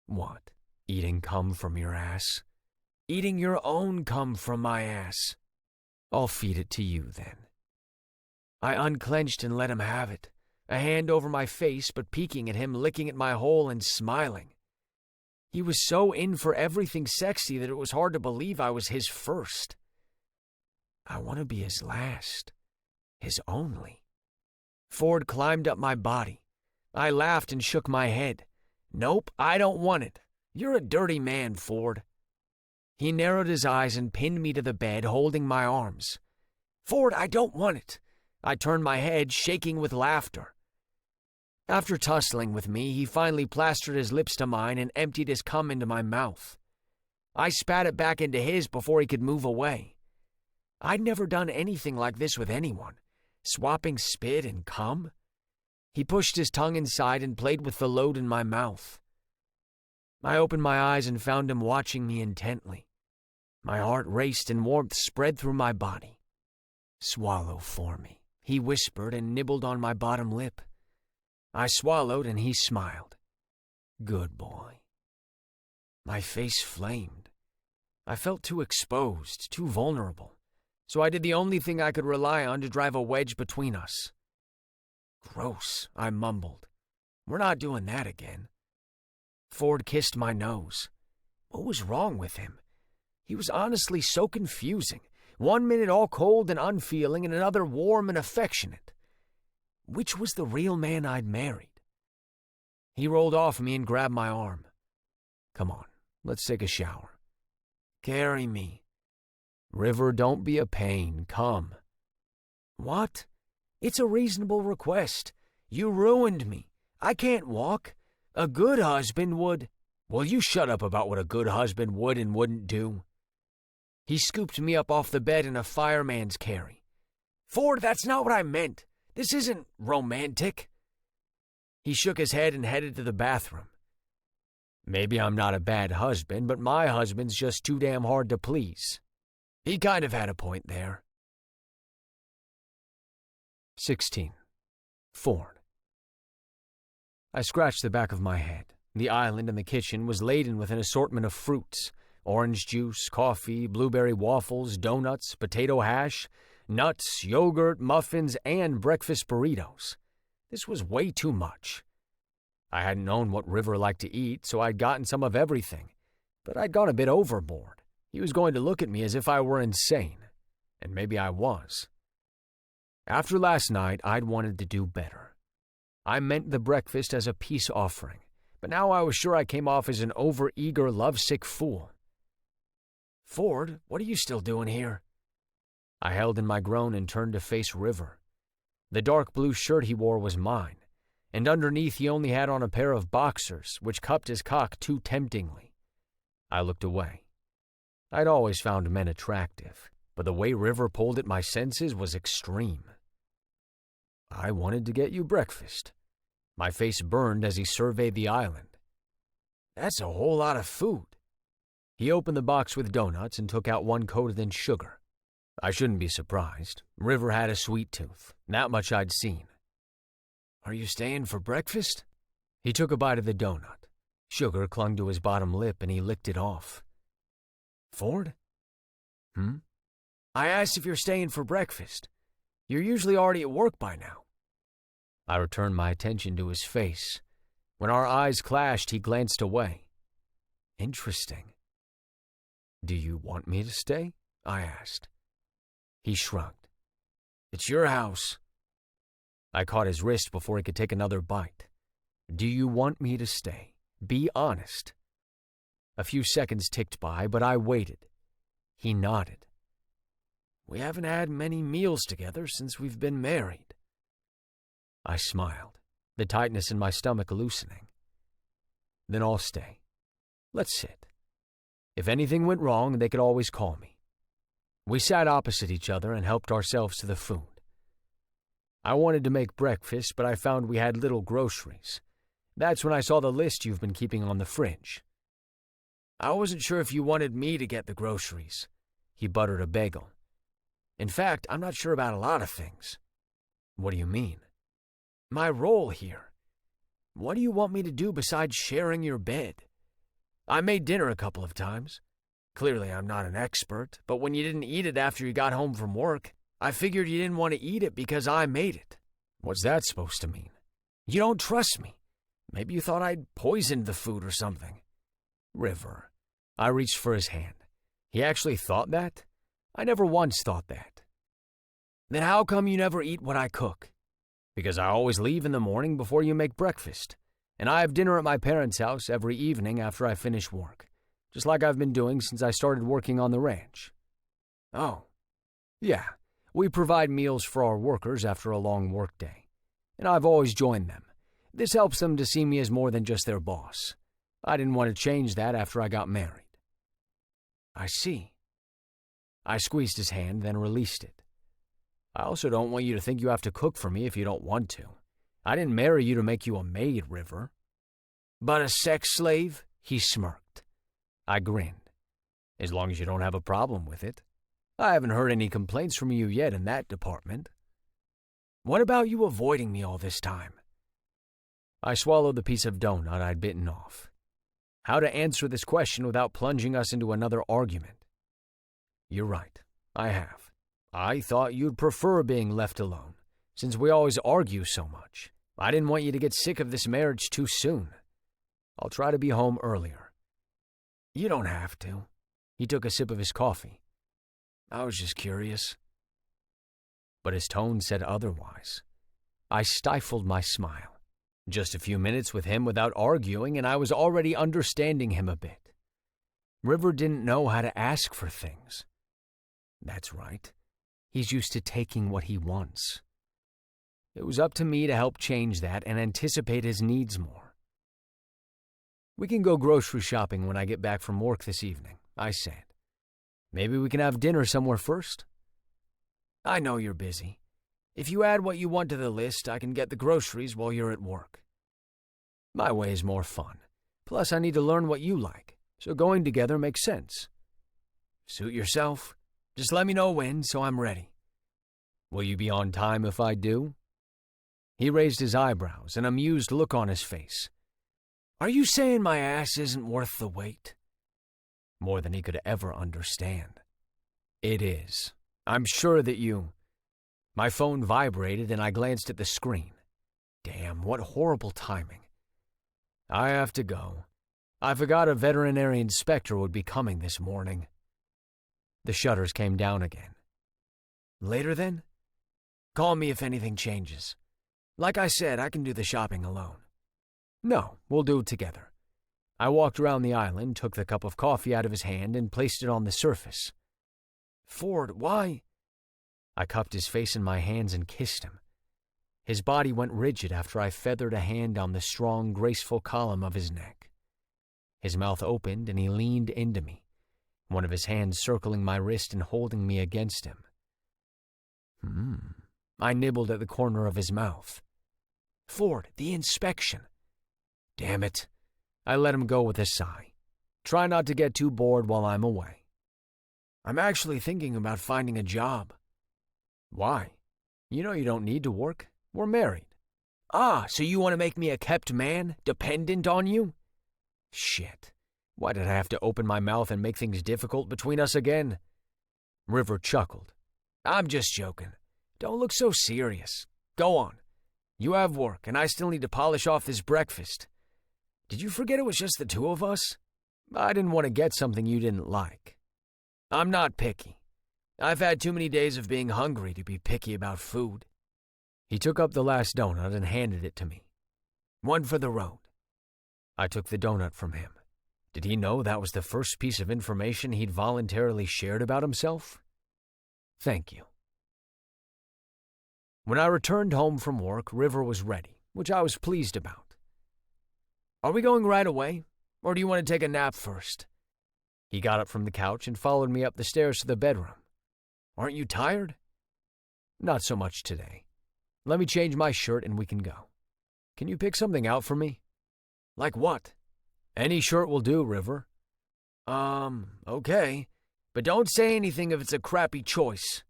What? Eating cum from your ass? Eating your own cum from my ass. I'll feed it to you then. I unclenched and let him have it, a hand over my face but peeking at him, licking at my hole and smiling. He was so in for everything sexy that it was hard to believe I was his first. I want to be his last, his only. Ford climbed up my body. I laughed and shook my head. Nope, I don't want it. You're a dirty man, Ford. He narrowed his eyes and pinned me to the bed, holding my arms. Ford, I don't want it. I turned my head, shaking with laughter. After tussling with me, he finally plastered his lips to mine and emptied his cum into my mouth. I spat it back into his before he could move away. I'd never done anything like this with anyone, swapping spit and cum. He pushed his tongue inside and played with the load in my mouth. I opened my eyes and found him watching me intently. My heart raced and warmth spread through my body. "Swallow for me," he whispered and nibbled on my bottom lip. I swallowed and he smiled. "Good boy." My face flamed. I felt too exposed, too vulnerable, so I did the only thing I could rely on to drive a wedge between us. "Gross," I mumbled. "We're not doing that again." Ford kissed my nose. What was wrong with him? He was honestly so confusing. 1 minute all cold and unfeeling, and another warm and affectionate. Which was the real man I'd married? He rolled off me and grabbed my arm. "Come on, let's take a shower." "Carry me." "River, don't be a pain. Come." "What? It's a reasonable request. You ruined me. I can't walk. A good husband would—" "Will you shut up about what a good husband would and wouldn't do?" He scooped me up off the bed in a fireman's carry. "Ford, that's not what I meant. This isn't romantic." He shook his head and headed to the bathroom. Maybe I'm not a bad husband, but my husband's just too damn hard to please. He kind of had a point there. 16. Ford. I scratched the back of my head. The island in the kitchen was laden with an assortment of fruits: orange juice, coffee, blueberry waffles, donuts, potato hash, nuts, yogurt, muffins, and breakfast burritos. This was way too much. I hadn't known what River liked to eat, so I'd gotten some of everything, but I'd gone a bit overboard. He was going to look at me as if I were insane, and maybe I was. After last night, I'd wanted to do better. I meant the breakfast as a peace offering, but now I was sure I came off as an over-eager, lovesick fool. "Ford, what are you still doing here?" I held in my groan and turned to face River. The dark blue shirt he wore was mine, and underneath he only had on a pair of boxers, which cupped his cock too temptingly. I looked away. I'd always found men attractive, but the way River pulled at my senses was extreme. "I wanted to get you breakfast." My face burned as he surveyed the island. "That's a whole lot of food." He opened the box with donuts and took out one coated in sugar. I shouldn't be surprised. River had a sweet tooth. That much I'd seen. "Are you staying for breakfast?" He took a bite of the donut. Sugar clung to his bottom lip and he licked it off. "Ford?" "I asked if you're staying for breakfast. You're usually already at work by now." I returned my attention to his face. When our eyes clashed, he glanced away. "Interesting." "Do you want me to stay?" I asked. He shrugged. "It's your house." I caught his wrist before he could take another bite. "Do you want me to stay? Be honest." A few seconds ticked by, but I waited. He nodded. "We haven't had many meals together since we've been married." I smiled, the tightness in my stomach loosening. "Then I'll stay. Let's sit. If anything went wrong, they could always call me." We sat opposite each other and helped ourselves to the food. I wanted to make breakfast, but I found we had little groceries. That's when I saw the list you've been keeping on the fridge. "I wasn't sure if you wanted me to get the groceries." He buttered a bagel. "In fact, I'm not sure about a lot of things." "What do you mean?" "My role here. What do you want me to do besides sharing your bed? I made dinner a couple of times. Clearly, I'm not an expert, but when you didn't eat it after you got home from work, I figured you didn't want to eat it because I made it." "What's that supposed to mean?" "You don't trust me. Maybe you thought I'd poisoned the food or something." "River." I reached for his hand. "He actually thought that? I never once thought that." "Then how come you never eat what I cook?" "Because I always leave in the morning before you make breakfast, and I have dinner at my parents' house every evening after I finish work, just like I've been doing since I started working on the ranch." "Oh." "Yeah, we provide meals for our workers after a long workday, and I've always joined them. This helps them to see me as more than just their boss. I didn't want to change that after I got married." "I see." I squeezed his hand, then released it. "I also don't want you to think you have to cook for me if you don't want to. I didn't marry you to make you a maid, River. But a sex slave? He smirked. I grinned. As long as you don't have a problem with it. I haven't heard any complaints from you yet in that department. What about you avoiding me all this time? I swallowed the piece of donut I'd bitten off. How to answer this question without plunging us into another argument? You're right, I have. I thought you'd prefer being left alone, since we always argue so much. I didn't want you to get sick of this marriage too soon. I'll try to be home earlier. You don't have to. He took a sip of his coffee. I was just curious. But his tone said otherwise. I stifled my smile. Just a few minutes with him without arguing, and I was already understanding him a bit. River didn't know how to ask for things. That's right. He's used to taking what he wants. It was up to me to help change that and anticipate his needs more. We can go grocery shopping when I get back from work this evening, I said. Maybe we can have dinner somewhere first? I know you're busy. If you add what you want to the list, I can get the groceries while you're at work. My way is more fun. Plus, I need to learn what you like, so going together makes sense. Suit yourself. Just let me know when, so I'm ready. Will you be on time if I do? He raised his eyebrows, an amused look on his face. Are you saying my ass isn't worth the wait? More than he could ever understand. It is. I'm sure that you... My phone vibrated and I glanced at the screen. Damn, what horrible timing. I have to go. I forgot a veterinary inspector would be coming this morning. The shutters came down again. Later then? Call me if anything changes. Like I said, I can do the shopping alone. No, we'll do it together. I walked around the island, took the cup of coffee out of his hand, and placed it on the surface. Ford, why? I cupped his face in my hands and kissed him. His body went rigid after I feathered a hand down the strong, graceful column of his neck. His mouth opened and he leaned into me, one of his hands circling my wrist and holding me against him. I nibbled at the corner of his mouth. Ford, the inspection. Damn it. I let him go with a sigh. Try not to get too bored while I'm away. I'm actually thinking about finding a job. Why? You know you don't need to work. We're married. Ah, so you want to make me a kept man, dependent on you? Shit. Why did I have to open my mouth and make things difficult between us again? River chuckled. I'm just joking. Don't look so serious. Go on. You have work, and I still need to polish off this breakfast. Did you forget it was just the two of us? I didn't want to get something you didn't like. I'm not picky. I've had too many days of being hungry to be picky about food. He took up the last donut and handed it to me. One for the road. I took the donut from him. Did he know that was the first piece of information he'd voluntarily shared about himself? Thank you. When I returned home from work, River was ready, which I was pleased about. Are we going right away, or do you want to take a nap first? He got up from the couch and followed me up the stairs to the bedroom. Aren't you tired? Not so much today. Let me change my shirt and we can go. Can you pick something out for me? Like what? Any shirt will do, River. Okay. But don't say anything if it's a crappy choice.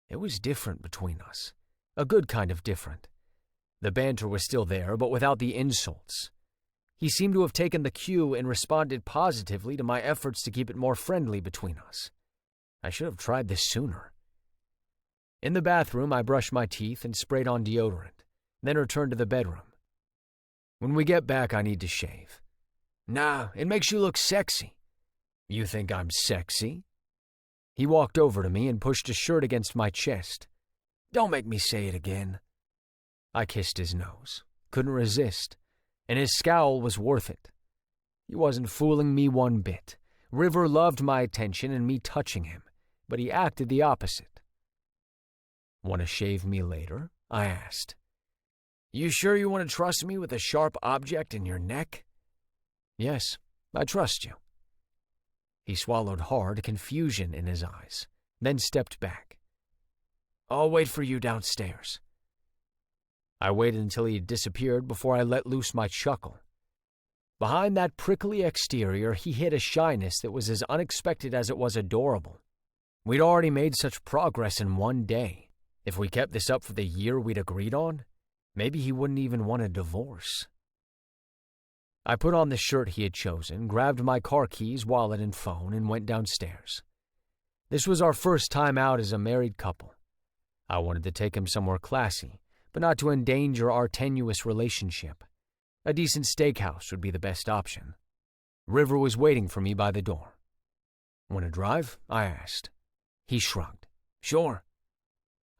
It was different between us. A good kind of different. The banter was still there, but without the insults. He seemed to have taken the cue and responded positively to my efforts to keep it more friendly between us. I should have tried this sooner. In the bathroom, I brushed my teeth and sprayed on deodorant, then returned to the bedroom. When we get back, I need to shave. Nah, it makes you look sexy. You think I'm sexy? He walked over to me and pushed his shirt against my chest. Don't make me say it again. I kissed his nose, couldn't resist, and his scowl was worth it. He wasn't fooling me one bit. River loved my attention and me touching him, but he acted the opposite. Want to shave me later? I asked. You sure you want to trust me with a sharp object in your neck? Yes, I trust you. He swallowed hard, confusion in his eyes, then stepped back. I'll wait for you downstairs. I waited until he had disappeared before I let loose my chuckle. Behind that prickly exterior, he hid a shyness that was as unexpected as it was adorable. We'd already made such progress in one day. If we kept this up for the year we'd agreed on, maybe he wouldn't even want a divorce. I put on the shirt he had chosen, grabbed my car keys, wallet, and phone, and went downstairs. This was our first time out as a married couple. I wanted to take him somewhere classy, but not to endanger our tenuous relationship. A decent steakhouse would be the best option. River was waiting for me by the door. "Want to drive?" I asked. He shrugged. "Sure."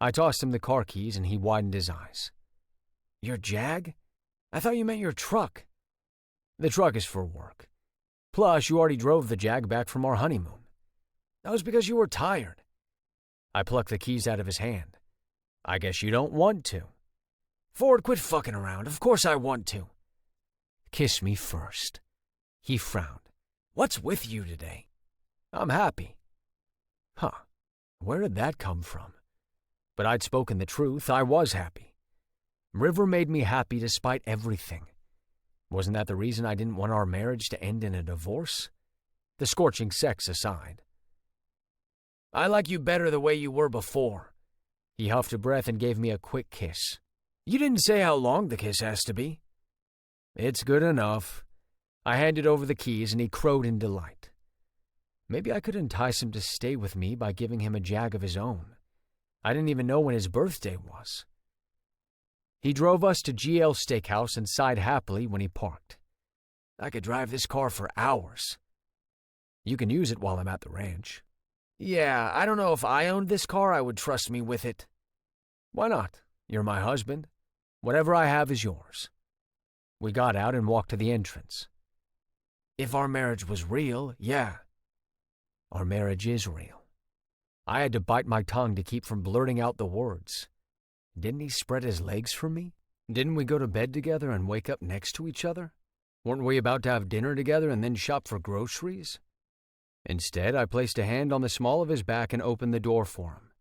I tossed him the car keys and he widened his eyes. "Your Jag? I thought you meant your truck." "The truck is for work. Plus, you already drove the Jag back from our honeymoon." "That was because you were tired." I plucked the keys out of his hand. "I guess you don't want to." "Ford, quit fucking around. Of course I want to." "Kiss me first." He frowned. "What's with you today?" "I'm happy." Huh. Where did that come from? But I'd spoken the truth. I was happy. River made me happy despite everything. Wasn't that the reason I didn't want our marriage to end in a divorce? The scorching sex aside. "I like you better the way you were before." He huffed a breath and gave me a quick kiss. "You didn't say how long the kiss has to be." "It's good enough." I handed over the keys and he crowed in delight. Maybe I could entice him to stay with me by giving him a Jag of his own. I didn't even know when his birthday was. He drove us to GL Steakhouse and sighed happily when he parked. "I could drive this car for hours." "You can use it while I'm at the ranch." "Yeah, I don't know if I owned this car, I would trust me with it." "Why not? You're my husband. Whatever I have is yours." We got out and walked to the entrance. "If our marriage was real, yeah." "Our marriage is real." I had to bite my tongue to keep from blurting out the words. Didn't he spread his legs for me? Didn't we go to bed together and wake up next to each other? Weren't we about to have dinner together and then shop for groceries? Instead, I placed a hand on the small of his back and opened the door for him.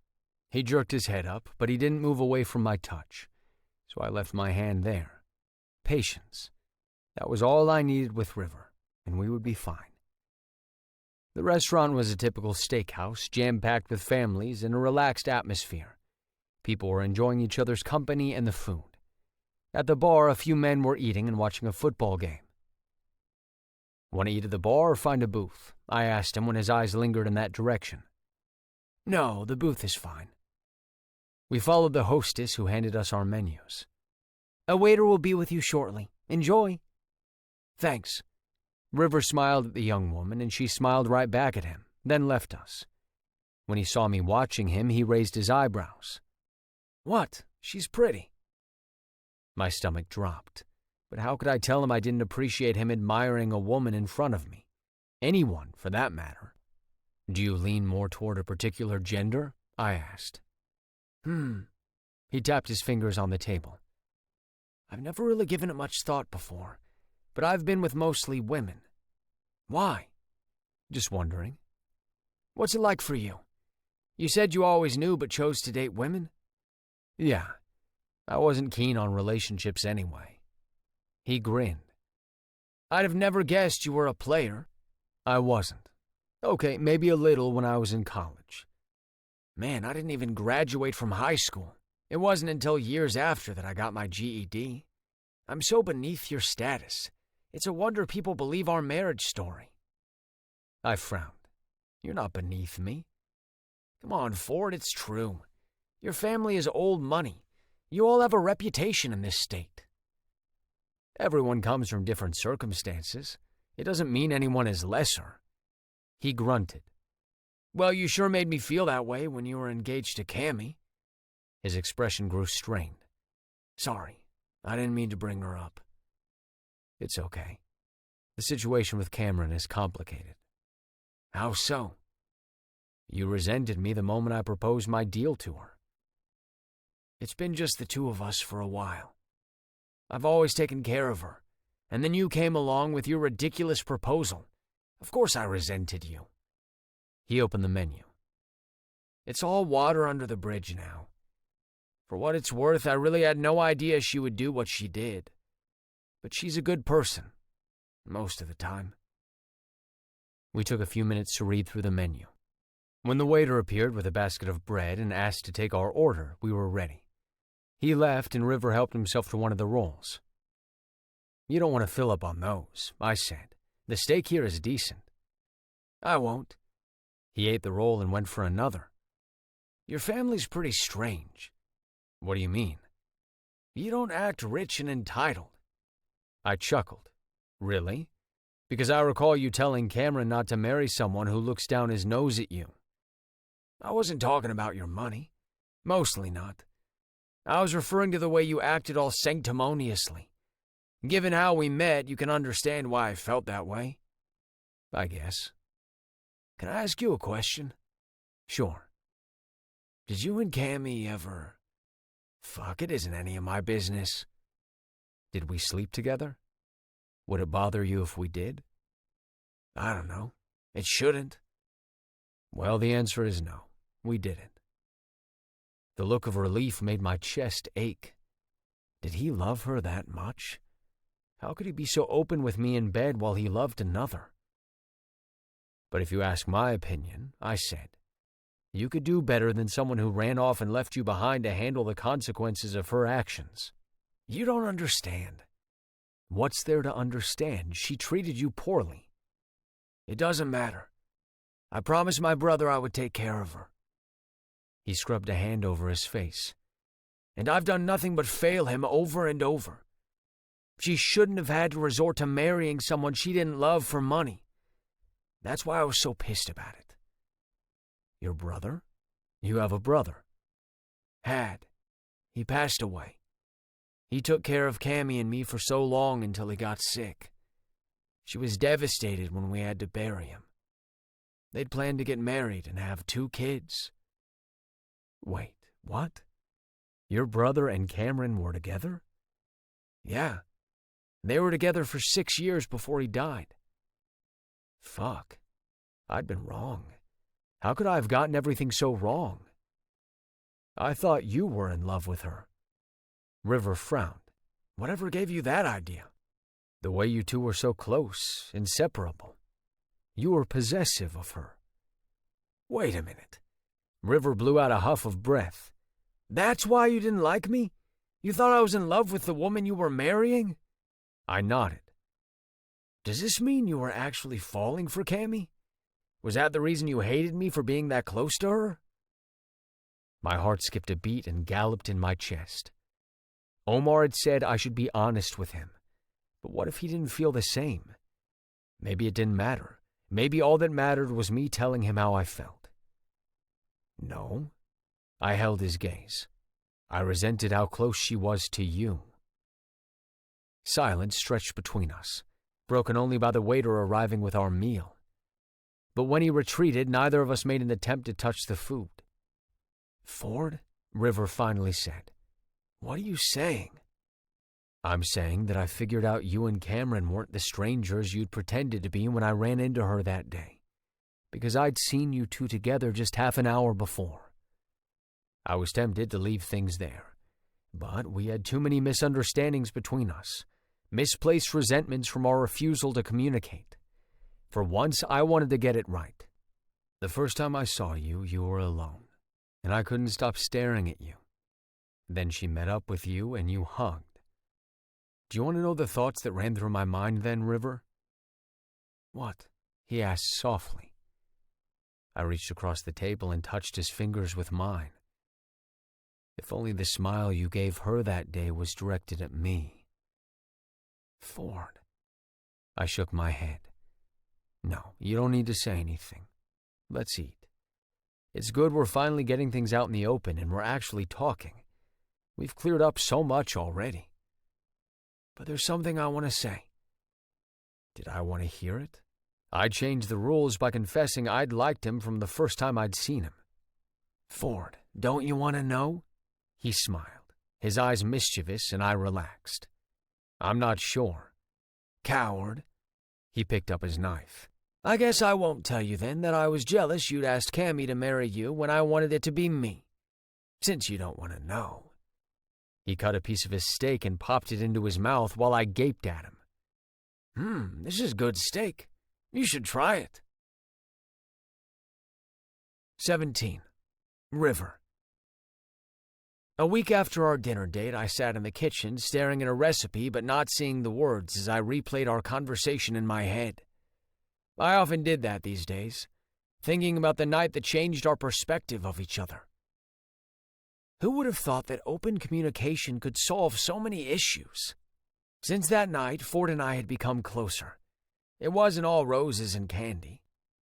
He jerked his head up, but he didn't move away from my touch, so I left my hand there. Patience. That was all I needed with River, and we would be fine. The restaurant was a typical steakhouse, jam-packed with families in a relaxed atmosphere. People were enjoying each other's company and the food. At the bar, a few men were eating and watching a football game. "Want to eat at the bar or find a booth?" I asked him when his eyes lingered in that direction. "No, the booth is fine." We followed the hostess who handed us our menus. "A waiter will be with you shortly. Enjoy." "Thanks." River smiled at the young woman, and she smiled right back at him, then left us. When he saw me watching him, he raised his eyebrows. "What? She's pretty." My stomach dropped, but how could I tell him I didn't appreciate him admiring a woman in front of me? Anyone, for that matter. "Do you lean more toward a particular gender?" I asked. He tapped his fingers on the table. "I've never really given it much thought before, but I've been with mostly women." "Why?" "Just wondering." "What's it like for you? You said you always knew but chose to date women?" "Yeah. I wasn't keen on relationships anyway." He grinned. "I'd have never guessed you were a player." "I wasn't. Okay, maybe a little when I was in college." "Man, I didn't even graduate from high school. It wasn't until years after that I got my GED. I'm so beneath your status. It's a wonder people believe our marriage story." I frowned. "You're not beneath me." "Come on, Ford, it's true. Your family is old money. You all have a reputation in this state." "Everyone comes from different circumstances. It doesn't mean anyone is lesser." He grunted. "Well, you sure made me feel that way when you were engaged to Cammy." His expression grew strained. "Sorry, I didn't mean to bring her up." "It's okay. The situation with Cameron is complicated." "How so?" "You resented me the moment I proposed my deal to her." "It's been just the two of us for a while. I've always taken care of her, and then you came along with your ridiculous proposal. Of course I resented you." He opened the menu. "It's all water under the bridge now. For what it's worth, I really had no idea she would do what she did. But she's a good person, most of the time. We took a few minutes to read through the menu. When the waiter appeared with a basket of bread and asked to take our order, we were ready. He left and River helped himself to one of the rolls. "You don't want to fill up on those," I said. "The steak here is decent." "I won't." He ate the roll and went for another. "Your family's pretty strange." "What do you mean?" "You don't act rich and entitled." I chuckled. "Really? Because I recall you telling Cameron not to marry someone who looks down his nose at you." "I wasn't talking about your money. Mostly not. I was referring to the way you acted all sanctimoniously. Given how we met, you can understand why I felt that way." "I guess." "Can I ask you a question?" "Sure." "Did you and Cammy ever... Fuck, it isn't any of my business." "Did we sleep together? Would it bother you if we did?" "I don't know. It shouldn't." "Well, the answer is no. We didn't." The look of relief made my chest ache. Did he love her that much? How could he be so open with me in bed while he loved another? "But if you ask my opinion," I said, "you could do better than someone who ran off and left you behind to handle the consequences of her actions." "You don't understand." "What's there to understand? She treated you poorly." "It doesn't matter. I promised my brother I would take care of her." He scrubbed a hand over his face. "And I've done nothing but fail him over and over. She shouldn't have had to resort to marrying someone she didn't love for money. That's why I was so pissed about it." "Your brother? You have a brother?" "Had. He passed away. He took care of Cammy and me for so long until he got sick. She was devastated when we had to bury him. They'd planned to get married and have 2 kids. "Wait, what? Your brother and Cameron were together?" "Yeah. They were together for 6 years before he died." "Fuck. I'd been wrong. How could I have gotten everything so wrong? I thought you were in love with her." River frowned. "Whatever gave you that idea?" "The way you two were so close, inseparable. You were possessive of her." "Wait a minute." River blew out a huff of breath. "That's why you didn't like me? You thought I was in love with the woman you were marrying?" I nodded. "Does this mean you were actually falling for Cammy? Was that the reason you hated me for being that close to her?" My heart skipped a beat and galloped in my chest. Omar had said I should be honest with him. But what if he didn't feel the same? Maybe it didn't matter. Maybe all that mattered was me telling him how I felt. "No." I held his gaze. "I resented how close she was to you." Silence stretched between us, broken only by the waiter arriving with our meal. But when he retreated, neither of us made an attempt to touch the food. "Ford," River finally said, "what are you saying?" "I'm saying that I figured out you and Cameron weren't the strangers you'd pretended to be when I ran into her that day, because I'd seen you two together just half an hour before. I was tempted to leave things there, but we had too many misunderstandings between us, misplaced resentments from our refusal to communicate. For once, I wanted to get it right. The first time I saw you, you were alone, and I couldn't stop staring at you. Then she met up with you and you hugged. Do you want to know the thoughts that ran through my mind then, River?" "What?" he asked softly. I reached across the table and touched his fingers with mine. If only the smile you gave her that day was directed at me. "Ford." I shook my head. "No, you don't need to say anything. Let's eat. It's good we're finally getting things out in the open and we're actually talking. We've cleared up so much already." "But there's something I want to say." Did I want to hear it? I changed the rules by confessing I'd liked him from the first time I'd seen him. "Ford, don't you want to know?" He smiled, his eyes mischievous, and I relaxed. "I'm not sure." "Coward." He picked up his knife. "I guess I won't tell you then that I was jealous you'd asked Cammy to marry you when I wanted it to be me. Since you don't want to know." He cut a piece of his steak and popped it into his mouth while I gaped at him. This is good steak. You should try it. 17. River. A week after our dinner date, I sat in the kitchen staring at a recipe but not seeing the words as I replayed our conversation in my head. I often did that these days, thinking about the night that changed our perspective of each other. Who would have thought that open communication could solve so many issues? Since that night, Ford and I had become closer. It wasn't all roses and candy.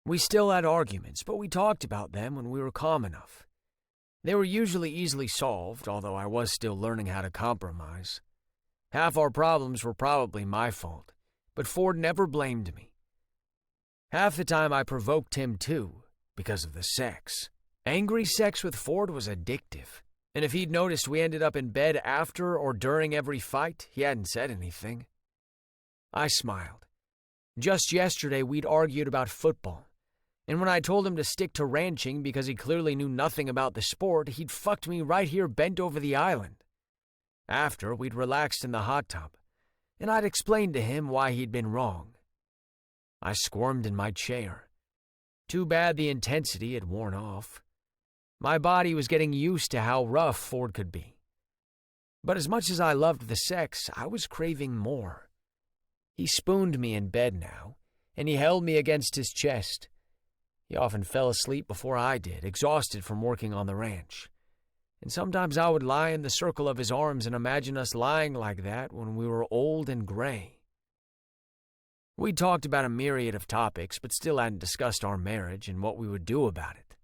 We still had arguments, but we talked about them when we were calm enough. They were usually easily solved, although I was still learning how to compromise. Half our problems were probably my fault, but Ford never blamed me. Half the time I provoked him too, because of the sex. Angry sex with Ford was addictive, and if he'd noticed we ended up in bed after or during every fight, he hadn't said anything. I smiled. Just yesterday we'd argued about football, and when I told him to stick to ranching because he clearly knew nothing about the sport, he'd fucked me right here bent over the island. After, we'd relaxed in the hot tub, and I'd explained to him why he'd been wrong. I squirmed in my chair. Too bad the intensity had worn off. My body was getting used to how rough Ford could be. But as much as I loved the sex, I was craving more. He spooned me in bed now, and he held me against his chest. He often fell asleep before I did, exhausted from working on the ranch. And sometimes I would lie in the circle of his arms and imagine us lying like that when we were old and gray. We talked about a myriad of topics, but still hadn't discussed our marriage and what we would do about it.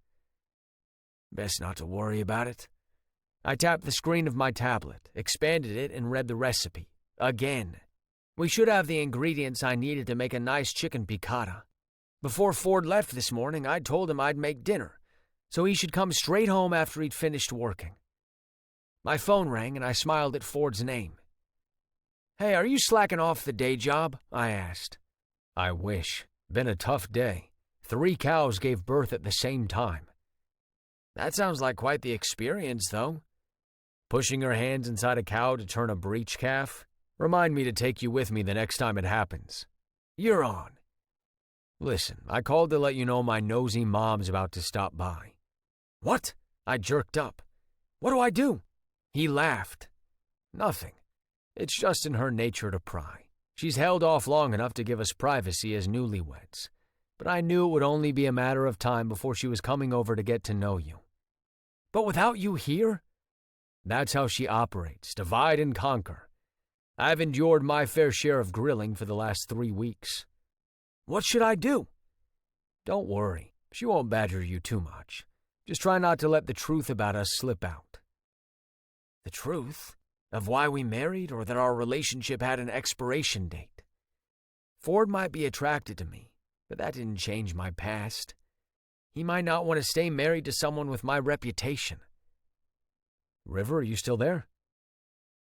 Best not to worry about it. I tapped the screen of my tablet, expanded it, and read the recipe. Again. We should have the ingredients I needed to make a nice chicken piccata. Before Ford left this morning, I told him I'd make dinner, so he should come straight home after he'd finished working. My phone rang and I smiled at Ford's name. "Hey, are you slacking off the day job?" I asked. I wish. Been a tough day. 3 cows gave birth at the same time. That sounds like quite the experience, though. Pushing her hands inside a cow to turn a breech calf? Remind me to take you with me the next time it happens. You're on. Listen, I called to let you know my nosy mom's about to stop by. What? I jerked up. What do I do? He laughed. Nothing. It's just in her nature to pry. She's held off long enough to give us privacy as newlyweds, but I knew it would only be a matter of time before she was coming over to get to know you. But without you here? That's how she operates, divide and conquer. I've endured my fair share of grilling for the last 3 weeks. What should I do? Don't worry, she won't badger you too much. Just try not to let the truth about us slip out. The truth? Of why we married, or that our relationship had an expiration date? Ford might be attracted to me, but that didn't change my past. He might not want to stay married to someone with my reputation. River, are you still there?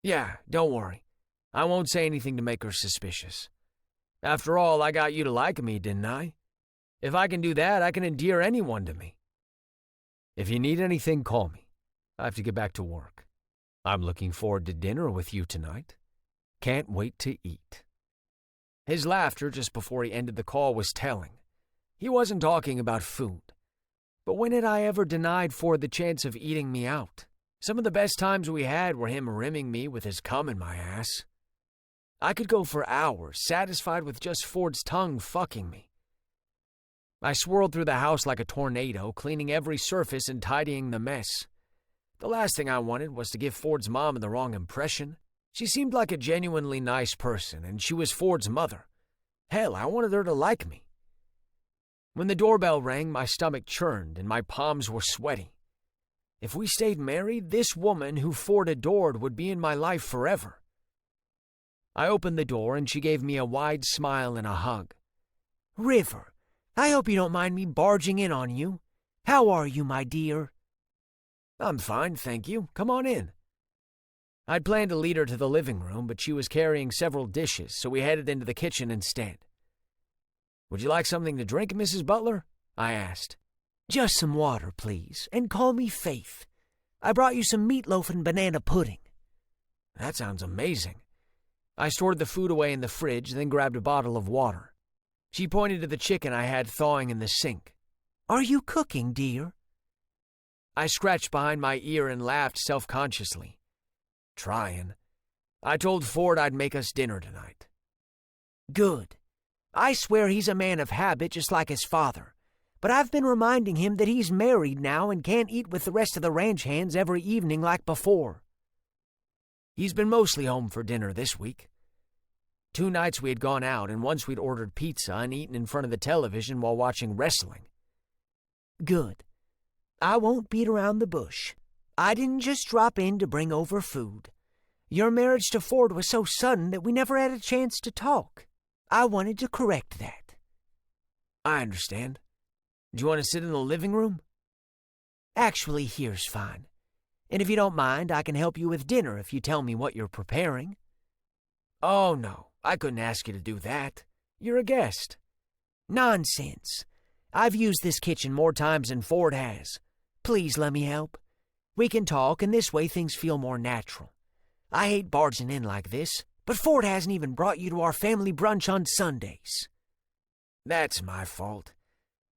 Yeah, don't worry. I won't say anything to make her suspicious. After all, I got you to like me, didn't I? If I can do that, I can endear anyone to me. If you need anything, call me. I have to get back to work. I'm looking forward to dinner with you tonight. Can't wait to eat. His laughter just before he ended the call was telling. He wasn't talking about food. But when had I ever denied Ford the chance of eating me out? Some of the best times we had were him rimming me with his cum in my ass. I could go for hours, satisfied with just Ford's tongue fucking me. I swirled through the house like a tornado, cleaning every surface and tidying the mess. The last thing I wanted was to give Ford's mom the wrong impression. She seemed like a genuinely nice person, and she was Ford's mother. Hell, I wanted her to like me. When the doorbell rang, my stomach churned and my palms were sweaty. If we stayed married, this woman who Ford adored would be in my life forever. I opened the door and she gave me a wide smile and a hug. "River, I hope you don't mind me barging in on you. How are you, my dear?" "I'm fine, thank you. Come on in." I'd planned to lead her to the living room, but she was carrying several dishes, so we headed into the kitchen instead. "Would you like something to drink, Mrs. Butler?" I asked. "Just some water, please, and call me Faith. I brought you some meatloaf and banana pudding." That sounds amazing. I stored the food away in the fridge, then grabbed a bottle of water. She pointed to the chicken I had thawing in the sink. Are you cooking, dear? I scratched behind my ear and laughed self-consciously. Trying. I told Ford I'd make us dinner tonight. Good. I swear he's a man of habit just like his father, but I've been reminding him that he's married now and can't eat with the rest of the ranch hands every evening like before. He's been mostly home for dinner this week. 2 nights we had gone out, and once we'd ordered pizza and eaten in front of the television while watching wrestling. Good. I won't beat around the bush. I didn't just drop in to bring over food. Your marriage to Ford was so sudden that we never had a chance to talk. I wanted to correct that. I understand. Do you want to sit in the living room? Actually, here's fine. And if you don't mind, I can help you with dinner if you tell me what you're preparing. Oh, no, I couldn't ask you to do that. You're a guest. Nonsense. I've used this kitchen more times than Ford has. Please let me help. We can talk, and this way things feel more natural. I hate barging in like this, but Ford hasn't even brought you to our family brunch on Sundays. That's my fault.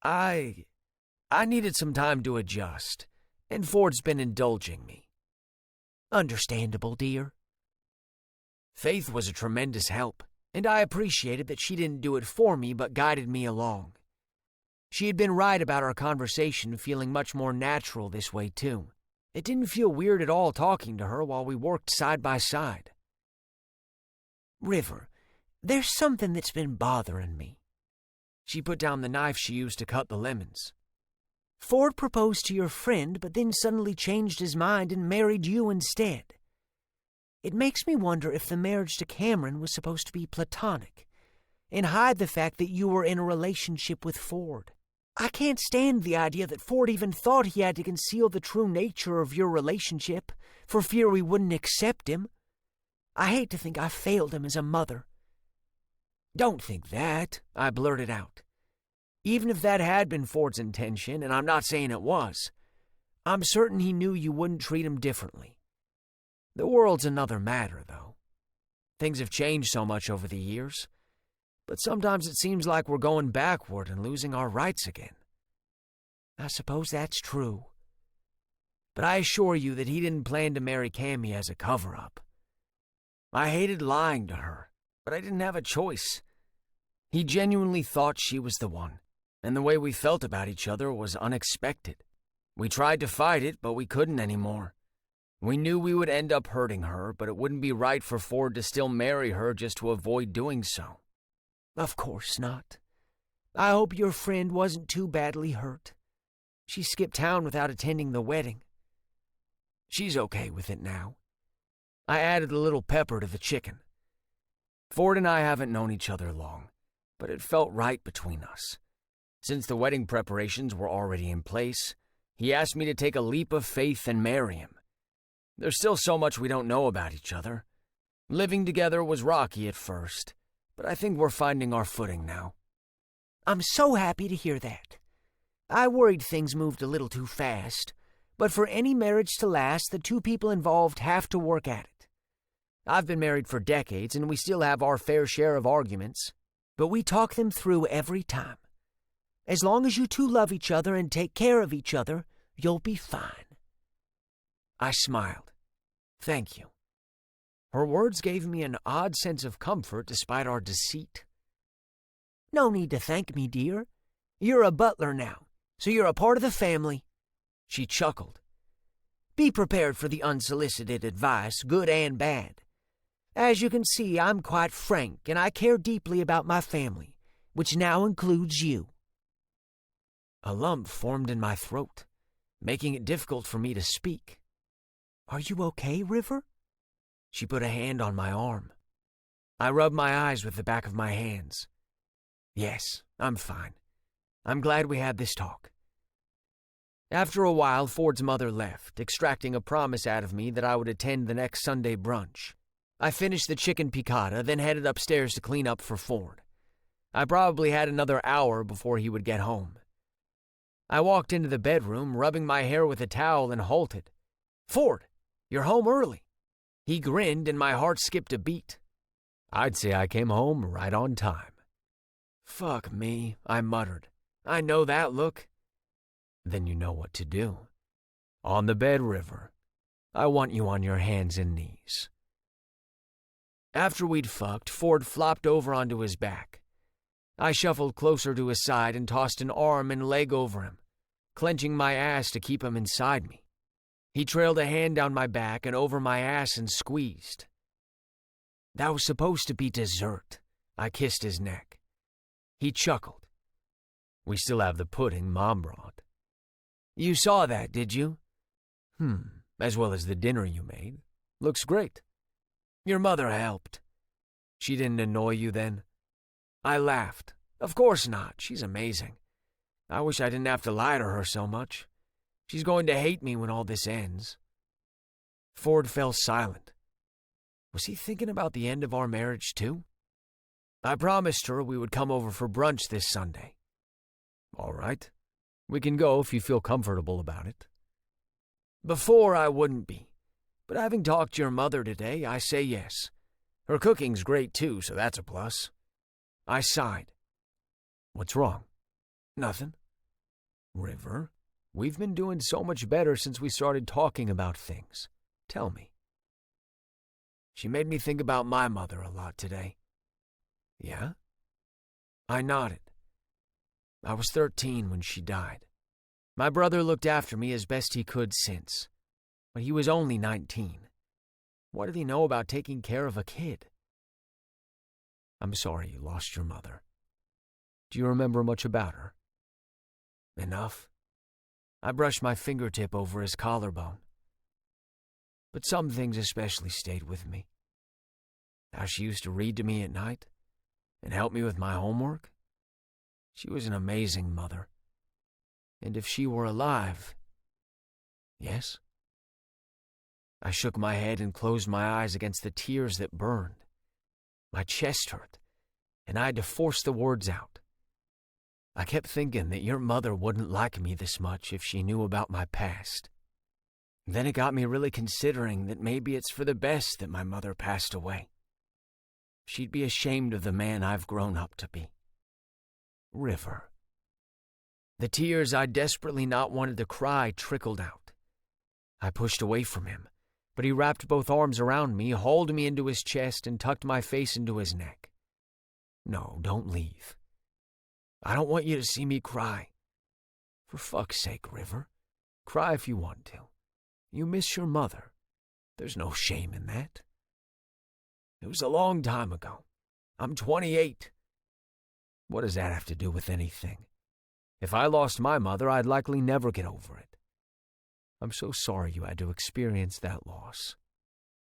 I needed some time to adjust, and Ford's been indulging me. Understandable, dear. Faith was a tremendous help, and I appreciated that she didn't do it for me but guided me along. She had been right about our conversation feeling much more natural this way, too. It didn't feel weird at all talking to her while we worked side by side. River, there's something that's been bothering me. She put down the knife she used to cut the lemons. Ford proposed to your friend, but then suddenly changed his mind and married you instead. It makes me wonder if the marriage to Cameron was supposed to be platonic and hide the fact that you were in a relationship with Ford. I can't stand the idea that Ford even thought he had to conceal the true nature of your relationship for fear we wouldn't accept him. I hate to think I failed him as a mother. Don't think that, I blurted out. Even if that had been Ford's intention, and I'm not saying it was, I'm certain he knew you wouldn't treat him differently. The world's another matter, though. Things have changed so much over the years, but sometimes it seems like we're going backward and losing our rights again. I suppose that's true. But I assure you that he didn't plan to marry Cammy as a cover-up. I hated lying to her, but I didn't have a choice. He genuinely thought she was the one, and the way we felt about each other was unexpected. We tried to fight it, but we couldn't anymore. We knew we would end up hurting her, but it wouldn't be right for Ford to still marry her just to avoid doing so. Of course not. I hope your friend wasn't too badly hurt. She skipped town without attending the wedding. She's okay with it now. I added a little pepper to the chicken. Ford and I haven't known each other long, but it felt right between us. Since the wedding preparations were already in place, he asked me to take a leap of faith and marry him. There's still so much we don't know about each other. Living together was rocky at first, but I think we're finding our footing now. I'm so happy to hear that. I worried things moved a little too fast, but for any marriage to last, the two people involved have to work at it. I've been married for decades, and we still have our fair share of arguments, but we talk them through every time. As long as you two love each other and take care of each other, you'll be fine. I smiled. Thank you. Her words gave me an odd sense of comfort despite our deceit. No need to thank me, dear. You're a butler now, so you're a part of the family. She chuckled. Be prepared for the unsolicited advice, good and bad. As you can see, I'm quite frank, and I care deeply about my family, which now includes you. A lump formed in my throat, making it difficult for me to speak. Are you okay, River? She put a hand on my arm. I rubbed my eyes with the back of my hands. Yes, I'm fine. I'm glad we had this talk. After a while, Ford's mother left, extracting a promise out of me that I would attend the next Sunday brunch. I finished the chicken piccata, then headed upstairs to clean up for Ford. I probably had another hour before he would get home. I walked into the bedroom, rubbing my hair with a towel, and halted. Ford, you're home early. He grinned and my heart skipped a beat. I'd say I came home right on time. "Fuck me," I muttered. "I know that look." "Then you know what to do. On the bed, River. I want you on your hands and knees." After we'd fucked, Ford flopped over onto his back. I shuffled closer to his side and tossed an arm and leg over him, clenching my ass to keep him inside me. He trailed a hand down my back and over my ass and squeezed. "That was supposed to be dessert." I kissed his neck. He chuckled. "We still have the pudding Mom brought." "You saw that, did you?" As well as the dinner you made. Looks great." "Your mother helped." "She didn't annoy you then?" I laughed. "Of course not. She's amazing. I wish I didn't have to lie to her so much. She's going to hate me when all this ends." Ford fell silent. Was he thinking about the end of our marriage too? I promised her we would come over for brunch this Sunday. "All right. We can go if you feel comfortable about it." "Before I wouldn't be. But having talked to your mother today, I say yes. Her cooking's great too, so that's a plus." I sighed. "What's wrong?" "Nothing." "River, we've been doing so much better since we started talking about things. Tell me." "She made me think about my mother a lot today." "Yeah?" I nodded. I was 13 when she died. My brother looked after me as best he could since, but he was only 19. What did he know about taking care of a kid? "I'm sorry you lost your mother. Do you remember much about her?" "Enough." I brushed my fingertip over his collarbone. But some things especially stayed with me. How she used to read to me at night and help me with my homework. She was an amazing mother. And if she were alive... Yes? I shook my head and closed my eyes against the tears that burned. My chest hurt, and I had to force the words out. I kept thinking that your mother wouldn't like me this much if she knew about my past. Then it got me really considering that maybe it's for the best that my mother passed away. She'd be ashamed of the man I've grown up to be. River. The tears I desperately not wanted to cry trickled out. I pushed away from him, but he wrapped both arms around me, hauled me into his chest, and tucked my face into his neck. "No, don't leave. I don't want you to see me cry. For fuck's sake, River, cry if you want to. You miss your mother. There's no shame in that. It was a long time ago. I'm 28. What does that have to do with anything? If I lost my mother, I'd likely never get over it. I'm so sorry you had to experience that loss.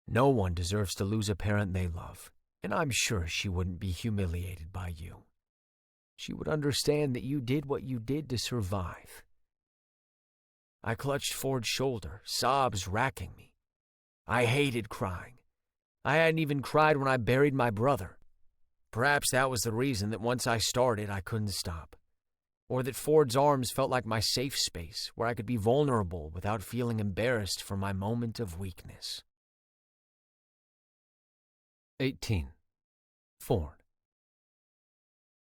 No one deserves to lose a parent they love, and I'm sure she wouldn't be humiliated by you. She would understand that you did what you did to survive." I clutched Ford's shoulder, sobs racking me. I hated crying. I hadn't even cried when I buried my brother. Perhaps that was the reason that once I started, I couldn't stop. Or that Ford's arms felt like my safe space, where I could be vulnerable without feeling embarrassed for my moment of weakness. 18. Ford.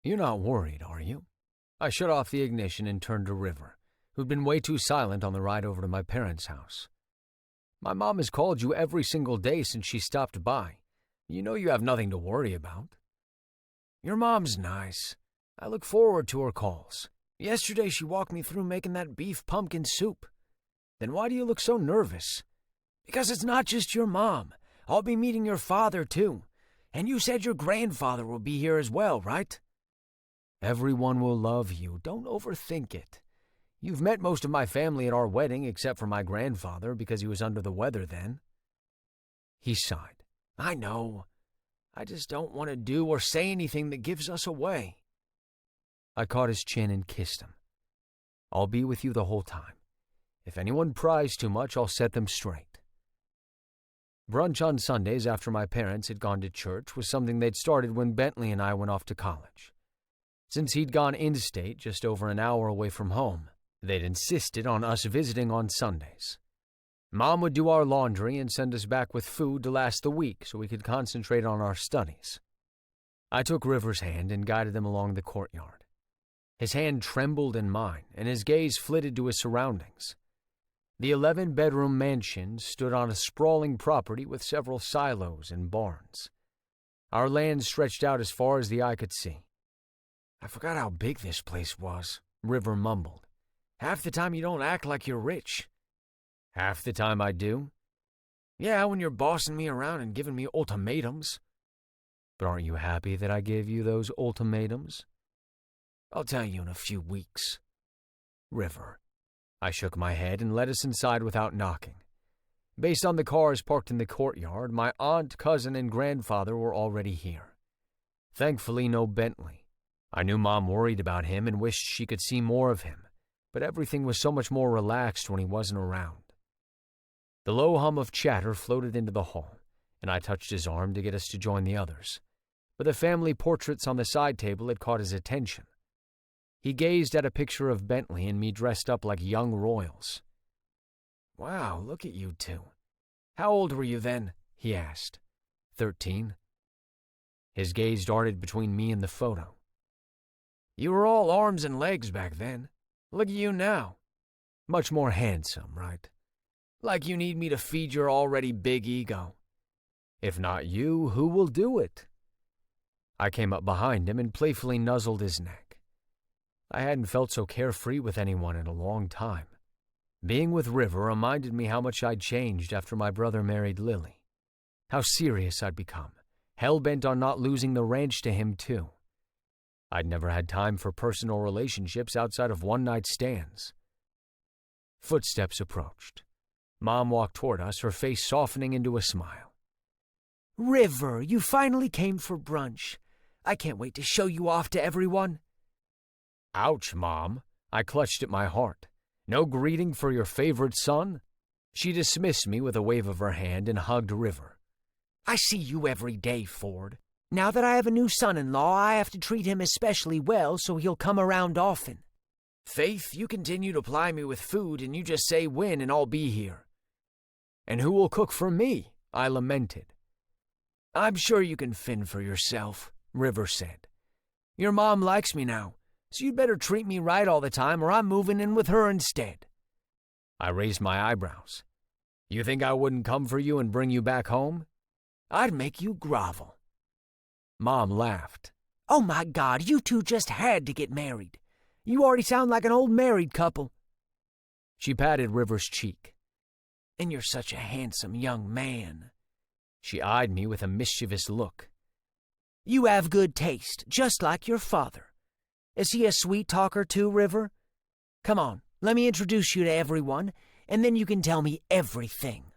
You're not worried, are you? I shut off the ignition and turned to River, who'd been way too silent on the ride over to my parents' house. My mom has called you every single day since she stopped by. You know you have nothing to worry about. Your mom's nice. I look forward to her calls. Yesterday she walked me through making that beef pumpkin soup. Then why do you look so nervous? Because it's not just your mom. I'll be meeting your father too. And you said your grandfather will be here as well, right? Everyone will love you. Don't overthink it. You've met most of my family at our wedding except for my grandfather because he was under the weather then. He sighed. I know. I just don't want to do or say anything that gives us away. I caught his chin and kissed him. I'll be with you the whole time. If anyone pries too much, I'll set them straight. Brunch on Sundays after my parents had gone to church was something they'd started when Bentley and I went off to college. Since he'd gone in-state just over an hour away from home, they'd insisted on us visiting on Sundays. Mom would do our laundry and send us back with food to last the week so we could concentrate on our studies. I took River's hand and guided him along the courtyard. His hand trembled in mine, and his gaze flitted to his surroundings. The 11-bedroom mansion stood on a sprawling property with several silos and barns. Our land stretched out as far as the eye could see. I forgot how big this place was, River mumbled. Half the time you don't act like you're rich. Half the time I do. Yeah, when you're bossing me around and giving me ultimatums. But aren't you happy that I gave you those ultimatums? I'll tell you in a few weeks. River. I shook my head and led us inside without knocking. Based on the cars parked in the courtyard, my aunt, cousin, and grandfather were already here. Thankfully, no Bentley. I knew Mom worried about him and wished she could see more of him, but everything was so much more relaxed when he wasn't around. The low hum of chatter floated into the hall, and I touched his arm to get us to join the others, but the family portraits on the side table had caught his attention. He gazed at a picture of Bentley and me dressed up like young royals. Wow, look at you two. How old were you then? He asked. 13. His gaze darted between me and the photo. You were all arms and legs back then. Look at you now. Much more handsome, right? Like you need me to feed your already big ego. If not you, who will do it? I came up behind him and playfully nuzzled his neck. I hadn't felt so carefree with anyone in a long time. Being with River reminded me how much I'd changed after my brother married Lily. How serious I'd become, hell-bent on not losing the ranch to him too. I'd never had time for personal relationships outside of one-night stands. Footsteps approached. Mom walked toward us, her face softening into a smile. River, you finally came for brunch. I can't wait to show you off to everyone. Ouch, Mom. I clutched at my heart. No greeting for your favorite son? She dismissed me with a wave of her hand and hugged River. I see you every day, Ford. Now that I have a new son-in-law, I have to treat him especially well so he'll come around often. Faith, you continue to ply me with food and you just say when and I'll be here. And who will cook for me? I lamented. I'm sure you can fend for yourself, River said. Your mom likes me now, so you'd better treat me right all the time or I'm moving in with her instead. I raised my eyebrows. You think I wouldn't come for you and bring you back home? I'd make you grovel. Mom laughed. Oh my God, you two just had to get married. You already sound like an old married couple. She patted River's cheek. And you're such a handsome young man. She eyed me with a mischievous look. You have good taste, just like your father. Is he a sweet talker too, River? Come on, let me introduce you to everyone, and then you can tell me everything.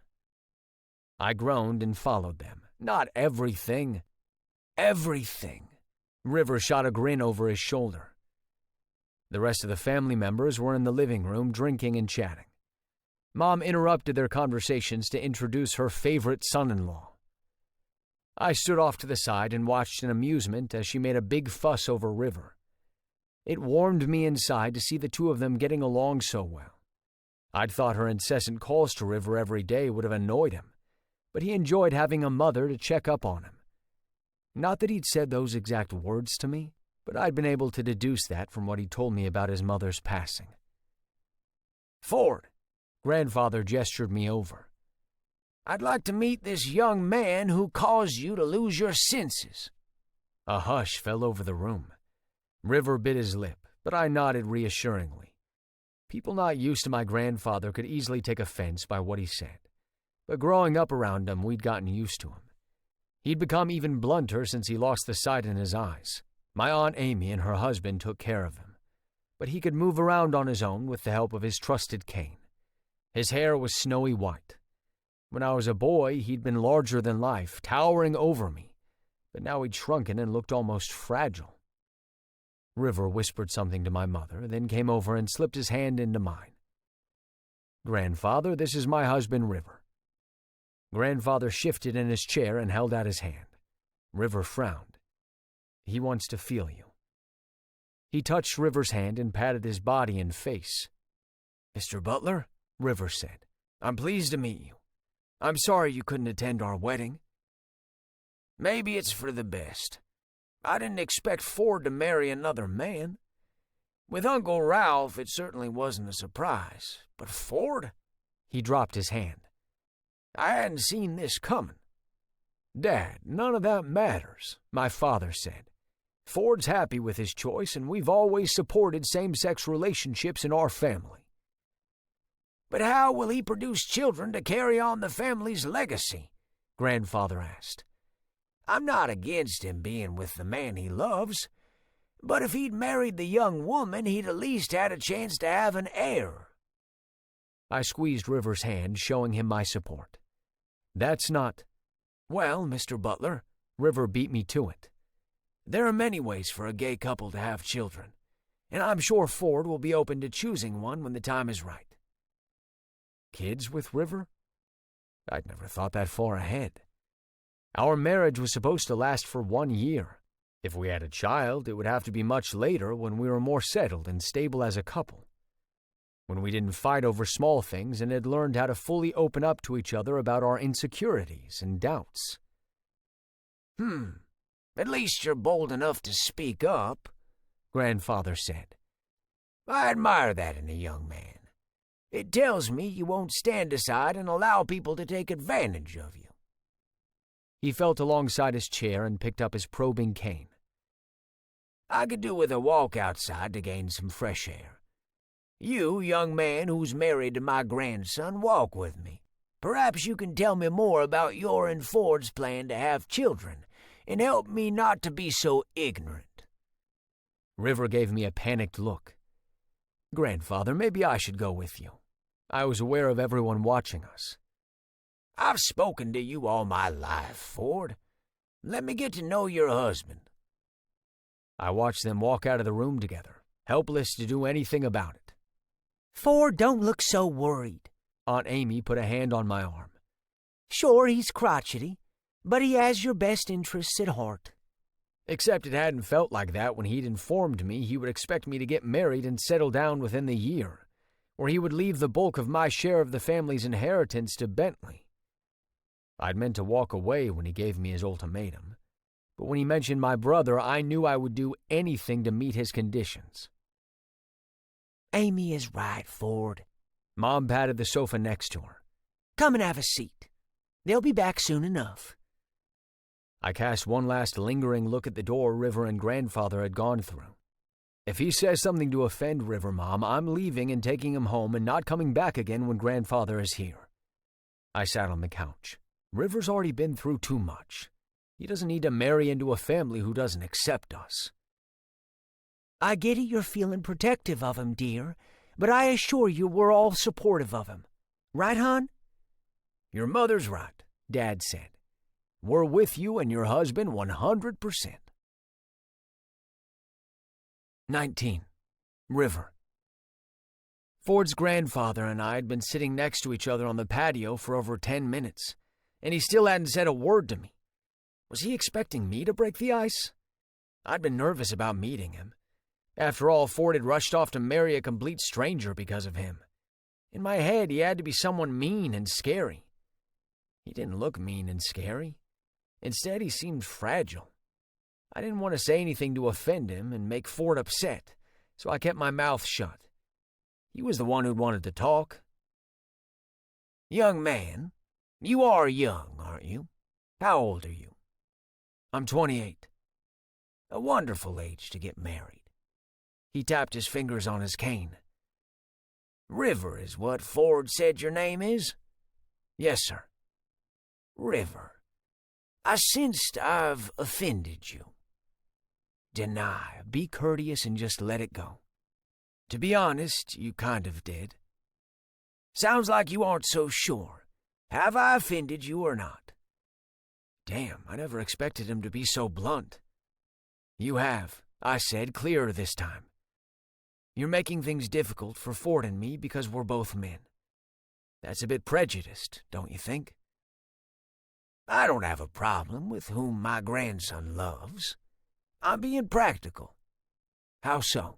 I groaned and followed them. Not everything. Everything. River shot a grin over his shoulder. The rest of the family members were in the living room drinking and chatting. Mom interrupted their conversations to introduce her favorite son-in-law. I stood off to the side and watched in amusement as she made a big fuss over River. It warmed me inside to see the two of them getting along so well. I'd thought her incessant calls to River every day would have annoyed him, but he enjoyed having a mother to check up on him. Not that he'd said those exact words to me, but I'd been able to deduce that from what he told me about his mother's passing. Ford, Grandfather gestured me over. I'd like to meet this young man who caused you to lose your senses. A hush fell over the room. River bit his lip, but I nodded reassuringly. People not used to my grandfather could easily take offense by what he said, but growing up around him, we'd gotten used to him. He'd become even blunter since he lost the sight in his eyes. My Aunt Amy and her husband took care of him, but he could move around on his own with the help of his trusted cane. His hair was snowy white. When I was a boy, he'd been larger than life, towering over me, but now he'd shrunken and looked almost fragile. River whispered something to my mother, then came over and slipped his hand into mine. Grandfather, this is my husband, River. Grandfather shifted in his chair and held out his hand. River frowned. He wants to feel you. He touched River's hand and patted his body and face. Mr. Butler, River said. I'm pleased to meet you. I'm sorry you couldn't attend our wedding. Maybe it's for the best. I didn't expect Ford to marry another man. With Uncle Ralph, it certainly wasn't a surprise. But Ford? He dropped his hand. I hadn't seen this coming. Dad, none of that matters, my father said. Ford's happy with his choice, and we've always supported same-sex relationships in our family. But how will he produce children to carry on the family's legacy? Grandfather asked. I'm not against him being with the man he loves, but if he'd married the young woman, he'd at least had a chance to have an heir. I squeezed River's hand, showing him my support. That's not... Well, Mr. Butler, River beat me to it. There are many ways for a gay couple to have children, and I'm sure Ford will be open to choosing one when the time is right. Kids with River? I'd never thought that far ahead. Our marriage was supposed to last for 1 year. If we had a child, it would have to be much later when we were more settled and stable as a couple. When we didn't fight over small things and had learned how to fully open up to each other about our insecurities and doubts. At least you're bold enough to speak up, Grandfather said. I admire that in a young man. It tells me you won't stand aside and allow people to take advantage of you. He felt alongside his chair and picked up his probing cane. I could do with a walk outside to gain some fresh air. You, young man who's married to my grandson, walk with me. Perhaps you can tell me more about your and Ford's plan to have children and help me not to be so ignorant. River gave me a panicked look. Grandfather, maybe I should go with you. I was aware of everyone watching us. I've spoken to you all my life, Ford. Let me get to know your husband. I watched them walk out of the room together, helpless to do anything about it. Ford, don't look so worried. Aunt Amy put a hand on my arm. Sure, he's crotchety, but he has your best interests at heart. Except it hadn't felt like that when he'd informed me he would expect me to get married and settle down within the year, or he would leave the bulk of my share of the family's inheritance to Bentley. I'd meant to walk away when he gave me his ultimatum, but when he mentioned my brother, I knew I would do anything to meet his conditions. Amy is right, Ford. Mom patted the sofa next to her. Come and have a seat. They'll be back soon enough. I cast one last lingering look at the door River and Grandfather had gone through. If he says something to offend River, Mom, I'm leaving and taking him home and not coming back again when Grandfather is here. I sat on the couch. River's already been through too much. He doesn't need to marry into a family who doesn't accept us. I get it you're feeling protective of him, dear, but I assure you we're all supportive of him. Right, hon? Your mother's right, Dad said. We're with you and your husband 100%. 19. River. Ford's grandfather and I had been sitting next to each other on the patio for over 10 minutes, and he still hadn't said a word to me. Was he expecting me to break the ice? I'd been nervous about meeting him. After all, Ford had rushed off to marry a complete stranger because of him. In my head, he had to be someone mean and scary. He didn't look mean and scary. Instead, he seemed fragile. I didn't want to say anything to offend him and make Ford upset, so I kept my mouth shut. He was the one who'd wanted to talk. Young man, you are young, aren't you? How old are you? I'm 28. A wonderful age to get married. He tapped his fingers on his cane. River is what Ford said your name is? Yes, sir. River. I sensed I've offended you. Deny, be courteous and just let it go. To be honest, you kind of did. Sounds like you aren't so sure. Have I offended you or not? Damn, I never expected him to be so blunt. You have, I said, clearer this time. You're making things difficult for Ford and me because we're both men. That's a bit prejudiced, don't you think? I don't have a problem with whom my grandson loves. I'm being practical. How so?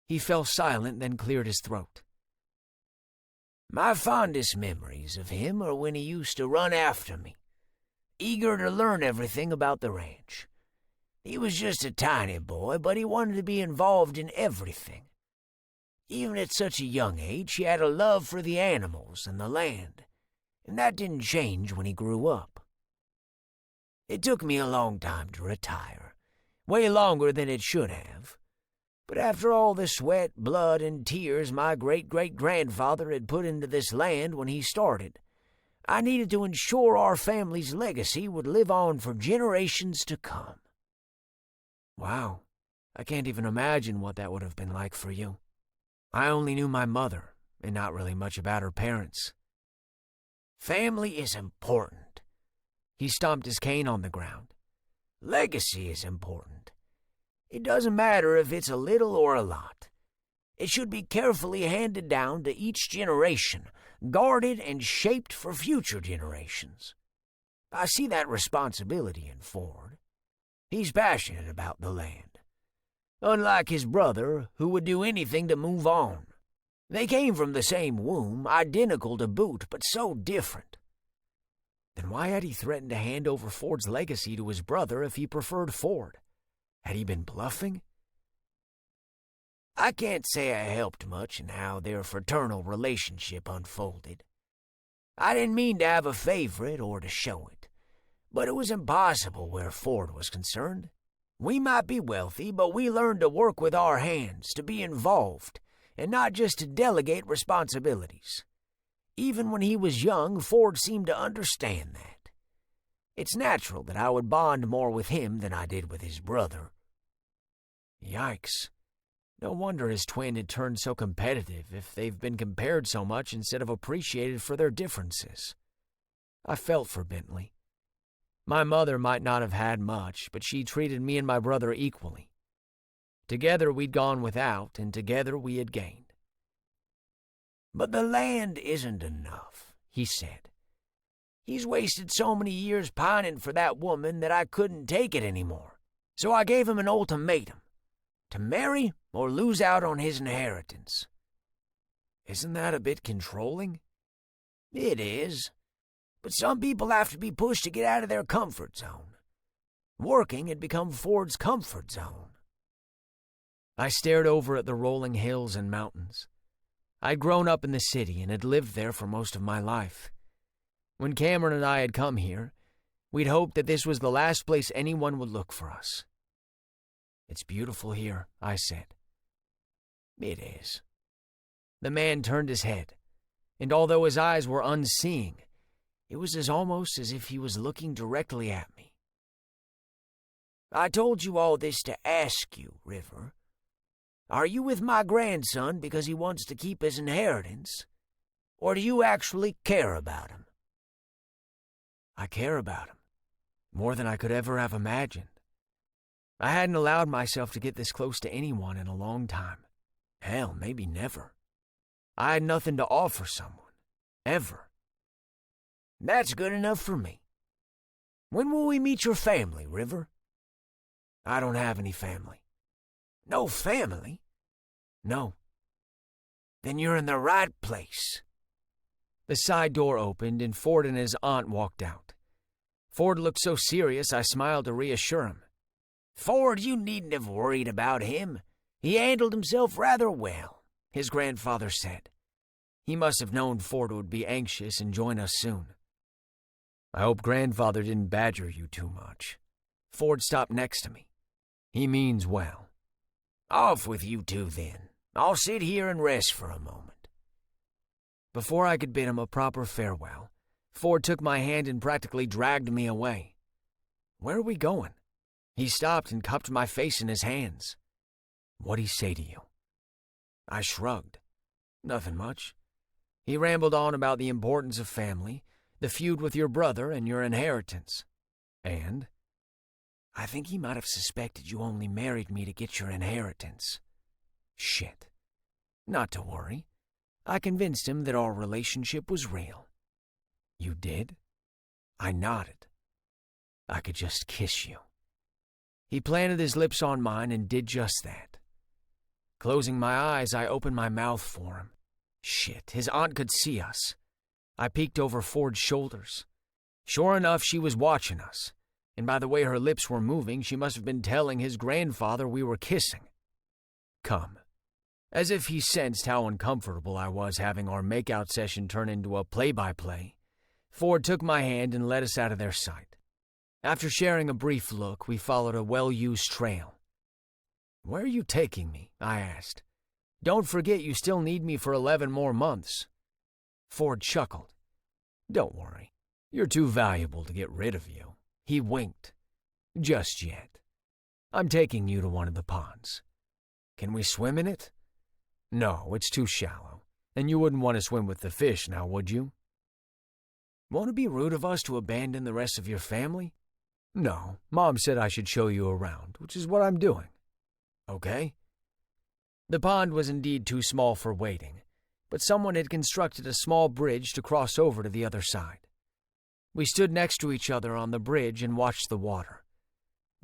He fell silent, then cleared his throat. My fondest memories of him are when he used to run after me, eager to learn everything about the ranch. He was just a tiny boy, but he wanted to be involved in everything. Even at such a young age, he had a love for the animals and the land, and that didn't change when he grew up. It took me a long time to retire, way longer than it should have. But after all the sweat, blood, and tears my great-great-grandfather had put into this land when he started, I needed to ensure our family's legacy would live on for generations to come. Wow, I can't even imagine what that would have been like for you. I only knew my mother, and not really much about her parents. Family is important. He stomped his cane on the ground. Legacy is important. It doesn't matter if it's a little or a lot. It should be carefully handed down to each generation, guarded and shaped for future generations. I see that responsibility in Ford. He's passionate about the land. Unlike his brother, who would do anything to move on. They came from the same womb, identical to boot, but so different. Then why had he threatened to hand over Ford's legacy to his brother if he preferred Ford? Had he been bluffing? I can't say I helped much in how their fraternal relationship unfolded. I didn't mean to have a favorite or to show it, but it was impossible where Ford was concerned. We might be wealthy, but we learned to work with our hands, to be involved, and not just to delegate responsibilities. Even when he was young, Ford seemed to understand that. It's natural that I would bond more with him than I did with his brother. Yikes. No wonder his twin had turned so competitive if they've been compared so much instead of appreciated for their differences. I felt for Bentley. My mother might not have had much, but she treated me and my brother equally. Together we'd gone without, and together we had gained. But the land isn't enough, he said. He's wasted so many years pining for that woman that I couldn't take it anymore. So I gave him an ultimatum. To marry or lose out on his inheritance. Isn't that a bit controlling? It is. But some people have to be pushed to get out of their comfort zone. Working had become Ford's comfort zone. I stared over at the rolling hills and mountains. I'd grown up in the city and had lived there for most of my life. When Cameron and I had come here, we'd hoped that this was the last place anyone would look for us. It's beautiful here, I said. It is. The man turned his head, and although his eyes were unseeing, it was almost as if he was looking directly at me. I told you all this to ask you, River. Are you with my grandson because he wants to keep his inheritance, or do you actually care about him? I care about him, more than I could ever have imagined. I hadn't allowed myself to get this close to anyone in a long time. Hell, maybe never. I had nothing to offer someone, ever. That's good enough for me. When will we meet your family, River? I don't have any family. No family? No. Then you're in the right place. The side door opened and Ford and his aunt walked out. Ford looked so serious I smiled to reassure him. Ford, you needn't have worried about him. He handled himself rather well, his grandfather said. He must have known Ford would be anxious and join us soon. I hope grandfather didn't badger you too much. Ford stopped next to me. He means well. Off with you two, then. I'll sit here and rest for a moment. Before I could bid him a proper farewell, Ford took my hand and practically dragged me away. Where are we going? He stopped and cupped my face in his hands. What'd he say to you? I shrugged. Nothing much. He rambled on about the importance of family, the feud with your brother, and your inheritance. And? I think he might have suspected you only married me to get your inheritance. Shit. Not to worry. I convinced him that our relationship was real. You did? I nodded. I could just kiss you. He planted his lips on mine and did just that. Closing my eyes, I opened my mouth for him. Shit, his aunt could see us. I peeked over Ford's shoulders. Sure enough, she was watching us, and by the way her lips were moving, she must have been telling his grandfather we were kissing. Come. As if he sensed how uncomfortable I was having our makeout session turn into a play-by-play, Ford took my hand and led us out of their sight. After sharing a brief look, we followed a well-used trail. "Where are you taking me?" I asked. "Don't forget you still need me for 11 more months." Ford chuckled. "Don't worry. You're too valuable to get rid of you." He winked. "Just yet. I'm taking you to one of the ponds. Can we swim in it?" "No, it's too shallow, and you wouldn't want to swim with the fish now, would you?" "Won't it be rude of us to abandon the rest of your family?" "No, Mom said I should show you around, which is what I'm doing." "Okay." The pond was indeed too small for wading, but someone had constructed a small bridge to cross over to the other side. We stood next to each other on the bridge and watched the water.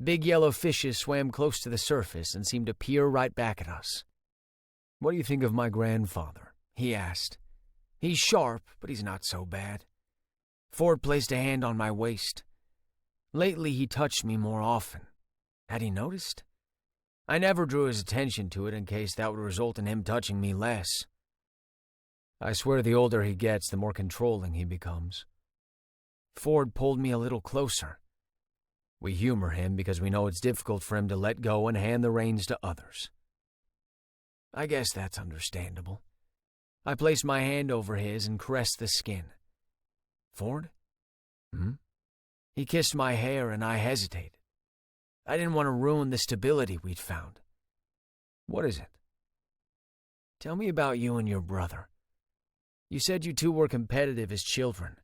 Big yellow fishes swam close to the surface and seemed to peer right back at us. "What do you think of my grandfather?" he asked. "He's sharp, but he's not so bad." Ford placed a hand on my waist. Lately, he touched me more often. Had he noticed? I never drew his attention to it in case that would result in him touching me less. I swear the older he gets, the more controlling he becomes. Ford pulled me a little closer. We humor him because we know it's difficult for him to let go and hand the reins to others. I guess that's understandable. I placed my hand over his and caressed the skin. "Ford?" He kissed my hair and I hesitated. I didn't want to ruin the stability we'd found. "What is it?" "Tell me about you and your brother. You said you two were competitive as children,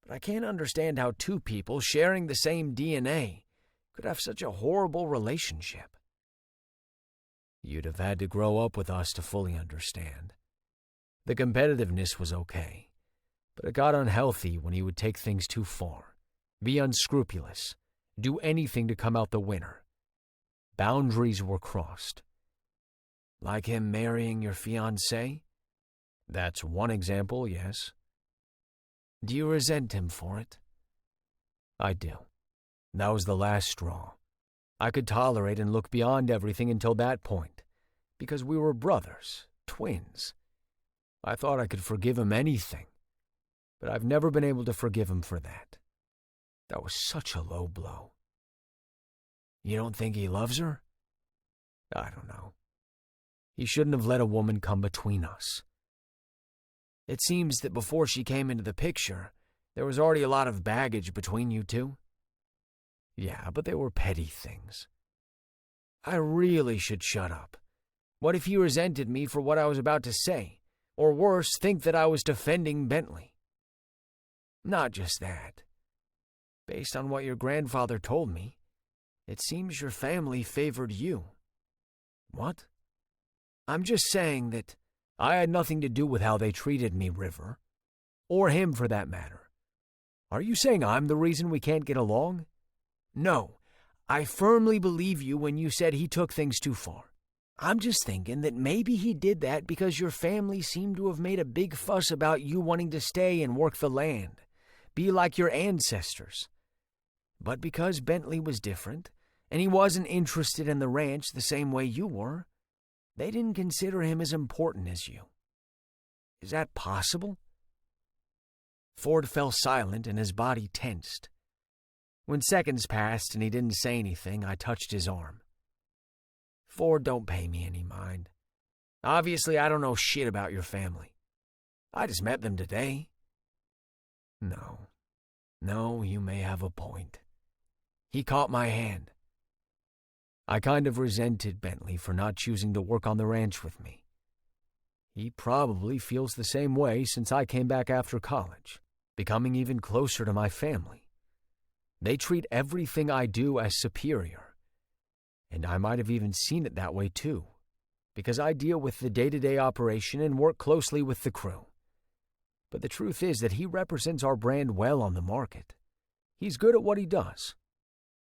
but I can't understand how two people sharing the same DNA could have such a horrible relationship." "You'd have had to grow up with us to fully understand. The competitiveness was okay, but it got unhealthy when he would take things too far, be unscrupulous, do anything to come out the winner. Boundaries were crossed." "Like him marrying your fiancée?" "That's one example, yes." "Do you resent him for it?" "I do. That was the last straw. I could tolerate and look beyond everything until that point, because we were brothers, twins. I thought I could forgive him anything, but I've never been able to forgive him for that. That was such a low blow." "You don't think he loves her?" "I don't know. He shouldn't have let a woman come between us." "It seems that before she came into the picture, there was already a lot of baggage between you two." "Yeah, but they were petty things." "I really should shut up. What if he resented me for what I was about to say, or worse, think that I was defending Bentley?" "Not just that. Based on what your grandfather told me, it seems your family favored you." "What?" "I'm just saying that I had nothing to do with how they treated me, River. Or him, for that matter. Are you saying I'm the reason we can't get along?" "No, I firmly believe you when you said he took things too far. I'm just thinking that maybe he did that because your family seemed to have made a big fuss about you wanting to stay and work the land, be like your ancestors. But because Bentley was different, and he wasn't interested in the ranch the same way you were, they didn't consider him as important as you. Is that possible?" Ford fell silent and his body tensed. When seconds passed and he didn't say anything, I touched his arm. "Ford, don't pay me any mind. Obviously, I don't know shit about your family. I just met them today." No, you may have a point." He caught my hand. "I kind of resented Bentley for not choosing to work on the ranch with me. He probably feels the same way since I came back after college, becoming even closer to my family. They treat everything I do as superior, and I might have even seen it that way too, because I deal with the day-to-day operation and work closely with the crew. But the truth is that he represents our brand well on the market. He's good at what he does."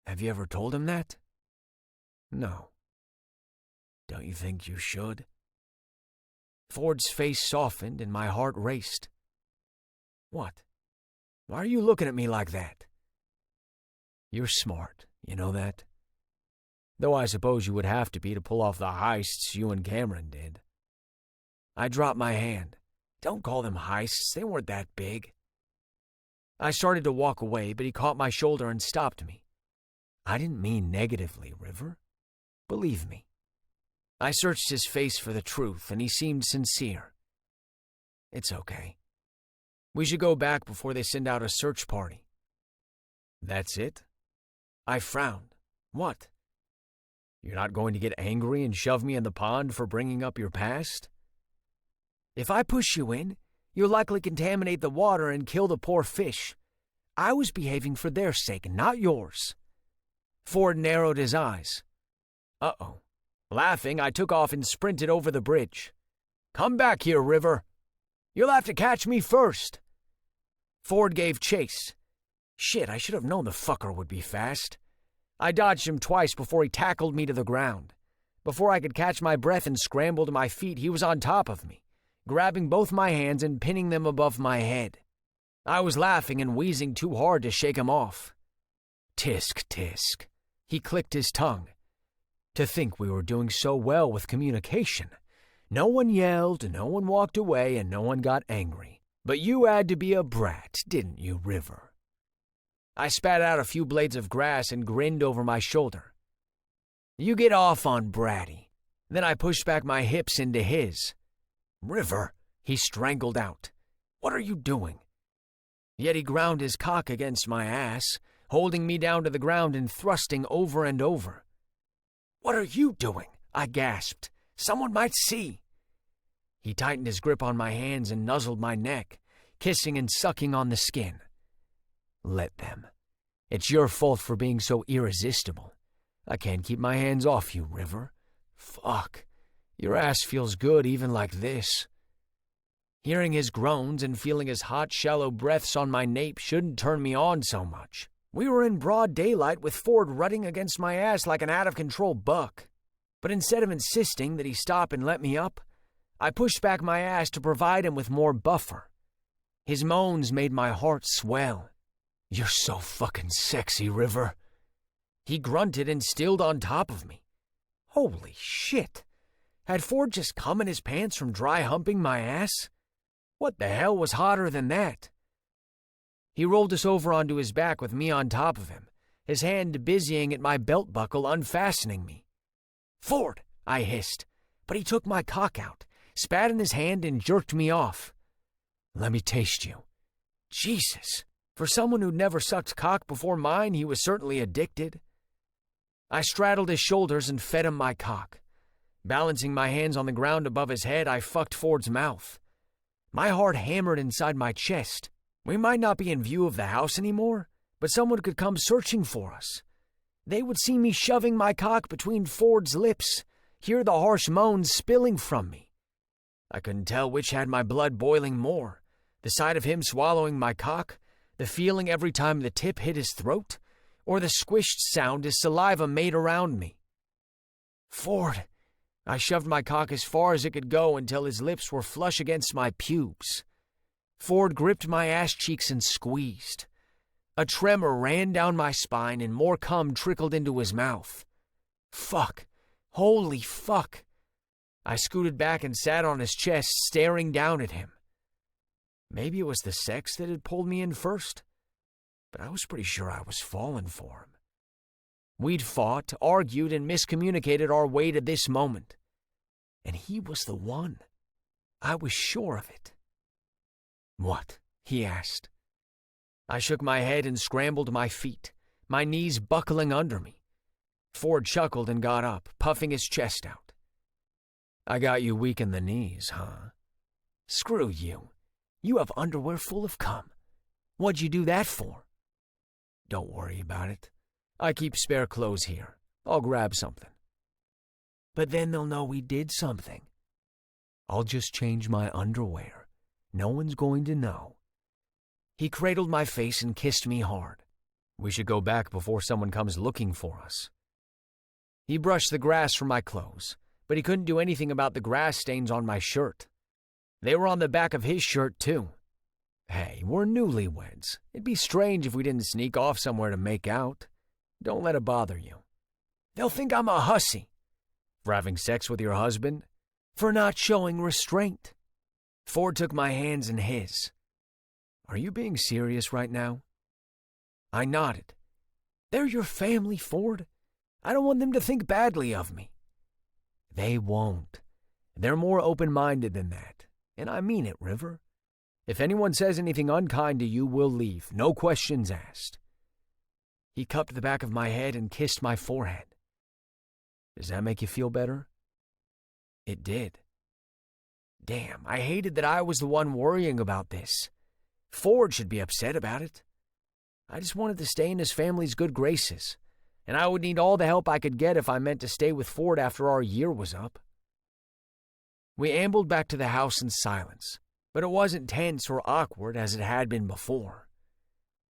"Have you ever told him that?" "No." "Don't you think you should?" Ford's face softened and my heart raced. What? Why are you looking at me like that? You're smart, you know that? Though I suppose you would have to be to pull off the heists you and Cameron did. I dropped my hand. Don't call them heists, they weren't that big. I started to walk away, but he caught my shoulder and stopped me. I didn't mean negatively, River. Believe me. I searched his face for the truth, and he seemed sincere. It's okay. We should go back before they send out a search party. That's it? I frowned. What? You're not going to get angry and shove me in the pond for bringing up your past? If I push you in, you'll likely contaminate the water and kill the poor fish. I was behaving for their sake, not yours. Ford narrowed his eyes. Uh-oh. Laughing, I took off and sprinted over the bridge. Come back here, River. You'll have to catch me first. Ford gave chase. Shit, I should have known the fucker would be fast. I dodged him twice before he tackled me to the ground. Before I could catch my breath and scramble to my feet, he was on top of me, grabbing both my hands and pinning them above my head. I was laughing and wheezing too hard to shake him off. Tisk, tisk. He clicked his tongue. To think we were doing so well with communication. No one yelled, no one walked away, and no one got angry. But you had to be a brat, didn't you, River? I spat out a few blades of grass and grinned over my shoulder. You get off on bratty. Then I pushed back my hips into his. River, he strangled out. What are you doing? Yet he ground his cock against my ass, holding me down to the ground and thrusting over and over. What are you doing? I gasped. Someone might see. He tightened his grip on my hands and nuzzled my neck, kissing and sucking on the skin. Let them. It's your fault for being so irresistible. I can't keep my hands off you, River. Fuck. Your ass feels good even like this. Hearing his groans and feeling his hot, shallow breaths on my nape shouldn't turn me on so much. We were in broad daylight with Ford rutting against my ass like an out-of-control buck. But instead of insisting that he stop and let me up, I pushed back my ass to provide him with more buffer. His moans made my heart swell. You're so fucking sexy, River. He grunted and stilled on top of me. Holy shit. Had Ford just come in his pants from dry humping my ass? What the hell was hotter than that? He rolled us over onto his back with me on top of him, his hand busying at my belt buckle, unfastening me. Ford, I hissed, but he took my cock out, spat in his hand, and jerked me off. Let me taste you. Jesus, for someone who'd never sucked cock before mine, he was certainly addicted. I straddled his shoulders and fed him my cock. Balancing my hands on the ground above his head, I fucked Ford's mouth. My heart hammered inside my chest. We might not be in view of the house anymore, but someone could come searching for us. They would see me shoving my cock between Ford's lips, hear the harsh moans spilling from me. I couldn't tell which had my blood boiling more, the sight of him swallowing my cock, the feeling every time the tip hit his throat, or the squished sound his saliva made around me. Ford! I shoved my cock as far as it could go until his lips were flush against my pubes. Ford gripped my ass cheeks and squeezed. A tremor ran down my spine and more cum trickled into his mouth. Fuck. Holy fuck. I scooted back and sat on his chest, staring down at him. Maybe it was the sex that had pulled me in first, but I was pretty sure I was falling for him. We'd fought, argued, and miscommunicated our way to this moment. And he was the one. I was sure of it. What? He asked. I shook my head and scrambled to my feet, my knees buckling under me. Ford chuckled and got up, puffing his chest out. I got you weak in the knees, huh? Screw you. You have underwear full of cum. What'd you do that for? Don't worry about it. I keep spare clothes here. I'll grab something. But then they'll know we did something. I'll just change my underwear. No one's going to know. He cradled my face and kissed me hard. We should go back before someone comes looking for us. He brushed the grass from my clothes, but he couldn't do anything about the grass stains on my shirt. They were on the back of his shirt, too. Hey, we're newlyweds. It'd be strange if we didn't sneak off somewhere to make out. Don't let it bother you. They'll think I'm a hussy. For having sex with your husband? For not showing restraint. Ford took my hands in his. Are you being serious right now? I nodded. They're your family, Ford. I don't want them to think badly of me. They won't. They're more open-minded than that. And I mean it, River. If anyone says anything unkind to you, we'll leave. No questions asked. He cupped the back of my head and kissed my forehead. Does that make you feel better? It did. Damn, I hated that I was the one worrying about this. Ford should be upset about it. I just wanted to stay in his family's good graces, and I would need all the help I could get if I meant to stay with Ford after our year was up. We ambled back to the house in silence, but it wasn't tense or awkward as it had been before.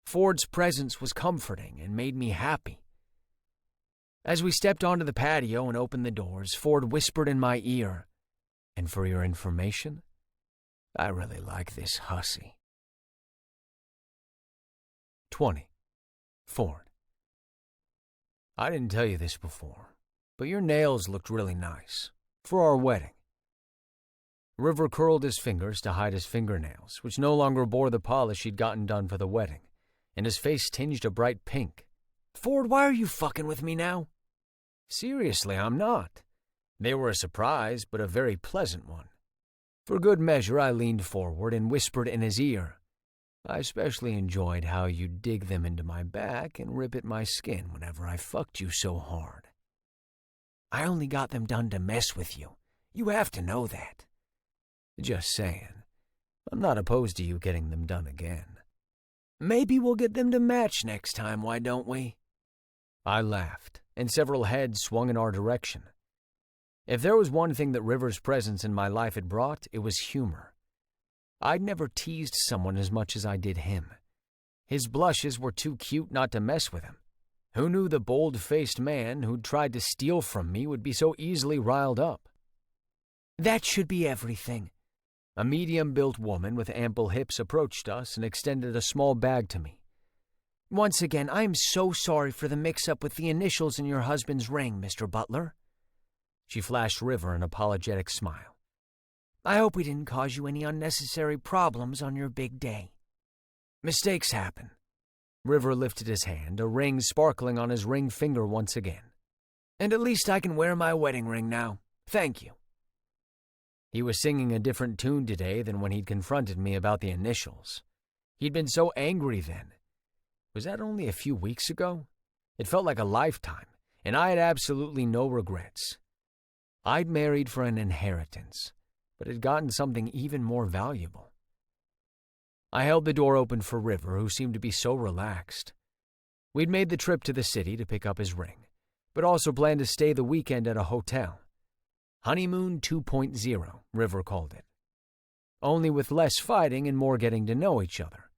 Ford's presence was comforting and made me happy. As we stepped onto the patio and opened the doors, Ford whispered in my ear, "And for your information, I really like this hussy." 20. Ford. I didn't tell you this before, but your nails looked really nice for our wedding. River curled his fingers to hide his fingernails, which no longer bore the polish he'd gotten done for the wedding, and his face tinged a bright pink. Ford, why are you fucking with me now? Seriously, I'm not. They were a surprise, but a very pleasant one. For good measure, I leaned forward and whispered in his ear, I especially enjoyed how you dig them into my back and rip at my skin whenever I fucked you so hard. I only got them done to mess with you. You have to know that. Just saying. I'm not opposed to you getting them done again. Maybe we'll get them to match next time, why don't we? I laughed, and several heads swung in our direction. If there was one thing that River's presence in my life had brought, it was humor. I'd never teased someone as much as I did him. His blushes were too cute not to mess with him. Who knew the bold-faced man who'd tried to steal from me would be so easily riled up? That should be everything. A medium-built woman with ample hips approached us and extended a small bag to me. Once again, I am so sorry for the mix-up with the initials in your husband's ring, Mr. Butler. She flashed River an apologetic smile. I hope we didn't cause you any unnecessary problems on your big day. Mistakes happen. River lifted his hand, a ring sparkling on his ring finger once again. And at least I can wear my wedding ring now. Thank you. He was singing a different tune today than when he'd confronted me about the initials. He'd been so angry then. Was that only a few weeks ago? It felt like a lifetime, and I had absolutely no regrets. I'd married for an inheritance, but had gotten something even more valuable. I held the door open for River, who seemed to be so relaxed. We'd made the trip to the city to pick up his ring, but also planned to stay the weekend at a hotel. Honeymoon 2.0, River called it. Only with less fighting and more getting to know each other.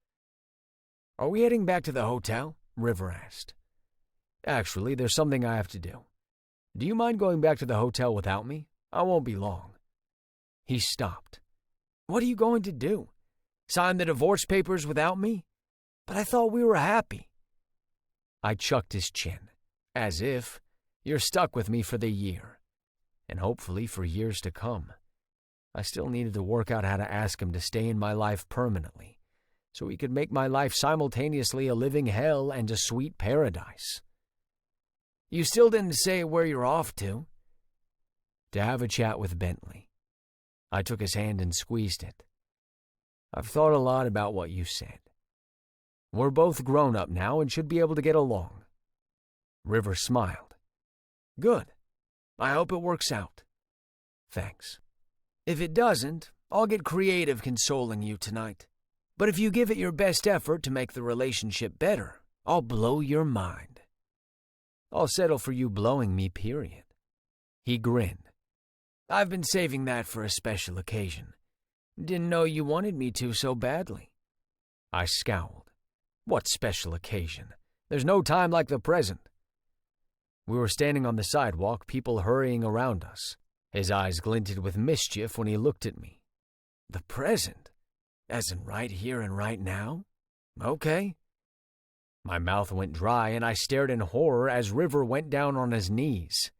Are we heading back to the hotel? River asked. Actually, there's something I have to do. Do you mind going back to the hotel without me? I won't be long. He stopped. What are you going to do? Sign the divorce papers without me? But I thought we were happy. I chucked his chin, as if you're stuck with me for the year, and hopefully for years to come. I still needed to work out how to ask him to stay in my life permanently, so he could make my life simultaneously a living hell and a sweet paradise. You still didn't say where you're off to. To have a chat with Bentley. I took his hand and squeezed it. I've thought a lot about what you said. We're both grown up now and should be able to get along. River smiled. Good. I hope it works out. Thanks. If it doesn't, I'll get creative consoling you tonight. But if you give it your best effort to make the relationship better, I'll blow your mind. I'll settle for you blowing me, period. He grinned. I've been saving that for a special occasion. Didn't know you wanted me to so badly. I scowled. What special occasion? There's no time like the present. We were standing on the sidewalk, people hurrying around us. His eyes glinted with mischief when he looked at me. The present? As in right here and right now? Okay. My mouth went dry and I stared in horror as River went down on his knees.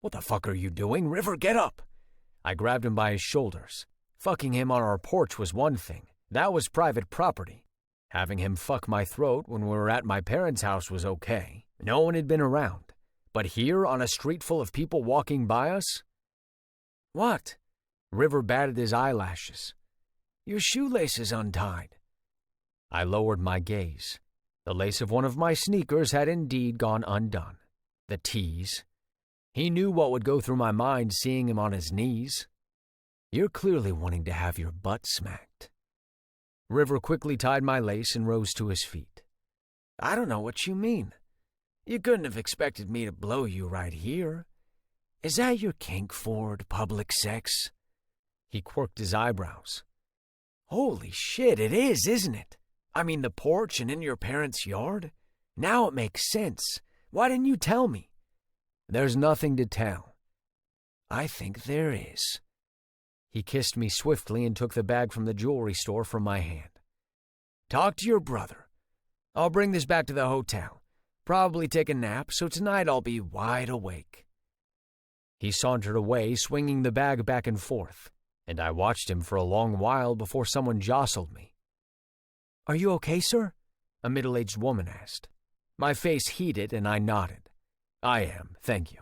What the fuck are you doing? River, get up! I grabbed him by his shoulders. Fucking him on our porch was one thing. That was private property. Having him fuck my throat when we were at my parents' house was okay. No one had been around. But here, on a street full of people walking by us? What? River batted his eyelashes. Your shoelace is untied. I lowered my gaze. The lace of one of my sneakers had indeed gone undone. The tease. He knew what would go through my mind seeing him on his knees. You're clearly wanting to have your butt smacked. River quickly tied my lace and rose to his feet. I don't know what you mean. You couldn't have expected me to blow you right here. Is that your kink, Ford, public sex? He quirked his eyebrows. Holy shit, it is, isn't it? I mean, the porch and in your parents' yard? Now it makes sense. Why didn't you tell me? There's nothing to tell. I think there is. He kissed me swiftly and took the bag from the jewelry store from my hand. Talk to your brother. I'll bring this back to the hotel. Probably take a nap, so tonight I'll be wide awake. He sauntered away, swinging the bag back and forth, and I watched him for a long while before someone jostled me. Are you okay, sir? A middle-aged woman asked. My face heated and I nodded. I am, thank you.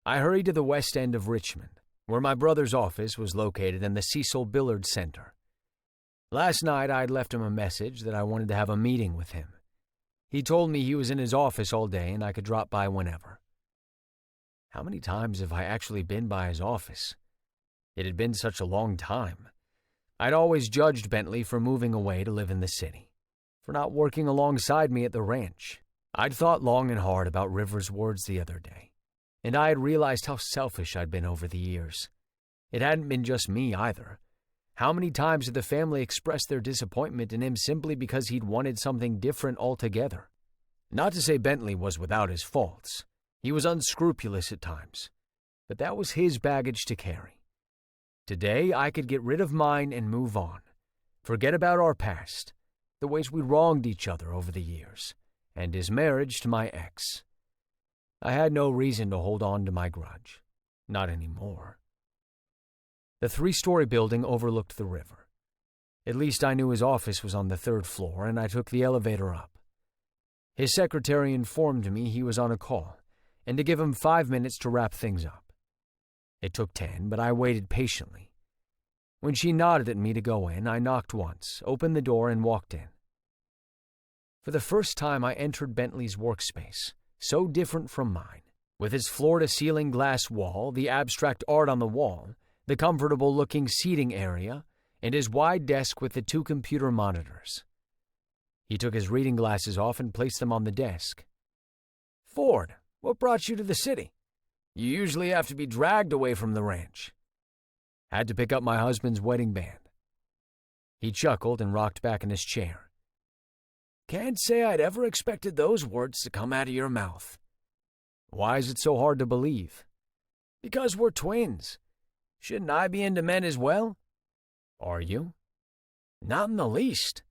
I hurried to the west end of Richmond, where my brother's office was located in the Cecil Billiard Center. Last night I'd left him a message that I wanted to have a meeting with him. He told me he was in his office all day and I could drop by whenever. How many times have I actually been by his office? It had been such a long time. I'd always judged Bentley for moving away to live in the city, for not working alongside me at the ranch. I'd thought long and hard about River's words the other day, and I had realized how selfish I'd been over the years. It hadn't been just me either. How many times had the family expressed their disappointment in him simply because he'd wanted something different altogether? Not to say Bentley was without his faults. He was unscrupulous at times, but that was his baggage to carry. Today, I could get rid of mine and move on. Forget about our past, the ways we wronged each other over the years, and his marriage to my ex. I had no reason to hold on to my grudge. Not anymore. The 3-story building overlooked the river. At least I knew his office was on the 3rd floor, and I took the elevator up. His secretary informed me he was on a call, and to give him 5 minutes to wrap things up. It took 10, but I waited patiently. When she nodded at me to go in, I knocked once, opened the door, and walked in. For the first time, I entered Bentley's workspace, so different from mine, with its floor-to-ceiling glass wall, the abstract art on the wall, the comfortable-looking seating area, and his wide desk with the 2 computer monitors. He took his reading glasses off and placed them on the desk. Ford, what brought you to the city? You usually have to be dragged away from the ranch. Had to pick up my husband's wedding band. He chuckled and rocked back in his chair. Can't say I'd ever expected those words to come out of your mouth. Why is it so hard to believe? Because we're twins. Shouldn't I be into men as well? Are you? Not in the least.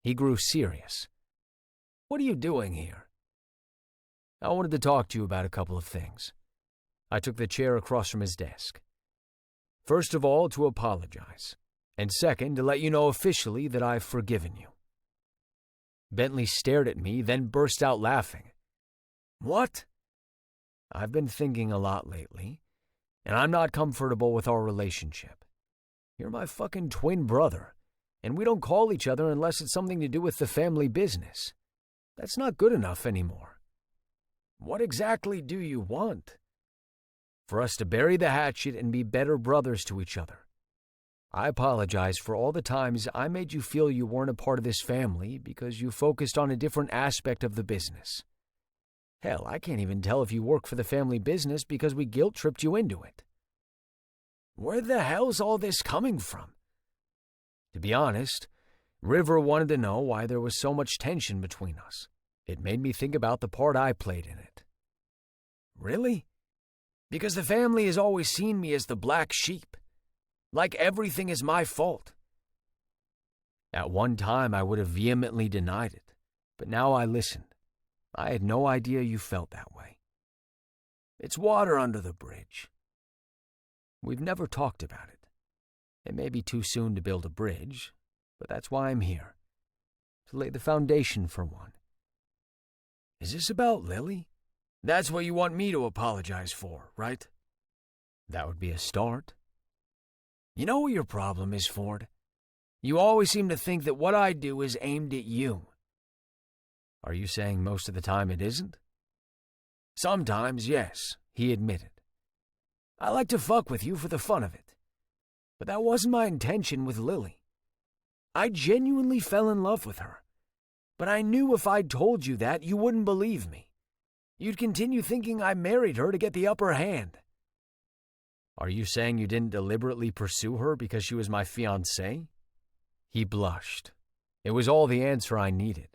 He grew serious. What are you doing here? I wanted to talk to you about a couple of things. I took the chair across from his desk. First of all, to apologize. And second, to let you know officially that I've forgiven you. Bentley stared at me, then burst out laughing. What? I've been thinking a lot lately, and I'm not comfortable with our relationship. You're my fucking twin brother, and we don't call each other unless it's something to do with the family business. That's not good enough anymore. What exactly do you want? For us to bury the hatchet and be better brothers to each other. I apologize for all the times I made you feel you weren't a part of this family because you focused on a different aspect of the business. Hell, I can't even tell if you work for the family business because we guilt-tripped you into it. Where the hell's all this coming from? To be honest, River wanted to know why there was so much tension between us. It made me think about the part I played in it. Really? Because the family has always seen me as the black sheep. Like everything is my fault. At one time, I would have vehemently denied it, but now I listened. I had no idea you felt that way. It's water under the bridge. We've never talked about it. It may be too soon to build a bridge, but that's why I'm here, to lay the foundation for one. Is this about Lily? That's what you want me to apologize for, right? That would be a start. You know what your problem is, Ford? You always seem to think that what I do is aimed at you. Are you saying most of the time it isn't? Sometimes, yes, he admitted. I like to fuck with you for the fun of it. But that wasn't my intention with Lily. I genuinely fell in love with her. But I knew if I'd told you that, you wouldn't believe me. You'd continue thinking I married her to get the upper hand. Are you saying you didn't deliberately pursue her because she was my fiancée? He blushed. It was all the answer I needed.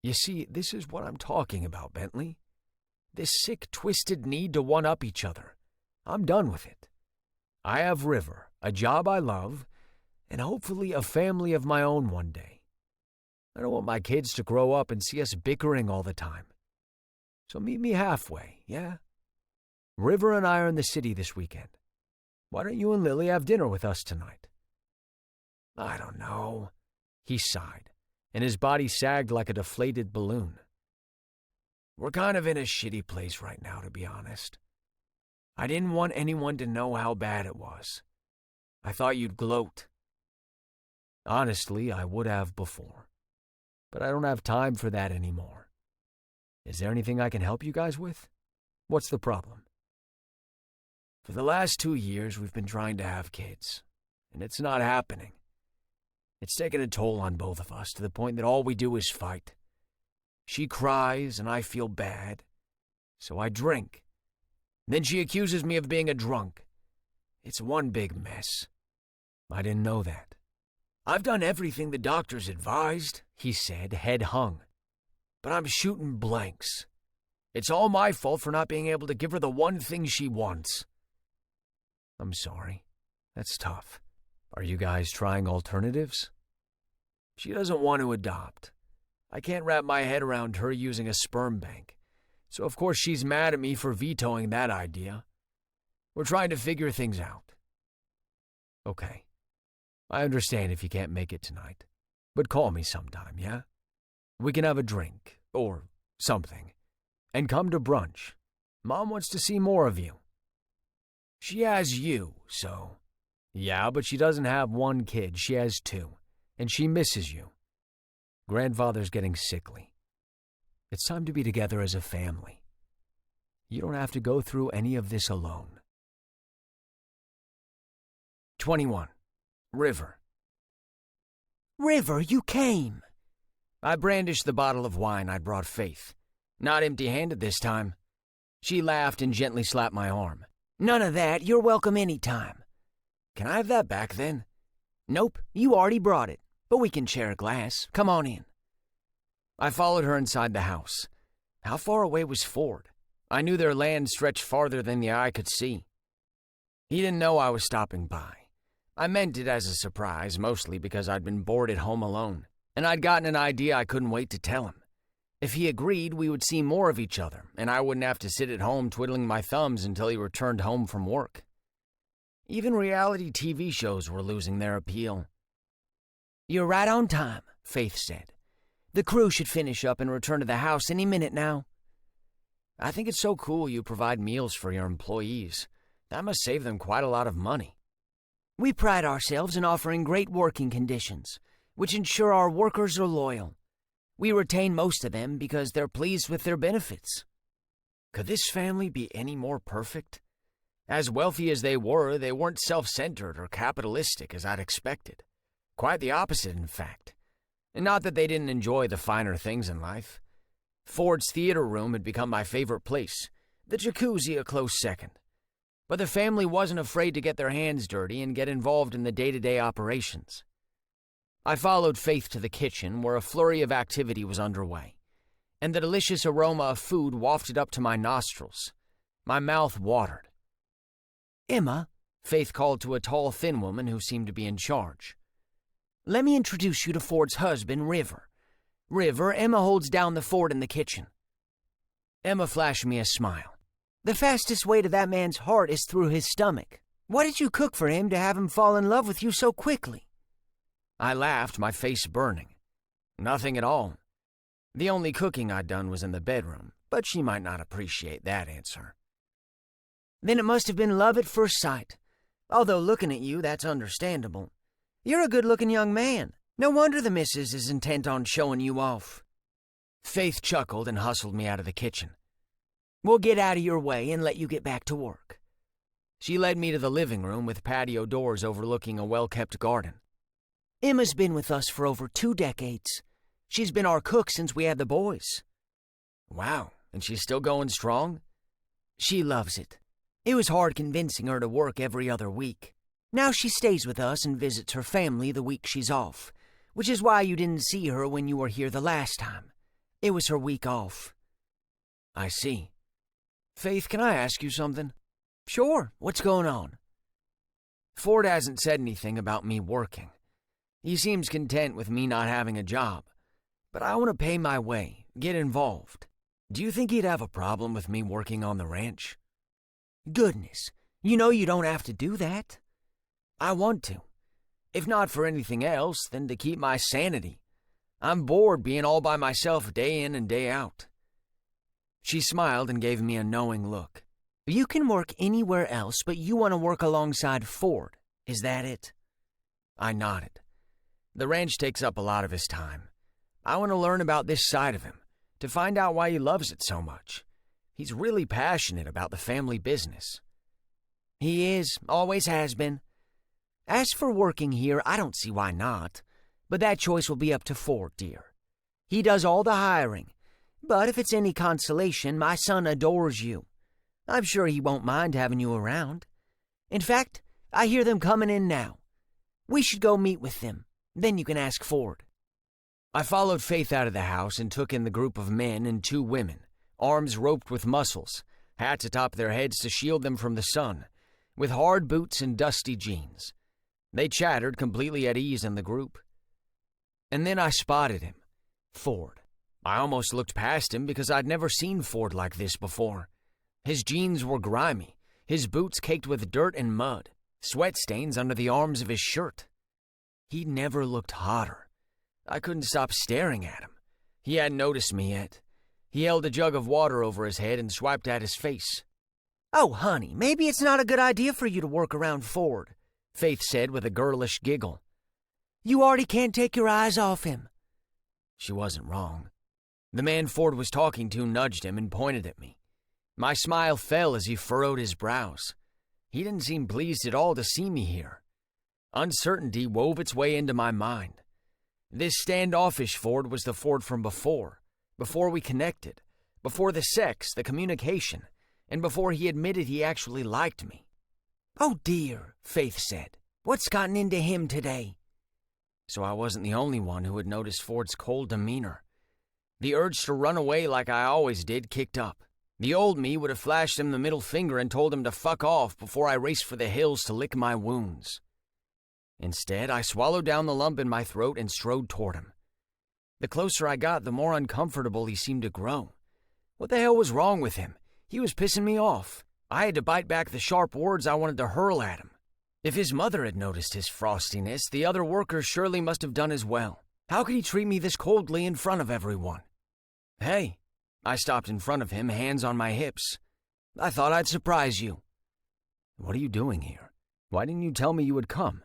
You see, this is what I'm talking about, Bentley. This sick, twisted need to one-up each other. I'm done with it. I have River, a job I love, and hopefully a family of my own one day. I don't want my kids to grow up and see us bickering all the time. So meet me halfway, yeah? River and I are in the city this weekend. Why don't you and Lily have dinner with us tonight? I don't know. He sighed, and his body sagged like a deflated balloon. We're kind of in a shitty place right now, to be honest. I didn't want anyone to know how bad it was. I thought you'd gloat. Honestly, I would have before. But I don't have time for that anymore. Is there anything I can help you guys with? What's the problem? For the last 2 years, we've been trying to have kids, and it's not happening. It's taken a toll on both of us to the point that all we do is fight. She cries, and I feel bad, so I drink. Then she accuses me of being a drunk. It's one big mess. I didn't know that. I've done everything the doctors advised, he said, head hung. But I'm shooting blanks. It's all my fault for not being able to give her the one thing she wants. I'm sorry. That's tough. Are you guys trying alternatives? She doesn't want to adopt. I can't wrap my head around her using a sperm bank. So of course she's mad at me for vetoing that idea. We're trying to figure things out. Okay. I understand if you can't make it tonight. But call me sometime, yeah? We can have a drink, or something, and come to brunch. Mom wants to see more of you. She has you, so... Yeah, but she doesn't have one kid, she has 2, and she misses you. Grandfather's getting sickly. It's time to be together as a family. You don't have to go through any of this alone. 21. River. River, you came! I brandished the bottle of wine I'd brought Faith. Not empty-handed this time. She laughed and gently slapped my arm. None of that, you're welcome any time. Can I have that back then? Nope, you already brought it, but we can share a glass. Come on in. I followed her inside the house. How far away was Ford? I knew their land stretched farther than the eye could see. He didn't know I was stopping by. I meant it as a surprise, mostly because I'd been bored at home alone, and I'd gotten an idea I couldn't wait to tell him. If he agreed, we would see more of each other, and I wouldn't have to sit at home twiddling my thumbs until he returned home from work. Even reality TV shows were losing their appeal. You're right on time, Faith said. The crew should finish up and return to the house any minute now. I think it's so cool you provide meals for your employees. That must save them quite a lot of money. We pride ourselves in offering great working conditions, which ensure our workers are loyal. We retain most of them because they're pleased with their benefits. Could this family be any more perfect? As wealthy as they weren't self-centered or capitalistic as I'd expected. Quite the opposite, in fact. And not that they didn't enjoy the finer things in life. Ford's theater room had become my favorite place, the jacuzzi a close second. But the family wasn't afraid to get their hands dirty and get involved in the day-to-day operations. I followed Faith to the kitchen where a flurry of activity was underway, and the delicious aroma of food wafted up to my nostrils. My mouth watered. Emma, Faith called to a tall, thin woman who seemed to be in charge. "Let me introduce you to Ford's husband, River. River, Emma holds down the fort in the kitchen." Emma flashed me a smile. "The fastest way to that man's heart is through his stomach. What did you cook for him to have him fall in love with you so quickly?" I laughed, my face burning. "Nothing at all. The only cooking I'd done was in the bedroom, but she might not appreciate that answer." "Then it must have been love at first sight. Although looking at you, that's understandable. You're a good-looking young man. No wonder the missus is intent on showing you off." Faith chuckled and hustled me out of the kitchen. "We'll get out of your way and let you get back to work." She led me to the living room with patio doors overlooking a well-kept garden. "Emma's been with us for over 2 decades. She's been our cook since we had the boys." "Wow, and she's still going strong?" "She loves it. It was hard convincing her to work every other week. Now she stays with us and visits her family the week she's off, which is why you didn't see her when you were here the last time. It was her week off." "I see. Faith, can I ask you something?" "Sure. What's going on?" "Ford hasn't said anything about me working. He seems content with me not having a job. But I want to pay my way, get involved. Do you think he'd have a problem with me working on the ranch?" "Goodness, you know you don't have to do that." "I want to. If not for anything else, then to keep my sanity. I'm bored being all by myself day in and day out." She smiled and gave me a knowing look. "You can work anywhere else, but you want to work alongside Ford. Is that it?" I nodded. "The ranch takes up a lot of his time. I want to learn about this side of him, to find out why he loves it so much. He's really passionate about the family business." "He is, always has been. As for working here, I don't see why not, but that choice will be up to Ford, dear. He does all the hiring, but if it's any consolation, my son adores you. I'm sure he won't mind having you around. In fact, I hear them coming in now. We should go meet with them, then you can ask Ford." I followed Faith out of the house and took in the group of men and 2 women, arms roped with muscles, hats atop their heads to shield them from the sun, with hard boots and dusty jeans. They chattered completely at ease in the group. And then I spotted him, Ford. I almost looked past him because I'd never seen Ford like this before. His jeans were grimy, his boots caked with dirt and mud, sweat stains under the arms of his shirt. He never looked hotter. I couldn't stop staring at him. He hadn't noticed me yet. He held a jug of water over his head and swiped at his face. "Oh, honey, maybe it's not a good idea for you to work around Ford," Faith said with a girlish giggle. "You already can't take your eyes off him." She wasn't wrong. The man Ford was talking to nudged him and pointed at me. My smile fell as he furrowed his brows. He didn't seem pleased at all to see me here. Uncertainty wove its way into my mind. This standoffish Ford was the Ford from before we connected, before the sex, the communication, and before he admitted he actually liked me. "Oh dear," Faith said. "What's gotten into him today?" So I wasn't the only one who had noticed Ford's cold demeanor. The urge to run away like I always did kicked up. The old me would have flashed him the middle finger and told him to fuck off before I raced for the hills to lick my wounds. Instead, I swallowed down the lump in my throat and strode toward him. The closer I got, the more uncomfortable he seemed to grow. What the hell was wrong with him? He was pissing me off. I had to bite back the sharp words I wanted to hurl at him. If his mother had noticed his frostiness, the other workers surely must have done as well. How could he treat me this coldly in front of everyone? "Hey," I stopped in front of him, hands on my hips. "I thought I'd surprise you." "What are you doing here? Why didn't you tell me you would come?"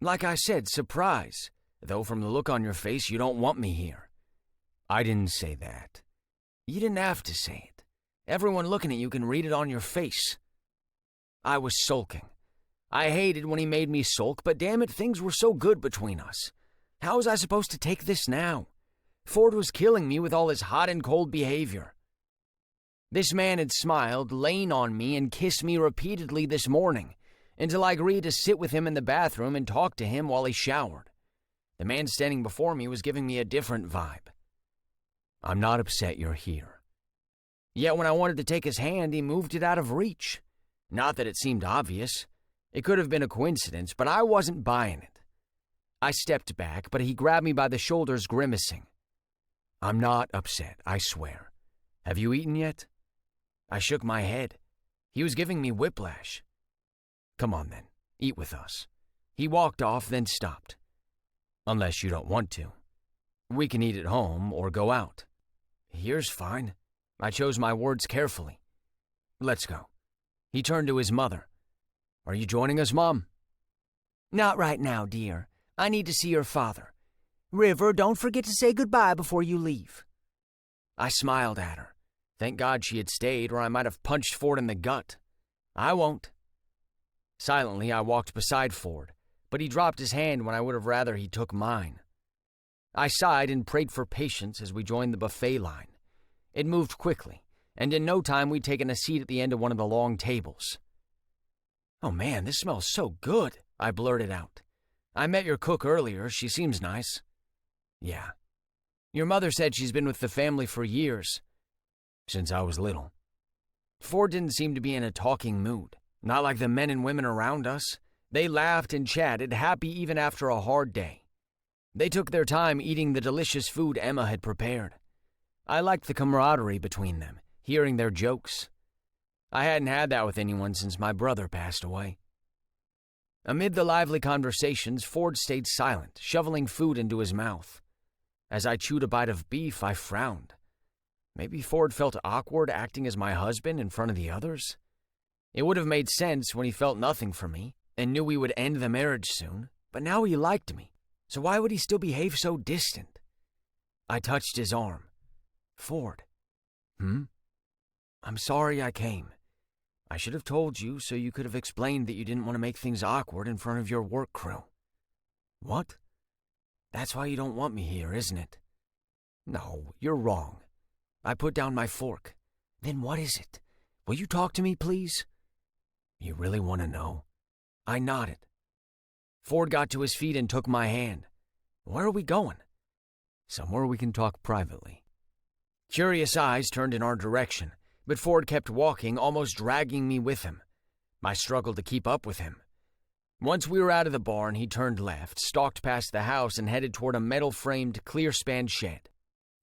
"Like I said, surprise, though from the look on your face you don't want me here." "I didn't say that." "You didn't have to say it. Everyone looking at you can read it on your face." I was sulking. I hated when he made me sulk, but damn it, things were so good between us. How was I supposed to take this now? Ford was killing me with all his hot and cold behavior. This man had smiled, lain on me, and kissed me repeatedly this morning, until I agreed to sit with him in the bathroom and talk to him while he showered. The man standing before me was giving me a different vibe. "I'm not upset you're here." Yet when I wanted to take his hand, he moved it out of reach. Not that it seemed obvious. It could have been a coincidence, but I wasn't buying it. I stepped back, but he grabbed me by the shoulders, grimacing. I'm not upset, I swear. Have you eaten yet? I shook my head. He was giving me whiplash. Come on then, eat with us. He walked off, then stopped. Unless you don't want to. We can eat at home or go out. Here's fine. I chose my words carefully. Let's go. He turned to his mother. Are you joining us, Mom? Not right now, dear. I need to see your father. River, don't forget to say goodbye before you leave. I smiled at her. Thank God she had stayed, or I might have punched Ford in the gut. I won't. Silently, I walked beside Ford, but he dropped his hand when I would have rather he took mine. I sighed and prayed for patience as we joined the buffet line. It moved quickly, and in no time we'd taken a seat at the end of one of the long tables. Oh man, this smells so good, I blurted out. I met your cook earlier. She seems nice. Yeah. Your mother said she's been with the family for years. Since I was little. Ford didn't seem to be in a talking mood. Not like the men and women around us. They laughed and chatted, happy even after a hard day. They took their time eating the delicious food Emma had prepared. I liked the camaraderie between them, hearing their jokes. I hadn't had that with anyone since my brother passed away. Amid the lively conversations, Ford stayed silent, shoveling food into his mouth. As I chewed a bite of beef, I frowned. Maybe Ford felt awkward acting as my husband in front of the others? It would have made sense when he felt nothing for me and knew we would end the marriage soon, but now he liked me, so why would he still behave so distant? I touched his arm. Ford. I'm sorry I came. I should have told you so you could have explained that you didn't want to make things awkward in front of your work crew. What? That's why you don't want me here, isn't it? No, you're wrong. I put down my fork. Then what is it? Will you talk to me, please? You really want to know? I nodded. Ford got to his feet and took my hand. Where are we going? Somewhere we can talk privately. Curious eyes turned in our direction, but Ford kept walking, almost dragging me with him. I struggled to keep up with him. Once we were out of the barn, he turned left, stalked past the house, and headed toward a metal-framed, clear-span shed.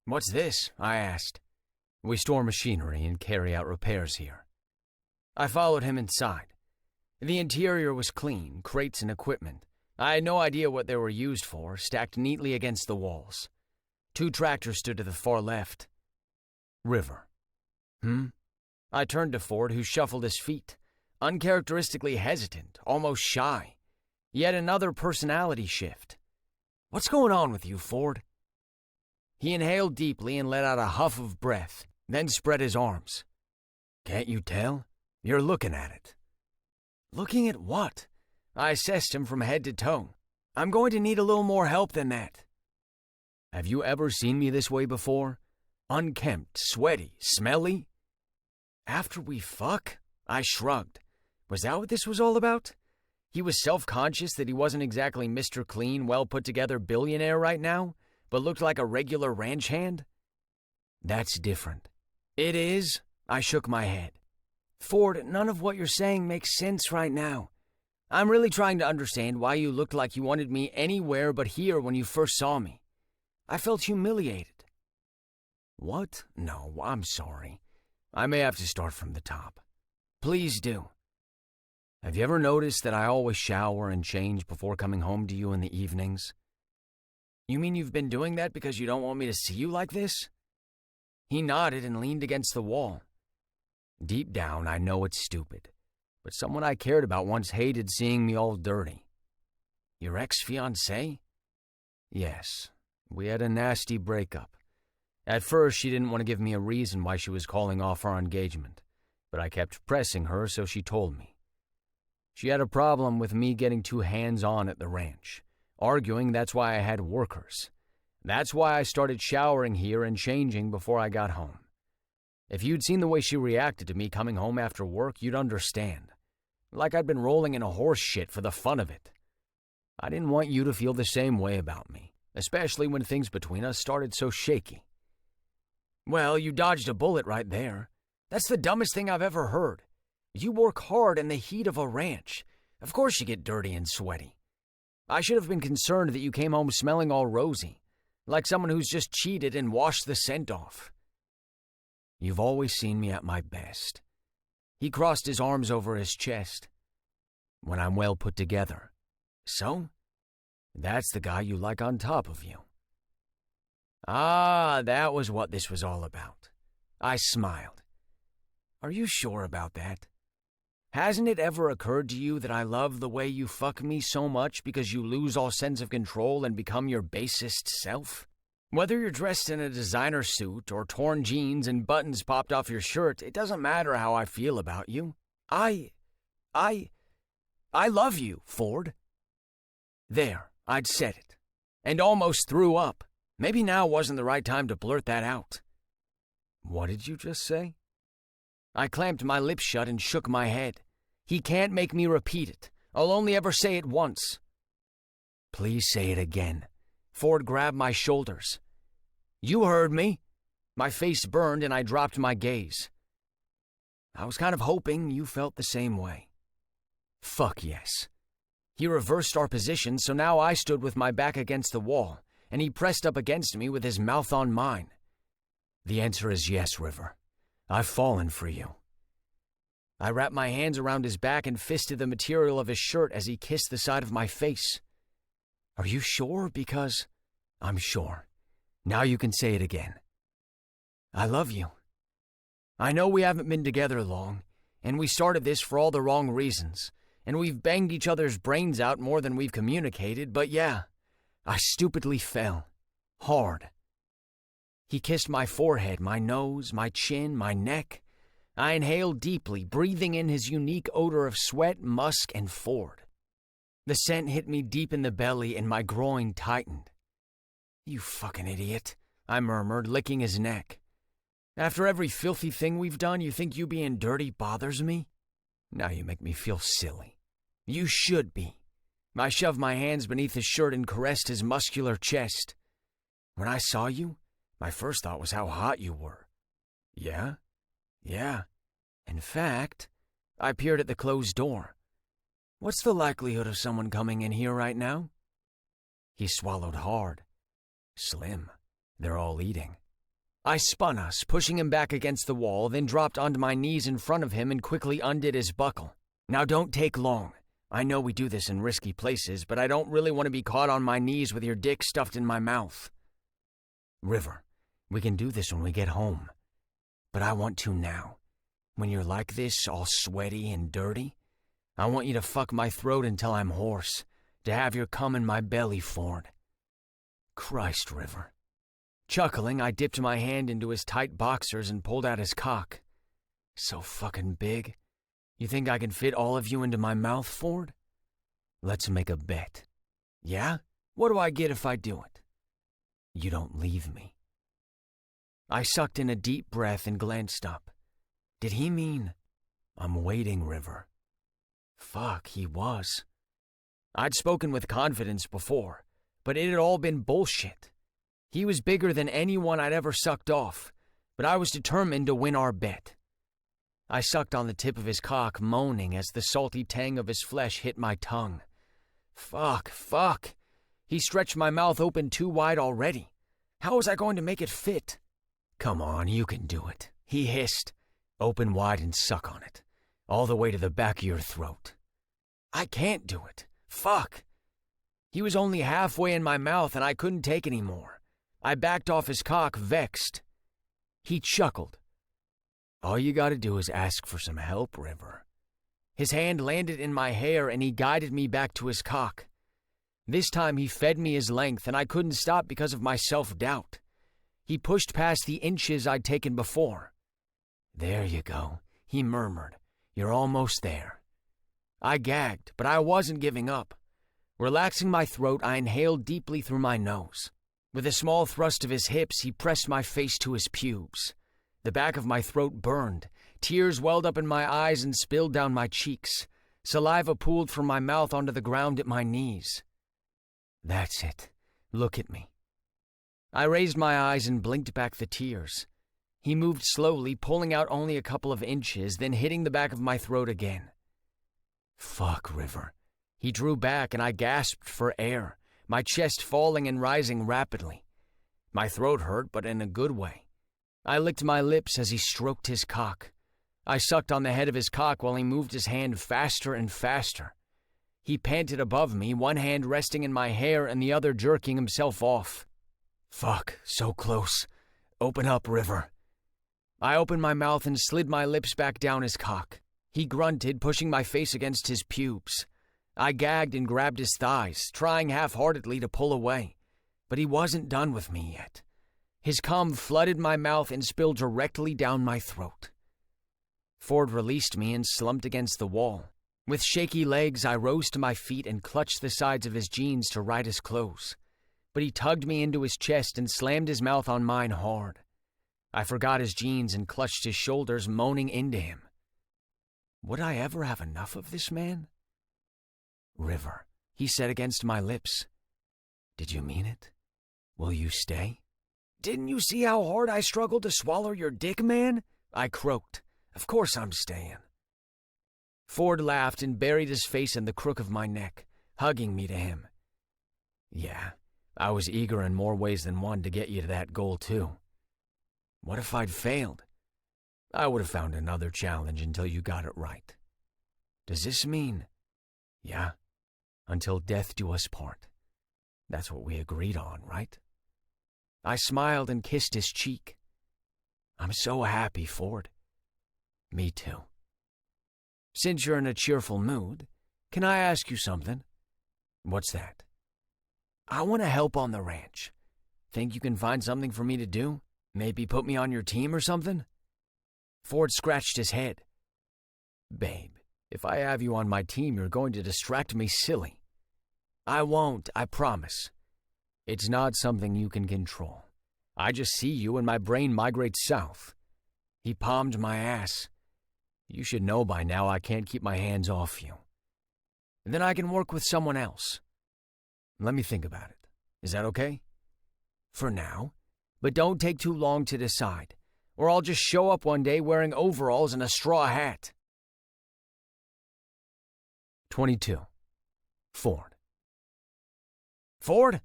What's this? I asked. We store machinery and carry out repairs here. I followed him inside. The interior was clean, crates and equipment. I had no idea what they were used for, stacked neatly against the walls. 2 tractors stood to the far left. River. I turned to Ford, who shuffled his feet, uncharacteristically hesitant, almost shy. Yet another personality shift. What's going on with you, Ford? He inhaled deeply and let out a huff of breath, then spread his arms. Can't you tell? You're looking at it. Looking at what? I assessed him from head to toe. I'm going to need a little more help than that. Have you ever seen me this way before? Unkempt, sweaty, smelly? After we fuck? I shrugged. Was that what this was all about? He was self-conscious that he wasn't exactly Mr. Clean, well-put-together billionaire right now, but looked like a regular ranch hand? That's different. It is? I shook my head. Ford, none of what you're saying makes sense right now. I'm really trying to understand why you looked like you wanted me anywhere but here when you first saw me. I felt humiliated. What? No, I'm sorry. I may have to start from the top. Please do. Have you ever noticed that I always shower and change before coming home to you in the evenings? You mean you've been doing that because you don't want me to see you like this? He nodded and leaned against the wall. Deep down, I know it's stupid, but someone I cared about once hated seeing me all dirty. Your ex-fiancée? Yes, we had a nasty breakup. At first, she didn't want to give me a reason why she was calling off our engagement, but I kept pressing her, so she told me. She had a problem with me getting too hands-on at the ranch, arguing that's why I had workers. That's why I started showering here and changing before I got home. If you'd seen the way she reacted to me coming home after work, you'd understand. Like I'd been rolling in a horse shit for the fun of it. I didn't want you to feel the same way about me, especially when things between us started so shaky. Well, you dodged a bullet right there. That's the dumbest thing I've ever heard. You work hard in the heat of a ranch. Of course you get dirty and sweaty. I should have been concerned that you came home smelling all rosy, like someone who's just cheated and washed the scent off. You've always seen me at my best. He crossed his arms over his chest. When I'm well put together. So, that's the guy you like on top of you. Ah, that was what this was all about. I smiled. Are you sure about that? Hasn't it ever occurred to you that I love the way you fuck me so much because you lose all sense of control and become your basest self? Whether you're dressed in a designer suit or torn jeans and buttons popped off your shirt, it doesn't matter how I feel about you. I love you, Ford. There, I'd said it, and almost threw up. Maybe now wasn't the right time to blurt that out. What did you just say? I clamped my lips shut and shook my head. He can't make me repeat it. I'll only ever say it once. Please say it again. Ford grabbed my shoulders. You heard me. My face burned and I dropped my gaze. I was kind of hoping you felt the same way. Fuck yes. He reversed our position, so now I stood with my back against the wall, and he pressed up against me with his mouth on mine. The answer is yes, River. I've fallen for you. I wrapped my hands around his back and fisted the material of his shirt as he kissed the side of my face. Are you sure? Because I'm sure. Now you can say it again. I love you. I know we haven't been together long, and we started this for all the wrong reasons, and we've banged each other's brains out more than we've communicated, but yeah, I stupidly fell. Hard. He kissed my forehead, my nose, my chin, my neck. I inhaled deeply, breathing in his unique odor of sweat, musk, and Ford. The scent hit me deep in the belly and my groin tightened. You fucking idiot, I murmured, licking his neck. After every filthy thing we've done, you think you being dirty bothers me? Now you make me feel silly. You should be. I shoved my hands beneath his shirt and caressed his muscular chest. When I saw you, my first thought was how hot you were. Yeah? Yeah. In fact, I peered at the closed door. What's the likelihood of someone coming in here right now? He swallowed hard. Slim. They're all eating. I spun us, pushing him back against the wall, then dropped onto my knees in front of him and quickly undid his buckle. Now don't take long. I know we do this in risky places, but I don't really want to be caught on my knees with your dick stuffed in my mouth. River, we can do this when we get home. But I want to now. When you're like this, all sweaty and dirty, I want you to fuck my throat until I'm hoarse, to have your cum in my belly, Ford. Christ, River. Chuckling, I dipped my hand into his tight boxers and pulled out his cock. So fucking big. You think I can fit all of you into my mouth, Ford? Let's make a bet. Yeah? What do I get if I do it? You don't leave me. I sucked in a deep breath and glanced up. Did he mean, I'm waiting, River? Fuck, he was. I'd spoken with confidence before, but it had all been bullshit. He was bigger than anyone I'd ever sucked off, but I was determined to win our bet. I sucked on the tip of his cock, moaning as the salty tang of his flesh hit my tongue. Fuck. He stretched my mouth open too wide already. How was I going to make it fit? Come on, you can do it, he hissed. Open wide and suck on it, all the way to the back of your throat. I can't do it. Fuck. He was only halfway in my mouth and I couldn't take any more. I backed off his cock, vexed. He chuckled. All you gotta do is ask for some help, River. His hand landed in my hair and he guided me back to his cock. This time he fed me his length and I couldn't stop because of my self-doubt. He pushed past the inches I'd taken before. There you go, he murmured. You're almost there. I gagged, but I wasn't giving up. Relaxing my throat, I inhaled deeply through my nose. With a small thrust of his hips, he pressed my face to his pubes. The back of my throat burned. Tears welled up in my eyes and spilled down my cheeks. Saliva pooled from my mouth onto the ground at my knees. That's it. Look at me. I raised my eyes and blinked back the tears. He moved slowly, pulling out only a couple of inches, then hitting the back of my throat again. Fuck, River. He drew back and I gasped for air, my chest falling and rising rapidly. My throat hurt, but in a good way. I licked my lips as he stroked his cock. I sucked on the head of his cock while he moved his hand faster and faster. He panted above me, one hand resting in my hair and the other jerking himself off. Fuck, so close. Open up, River. I opened my mouth and slid my lips back down his cock. He grunted, pushing my face against his pubes. I gagged and grabbed his thighs, trying half-heartedly to pull away. But he wasn't done with me yet. His cum flooded my mouth and spilled directly down my throat. Ford released me and slumped against the wall. With shaky legs, I rose to my feet and clutched the sides of his jeans to right his clothes. But he tugged me into his chest and slammed his mouth on mine hard. I forgot his jeans and clutched his shoulders, moaning into him. Would I ever have enough of this man? River, he said against my lips. Did you mean it? Will you stay? Didn't you see how hard I struggled to swallow your dick, man? I croaked. Of course I'm staying. Ford laughed and buried his face in the crook of my neck, hugging me to him. Yeah, I was eager in more ways than one to get you to that goal, too. What if I'd failed? I would have found another challenge until you got it right. Does this mean? Yeah, until death do us part. That's what we agreed on, right? I smiled and kissed his cheek. I'm so happy, Ford. Me too. Since you're in a cheerful mood, can I ask you something? What's that? I want to help on the ranch. Think you can find something for me to do? Maybe put me on your team or something? Ford scratched his head. Babe, if I have you on my team, you're going to distract me silly. I won't, I promise. It's not something you can control. I just see you and my brain migrates south. He palmed my ass. You should know by now I can't keep my hands off you. And then I can work with someone else. Let me think about it. Is that okay? For now, but don't take too long to decide, or I'll just show up one day wearing overalls and a straw hat. 22. Ford. Ford?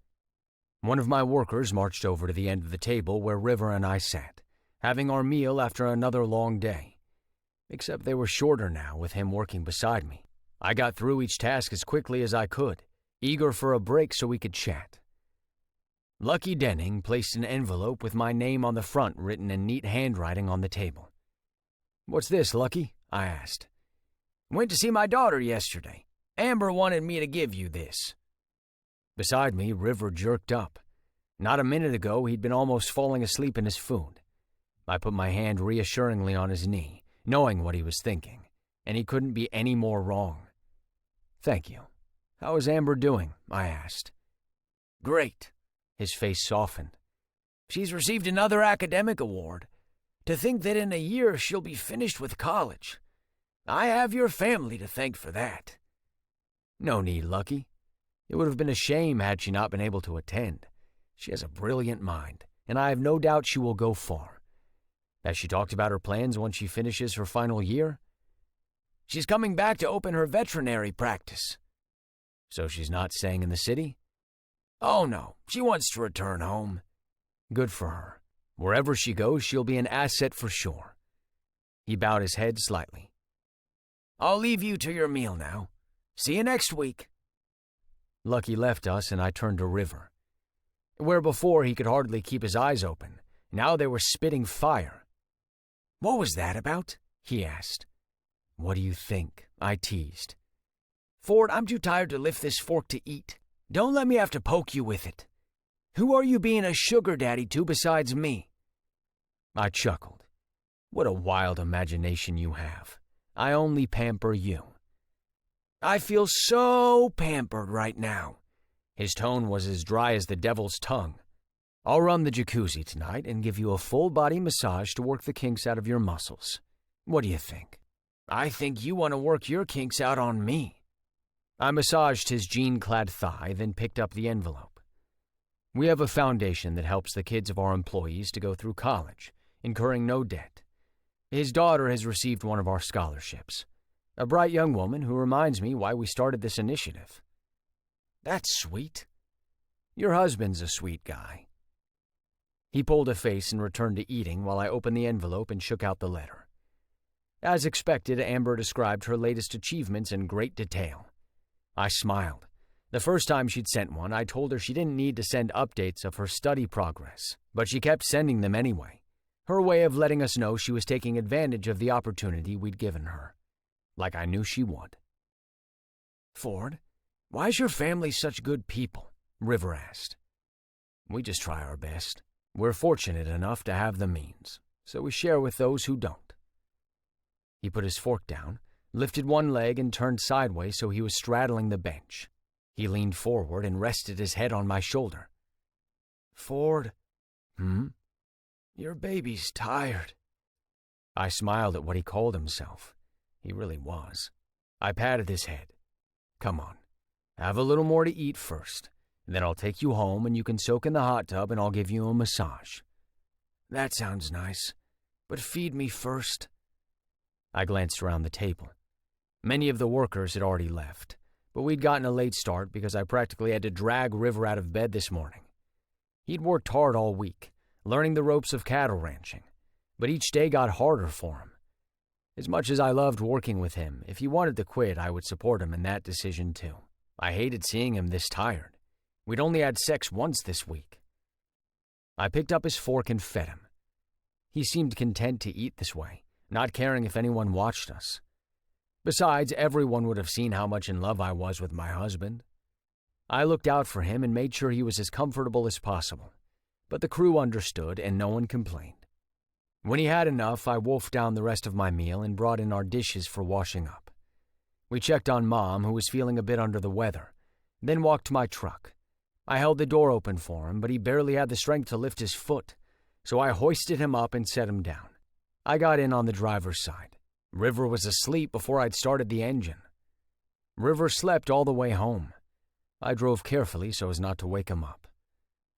One of my workers marched over to the end of the table where River and I sat, having our meal after another long day. Except they were shorter now, with him working beside me. I got through each task as quickly as I could, eager for a break so we could chat. Lucky Denning placed an envelope with my name on the front written in neat handwriting on the table. What's this, Lucky? I asked. Went to see my daughter yesterday. Amber wanted me to give you this. Beside me, River jerked up. Not a minute ago, he'd been almost falling asleep in his food. I put my hand reassuringly on his knee, knowing what he was thinking, and he couldn't be any more wrong. Thank you. How is Amber doing? I asked. Great. His face softened. She's received another academic award. To think that in a year she'll be finished with college. I have your family to thank for that. No need, Lucky. It would have been a shame had she not been able to attend. She has a brilliant mind, and I have no doubt she will go far. Has she talked about her plans once she finishes her final year? She's coming back to open her veterinary practice. So she's not staying in the city? Oh no, she wants to return home. Good for her. Wherever she goes, she'll be an asset for sure. He bowed his head slightly. I'll leave you to your meal now. See you next week. Lucky left us and I turned to River. Where before he could hardly keep his eyes open, now they were spitting fire. What was that about? He asked. What do you think? I teased. Ford, I'm too tired to lift this fork to eat. Don't let me have to poke you with it. Who are you being a sugar daddy to besides me? I chuckled. What a wild imagination you have. I only pamper you. I feel so pampered right now. His tone was as dry as the devil's tongue. I'll run the jacuzzi tonight and give you a full-body massage to work the kinks out of your muscles. What do you think? I think you want to work your kinks out on me. I massaged his jean-clad thigh, then picked up the envelope. We have a foundation that helps the kids of our employees to go through college, incurring no debt. His daughter has received one of our scholarships. A bright young woman who reminds me why we started this initiative. That's sweet. Your husband's a sweet guy. He pulled a face and returned to eating while I opened the envelope and shook out the letter. As expected, Amber described her latest achievements in great detail. I smiled. The first time she'd sent one, I told her she didn't need to send updates of her study progress, but she kept sending them anyway, her way of letting us know she was taking advantage of the opportunity we'd given her, like I knew she would. Ford, why's your family such good people? River asked. We just try our best. We're fortunate enough to have the means, so we share with those who don't. He put his fork down, lifted one leg, and turned sideways so he was straddling the bench. He leaned forward and rested his head on my shoulder. Ford. Your baby's tired. I smiled at what he called himself. He really was. I patted his head. Come on, have a little more to eat first. Then I'll take you home and you can soak in the hot tub and I'll give you a massage. That sounds nice, but feed me first. I glanced around the table. Many of the workers had already left, but we'd gotten a late start because I practically had to drag River out of bed this morning. He'd worked hard all week, learning the ropes of cattle ranching, but each day got harder for him. As much as I loved working with him, if he wanted to quit, I would support him in that decision too. I hated seeing him this tired. We'd only had sex once this week. I picked up his fork and fed him. He seemed content to eat this way, not caring if anyone watched us. Besides, everyone would have seen how much in love I was with my husband. I looked out for him and made sure he was as comfortable as possible, but the crew understood and no one complained. When he had enough, I wolfed down the rest of my meal and brought in our dishes for washing up. We checked on Mom, who was feeling a bit under the weather, then walked to my truck. I held the door open for him, but he barely had the strength to lift his foot, so I hoisted him up and set him down. I got in on the driver's side. River was asleep before I'd started the engine. River slept all the way home. I drove carefully so as not to wake him up.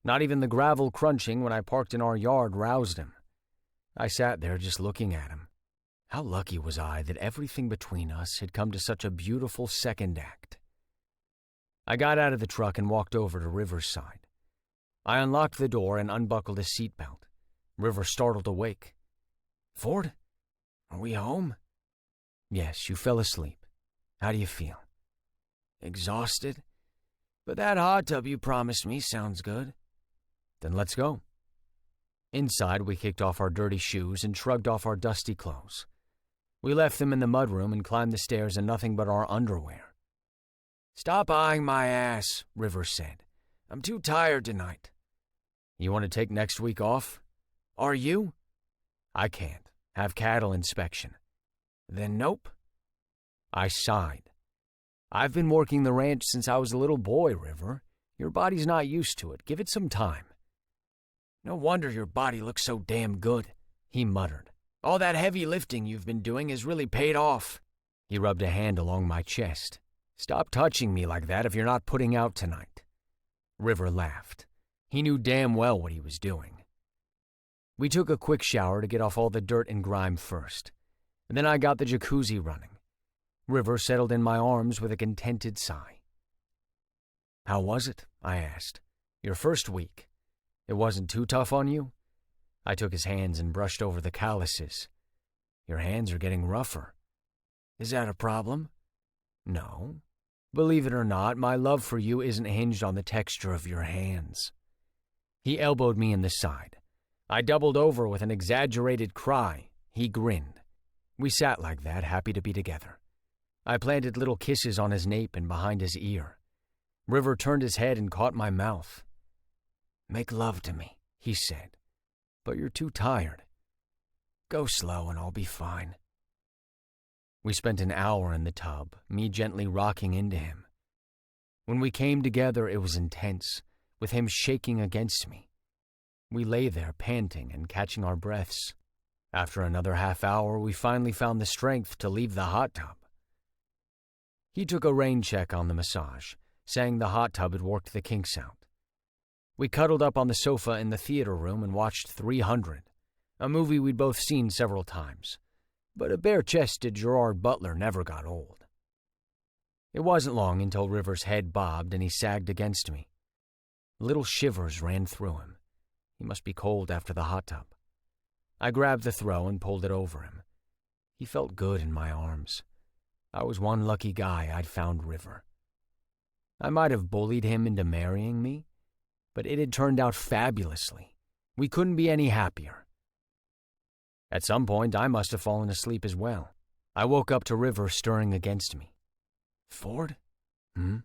Not even the gravel crunching when I parked in our yard roused him. I sat there just looking at him. How lucky was I that everything between us had come to such a beautiful second act. I got out of the truck and walked over to River's side. I unlocked the door and unbuckled his seatbelt. River startled awake. Ford, are we home? Yes, you fell asleep. How do you feel? Exhausted, but that hot tub you promised me sounds good. Then let's go. Inside, we kicked off our dirty shoes and shrugged off our dusty clothes. We left them in the mudroom and climbed the stairs in nothing but our underwear. Stop eyeing my ass, River said. I'm too tired tonight. You want to take next week off? Are you? I can't. Have cattle inspection. Then nope. I sighed. I've been working the ranch since I was a little boy, River. Your body's not used to it. Give it some time. No wonder your body looks so damn good, he muttered. All that heavy lifting you've been doing has really paid off. He rubbed a hand along my chest. Stop touching me like that if you're not putting out tonight. River laughed. He knew damn well what he was doing. We took a quick shower to get off all the dirt and grime first. Then I got the jacuzzi running. River settled in my arms with a contented sigh. How was it? I asked. Your first week. It wasn't too tough on you? I took his hands and brushed over the calluses. Your hands are getting rougher. Is that a problem? No. Believe it or not, my love for you isn't hinged on the texture of your hands. He elbowed me in the side. I doubled over with an exaggerated cry. He grinned. We sat like that, happy to be together. I planted little kisses on his nape and behind his ear. River turned his head and caught my mouth. Make love to me, he said. But you're too tired. Go slow and I'll be fine. We spent an hour in the tub, me gently rocking into him. When we came together, it was intense, with him shaking against me. We lay there, panting and catching our breaths. After another half hour, we finally found the strength to leave the hot tub. He took a rain check on the massage, saying the hot tub had worked the kinks out. We cuddled up on the sofa in the theater room and watched 300, a movie we'd both seen several times. but a bare-chested Gerard Butler never got old. It wasn't long until River's head bobbed and he sagged against me. Little shivers ran through him. He must be cold after the hot tub. I grabbed the throw and pulled it over him. He felt good in my arms. I was one lucky guy I'd found River. I might have bullied him into marrying me, but it had turned out fabulously. We couldn't be any happier. At some point, I must have fallen asleep as well. I woke up to River stirring against me. Ford? Hmm?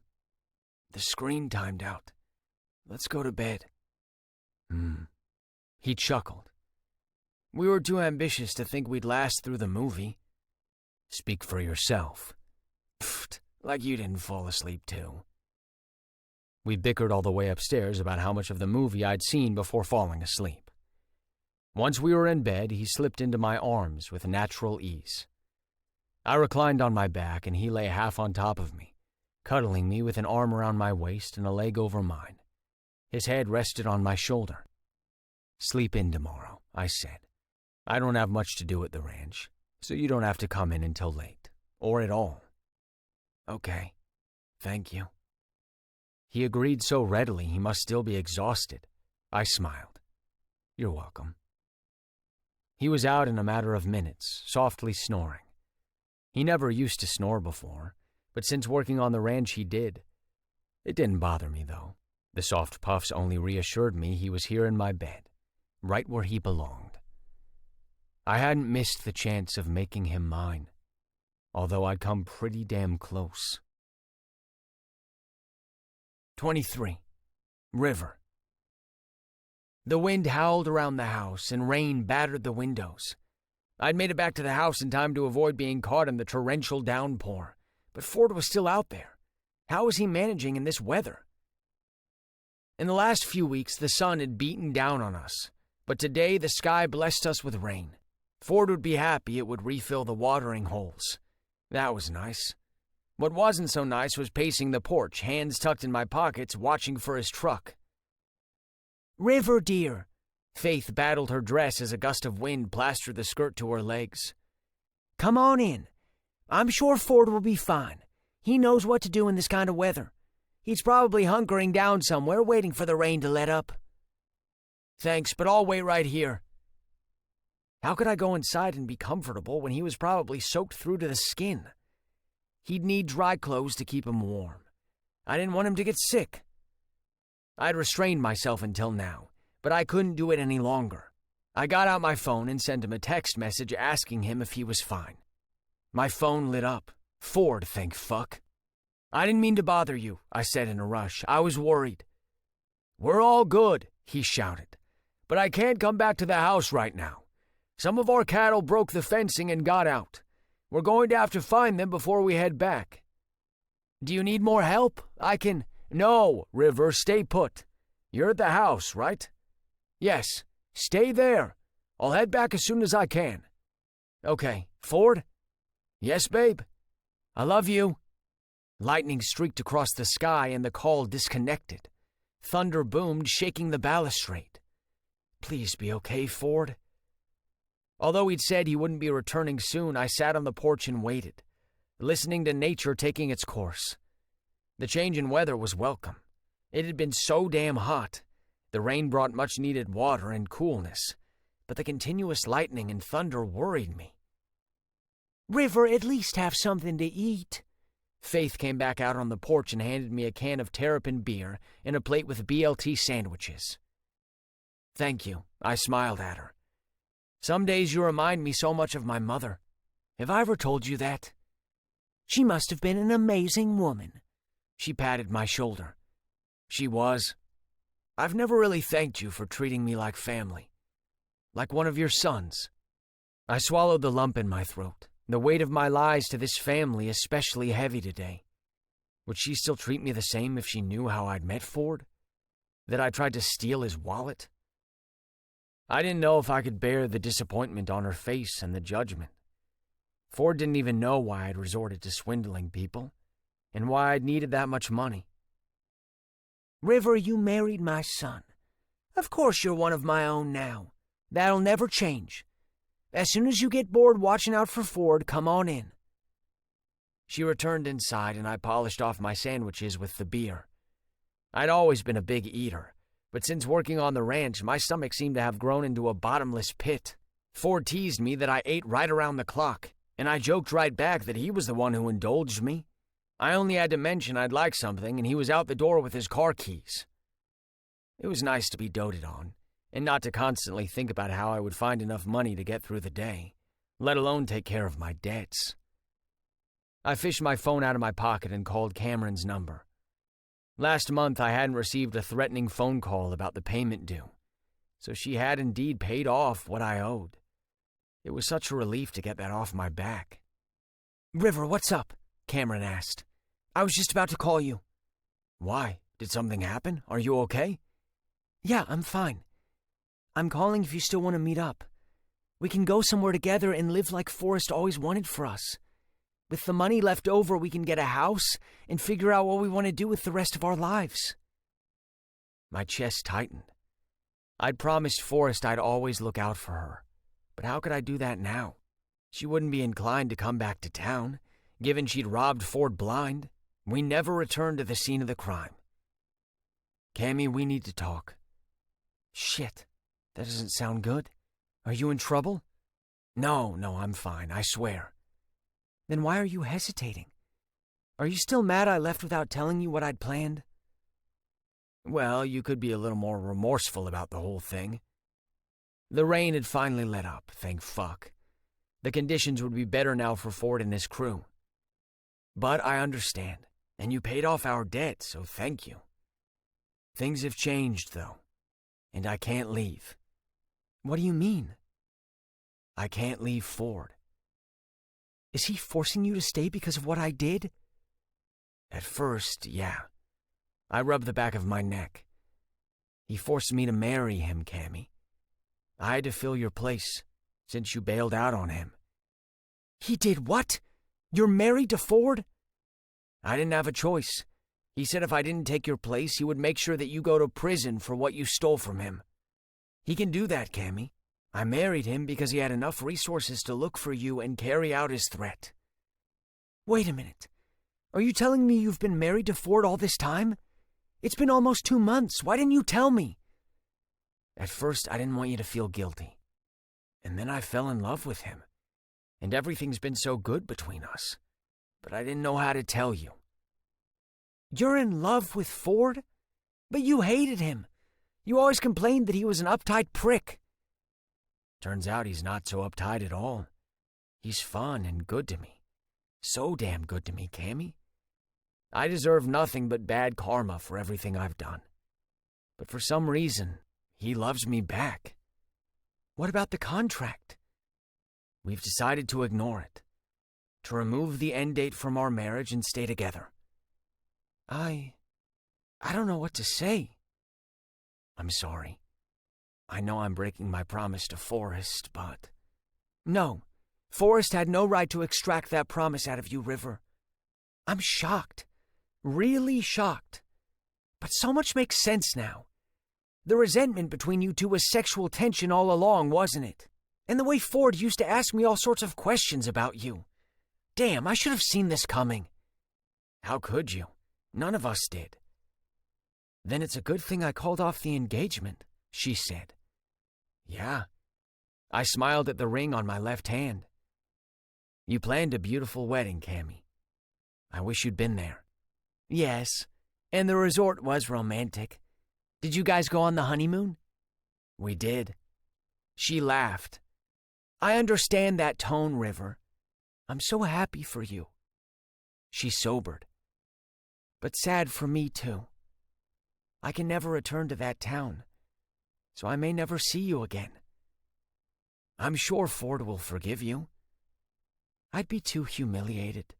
The screen timed out. Let's go to bed. He chuckled. We were too ambitious to think we'd last through the movie. Speak for yourself. Pfft, like you didn't fall asleep too. We bickered all the way upstairs about how much of the movie I'd seen before falling asleep. Once we were in bed, he slipped into my arms with natural ease. I reclined on my back and he lay half on top of me, cuddling me with an arm around my waist and a leg over mine. His head rested on my shoulder. Sleep in tomorrow, I said. I don't have much to do at the ranch, so you don't have to come in until late, or at all. Okay, thank you. He agreed so readily he must still be exhausted. I smiled. You're welcome. He was out in a matter of minutes, softly snoring. He never used to snore before, but since working on the ranch he did. It didn't bother me, though. The soft puffs only reassured me he was here in my bed, right where he belonged. I hadn't missed the chance of making him mine, although I'd come pretty damn close. 23. River. The wind howled around the house and rain battered the windows. I'd made it back to the house in time to avoid being caught in the torrential downpour, but Ford was still out there. How was he managing in this weather? In the last few weeks, the sun had beaten down on us, but today the sky blessed us with rain. Ford would be happy it would refill the watering holes. That was nice. What wasn't so nice was pacing the porch, hands tucked in my pockets, watching for his truck. "River, dear." Faith battled her dress as a gust of wind plastered the skirt to her legs. "Come on in. I'm sure Ford will be fine. He knows what to do in this kind of weather. He's probably hunkering down somewhere, waiting for the rain to let up." "Thanks, but I'll wait right here." How could I go inside and be comfortable when he was probably soaked through to the skin? He'd need dry clothes to keep him warm. I didn't want him to get sick. I'd restrained myself until now, but I couldn't do it any longer. I got out my phone and sent him a text message asking him if he was fine. My phone lit up. Ford, thank fuck. "I didn't mean to bother you," I said in a rush. I was worried. "We're all good," he shouted. "But I can't come back to the house right now. Some of our cattle broke the fencing and got out. We're going to have to find them before we head back." "Do you need more help? I can—" "No, River, stay put. You're at the house, right?" "Yes, stay there. I'll head back as soon as I can." "Okay, Ford?" "Yes, babe. I love you." Lightning streaked across the sky and the call disconnected. Thunder boomed, shaking the balustrade. Please be okay, Ford. Although he'd said he wouldn't be returning soon, I sat on the porch and waited, listening to nature taking its course. The change in weather was welcome. It had been so damn hot. The rain brought much-needed water and coolness, but the continuous lightning and thunder worried me. "River, at least have something to eat." Faith came back out on the porch and handed me a can of Terrapin beer and a plate with BLT sandwiches. "Thank you," I smiled at her. "Some days you remind me so much of my mother. Have I ever told you that?" "She must have been an amazing woman." She patted my shoulder. "She was. I've never really thanked you for treating me like family. Like one of your sons." I swallowed the lump in my throat. The weight of my lies to this family especially heavy today. Would she still treat me the same if she knew how I'd met Ford? That I tried to steal his wallet? I didn't know if I could bear the disappointment on her face and the judgment. Ford didn't even know why I'd resorted to swindling people, and why I'd needed that much money. "River, you married my son. Of course you're one of my own now. That'll never change. As soon as you get bored watching out for Ford, come on in." She returned inside, and I polished off my sandwiches with the beer. I'd always been a big eater, but since working on the ranch, my stomach seemed to have grown into a bottomless pit. Ford teased me that I ate right around the clock, and I joked right back that he was the one who indulged me. I only had to mention I'd like something, and he was out the door with his car keys. It was nice to be doted on, and not to constantly think about how I would find enough money to get through the day, let alone take care of my debts. I fished my phone out of my pocket and called Cameron's number. Last month I hadn't received a threatening phone call about the payment due, so she had indeed paid off what I owed. It was such a relief to get that off my back. "River, what's up?" Cameron asked. "I was just about to call you." "Why? Did something happen? Are you okay?" "Yeah, I'm fine. I'm calling if you still want to meet up. We can go somewhere together and live like Forrest always wanted for us. With the money left over, we can get a house and figure out what we want to do with the rest of our lives." My chest tightened. I'd promised Forrest I'd always look out for her, but how could I do that now? She wouldn't be inclined to come back to town, given she'd robbed Ford blind. We never returned to the scene of the crime. "Cammy, we need to talk." "Shit, that doesn't sound good. Are you in trouble?" No, I'm fine, I swear." "Then why are you hesitating? Are you still mad I left without telling you what I'd planned?" "Well, you could be a little more remorseful about the whole thing." The rain had finally let up, thank fuck. The conditions would be better now for Ford and his crew. "But I understand, and you paid off our debt, so thank you. Things have changed, though, and I can't leave." "What do you mean?" "I can't leave Ford." "Is he forcing you to stay because of what I did?" "At first, yeah." I rubbed the back of my neck. "He forced me to marry him, Cammy. I had to fill your place, since you bailed out on him." "He did what? You're married to Ford?" "I didn't have a choice. He said if I didn't take your place, he would make sure that you go to prison for what you stole from him. He can do that, Cammy. I married him because he had enough resources to look for you and carry out his threat." "Wait a minute. Are you telling me you've been married to Ford all this time? It's been almost 2 months. Why didn't you tell me?" "At first, I didn't want you to feel guilty. And then I fell in love with him. And everything's been so good between us. But I didn't know how to tell you." "You're in love with Ford? But you hated him. You always complained that he was an uptight prick." "Turns out he's not so uptight at all. He's fun and good to me. So damn good to me, Cammy. I deserve nothing but bad karma for everything I've done. But for some reason, he loves me back." "What about the contract?" "We've decided to ignore it. To remove the end date from our marriage and stay together." I don't know what to say." "I'm sorry. I know I'm breaking my promise to Forrest, but..." "No, Forrest had no right to extract that promise out of you, River. I'm shocked. Really shocked. But so much makes sense now. The resentment between you two was sexual tension all along, wasn't it? And the way Ford used to ask me all sorts of questions about you. Damn, I should have seen this coming." "How could you? None of us did." "Then it's a good thing I called off the engagement," she said. "Yeah." I smiled at the ring on my left hand. "You planned a beautiful wedding, Cammy. I wish you'd been there." "Yes, and the resort was romantic. Did you guys go on the honeymoon?" "We did." She laughed. "I understand that tone, River. I'm so happy for you." She sobered. "But sad for me, too. I can never return to that town, so I may never see you again." "I'm sure Ford will forgive you." "I'd be too humiliated.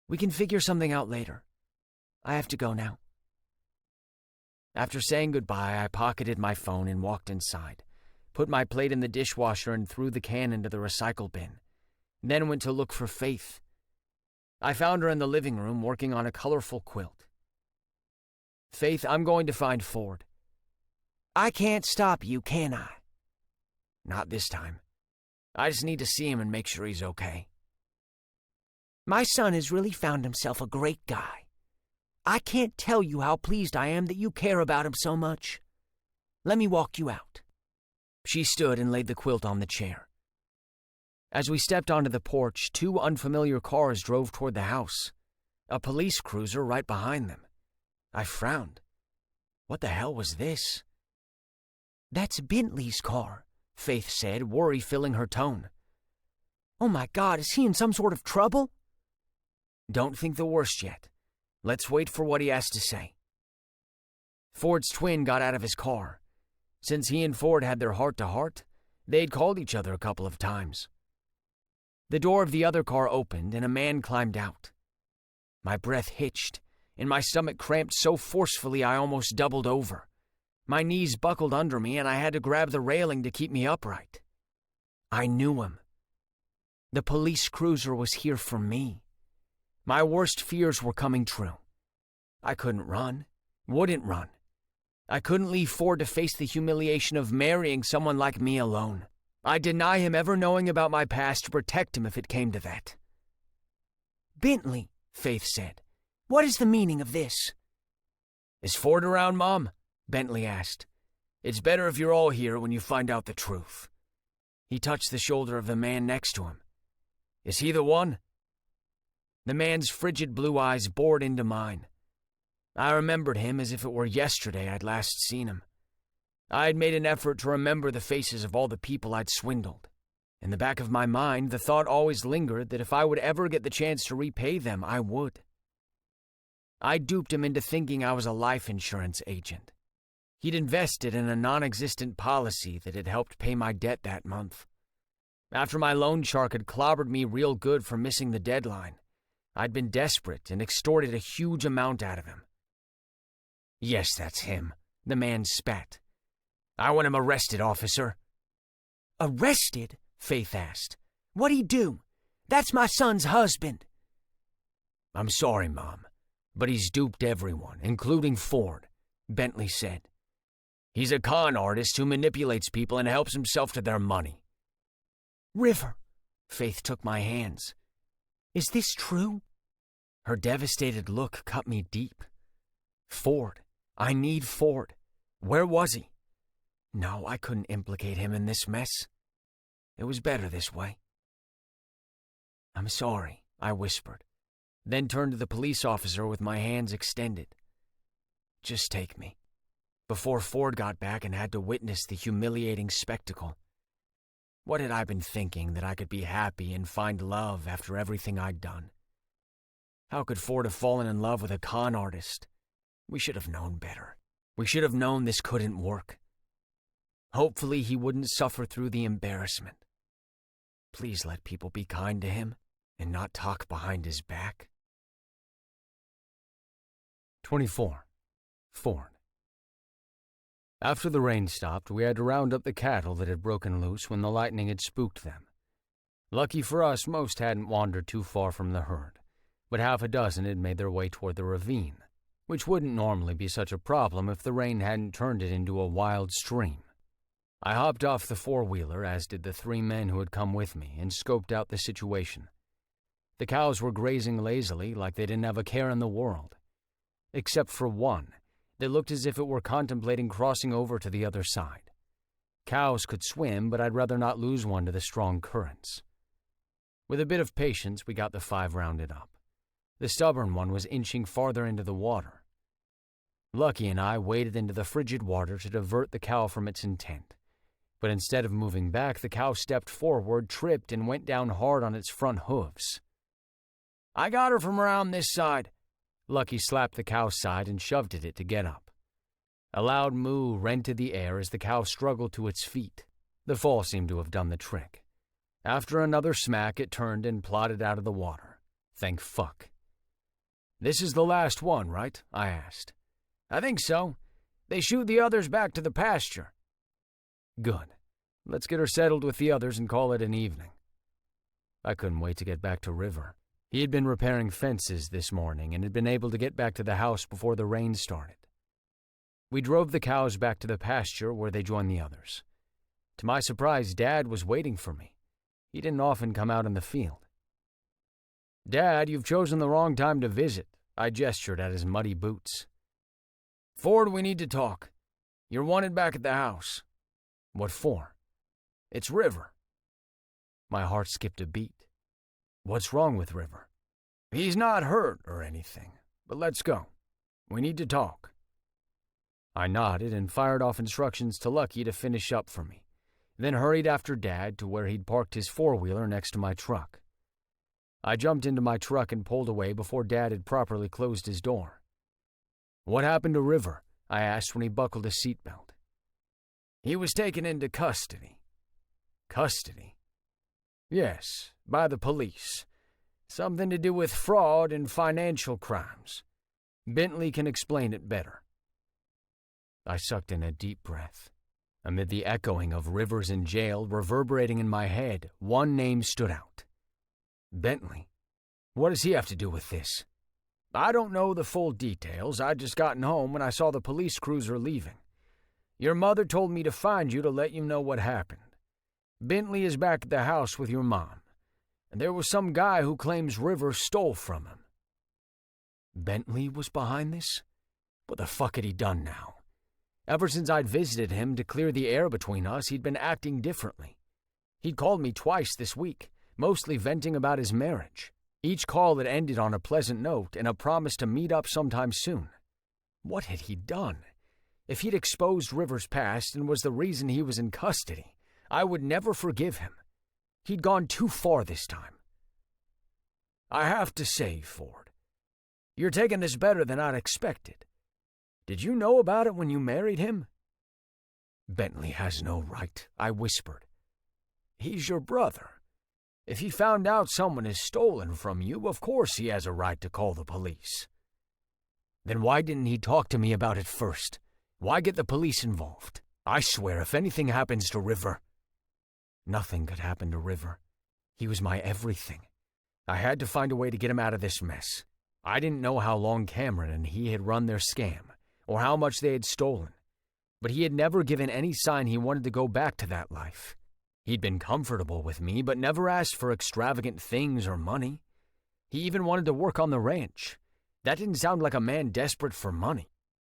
We can figure something out later. I have to go now." After saying goodbye, I pocketed my phone and walked inside, put my plate in the dishwasher and threw the can into the recycle bin, then went to look for Faith. I found her in the living room working on a colorful quilt. "Faith, I'm going to find Ford." "I can't stop you, can I?" "Not this time. I just need to see him and make sure he's okay. My son has really found himself a great guy. I can't tell you how pleased I am that you care about him so much. Let me walk you out." She stood and laid the quilt on the chair. As we stepped onto the porch, two unfamiliar cars drove toward the house, a police cruiser right behind them. I frowned. What the hell was this? "That's Bentley's car," Faith said, worry filling her tone. "Oh my God, is he in some sort of trouble?" "Don't think the worst yet. Let's wait for what he has to say." Ford's twin got out of his car. Since he and Ford had their heart-to-heart, they'd called each other a couple of times. The door of the other car opened and a man climbed out. My breath hitched, and my stomach cramped so forcefully I almost doubled over. My knees buckled under me and I had to grab the railing to keep me upright. I knew him. The police cruiser was here for me. My worst fears were coming true. I couldn't run, wouldn't run. I couldn't leave Ford to face the humiliation of marrying someone like me alone. I'd deny him ever knowing about my past to protect him if it came to that. "Bentley," Faith said, "what is the meaning of this?" "Is Ford around, Mom?" Bentley asked. "It's better if you're all here when you find out the truth." He touched the shoulder of the man next to him. "Is he the one?" The man's frigid blue eyes bored into mine. I remembered him as if it were yesterday I'd last seen him. I had made an effort to remember the faces of all the people I'd swindled. In the back of my mind, the thought always lingered that if I would ever get the chance to repay them, I would. I duped him into thinking I was a life insurance agent. He'd invested in a non-existent policy that had helped pay my debt that month. After my loan shark had clobbered me real good for missing the deadline, I'd been desperate and extorted a huge amount out of him. "Yes, that's him," the man spat. "I want him arrested, officer." "Arrested?" Faith asked. "What'd he do? That's my son's husband." "I'm sorry, Mom, but he's duped everyone, including Ford," Bentley said. "He's a con artist who manipulates people and helps himself to their money." "River," Faith took my hands. "is this true?" Her devastated look cut me deep. Ford. I need Ford. Where was he? No, I couldn't implicate him in this mess. It was better this way. "I'm sorry," I whispered, then turned to the police officer with my hands extended. "Just take me," before Ford got back and had to witness the humiliating spectacle. What had I been thinking that I could be happy and find love after everything I'd done? How could Ford have fallen in love with a con artist? We should have known better. We should have known this couldn't work. Hopefully he wouldn't suffer through the embarrassment. Please let people be kind to him and not talk behind his back. 24. Ford. After the rain stopped, we had to round up the cattle that had broken loose when the lightning had spooked them. Lucky for us, most hadn't wandered too far from the herd, but half a dozen had made their way toward the ravine, which wouldn't normally be such a problem if the rain hadn't turned it into a wild stream. I hopped off the four-wheeler, as did the three men who had come with me, and scoped out the situation. The cows were grazing lazily like they didn't have a care in the world. Except for one, that looked as if it were contemplating crossing over to the other side. Cows could swim, but I'd rather not lose one to the strong currents. With a bit of patience, we got the 5 rounded up. The stubborn one was inching farther into the water. Lucky and I waded into the frigid water to divert the cow from its intent. But instead of moving back, the cow stepped forward, tripped, and went down hard on its front hooves. "I got her from around this side." Lucky slapped the cow's side and shoved at it to get up. A loud moo rented the air as the cow struggled to its feet. The fall seemed to have done the trick. After another smack, it turned and plodded out of the water. Thank fuck. "This is the last one, right?" I asked. "I think so. They shoot the others back to the pasture." "Good. Let's get her settled with the others and call it an evening." I couldn't wait to get back to River. He had been repairing fences this morning and had been able to get back to the house before the rain started. We drove the cows back to the pasture where they joined the others. To my surprise, Dad was waiting for me. He didn't often come out in the field. "Dad, you've chosen the wrong time to visit," I gestured at his muddy boots. "Ford, we need to talk. You're wanted back at the house." "What for?" "It's River." My heart skipped a beat. "What's wrong with River?" "He's not hurt or anything, but let's go. We need to talk." I nodded and fired off instructions to Lucky to finish up for me, then hurried after Dad to where he'd parked his four-wheeler next to my truck. I jumped into my truck and pulled away before Dad had properly closed his door. "What happened to River?" I asked when he buckled his seatbelt. "He was taken into custody." "Custody?" "Yes, by the police. Something to do with fraud and financial crimes. Bentley can explain it better." I sucked in a deep breath. Amid the echoing of Rivers in jail reverberating in my head, one name stood out. Bentley. What does he have to do with this? "I don't know the full details. I'd just gotten home when I saw the police cruiser leaving. Your mother told me to find you to let you know what happened. Bentley is back at the house with your mom, and there was some guy who claims River stole from him." Bentley was behind this? What the fuck had he done now? Ever since I'd visited him to clear the air between us, he'd been acting differently. He'd called me twice this week, mostly venting about his marriage. Each call had ended on a pleasant note and a promise to meet up sometime soon. What had he done? If he'd exposed River's past and was the reason he was in custody, I would never forgive him. He'd gone too far this time. "I have to say, Ford, you're taking this better than I'd expected. Did you know about it when you married him?" "Bentley has no right," I whispered. "He's your brother. If he found out someone has stolen from you, of course he has a right to call the police." "Then why didn't he talk to me about it first? Why get the police involved? I swear if anything happens to River..." Nothing could happen to River. He was my everything. I had to find a way to get him out of this mess. I didn't know how long Cameron and he had run their scam, or how much they had stolen, but he had never given any sign he wanted to go back to that life. He'd been comfortable with me, but never asked for extravagant things or money. He even wanted to work on the ranch. That didn't sound like a man desperate for money.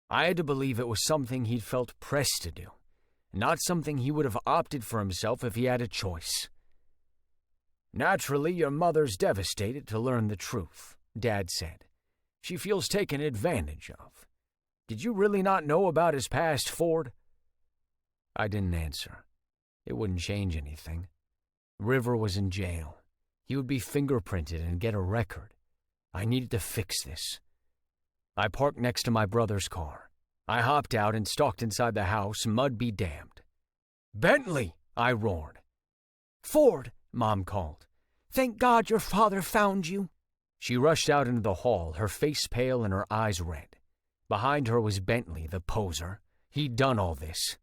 I had to believe it was something he'd felt pressed to do, not something he would have opted for himself if he had a choice. "Naturally, your mother's devastated to learn the truth," Dad said. "She feels taken advantage of. Did you really not know about his past, Ford?" I didn't answer. It wouldn't change anything. River was in jail. He would be fingerprinted and get a record. I needed to fix this. I parked next to my brother's car. I hopped out and stalked inside the house, mud be damned. "Bentley!" I roared. "Ford!" Mom called. "Thank God your father found you." She rushed out into the hall, her face pale and her eyes red. Behind her was Bentley, the poser. He'd done all this.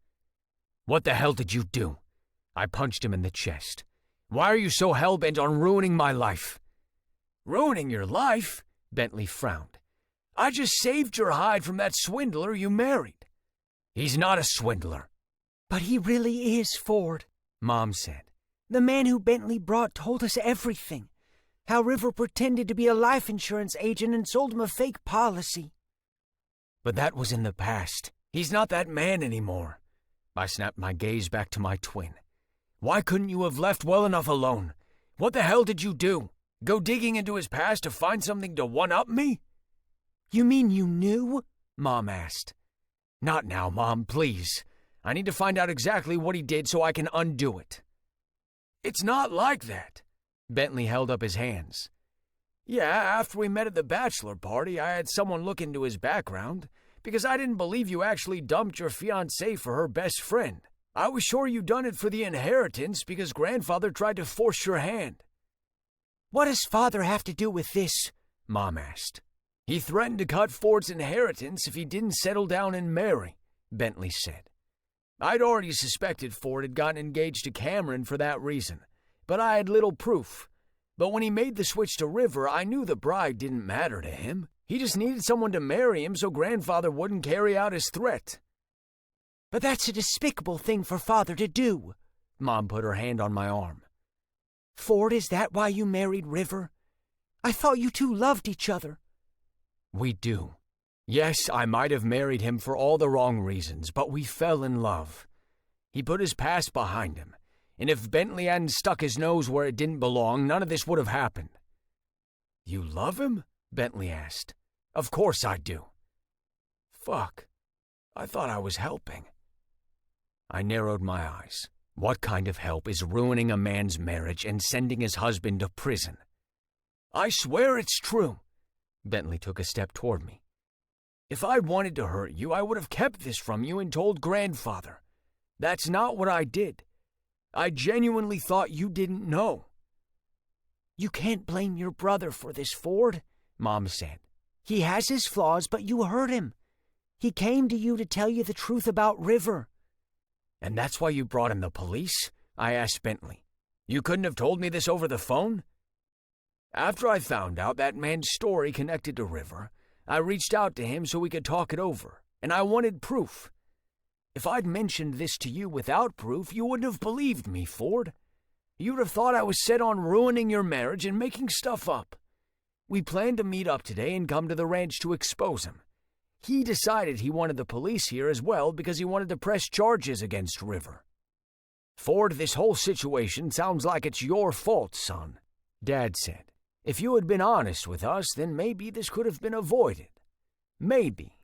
"What the hell did you do?" I punched him in the chest. "Why are you so hell-bent on ruining my life?" "Ruining your life?" Bentley frowned. "I just saved your hide from that swindler you married." "He's not a swindler." "But he really is, Ford," Mom said. "The man who Bentley brought told us everything. How River pretended to be a life insurance agent and sold him a fake policy." "But that was in the past. He's not that man anymore." I snapped my gaze back to my twin. "Why couldn't you have left well enough alone? What the hell did you do? Go digging into his past to find something to one-up me?" "You mean you knew?" Mom asked. "Not now, Mom, please. I need to find out exactly what he did so I can undo it." "It's not like that." Bentley held up his hands. "Yeah, after we met at the bachelor party, I had someone look into his background, because I didn't believe you actually dumped your fiancée for her best friend. I was sure you done it for the inheritance because grandfather tried to force your hand." "What does father have to do with this?" Mom asked. "He threatened to cut Ford's inheritance if he didn't settle down and marry," Bentley said. "I'd already suspected Ford had gotten engaged to Cameron for that reason, but I had little proof. But when he made the switch to River, I knew the bride didn't matter to him. He just needed someone to marry him so grandfather wouldn't carry out his threat." "But that's a despicable thing for father to do." Mom put her hand on my arm. Ford, is that why you married River? I thought you two loved each other. We do. Yes, I might have married him for all the wrong reasons, but we fell in love. He put his past behind him, and if Bentley hadn't stuck his nose where it didn't belong, none of this would have happened. You love him? Bentley asked. Of course I do. Fuck. I thought I was helping. I narrowed my eyes. What kind of help is ruining a man's marriage and sending his husband to prison? I swear it's true. Bentley took a step toward me. If I'd wanted to hurt you, I would have kept this from you and told grandfather. That's not what I did. I genuinely thought you didn't know. You can't blame your brother for this, Ford, Mom said. He has his flaws, but you hurt him. He came to you to tell you the truth about River. And that's why you brought in the police? I asked Bentley. You couldn't have told me this over the phone? After I found out that man's story connected to River, I reached out to him so we could talk it over, and I wanted proof. If I'd mentioned this to you without proof, you wouldn't have believed me, Ford. You'd have thought I was set on ruining your marriage and making stuff up. We planned to meet up today and come to the ranch to expose him. He decided he wanted the police here as well because he wanted to press charges against River. Ford, this whole situation sounds like it's your fault, son, Dad said. If you had been honest with us, then maybe this could have been avoided. Maybe.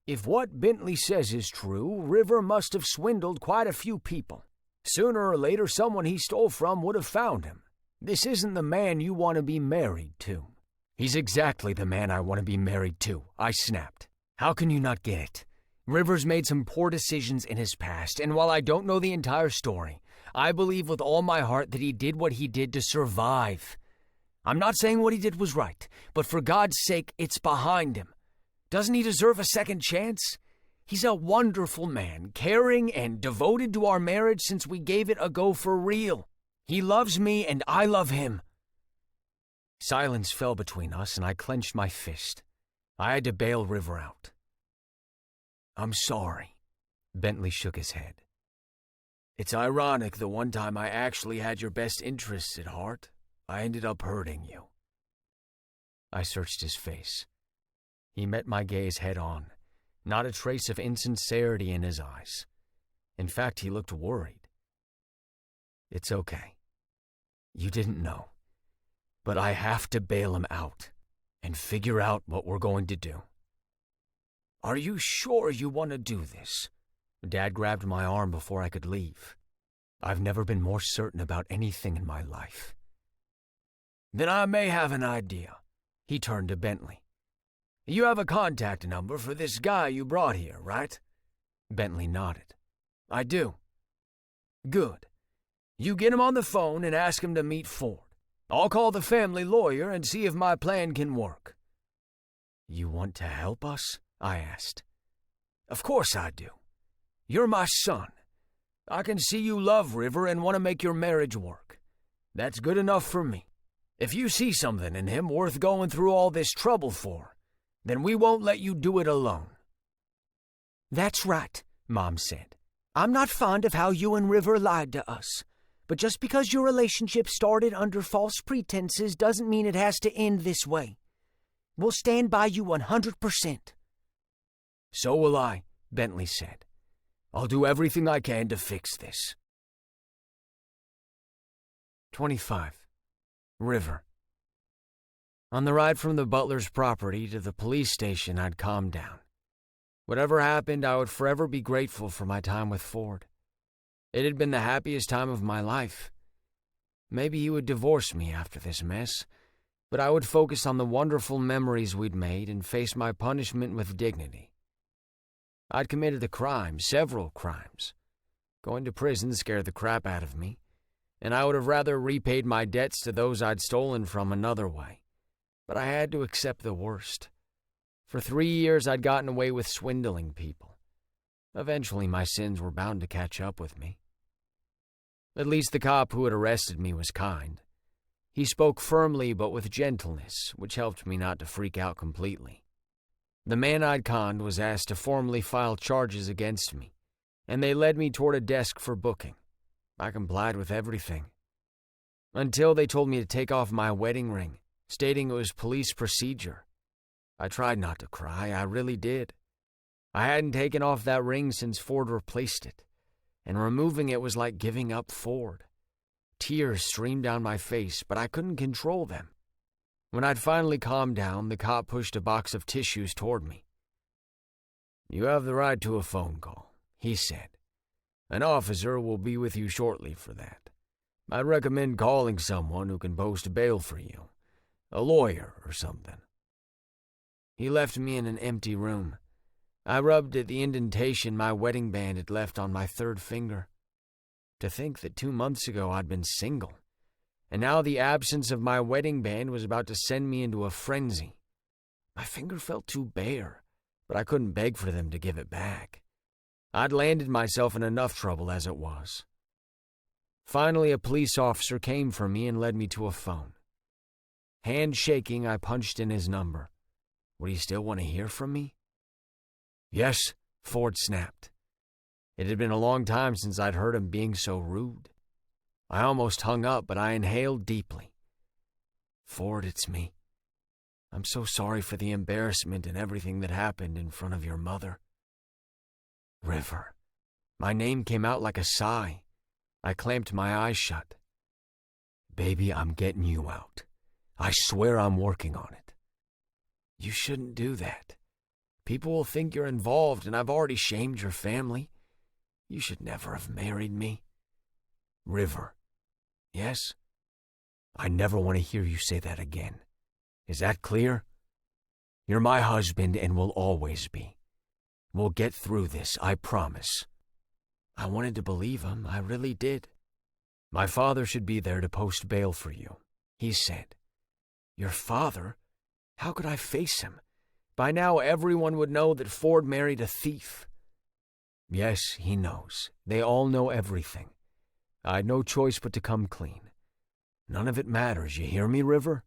If what Bentley says is true, River must have swindled quite a few people. Sooner or later, someone he stole from would have found him. This isn't the man you want to be married to. He's exactly the man I want to be married to, I snapped. How can you not get it? River's made some poor decisions in his past, and while I don't know the entire story, I believe with all my heart that he did what he did to survive. I'm not saying what he did was right, but for God's sake, it's behind him. Doesn't he deserve a second chance? He's a wonderful man, caring and devoted to our marriage since we gave it a go for real. He loves me and I love him. Silence fell between us and I clenched my fist. I had to bail River out. I'm sorry. Bentley shook his head. It's ironic the one time I actually had your best interests at heart, I ended up hurting you. I searched his face. He met my gaze head on, not a trace of insincerity in his eyes. In fact, he looked worried. It's okay. You didn't know. But I have to bail him out and figure out what we're going to do. Are you sure you want to do this? Dad grabbed my arm before I could leave. I've never been more certain about anything in my life. Then I may have an idea. He turned to Bentley. You have a contact number for this guy you brought here, right? Bentley nodded. I do. Good. You get him on the phone and ask him to meet Ford. I'll call the family lawyer and see if my plan can work. You want to help us? I asked. Of course I do. You're my son. I can see you love River and want to make your marriage work. That's good enough for me. If you see something in him worth going through all this trouble for, then we won't let you do it alone. That's right, Mom said. I'm not fond of how you and River lied to us. But just because your relationship started under false pretenses doesn't mean it has to end this way. We'll stand by you 100%. So will I, Bentley said. I'll do everything I can to fix this. 25. River. On the ride from the butler's property to the police station, I'd calmed down. Whatever happened, I would forever be grateful for my time with Ford. It had been the happiest time of my life. Maybe he would divorce me after this mess, but I would focus on the wonderful memories we'd made and face my punishment with dignity. I'd committed a crime, several crimes. Going to prison scared the crap out of me, and I would have rather repaid my debts to those I'd stolen from another way. But I had to accept the worst. For 3 years I'd gotten away with swindling people. Eventually my sins were bound to catch up with me. At least the cop who had arrested me was kind. He spoke firmly but with gentleness, which helped me not to freak out completely. The man I'd conned was asked to formally file charges against me, and they led me toward a desk for booking. I complied with everything. Until they told me to take off my wedding ring, stating it was police procedure. I tried not to cry, I really did. I hadn't taken off that ring since Ford replaced it, and removing it was like giving up Ford. Tears streamed down my face, but I couldn't control them. When I'd finally calmed down, the cop pushed a box of tissues toward me. "You have the right to a phone call," he said. "An officer will be with you shortly for that. I'd recommend calling someone who can post bail for you, a lawyer or something." He left me in an empty room. I rubbed at the indentation my wedding band had left on my third finger. To think that 2 months ago I'd been single, and now the absence of my wedding band was about to send me into a frenzy. My finger felt too bare, but I couldn't beg for them to give it back. I'd landed myself in enough trouble as it was. Finally, a police officer came for me and led me to a phone. Hand shaking, I punched in his number. Would he still want to hear from me? "Yes," Ford snapped. It had been a long time since I'd heard him being so rude. I almost hung up, but I inhaled deeply. "Ford, it's me. I'm so sorry for the embarrassment and everything that happened in front of your mother." "River." My name came out like a sigh. I clamped my eyes shut. "Baby, I'm getting you out. I swear I'm working on it." "You shouldn't do that. People will think you're involved, and I've already shamed your family. You should never have married me." "River." "Yes?" "I never want to hear you say that again. Is that clear? You're my husband and will always be. We'll get through this, I promise." I wanted to believe him, I really did. "My father should be there to post bail for you," he said. "Your father? How could I face him? By now everyone would know that Ford married a thief." "Yes, he knows. They all know everything. I had no choice but to come clean. None of it matters, you hear me, River?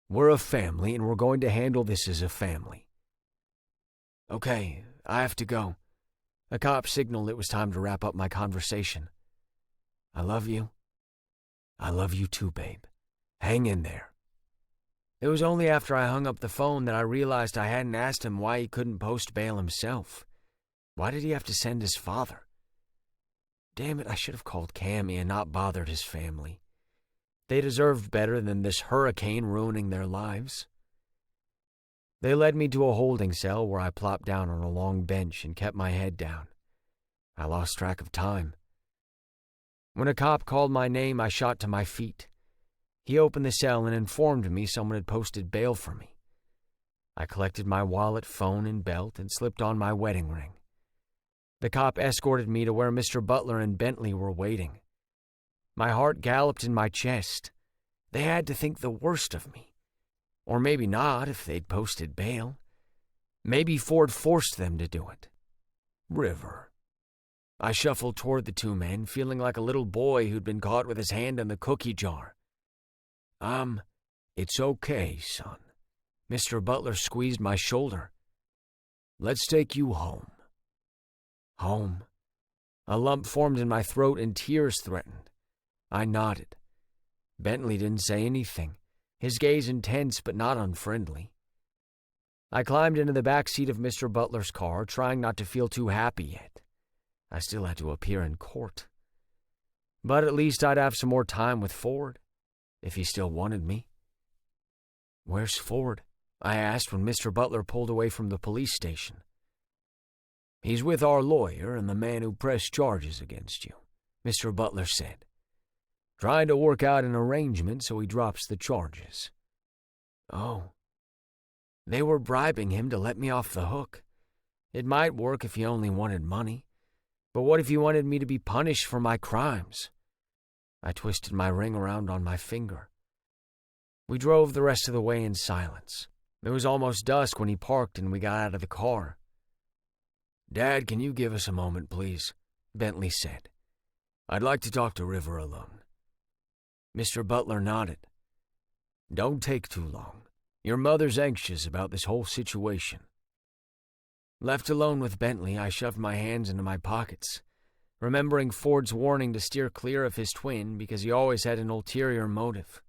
We're a family, and we're going to handle this as a family." "Okay, I have to go." A cop signaled it was time to wrap up my conversation. "I love you." "I love you too, babe. Hang in there." It was only after I hung up the phone that I realized I hadn't asked him why he couldn't post bail himself. Why did he have to send his father? Damn it, I should have called Cammy and not bothered his family. They deserved better than this hurricane ruining their lives. They led me to a holding cell where I plopped down on a long bench and kept my head down. I lost track of time. When a cop called my name, I shot to my feet. He opened the cell and informed me someone had posted bail for me. I collected my wallet, phone, and belt and slipped on my wedding ring. The cop escorted me to where Mr. Butler and Bentley were waiting. My heart galloped in my chest. They had to think the worst of me. Or maybe not if they'd posted bail. Maybe Ford forced them to do it. River. I shuffled toward the two men, feeling like a little boy who'd been caught with his hand in the cookie jar. It's okay, son. Mr. Butler squeezed my shoulder. "Let's take you home." Home. A lump formed in my throat and tears threatened. I nodded. Bentley didn't say anything, his gaze intense but not unfriendly. I climbed into the back seat of Mr. Butler's car, trying not to feel too happy yet. I still had to appear in court. But at least I'd have some more time with Ford, if he still wanted me. "Where's Ford?" I asked when Mr. Butler pulled away from the police station. "He's with our lawyer and the man who pressed charges against you," Mr. Butler said. "Trying to work out an arrangement so he drops the charges." Oh. They were bribing him to let me off the hook. It might work if he only wanted money. But what if he wanted me to be punished for my crimes? I twisted my ring around on my finger. We drove the rest of the way in silence. It was almost dusk when he parked and we got out of the car. "Dad, can you give us a moment, please?" Bentley said. "I'd like to talk to River alone." Mr. Butler nodded. "Don't take too long. Your mother's anxious about this whole situation." Left alone with Bentley, I shoved my hands into my pockets. remembering Ford's warning to steer clear of his twin because he always had an ulterior motive.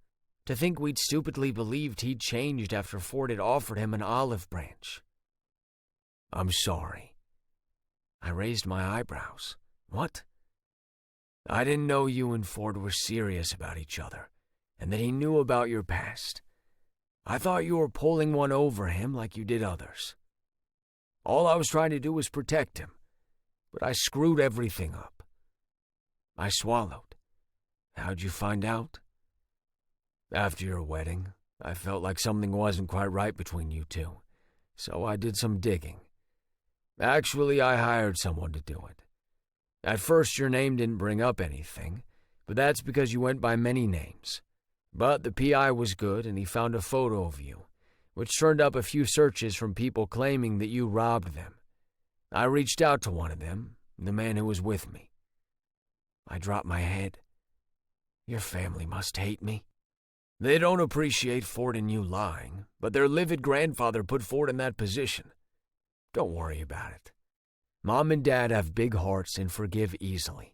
To think we'd stupidly believed he'd changed after Ford had offered him an olive branch. I'm sorry. I raised my eyebrows. What? I didn't know you and Ford were serious about each other, and that he knew about your past. I thought you were pulling one over him like you did others. All I was trying to do was protect him, but I screwed everything up. I swallowed. How'd you find out? After your wedding, I felt like something wasn't quite right between you two, so I did some digging. Actually, I hired someone to do it. At first, your name didn't bring up anything, but that's because you went by many names. But the PI was good, and he found a photo of you, which turned up a few searches from people claiming that you robbed them. I reached out to one of them, the man who was with me. I dropped my head. Your family must hate me. They don't appreciate Ford and you lying, but their livid grandfather put Ford in that position. Don't worry about it. Mom and Dad have big hearts and forgive easily.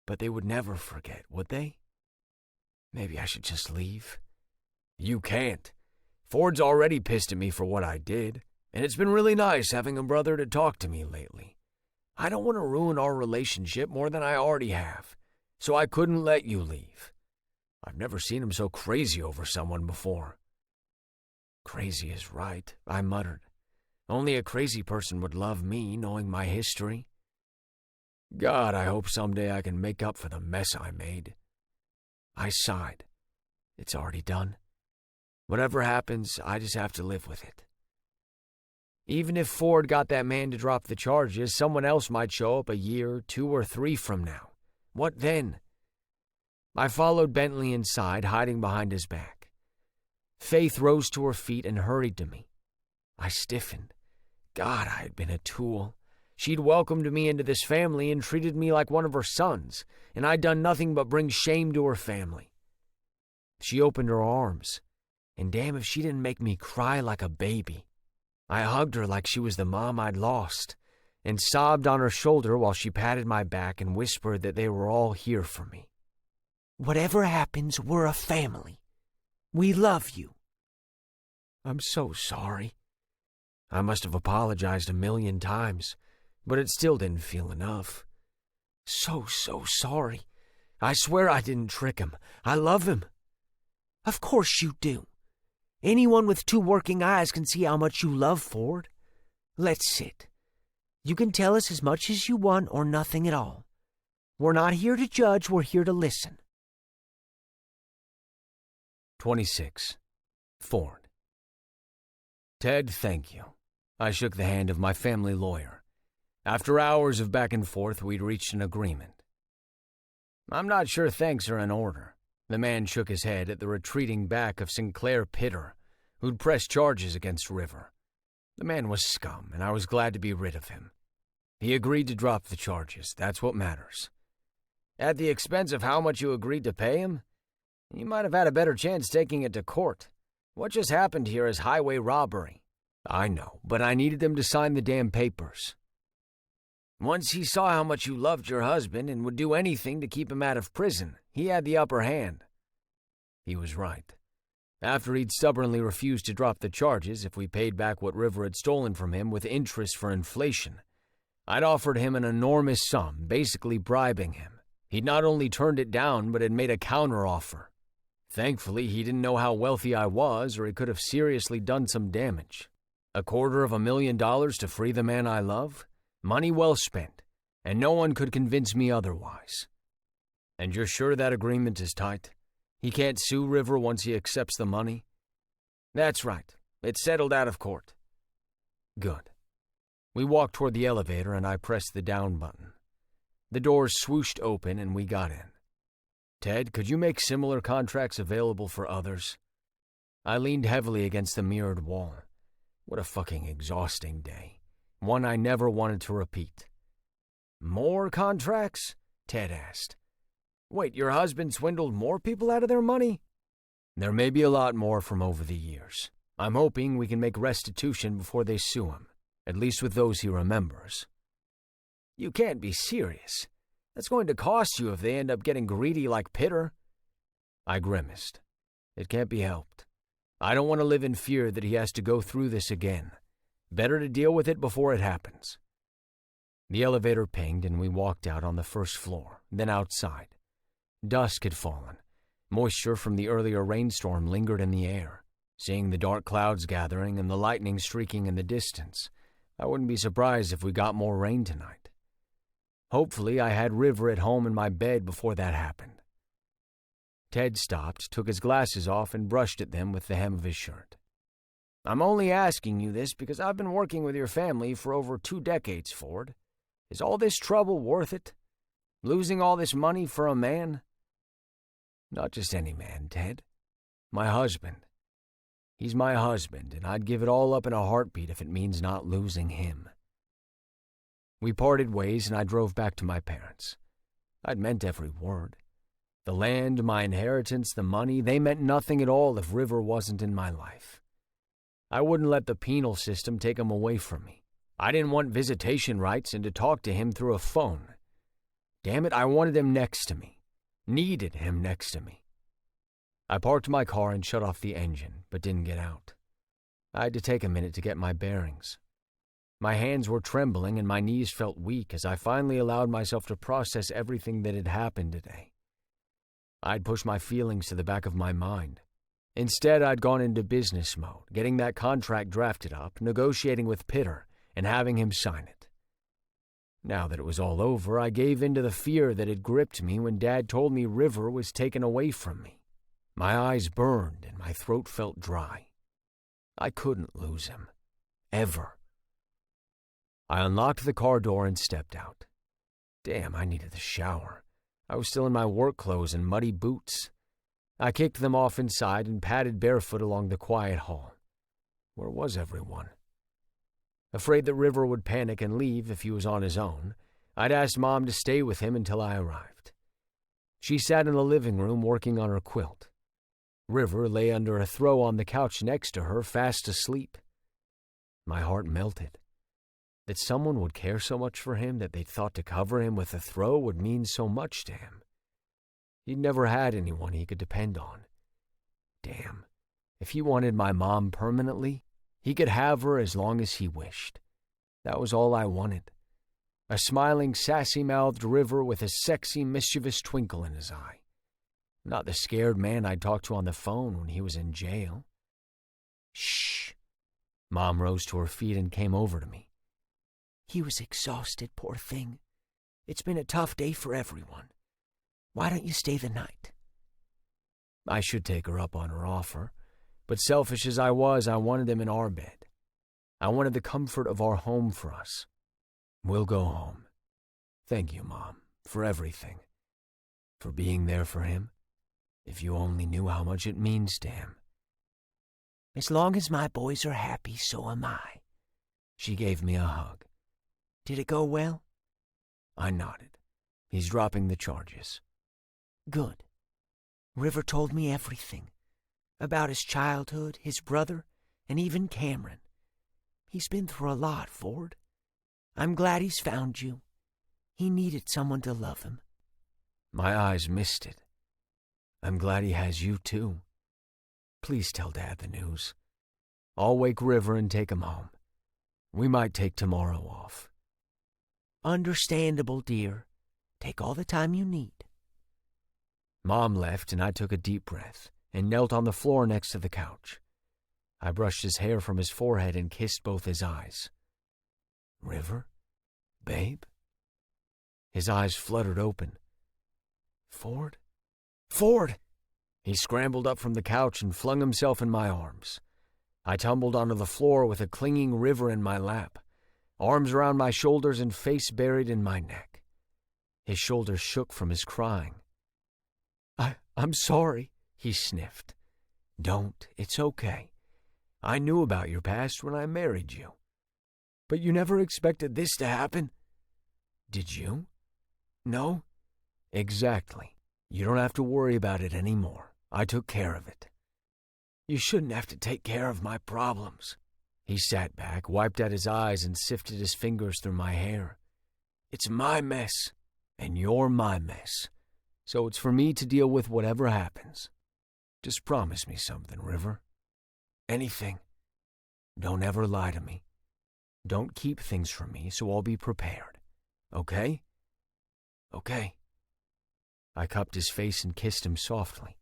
But they would never forget, would they? Maybe I should just leave. You can't. Ford's already pissed at me for what I did, and it's been really nice having a brother to talk to me lately. I don't want to ruin our relationship more than I already have, so I couldn't let you leave. I've never seen him so crazy over someone before. Crazy is right, I muttered. Only a crazy person would love me, knowing my history. God, I hope someday I can make up for the mess I made. I sighed. It's already done. Whatever happens, I just have to live with it. Even if Ford got that man to drop the charges, someone else might show up a year, 2 or 3 from now. What then? I followed Bentley inside, hiding behind his back. Faith rose to her feet and hurried to me. I stiffened. God, I had been a tool. She'd welcomed me into this family and treated me like one of her sons, and I'd done nothing but bring shame to her family. She opened her arms, and damn if she didn't make me cry like a baby. I hugged her like she was the mom I'd lost, and sobbed on her shoulder while she patted my back and whispered that they were all here for me. Whatever happens, we're a family. We love you. I'm so sorry. I must have apologized 1,000,000 times, but it still didn't feel enough. So sorry. I swear I didn't trick him. I love him. Of course you do. Anyone with 2 working eyes can see how much you love Ford. Let's sit. You can tell us as much as you want or nothing at all. We're not here to judge, we're here to listen. 26. Ford. Ted, thank you. I shook the hand of my family lawyer. After hours of back and forth, we'd reached an agreement. I'm not sure thanks are in order. The man shook his head at the retreating back of Sinclair Pitter, who'd pressed charges against River. The man was scum, and I was glad to be rid of him. He agreed to drop the charges. That's what matters. At the expense of how much you agreed to pay him? You might have had a better chance taking it to court. What just happened here is highway robbery. I know, but I needed them to sign the damn papers. Once he saw how much you loved your husband and would do anything to keep him out of prison, he had the upper hand. He was right. After he'd stubbornly refused to drop the charges if we paid back what River had stolen from him with interest for inflation, I'd offered him an enormous sum, basically bribing him. He'd not only turned it down, but had made a counteroffer. Thankfully, he didn't know how wealthy I was, or he could have seriously done some damage. $250,000 to free the man I love? Money well spent, and no one could convince me otherwise. And you're sure that agreement is tight? He can't sue River once he accepts the money? That's right. It's settled out of court. Good. We walked toward the elevator, and I pressed the down button. The doors swooshed open, and we got in. Ted, could you make similar contracts available for others? I leaned heavily against the mirrored wall. What a fucking exhausting day. One I never wanted to repeat. More contracts? Ted asked. Wait, your husband swindled more people out of their money? There may be a lot more from over the years. I'm hoping we can make restitution before they sue him, at least with those he remembers. You can't be serious. That's going to cost you if they end up getting greedy like Pitter. I grimaced. It can't be helped. I don't want to live in fear that he has to go through this again. Better to deal with it before it happens. The elevator pinged and we walked out on the first floor, then outside. Dusk had fallen. Moisture from the earlier rainstorm lingered in the air. Seeing the dark clouds gathering and the lightning streaking in the distance, I wouldn't be surprised if we got more rain tonight. Hopefully, I had River at home in my bed before that happened. Ted stopped, took his glasses off, and brushed at them with the hem of his shirt. I'm only asking you this because I've been working with your family for over 2 decades, Ford. Is all this trouble worth it? Losing all this money for a man? Not just any man, Ted. My husband. He's my husband, and I'd give it all up in a heartbeat if it means not losing him. We parted ways, and I drove back to my parents. I'd meant every word. The land, my inheritance, the money, they meant nothing at all if River wasn't in my life. I wouldn't let the penal system take him away from me. I didn't want visitation rights and to talk to him through a phone. Damn it, I wanted him next to me. Needed him next to me. I parked my car and shut off the engine, but didn't get out. I had to take a minute to get my bearings. My hands were trembling and my knees felt weak as I finally allowed myself to process everything that had happened today. I'd pushed my feelings to the back of my mind. Instead, I'd gone into business mode, getting that contract drafted up, negotiating with Pitter, and having him sign it. Now that it was all over, I gave in to the fear that had gripped me when Dad told me River was taken away from me. My eyes burned and my throat felt dry. I couldn't lose him. Ever. I unlocked the car door and stepped out. Damn, I needed the shower. I was still in my work clothes and muddy boots. I kicked them off inside and padded barefoot along the quiet hall. Where was everyone? Afraid that River would panic and leave if he was on his own, I'd asked Mom to stay with him until I arrived. She sat in the living room working on her quilt. River lay under a throw on the couch next to her, fast asleep. My heart melted. That someone would care so much for him that they'd thought to cover him with a throw would mean so much to him. He'd never had anyone he could depend on. Damn, if he wanted my mom permanently, he could have her as long as he wished. That was all I wanted. A smiling, sassy-mouthed River with a sexy, mischievous twinkle in his eye. Not the scared man I talked to on the phone when he was in jail. Shh. Mom rose to her feet and came over to me. He was exhausted, poor thing. It's been a tough day for everyone. Why don't you stay the night? I should take her up on her offer, but selfish as I was, I wanted him in our bed. I wanted the comfort of our home for us. We'll go home. Thank you, Mom, for everything. For being there for him. If you only knew how much it means to him. As long as my boys are happy, so am I. She gave me a hug. Did it go well? I nodded. He's dropping the charges. Good. River told me everything. About his childhood, his brother, and even Cameron. He's been through a lot, Ford. I'm glad he's found you. He needed someone to love him. My eyes misted. I'm glad he has you, too. Please tell Dad the news. I'll wake River and take him home. We might take tomorrow off. Understandable, dear. Take all the time you need. Mom left, and I took a deep breath and knelt on the floor next to the couch. I brushed his hair from his forehead and kissed both his eyes. River? Babe? His eyes fluttered open. Ford? Ford! He scrambled up from the couch and flung himself in my arms. I tumbled onto the floor with a clinging River in my lap, arms around my shoulders and face buried in my neck. His shoulders shook from his crying. I'm sorry, he sniffed. Don't, it's okay. I knew about your past when I married you. But you never expected this to happen? Did you? No? Exactly. You don't have to worry about it anymore. I took care of it. You shouldn't have to take care of my problems. He sat back, wiped at his eyes, and sifted his fingers through my hair. It's my mess. And you're my mess. So it's for me to deal with whatever happens. Just promise me something, River. Anything. Don't ever lie to me. Don't keep things from me, so I'll be prepared. Okay? Okay. I cupped his face and kissed him softly.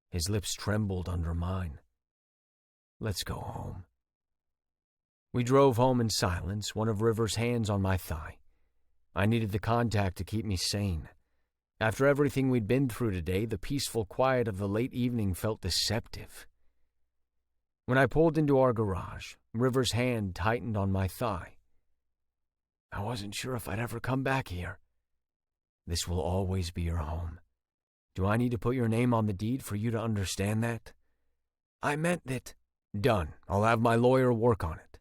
His lips trembled under mine. Let's go home. We drove home in silence, one of River's hands on my thigh. I needed the contact to keep me sane. After everything we'd been through today, the peaceful quiet of the late evening felt deceptive. When I pulled into our garage, River's hand tightened on my thigh. I wasn't sure if I'd ever come back here. This will always be your home. Do I need to put your name on the deed for you to understand that? I meant that. Done. I'll have my lawyer work on it.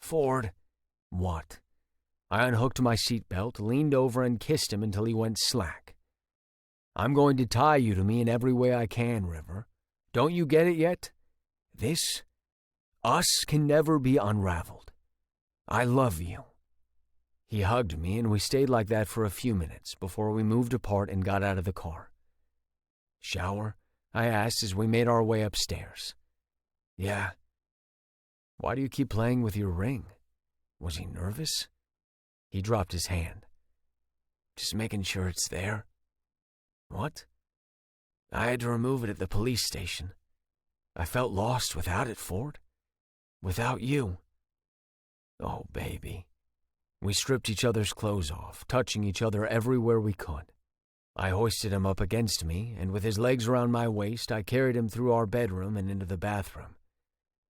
Ford. What? I unhooked my seatbelt, leaned over, and kissed him until he went slack. I'm going to tie you to me in every way I can, River. Don't you get it yet? This, us, can never be unraveled. I love you. He hugged me, and we stayed like that for a few minutes before we moved apart and got out of the car. Shower? I asked as we made our way upstairs. Yeah. Why do you keep playing with your ring? Was he nervous? He dropped his hand. Just making sure it's there. What? I had to remove it at the police station. I felt lost without it, Ford. Without you. Oh, baby. We stripped each other's clothes off, touching each other everywhere we could. I hoisted him up against me, and with his legs around my waist, I carried him through our bedroom and into the bathroom.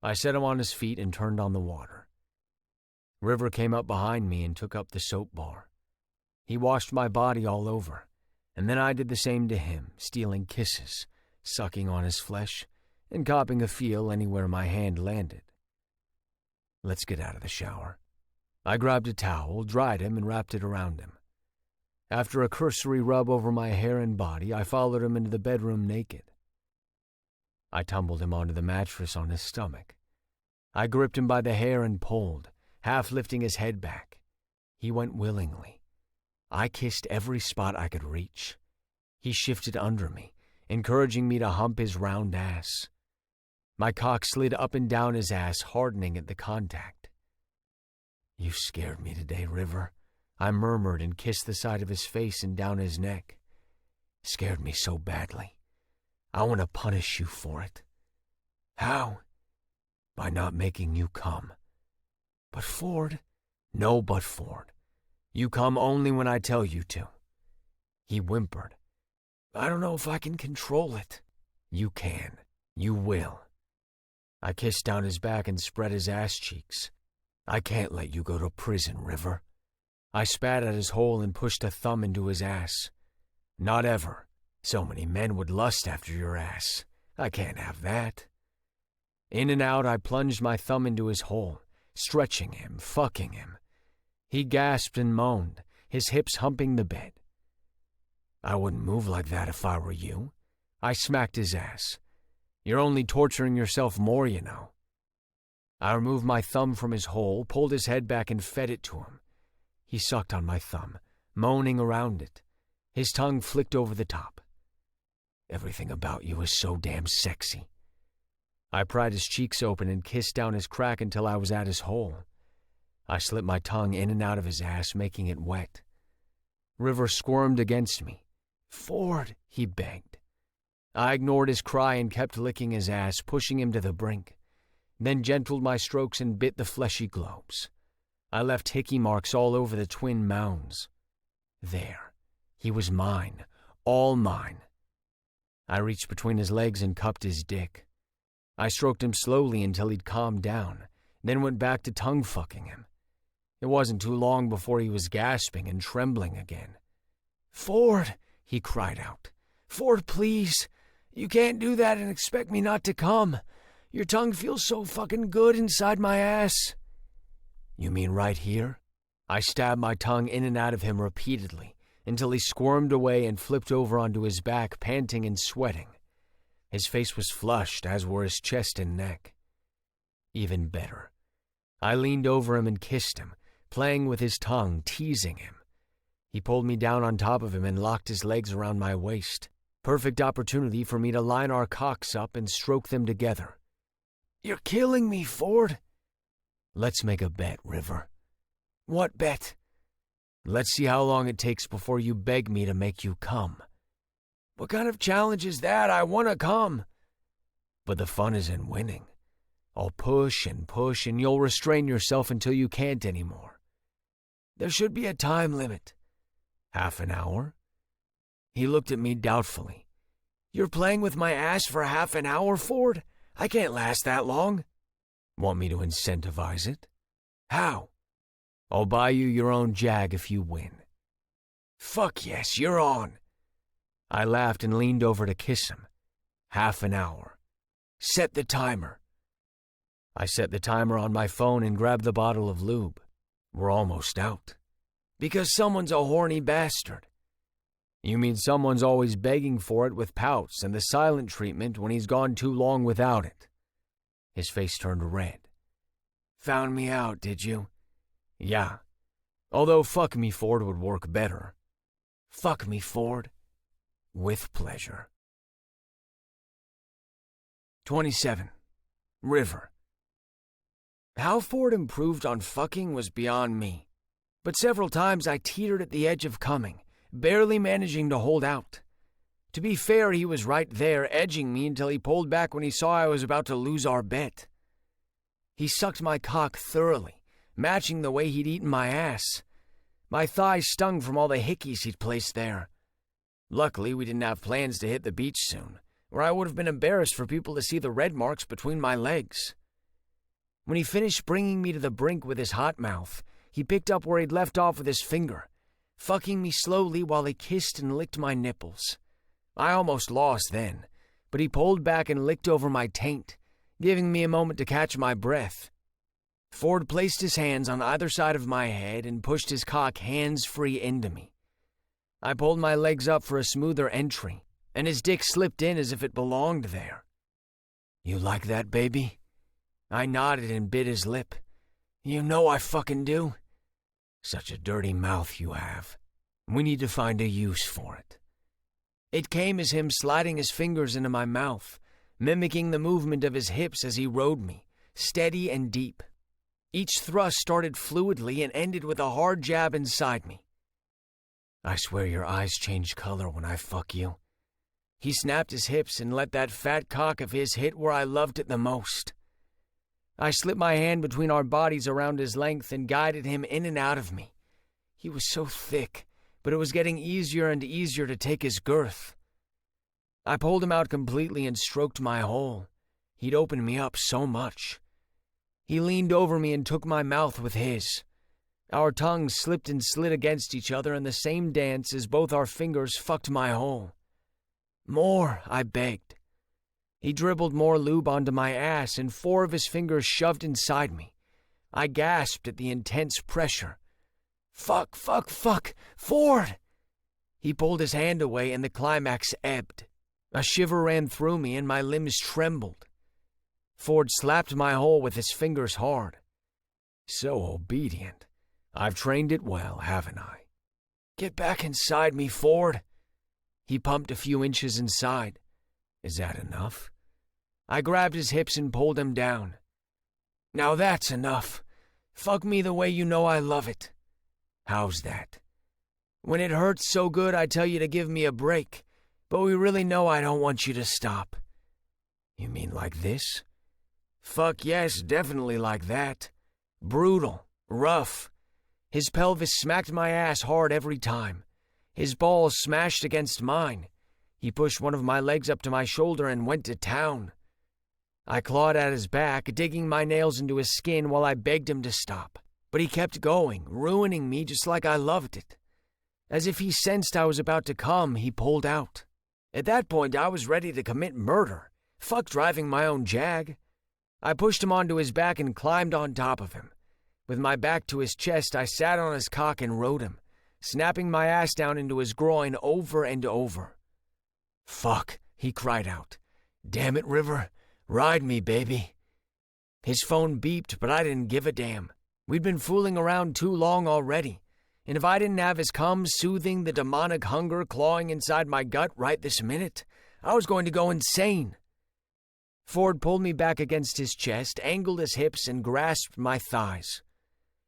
I set him on his feet and turned on the water. River came up behind me and took up the soap bar. He washed my body all over, and then I did the same to him, stealing kisses, sucking on his flesh, and copping a feel anywhere my hand landed. Let's get out of the shower. I grabbed a towel, dried him, and wrapped it around him. After a cursory rub over my hair and body, I followed him into the bedroom naked. I tumbled him onto the mattress on his stomach. I gripped him by the hair and pulled, half lifting his head back. He went willingly. I kissed every spot I could reach. He shifted under me, encouraging me to hump his round ass. My cock slid up and down his ass, hardening at the contact. You scared me today, River, I murmured and kissed the side of his face and down his neck. Scared me so badly. I want to punish you for it. How? By not making you come. But Ford... No but Ford. You come only when I tell you to. He whimpered. I don't know if I can control it. You can. You will. I kissed down his back and spread his ass cheeks. I can't let you go to prison, River. I spat at his hole and pushed a thumb into his ass. Not ever. So many men would lust after your ass. I can't have that. In and out, I plunged my thumb into his hole, stretching him, fucking him. He gasped and moaned, his hips humping the bed. I wouldn't move like that if I were you. I smacked his ass. You're only torturing yourself more, you know. I removed my thumb from his hole, pulled his head back and fed it to him. He sucked on my thumb, moaning around it. His tongue flicked over the top. Everything about you is so damn sexy. I pried his cheeks open and kissed down his crack until I was at his hole. I slipped my tongue in and out of his ass, making it wet. River squirmed against me. Ford, he begged. I ignored his cry and kept licking his ass, pushing him to the brink, then gentled my strokes and bit the fleshy globes. I left hickey marks all over the twin mounds. There. He was mine. All mine. I reached between his legs and cupped his dick. I stroked him slowly until he'd calmed down, then went back to tongue-fucking him. It wasn't too long before he was gasping and trembling again. Ford, he cried out. Ford, please. You can't do that and expect me not to come. Your tongue feels so fucking good inside my ass. You mean right here? I stabbed my tongue in and out of him repeatedly until he squirmed away and flipped over onto his back, panting and sweating. His face was flushed, as were his chest and neck. Even better. I leaned over him and kissed him, playing with his tongue, teasing him. He pulled me down on top of him and locked his legs around my waist. Perfect opportunity for me to line our cocks up and stroke them together. "You're killing me, Ford." "Let's make a bet, River." "What bet?" "Let's see how long it takes before you beg me to make you come." "What kind of challenge is that? I want to come." "But the fun is in winning. I'll push, and you'll restrain yourself until you can't anymore." "There should be a time limit." "Half an hour?" He looked at me doubtfully. "You're playing with my ass for half an hour, Ford? I can't last that long." "Want me to incentivize it?" "How?" "I'll buy you your own jag if you win." "Fuck yes, you're on." I laughed and leaned over to kiss him. "Half an hour. Set the timer." I set the timer on my phone and grabbed the bottle of lube. "We're almost out." "Because someone's a horny bastard." "You mean someone's always begging for it with pouts and the silent treatment when he's gone too long without it?" His face turned red. "Found me out, did you?" "Yeah. Although fuck me, Ford would work better." "Fuck me, Ford." "With pleasure." 27. River. How Ford improved on fucking was beyond me, but several times I teetered at the edge of coming, barely managing to hold out. To be fair, he was right there, edging me until he pulled back when he saw I was about to lose our bet. He sucked my cock thoroughly, matching the way he'd eaten my ass. My thighs stung from all the hickeys he'd placed there. Luckily, we didn't have plans to hit the beach soon, or I would have been embarrassed for people to see the red marks between my legs. When he finished bringing me to the brink with his hot mouth, he picked up where he'd left off with his finger, fucking me slowly while he kissed and licked my nipples. I almost lost then, but he pulled back and licked over my taint, giving me a moment to catch my breath. Ford placed his hands on either side of my head and pushed his cock hands-free into me. I pulled my legs up for a smoother entry, and his dick slipped in as if it belonged there. "You like that, baby?" I nodded and bit his lip. "You know I fucking do." "Such a dirty mouth you have. We need to find a use for it." It came as him sliding his fingers into my mouth, mimicking the movement of his hips as he rode me, steady and deep. Each thrust started fluidly and ended with a hard jab inside me. "I swear your eyes change color when I fuck you." He snapped his hips and let that fat cock of his hit where I loved it the most. I slipped my hand between our bodies around his length and guided him in and out of me. He was so thick, but it was getting easier and easier to take his girth. I pulled him out completely and stroked my hole. He'd opened me up so much. He leaned over me and took my mouth with his. Our tongues slipped and slid against each other in the same dance as both our fingers fucked my hole. "More," I begged. He dribbled more lube onto my ass and 4 of his fingers shoved inside me. I gasped at the intense pressure. "Fuck, fuck, fuck, Ford!" He pulled his hand away and the climax ebbed. A shiver ran through me and my limbs trembled. Ford slapped my hole with his fingers hard. "So obedient. I've trained it well, haven't I?" "Get back inside me, Ford." He pumped a few inches inside. "Is that enough?" I grabbed his hips and pulled him down. "Now that's enough. Fuck me the way you know I love it." "How's that?" "When it hurts so good I tell you to give me a break, but we really know I don't want you to stop." "You mean like this?" "Fuck yes, definitely like that. Brutal, rough. His pelvis smacked my ass hard every time. His balls smashed against mine. He pushed one of my legs up to my shoulder and went to town. I clawed at his back, digging my nails into his skin while I begged him to stop. But he kept going, ruining me just like I loved it. As if he sensed I was about to come, he pulled out. At that point, I was ready to commit murder. Fuck driving my own jag. I pushed him onto his back and climbed on top of him. With my back to his chest, I sat on his cock and rode him, snapping my ass down into his groin over and over. "Fuck," he cried out. "Damn it, River. Ride me, baby." His phone beeped, but I didn't give a damn. We'd been fooling around too long already. And if I didn't have his cum soothing the demonic hunger clawing inside my gut right this minute, I was going to go insane. Ford pulled me back against his chest, angled his hips, and grasped my thighs.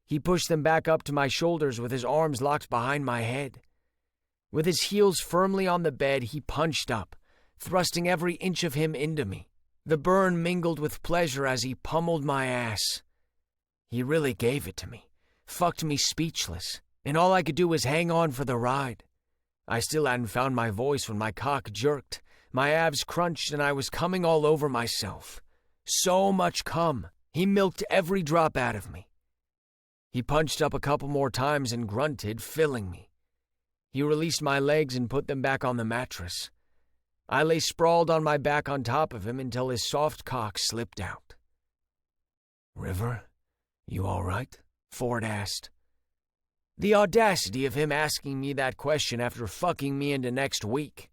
He pushed them back up to my shoulders with his arms locked behind my head. With his heels firmly on the bed, he punched up, thrusting every inch of him into me. The burn mingled with pleasure as he pummeled my ass. He really gave it to me, fucked me speechless, and all I could do was hang on for the ride. I still hadn't found my voice when my cock jerked, my abs crunched, and I was coming all over myself. So much cum. He milked every drop out of me. He punched up a couple more times and grunted, filling me. He released my legs and put them back on the mattress. I lay sprawled on my back on top of him until his soft cock slipped out. "River, you all right?" Ford asked. The audacity of him asking me that question after fucking me into next week.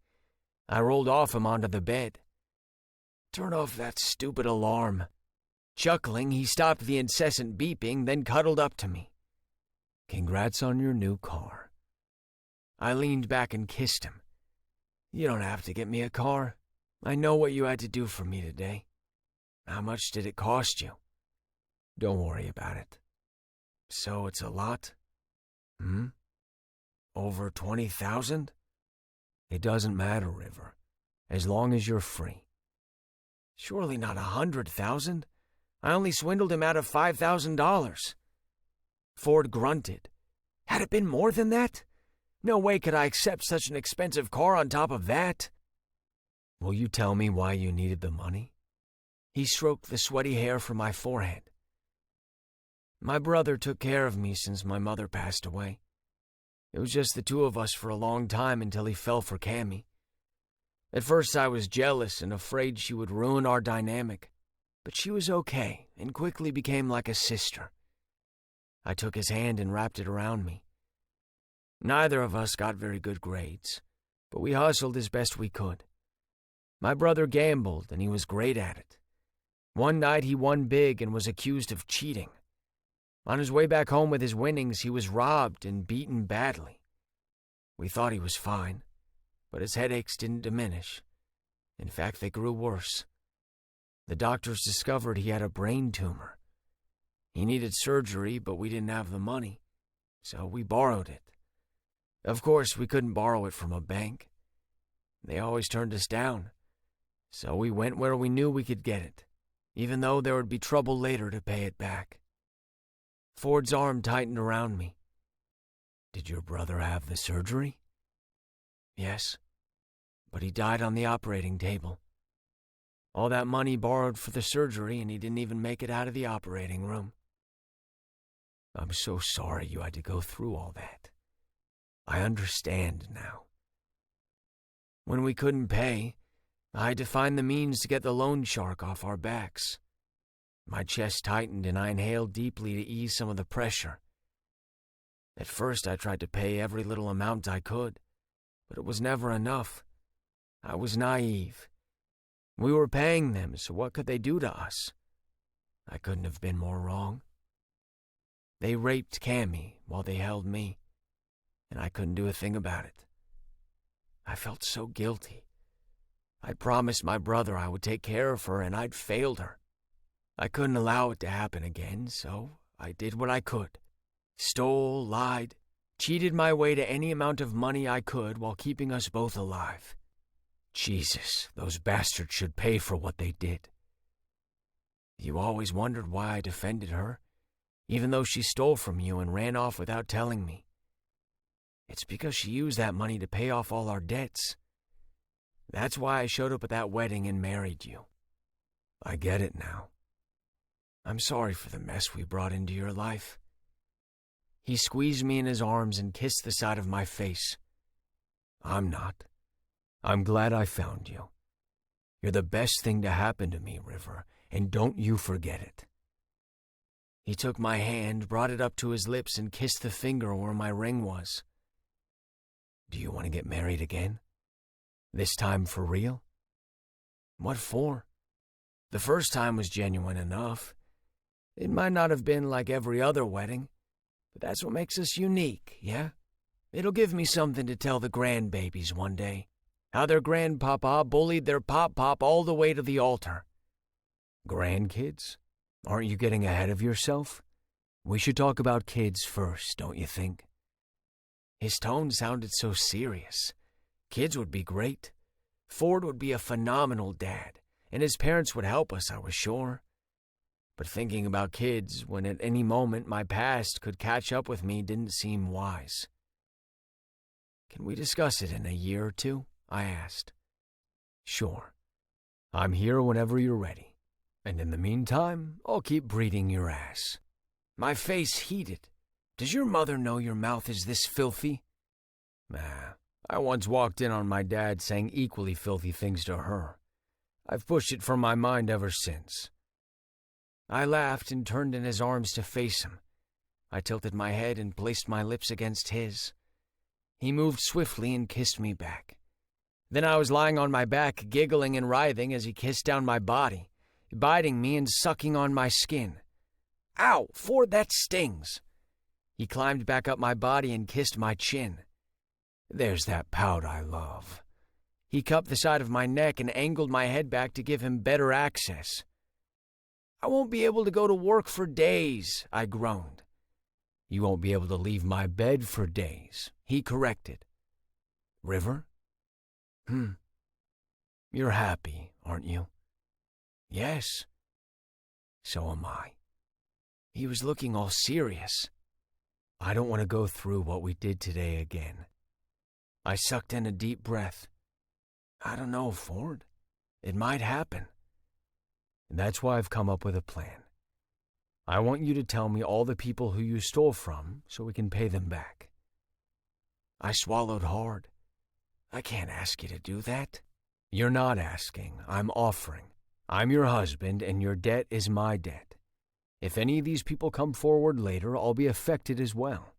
I rolled off him onto the bed. "Turn off that stupid alarm." Chuckling, he stopped the incessant beeping, then cuddled up to me. "Congrats on your new car." I leaned back and kissed him. "You don't have to get me a car. I know what you had to do for me today. How much did it cost you?" "Don't worry about it." "So it's a lot?" Over 20,000? It doesn't matter, River, as long as you're free." "Surely not 100,000. I only swindled him out of $5,000. Ford grunted. "Had it been more than that? No way could I accept such an expensive car on top of that." "Will you tell me why you needed the money?" He stroked the sweaty hair from my forehead. "My brother took care of me since my mother passed away. It was just the two of us for a long time until he fell for Cammy. At first I was jealous and afraid she would ruin our dynamic, but she was okay and quickly became like a sister. I took his hand and wrapped it around me. Neither of us got very good grades, but we hustled as best we could. My brother gambled, and he was great at it. One night he won big and was accused of cheating. On his way back home with his winnings, he was robbed and beaten badly. We thought he was fine, but his headaches didn't diminish. In fact, they grew worse. The doctors discovered he had a brain tumor. He needed surgery, but we didn't have the money, so we borrowed it. Of course, we couldn't borrow it from a bank. They always turned us down, so we went where we knew we could get it, even though there would be trouble later to pay it back. Ford's arm tightened around me. "Did your brother have the surgery?" "Yes, but he died on the operating table. All that money borrowed for the surgery, and he didn't even make it out of the operating room." "I'm so sorry you had to go through all that. I understand now." "When we couldn't pay, I had to find the means to get the loan shark off our backs." My chest tightened and I inhaled deeply to ease some of the pressure. At first I tried to pay every little amount I could, but it was never enough. I was naive. We were paying them, so what could they do to us? I couldn't have been more wrong. They raped Cammy while they held me, and I couldn't do a thing about it. I felt so guilty. I promised my brother I would take care of her, and I'd failed her. I couldn't allow it to happen again, so I did what I could. Stole, lied, cheated my way to any amount of money I could while keeping us both alive. Jesus, those bastards should pay for what they did. You always wondered why I defended her, even though she stole from you and ran off without telling me. It's because she used that money to pay off all our debts. That's why I showed up at that wedding and married you. I get it now. I'm sorry for the mess we brought into your life." He squeezed me in his arms and kissed the side of my face. "I'm not. I'm glad I found you. You're the best thing to happen to me, River, and don't you forget it." He took my hand, brought it up to his lips, and kissed the finger where my ring was. "Do you want to get married again? This time for real?" "What for? The first time was genuine enough. It might not have been like every other wedding, But that's what makes us unique, yeah? It'll give me something to tell the grandbabies one day. How their grandpapa bullied their pop-pop all the way to the altar. Grandkids? Aren't you getting ahead of yourself? We should talk about kids first, don't you think? His tone sounded so serious. Kids would be great. Ford would be a phenomenal dad, and his parents would help us, I was sure. But thinking about kids when at any moment my past could catch up with me didn't seem wise. Can we discuss it in a year or two? I asked. Sure. I'm here whenever you're ready. And in the meantime, I'll keep breeding your ass. My face heated. Does your mother know your mouth is this filthy? Nah, I once walked in on my dad saying equally filthy things to her. I've pushed it from my mind ever since. I laughed and turned in his arms to face him. I tilted my head and placed my lips against his. He moved swiftly and kissed me back. Then I was lying on my back, giggling and writhing as he kissed down my body, biting me and sucking on my skin. Ow, Ford, that stings. He climbed back up my body and kissed my chin. There's that pout I love. He cupped the side of my neck and angled my head back to give him better access. I won't be able to go to work for days, I groaned. You won't be able to leave my bed for days, he corrected. River? You're happy, aren't you? Yes. So am I. He was looking all serious. I don't want to go through what we did today again. I sucked in a deep breath. I don't know, Ford. It might happen. And that's why I've come up with a plan. I want you to tell me all the people who you stole from so we can pay them back. I swallowed hard. I can't ask you to do that. You're not asking. I'm offering. I'm your husband, and your debt is my debt. If any of these people come forward later, I'll be affected as well.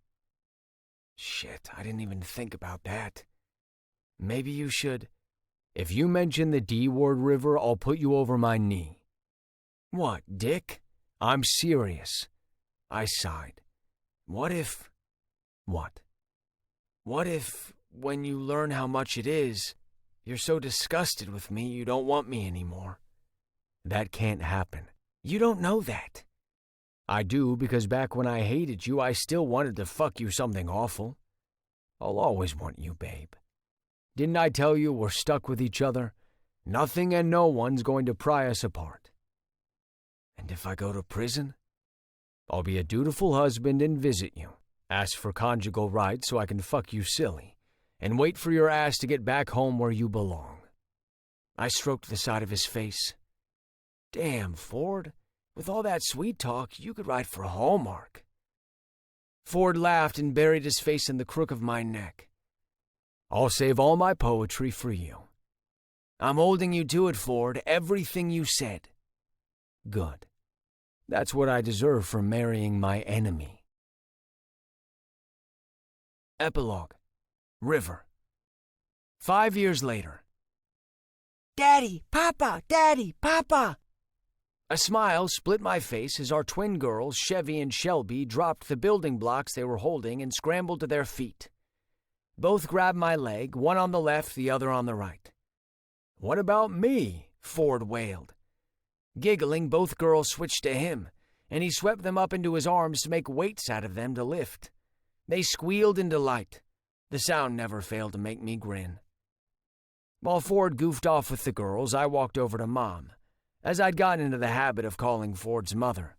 Shit, I didn't even think about that. Maybe you should. If you mention the D word, River, I'll put you over my knee. What, Dick? I'm serious. I sighed. What if... What? What if, when you learn how much it is, you're so disgusted with me you don't want me anymore? That can't happen. You don't know that. I do, because back when I hated you, I still wanted to fuck you something awful. I'll always want you, babe. Didn't I tell you we're stuck with each other? Nothing and no one's going to pry us apart. And if I go to prison? I'll be a dutiful husband and visit you. Ask for conjugal rights so I can fuck you silly. And wait for your ass to get back home where you belong. I stroked the side of his face. Damn, Ford. With all that sweet talk, you could write for Hallmark. Ford laughed and buried his face in the crook of my neck. I'll save all my poetry for you. I'm holding you to it, Ford, everything you said. Good. That's what I deserve for marrying my enemy. Epilogue. River. 5 years later. Daddy, Papa, Daddy, Papa! A smile split my face as our twin girls, Chevy and Shelby, dropped the building blocks they were holding and scrambled to their feet. Both grabbed my leg, one on the left, the other on the right. What about me? Ford wailed. Giggling, both girls switched to him, and he swept them up into his arms to make weights out of them to lift. They squealed in delight. The sound never failed to make me grin. While Ford goofed off with the girls, I walked over to Mom, as I'd gotten into the habit of calling Ford's mother.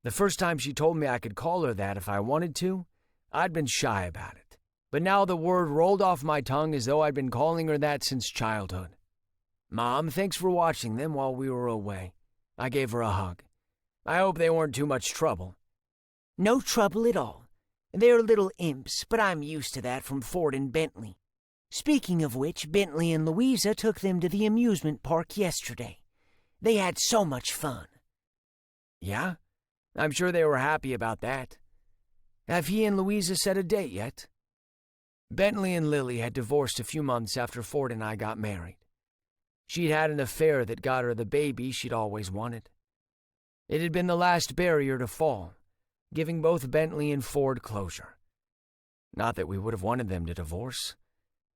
The first time she told me I could call her that if I wanted to, I'd been shy about it. But now the word rolled off my tongue as though I'd been calling her that since childhood. Mom, thanks for watching them while we were away. I gave her a hug. I hope they weren't too much trouble. No trouble at all. They're little imps, but I'm used to that from Ford and Bentley. Speaking of which, Bentley and Louisa took them to the amusement park yesterday. They had so much fun. Yeah? I'm sure they were happy about that. Have he and Louisa set a date yet? Bentley and Lily had divorced a few months after Ford and I got married. She'd had an affair that got her the baby she'd always wanted. It had been the last barrier to fall, giving both Bentley and Ford closure. Not that we would have wanted them to divorce,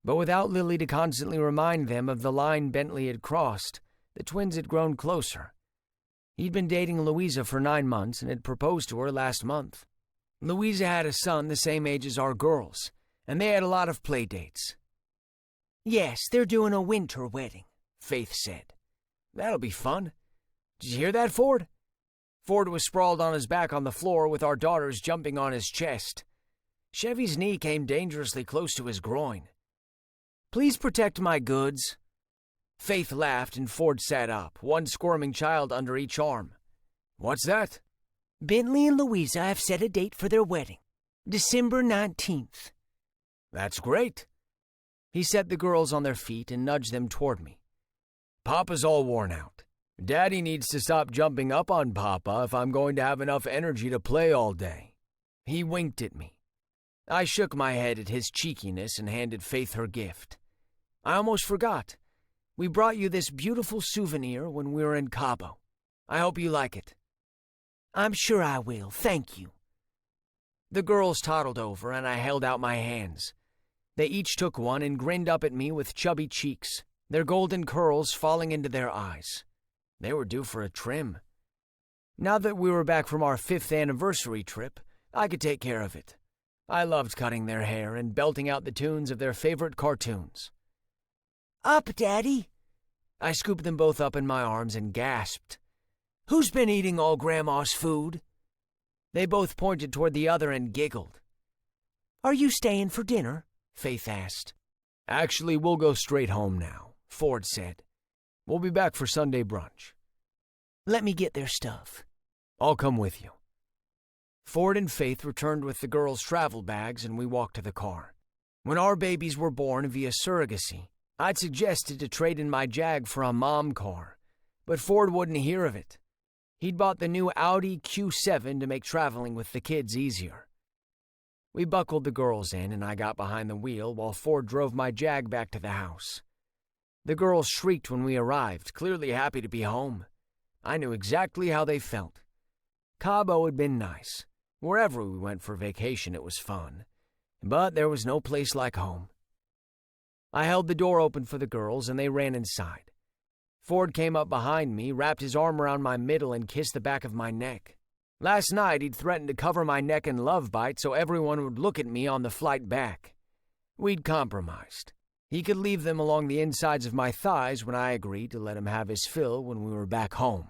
but without Lily to constantly remind them of the line Bentley had crossed, the twins had grown closer. He'd been dating Louisa for 9 months and had proposed to her last month. Louisa had a son the same age as our girls, and they had a lot of play dates. Yes, they're doing a winter wedding, Faith said. That'll be fun. Did you hear that, Ford? Ford was sprawled on his back on the floor with our daughters jumping on his chest. Chevy's knee came dangerously close to his groin. Please protect my goods. Faith laughed and Ford sat up, one squirming child under each arm. What's that? Bentley and Louisa have set a date for their wedding, December 19th. That's great. He set the girls on their feet and nudged them toward me. Papa's all worn out. Daddy needs to stop jumping up on Papa if I'm going to have enough energy to play all day. He winked at me. I shook my head at his cheekiness and handed Faith her gift. I almost forgot. We brought you this beautiful souvenir when we were in Cabo. I hope you like it. I'm sure I will, thank you. The girls toddled over and I held out my hands. They each took one and grinned up at me with chubby cheeks, their golden curls falling into their eyes. They were due for a trim. Now that we were back from our 5th anniversary trip, I could take care of it. I loved cutting their hair and belting out the tunes of their favorite cartoons. Up, Daddy! I scooped them both up in my arms and gasped. Who's been eating all Grandma's food? They both pointed toward the other and giggled. Are you staying for dinner? Faith asked. Actually, we'll go straight home now, Ford said. We'll be back for Sunday brunch. Let me get their stuff. I'll come with you. Ford and Faith returned with the girls' travel bags and we walked to the car. When our babies were born via surrogacy, I'd suggested to trade in my Jag for a mom car, but Ford wouldn't hear of it. He'd bought the new Audi Q7 to make traveling with the kids easier. We buckled the girls in and I got behind the wheel while Ford drove my Jag back to the house. The girls shrieked when we arrived, clearly happy to be home. I knew exactly how they felt. Cabo had been nice. Wherever we went for vacation, it was fun. But there was no place like home. I held the door open for the girls and they ran inside. Ford came up behind me, wrapped his arm around my middle and kissed the back of my neck. Last night he'd threatened to cover my neck in love bites so everyone would look at me on the flight back. We'd compromised. He could leave them along the insides of my thighs when I agreed to let him have his fill when we were back home.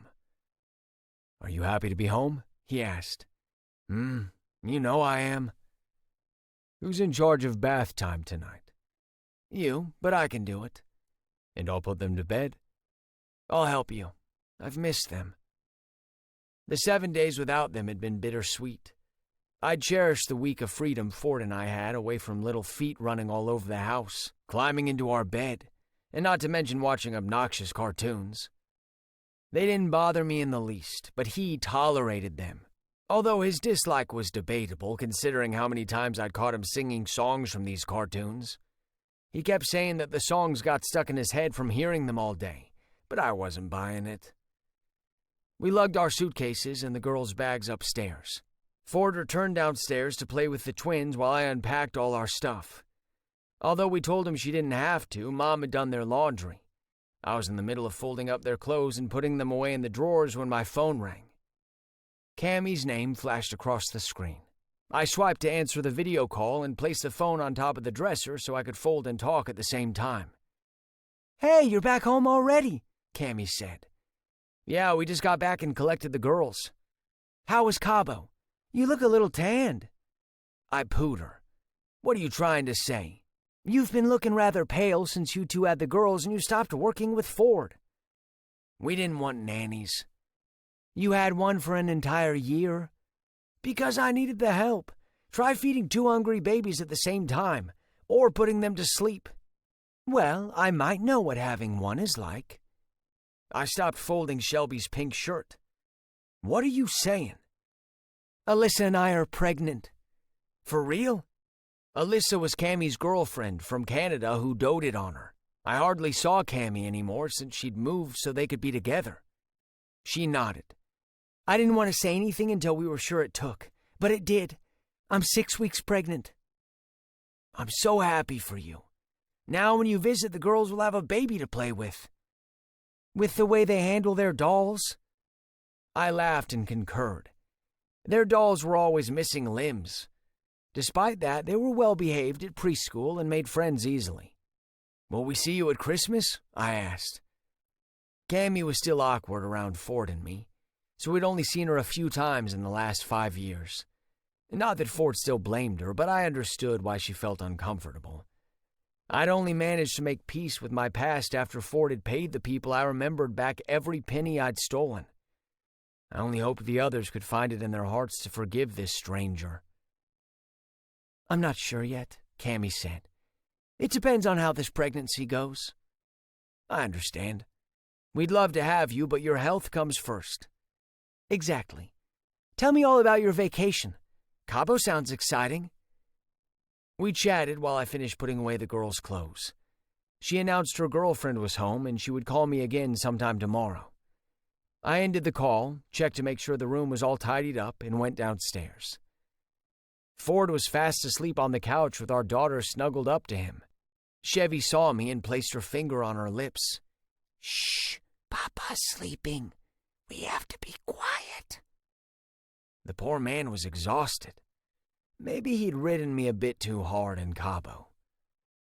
Are you happy to be home? He asked. You know I am. Who's in charge of bath time tonight? You, but I can do it. And I'll put them to bed? I'll help you. I've missed them. The 7 days without them had been bittersweet. I'd cherished the week of freedom Ford and I had away from little feet running all over the house, climbing into our bed, and not to mention watching obnoxious cartoons. They didn't bother me in the least, but he tolerated them. Although his dislike was debatable, considering how many times I'd caught him singing songs from these cartoons. He kept saying that the songs got stuck in his head from hearing them all day, but I wasn't buying it. We lugged our suitcases and the girls' bags upstairs. Ford returned downstairs to play with the twins while I unpacked all our stuff. Although we told him she didn't have to, Mom had done their laundry. I was in the middle of folding up their clothes and putting them away in the drawers when my phone rang. Cammie's name flashed across the screen. I swiped to answer the video call and placed the phone on top of the dresser so I could fold and talk at the same time. Hey, you're back home already, Cammie said. Yeah, we just got back and collected the girls. How was Cabo? You look a little tanned. I pooed her. What are you trying to say? You've been looking rather pale since you two had the girls and you stopped working with Ford. We didn't want nannies. You had one for an entire year? Because I needed the help. Try feeding 2 hungry babies at the same time, or putting them to sleep. Well, I might know what having one is like. I stopped folding Shelby's pink shirt. What are you saying? Alyssa and I are pregnant. For real? Alyssa was Cammie's girlfriend from Canada who doted on her. I hardly saw Cammie anymore since she'd moved so they could be together. She nodded. I didn't want to say anything until we were sure it took, But it did. I'm 6 weeks pregnant. I'm so happy for you. Now when you visit, the girls will have a baby to play with. With the way they handle their dolls? I laughed and concurred. Their dolls were always missing limbs. Despite that, they were well behaved at preschool and made friends easily. Will we see you at Christmas? I asked. Cammy was still awkward around Ford and me, so we'd only seen her a few times in the last 5 years. Not that Ford still blamed her, but I understood why she felt uncomfortable. I'd only managed to make peace with my past after Ford had paid the people I remembered back every penny I'd stolen. I only hoped the others could find it in their hearts to forgive this stranger. I'm not sure yet, Cammy said. It depends on how this pregnancy goes. I understand. We'd love to have you, but your health comes first. Exactly. Tell me all about your vacation. Cabo sounds exciting. We chatted while I finished putting away the girls' clothes. She announced her girlfriend was home and she would call me again sometime tomorrow. I ended the call, checked to make sure the room was all tidied up, and went downstairs. Ford was fast asleep on the couch with our daughter snuggled up to him. Chevy saw me and placed her finger on her lips. Shh, Papa's sleeping. We have to be quiet. The poor man was exhausted. Maybe he'd ridden me a bit too hard in Cabo.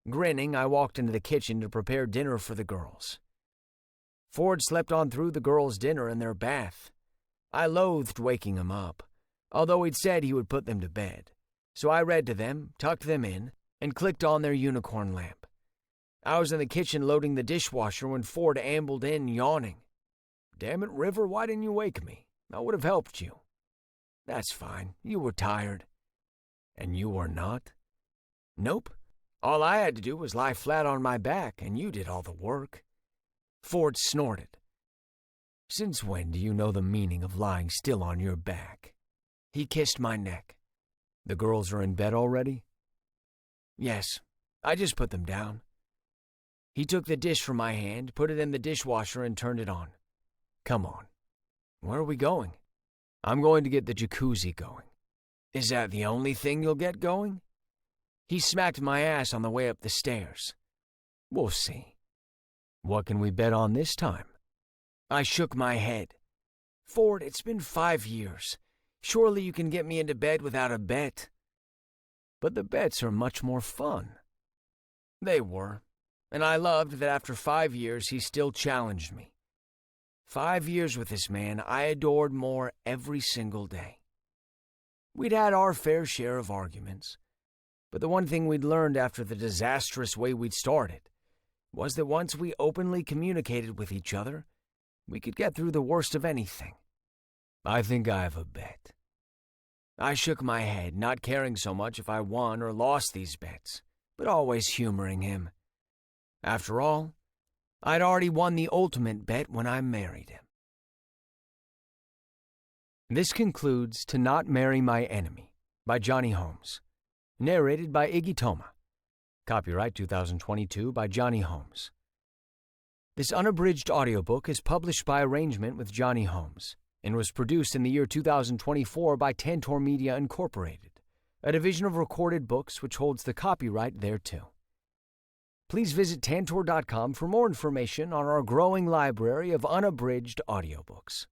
Grinning, I walked into the kitchen to prepare dinner for the girls. Ford slept on through the girls' dinner and their bath. I loathed waking him up, although he'd said he would put them to bed. So I read to them, tucked them in, and clicked on their unicorn lamp. I was in the kitchen loading the dishwasher when Ford ambled in, yawning. Damn it, River, why didn't you wake me? I would have helped you. That's fine. You were tired. And you were not? Nope. All I had to do was lie flat on my back, and you did all the work. Ford snorted. Since when do you know the meaning of lying still on your back? He kissed my neck. The girls are in bed already? Yes. I just put them down. He took the dish from my hand, put it in the dishwasher, and turned it on. Come on. Where are we going? I'm going to get the jacuzzi going. Is that the only thing you'll get going? He smacked my ass on the way up the stairs. We'll see. What can we bet on this time? I shook my head. Ford, it's been 5 years. Surely you can get me into bed without a bet. But the bets are much more fun. They were, and I loved that after 5 years he still challenged me. 5 years with this man I adored more every single day. We'd had our fair share of arguments, but the one thing we'd learned after the disastrous way we'd started was that once we openly communicated with each other, we could get through the worst of anything. I think I have a bet. I shook my head, not caring so much if I won or lost these bets, but always humoring him. After all, I'd already won the ultimate bet when I married him. This concludes To Not Marry My Enemy by Gianni Holmes. Narrated by Iggy Toma. Copyright 2022 by Gianni Holmes. This unabridged audiobook is published by arrangement with Gianni Holmes and was produced in the year 2024 by Tantor Media Incorporated, a division of Recorded Books which holds the copyright thereto. Please visit Tantor.com for more information on our growing library of unabridged audiobooks.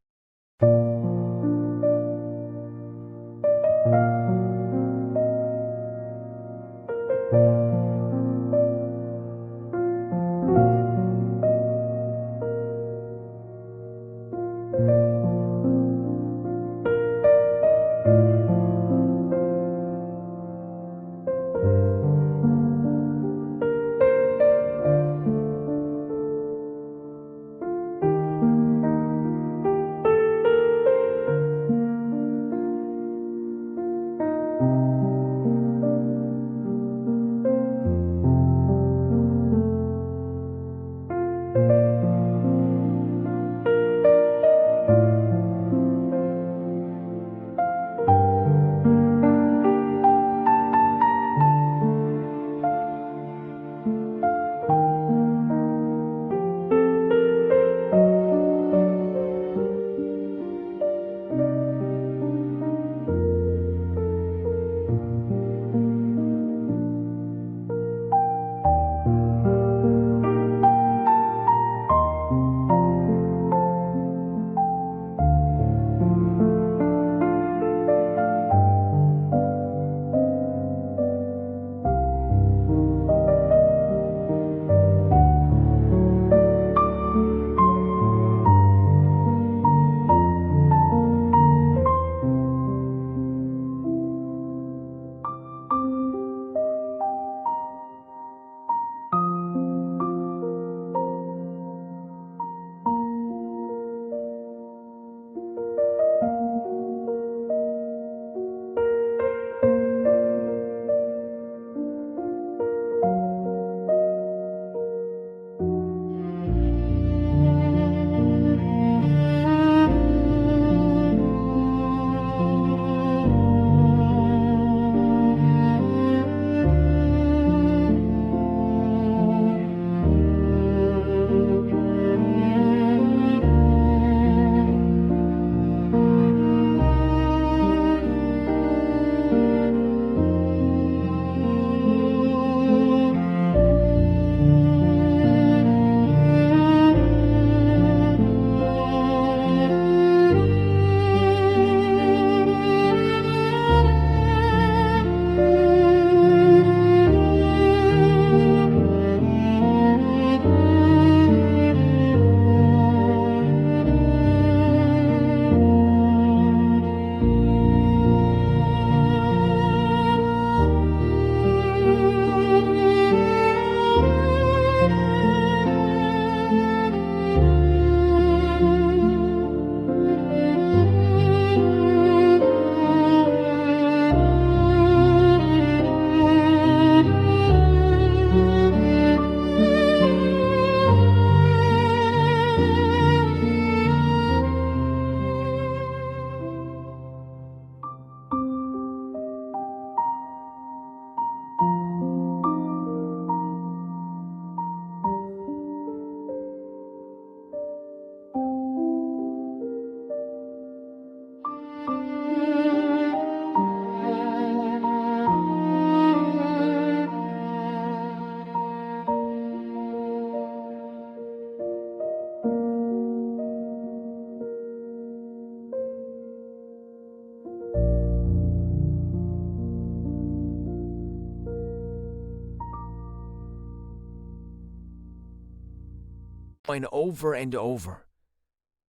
and over and over.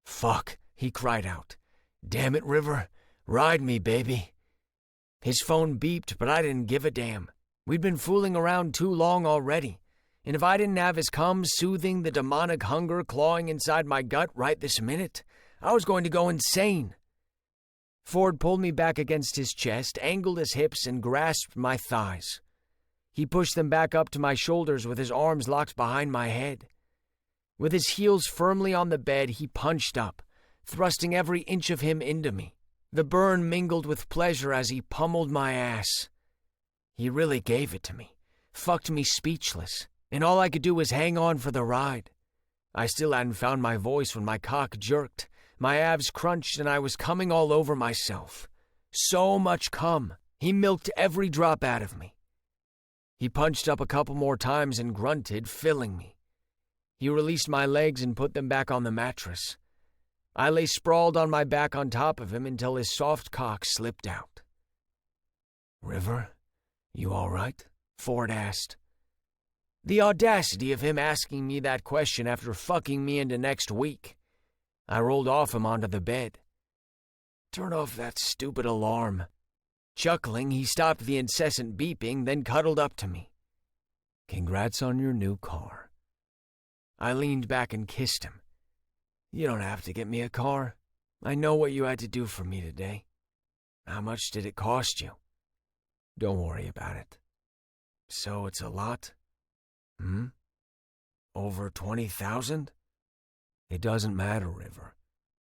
"Fuck," he cried out. "Damn it, River. Ride me, baby." His phone beeped, but I didn't give a damn. We'd been fooling around too long already, and if I didn't have his cum soothing the demonic hunger clawing inside my gut right this minute, I was going to go insane. Ford pulled me back against his chest, angled his hips, and grasped my thighs. He pushed them back up to my shoulders with his arms locked behind my head. With his heels firmly on the bed, he punched up, thrusting every inch of him into me. The burn mingled with pleasure as he pummeled my ass. He really gave it to me, fucked me speechless, and all I could do was hang on for the ride. I still hadn't found my voice when my cock jerked, my abs crunched, and I was coming all over myself. So much cum. He milked every drop out of me. He punched up a couple more times and grunted, filling me. He released my legs and put them back on the mattress. I lay sprawled on my back on top of him until his soft cock slipped out. "River, you all right?" Ford asked. The audacity of him asking me that question after fucking me into next week. I rolled off him onto the bed. "Turn off that stupid alarm." Chuckling, he stopped the incessant beeping, then cuddled up to me. "Congrats on your new car." I leaned back and kissed him. "You don't have to get me a car. I know what you had to do for me today. How much did it cost you?" "Don't worry about it." "So it's a lot?" Over 20,000? "It doesn't matter, River,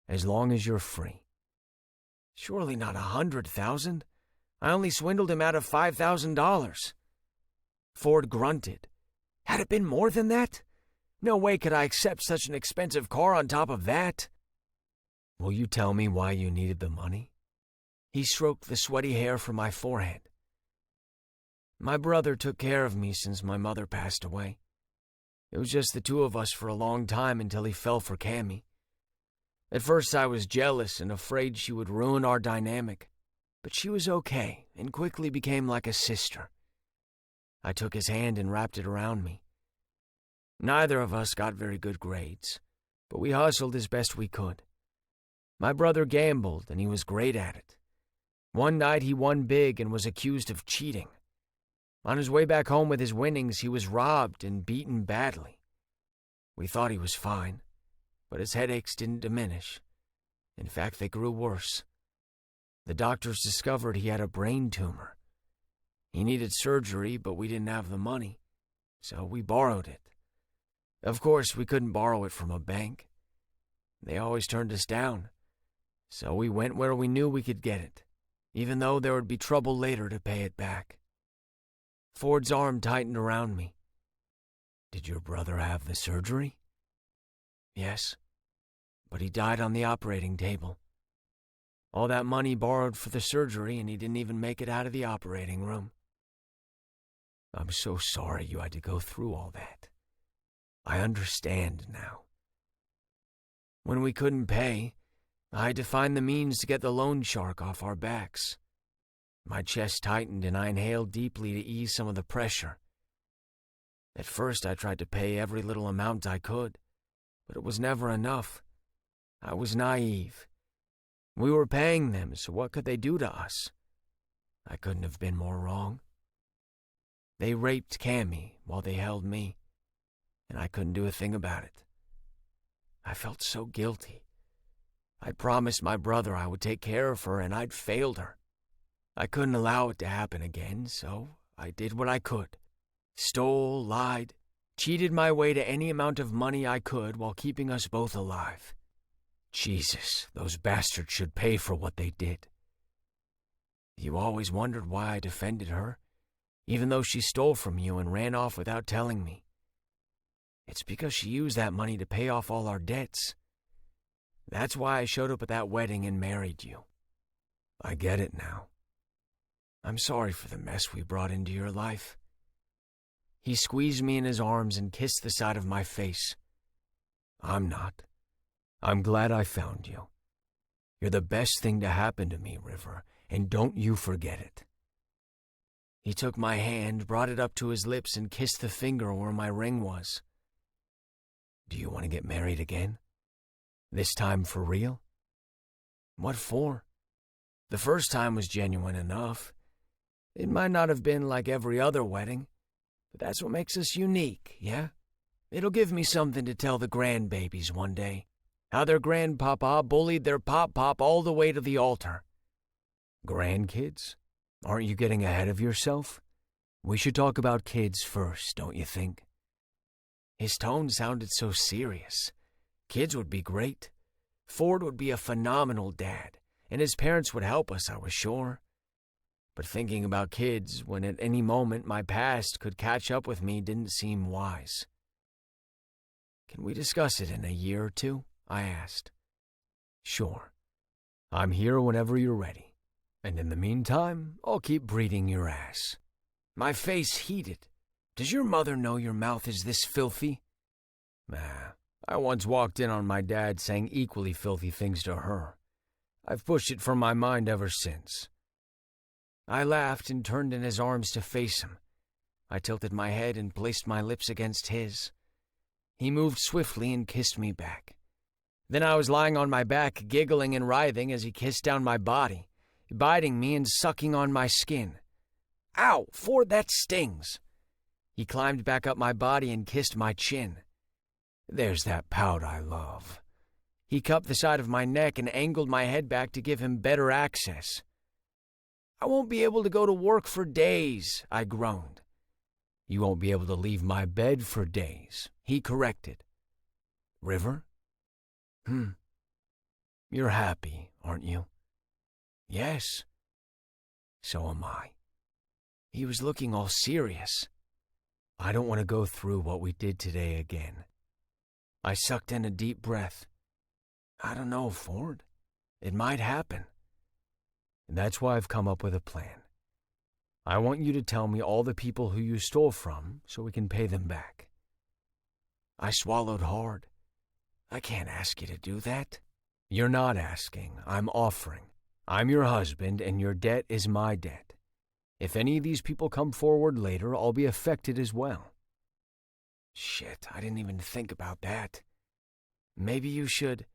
as long as you're free." "Surely not 100,000. I only swindled him out of $5,000. Ford grunted. "Had it been more than that? No way could I accept such an expensive car on top of that." "Will you tell me why you needed the money?" He stroked the sweaty hair from my forehead. "My brother took care of me since my mother passed away. It was just the two of us for a long time until he fell for Cammy. At first I was jealous and afraid she would ruin our dynamic, but she was okay and quickly became like a sister. I took his hand and wrapped it around me. Neither of us got very good grades, but we hustled as best we could. My brother gambled, and he was great at it. One night he won big and was accused of cheating. On his way back home with his winnings, he was robbed and beaten badly. We thought he was fine, but his headaches didn't diminish. In fact, they grew worse. The doctors discovered he had a brain tumor. He needed surgery, but we didn't have the money, so we borrowed it. Of course, we couldn't borrow it from a bank. They always turned us down, so we went where we knew we could get it, even though there would be trouble later to pay it back. Ford's arm tightened around me. "Did your brother have the surgery?" "Yes, but he died on the operating table. All that money borrowed for the surgery, and he didn't even make it out of the operating room." "I'm so sorry you had to go through all that. I understand now." "When we couldn't pay, I had to find the means to get the loan shark off our backs." My chest tightened and I inhaled deeply to ease some of the pressure. At first I tried to pay every little amount I could, but it was never enough. I was naive. We were paying them, so what could they do to us? I couldn't have been more wrong. They raped Cammy while they held me, and I couldn't do a thing about it. I felt so guilty. I'd promised my brother I would take care of her, and I'd failed her. I couldn't allow it to happen again, so I did what I could. Stole, lied, cheated my way to any amount of money I could while keeping us both alive. Jesus, those bastards should pay for what they did. You always wondered why I defended her, even though she stole from you and ran off without telling me. It's because she used that money to pay off all our debts. That's why I showed up at that wedding and married you. I get it now. I'm sorry for the mess we brought into your life." He squeezed me in his arms and kissed the side of my face. "I'm not. I'm glad I found you. You're the best thing to happen to me, River, and don't you forget it." He took my hand, brought it up to his lips, and kissed the finger where my ring was. Do you want to get married again? This time for real? What for? The first time was genuine enough. It might not have been like every other wedding, but that's what makes us unique, yeah? It'll give me something to tell the grandbabies one day. How their grandpapa bullied their pop-pop all the way to the altar. Grandkids? Aren't you getting ahead of yourself? We should talk about kids first, don't you think? His tone sounded so serious. Kids would be great. Ford would be a phenomenal dad, and his parents would help us, I was sure. But thinking about kids when at any moment my past could catch up with me didn't seem wise. Can we discuss it in a year or two? I asked. Sure. I'm here whenever you're ready. And in the meantime, I'll keep breeding your ass. My face heated. Does your mother know your mouth is this filthy? I once walked in on my dad saying equally filthy things to her. I've pushed it from my mind ever since. I laughed and turned in his arms to face him. I tilted my head and placed my lips against his. He moved swiftly and kissed me back. Then I was lying on my back, giggling and writhing as he kissed down my body, biting me and sucking on my skin. Ow, Ford, that stings. He climbed back up my body and kissed my chin. There's that pout I love. He cupped the side of my neck and angled my head back to give him better access. I won't be able to go to work for days, I groaned. You won't be able to leave my bed for days, he corrected. River? You're happy, aren't you? Yes. So am I. He was looking all serious. I don't want to go through what we did today again. I sucked in a deep breath. I don't know, Ford. It might happen. That's why I've come up with a plan. I want you to tell me all the people who you stole from so we can pay them back. I swallowed hard. I can't ask you to do that. You're not asking. I'm offering. I'm your husband, and your debt is my debt. If any of these people come forward later, I'll be affected as well. Shit, I didn't even think about that. Maybe you should...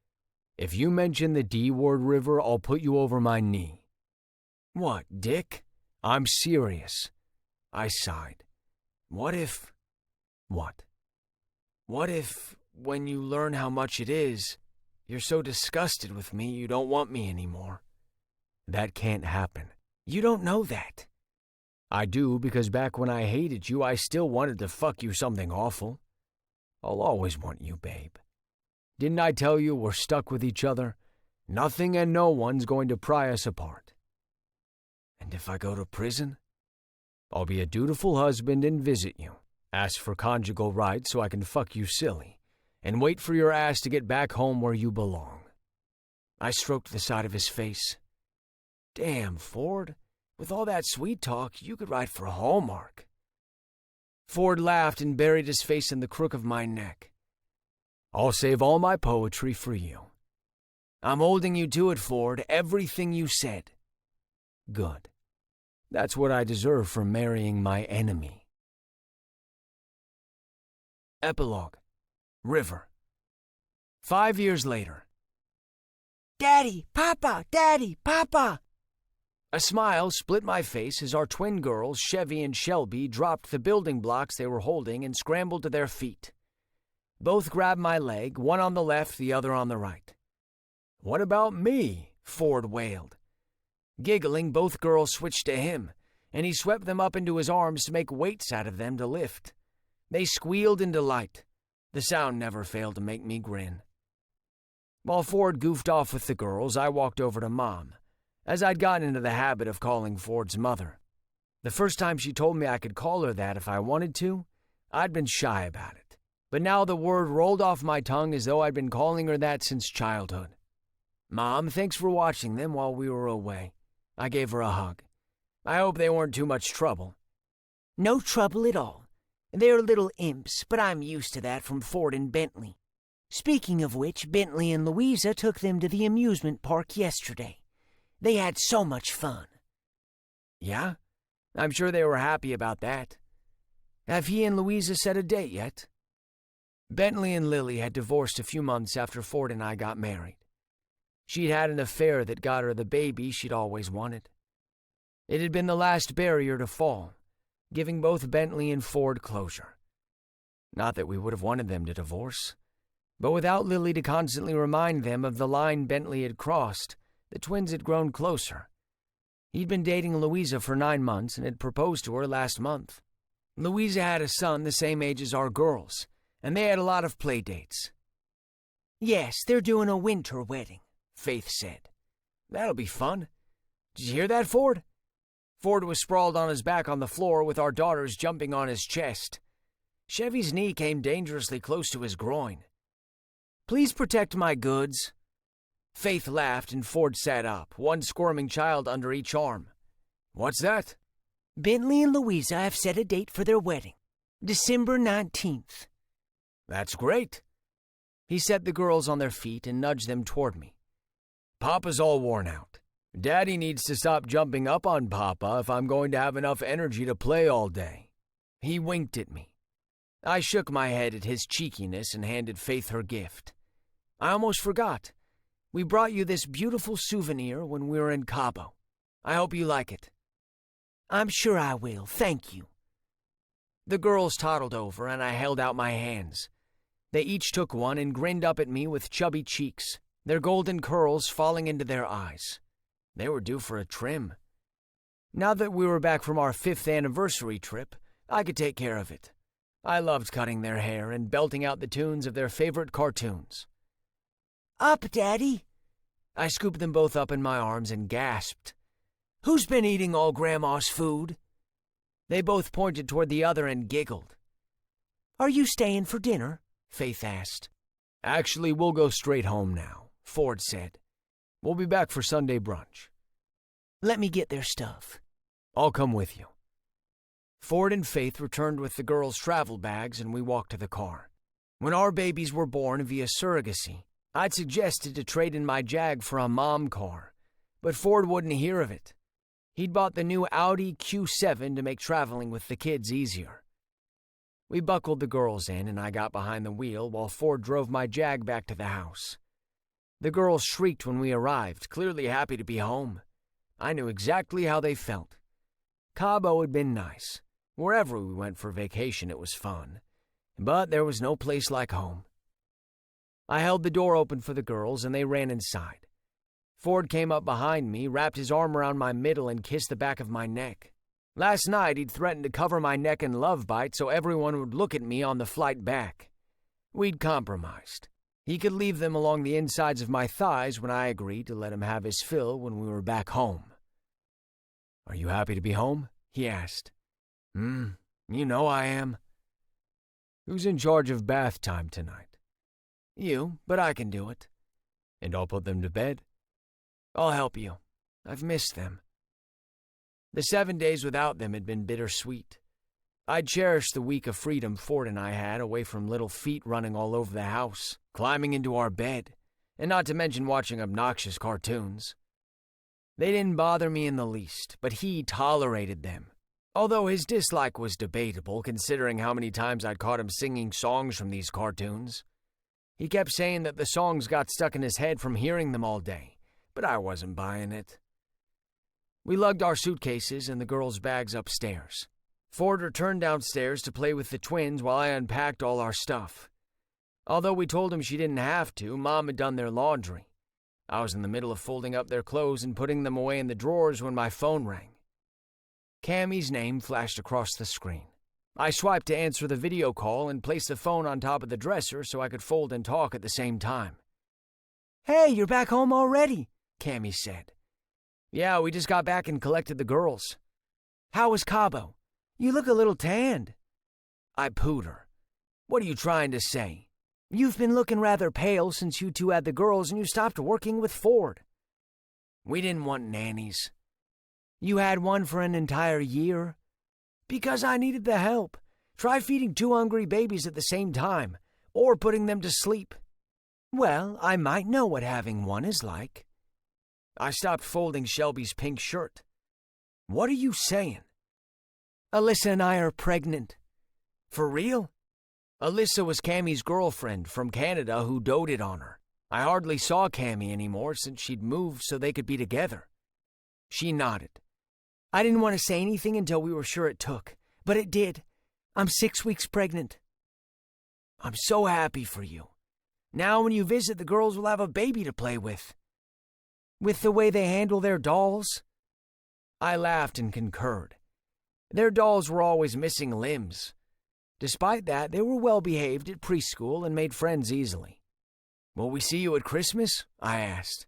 If you mention the D word, River, I'll put you over my knee. What, dick? I'm serious. I sighed. What if... What? What if, when you learn how much it is, you're so disgusted with me you don't want me anymore? That can't happen. You don't know that. I do, because back when I hated you, I still wanted to fuck you something awful. I'll always want you, babe. Didn't I tell you we're stuck with each other? Nothing and no one's going to pry us apart. And if I go to prison? I'll be a dutiful husband and visit you, ask for conjugal rights so I can fuck you silly, and wait for your ass to get back home where you belong. I stroked the side of his face. Damn, Ford. With all that sweet talk, you could write for Hallmark. Ford laughed and buried his face in the crook of my neck. I'll save all my poetry for you. I'm holding you to it, Ford, everything you said. Good. That's what I deserve for marrying my enemy. Epilogue. River. 5 years later. Daddy, Papa, Daddy, Papa! A smile split my face as our twin girls, Chevy and Shelby, dropped the building blocks they were holding and scrambled to their feet. Both grabbed my leg, one on the left, the other on the right. What about me? Ford wailed. Giggling, both girls switched to him, and he swept them up into his arms to make weights out of them to lift. They squealed in delight. The sound never failed to make me grin. While Ford goofed off with the girls, I walked over to Mom, as I'd gotten into the habit of calling Ford's mother. The first time she told me I could call her that if I wanted to, I'd been shy about it. But now the word rolled off my tongue as though I'd been calling her that since childhood. Mom, thanks for watching them while we were away. I gave her a hug. I hope they weren't too much trouble. No trouble at all. They're little imps, but I'm used to that from Ford and Bentley. Speaking of which, Bentley and Louisa took them to the amusement park yesterday. They had so much fun. Yeah? I'm sure they were happy about that. Have he and Louisa set a date yet? Bentley and Lily had divorced a few months after Ford and I got married. She'd had an affair that got her the baby she'd always wanted. It had been the last barrier to fall, giving both Bentley and Ford closure. Not that we would have wanted them to divorce, but without Lily to constantly remind them of the line Bentley had crossed, the twins had grown closer. He'd been dating Louisa for 9 months and had proposed to her last month. Louisa had a son the same age as our girls, and they had a lot of play dates. Yes, they're doing a winter wedding, Faith said. That'll be fun. Did you hear that, Ford? Ford was sprawled on his back on the floor with our daughters jumping on his chest. Chevy's knee came dangerously close to his groin. Please protect my goods. Faith laughed and Ford sat up, one squirming child under each arm. What's that? Bentley and Louisa have set a date for their wedding, December 19th. That's great. He set the girls on their feet and nudged them toward me. Papa's all worn out. Daddy needs to stop jumping up on Papa if I'm going to have enough energy to play all day. He winked at me. I shook my head at his cheekiness and handed Faith her gift. I almost forgot. We brought you this beautiful souvenir when we were in Cabo. I hope you like it. I'm sure I will, thank you. The girls toddled over and I held out my hands. They each took one and grinned up at me with chubby cheeks, their golden curls falling into their eyes. They were due for a trim. Now that we were back from our 5th anniversary trip, I could take care of it. I loved cutting their hair and belting out the tunes of their favorite cartoons. Up, Daddy! I scooped them both up in my arms and gasped. Who's been eating all Grandma's food? They both pointed toward the other and giggled. Are you staying for dinner? Faith asked. Actually, we'll go straight home now, Ford said. We'll be back for Sunday brunch. Let me get their stuff. I'll come with you. Ford and Faith returned with the girls' travel bags and we walked to the car. When our babies were born via surrogacy, I'd suggested to trade in my Jag for a mom car, but Ford wouldn't hear of it. He'd bought the new Audi Q7 to make traveling with the kids easier. We buckled the girls in and I got behind the wheel while Ford drove my Jag back to the house. The girls shrieked when we arrived, clearly happy to be home. I knew exactly how they felt. Cabo had been nice. Wherever we went for vacation, it was fun. But there was no place like home. I held the door open for the girls, and they ran inside. Ford came up behind me, wrapped his arm around my middle, and kissed the back of my neck. Last night, he'd threatened to cover my neck in love bites so everyone would look at me on the flight back. We'd compromised. He could leave them along the insides of my thighs when I agreed to let him have his fill when we were back home. Are you happy to be home? He asked. You know I am. Who's in charge of bath time tonight? You, but I can do it. And I'll put them to bed? I'll help you. I've missed them. The 7 days without them had been bittersweet. I'd cherished the week of freedom Ford and I had away from little feet running all over the house, climbing into our bed, and not to mention watching obnoxious cartoons. They didn't bother me in the least, but he tolerated them. Although his dislike was debatable, considering how many times I'd caught him singing songs from these cartoons. He kept saying that the songs got stuck in his head from hearing them all day, but I wasn't buying it. We lugged our suitcases and the girls' bags upstairs. Ford returned downstairs to play with the twins while I unpacked all our stuff. Although we told him she didn't have to, Mom had done their laundry. I was in the middle of folding up their clothes and putting them away in the drawers when my phone rang. Cammie's name flashed across the screen. I swiped to answer the video call and placed the phone on top of the dresser so I could fold and talk at the same time. Hey, you're back home already, Cammie said. Yeah, we just got back and collected the girls. How was Cabo? You look a little tanned. I pooed her. What are you trying to say? You've been looking rather pale since you two had the girls and you stopped working with Ford. We didn't want nannies. You had one for an entire year? Because I needed the help. Try feeding 2 hungry babies at the same time, or putting them to sleep. Well, I might know what having one is like. I stopped folding Shelby's pink shirt. What are you saying? Alyssa and I are pregnant. For real? Alyssa was Cammie's girlfriend from Canada who doted on her. I hardly saw Cammie anymore since she'd moved so they could be together. She nodded. I didn't want to say anything until we were sure it took, but it did. I'm 6 weeks pregnant. I'm so happy for you. Now when you visit, the girls will have a baby to play with. With the way they handle their dolls? I laughed and concurred. Their dolls were always missing limbs. Despite that, they were well behaved at preschool and made friends easily. Will we see you at Christmas? I asked.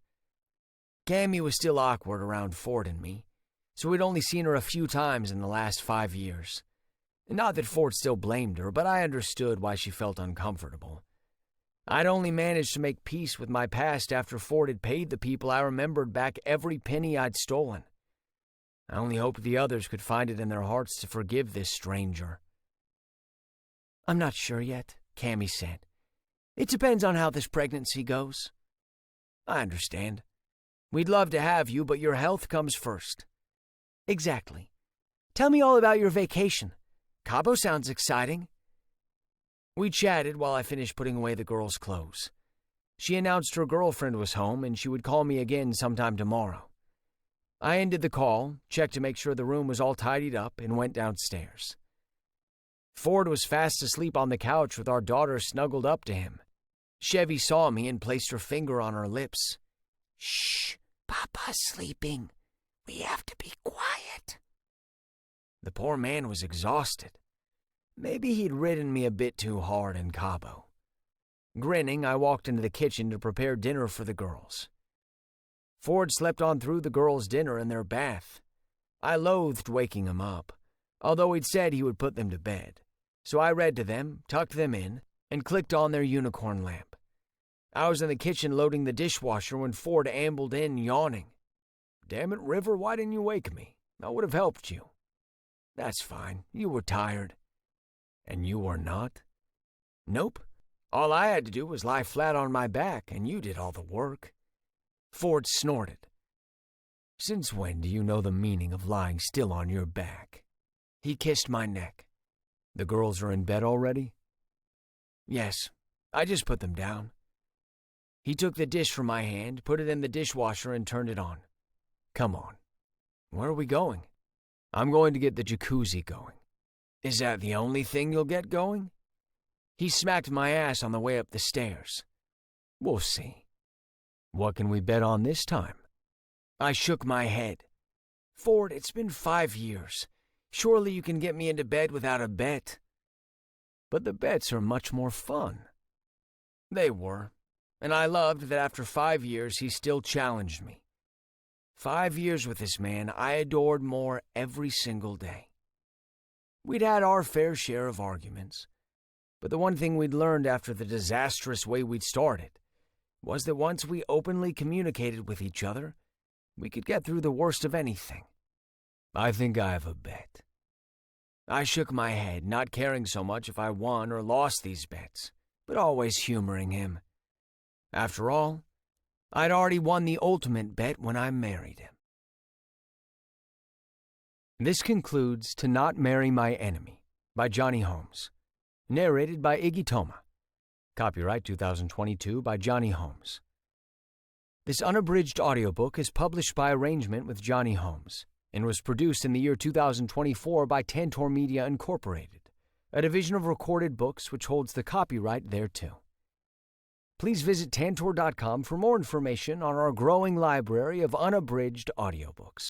Cammie was still awkward around Ford and me, so we'd only seen her a few times in the last 5 years. Not that Ford still blamed her, but I understood why she felt uncomfortable. I'd only managed to make peace with my past after Ford had paid the people I remembered back every penny I'd stolen. I only hoped the others could find it in their hearts to forgive this stranger. I'm not sure yet, Cammie said. It depends on how this pregnancy goes. I understand. We'd love to have you, but your health comes first. Exactly. Tell me all about your vacation. Cabo sounds exciting. We chatted while I finished putting away the girls' clothes. She announced her girlfriend was home and she would call me again sometime tomorrow. I ended the call, checked to make sure the room was all tidied up, and went downstairs. Ford was fast asleep on the couch with our daughter snuggled up to him. Chevy saw me and placed her finger on her lips. Shh, Papa's sleeping. We have to be quiet. The poor man was exhausted. Maybe he'd ridden me a bit too hard in Cabo. Grinning, I walked into the kitchen to prepare dinner for the girls. Ford slept on through the girls' dinner and their bath. I loathed waking him up, although he'd said he would put them to bed. So I read to them, tucked them in, and clicked on their unicorn lamp. I was in the kitchen loading the dishwasher when Ford ambled in, yawning. Damn it, River, why didn't you wake me? I would have helped you. That's fine, you were tired. And you were not? Nope. All I had to do was lie flat on my back, and you did all the work. Ford snorted. Since when do you know the meaning of lying still on your back? He kissed my neck. The girls are in bed already? Yes, I just put them down. He took the dish from my hand, put it in the dishwasher, and turned it on. Come on. Where are we going? I'm going to get the jacuzzi going. Is that the only thing you'll get going? He smacked my ass on the way up the stairs. We'll see. What can we bet on this time? I shook my head. Ford, it's been 5 years. Surely you can get me into bed without a bet. But the bets are much more fun. They were, and I loved that after 5 years he still challenged me. 5 years with this man I adored more every single day. We'd had our fair share of arguments, but the one thing we'd learned after the disastrous way we'd started was that once we openly communicated with each other, we could get through the worst of anything. I think I have a bet. I shook my head, not caring so much if I won or lost these bets, but always humoring him. After all, I'd already won the ultimate bet when I married him. This concludes To Not Marry My Enemy by Gianni Holmes, narrated by Iggy Toma. Copyright 2022 by Gianni Holmes. This unabridged audiobook is published by arrangement with Gianni Holmes and was produced in the year 2024 by Tantor Media Incorporated, a division of Recorded Books which holds the copyright thereto. Please visit Tantor.com for more information on our growing library of unabridged audiobooks.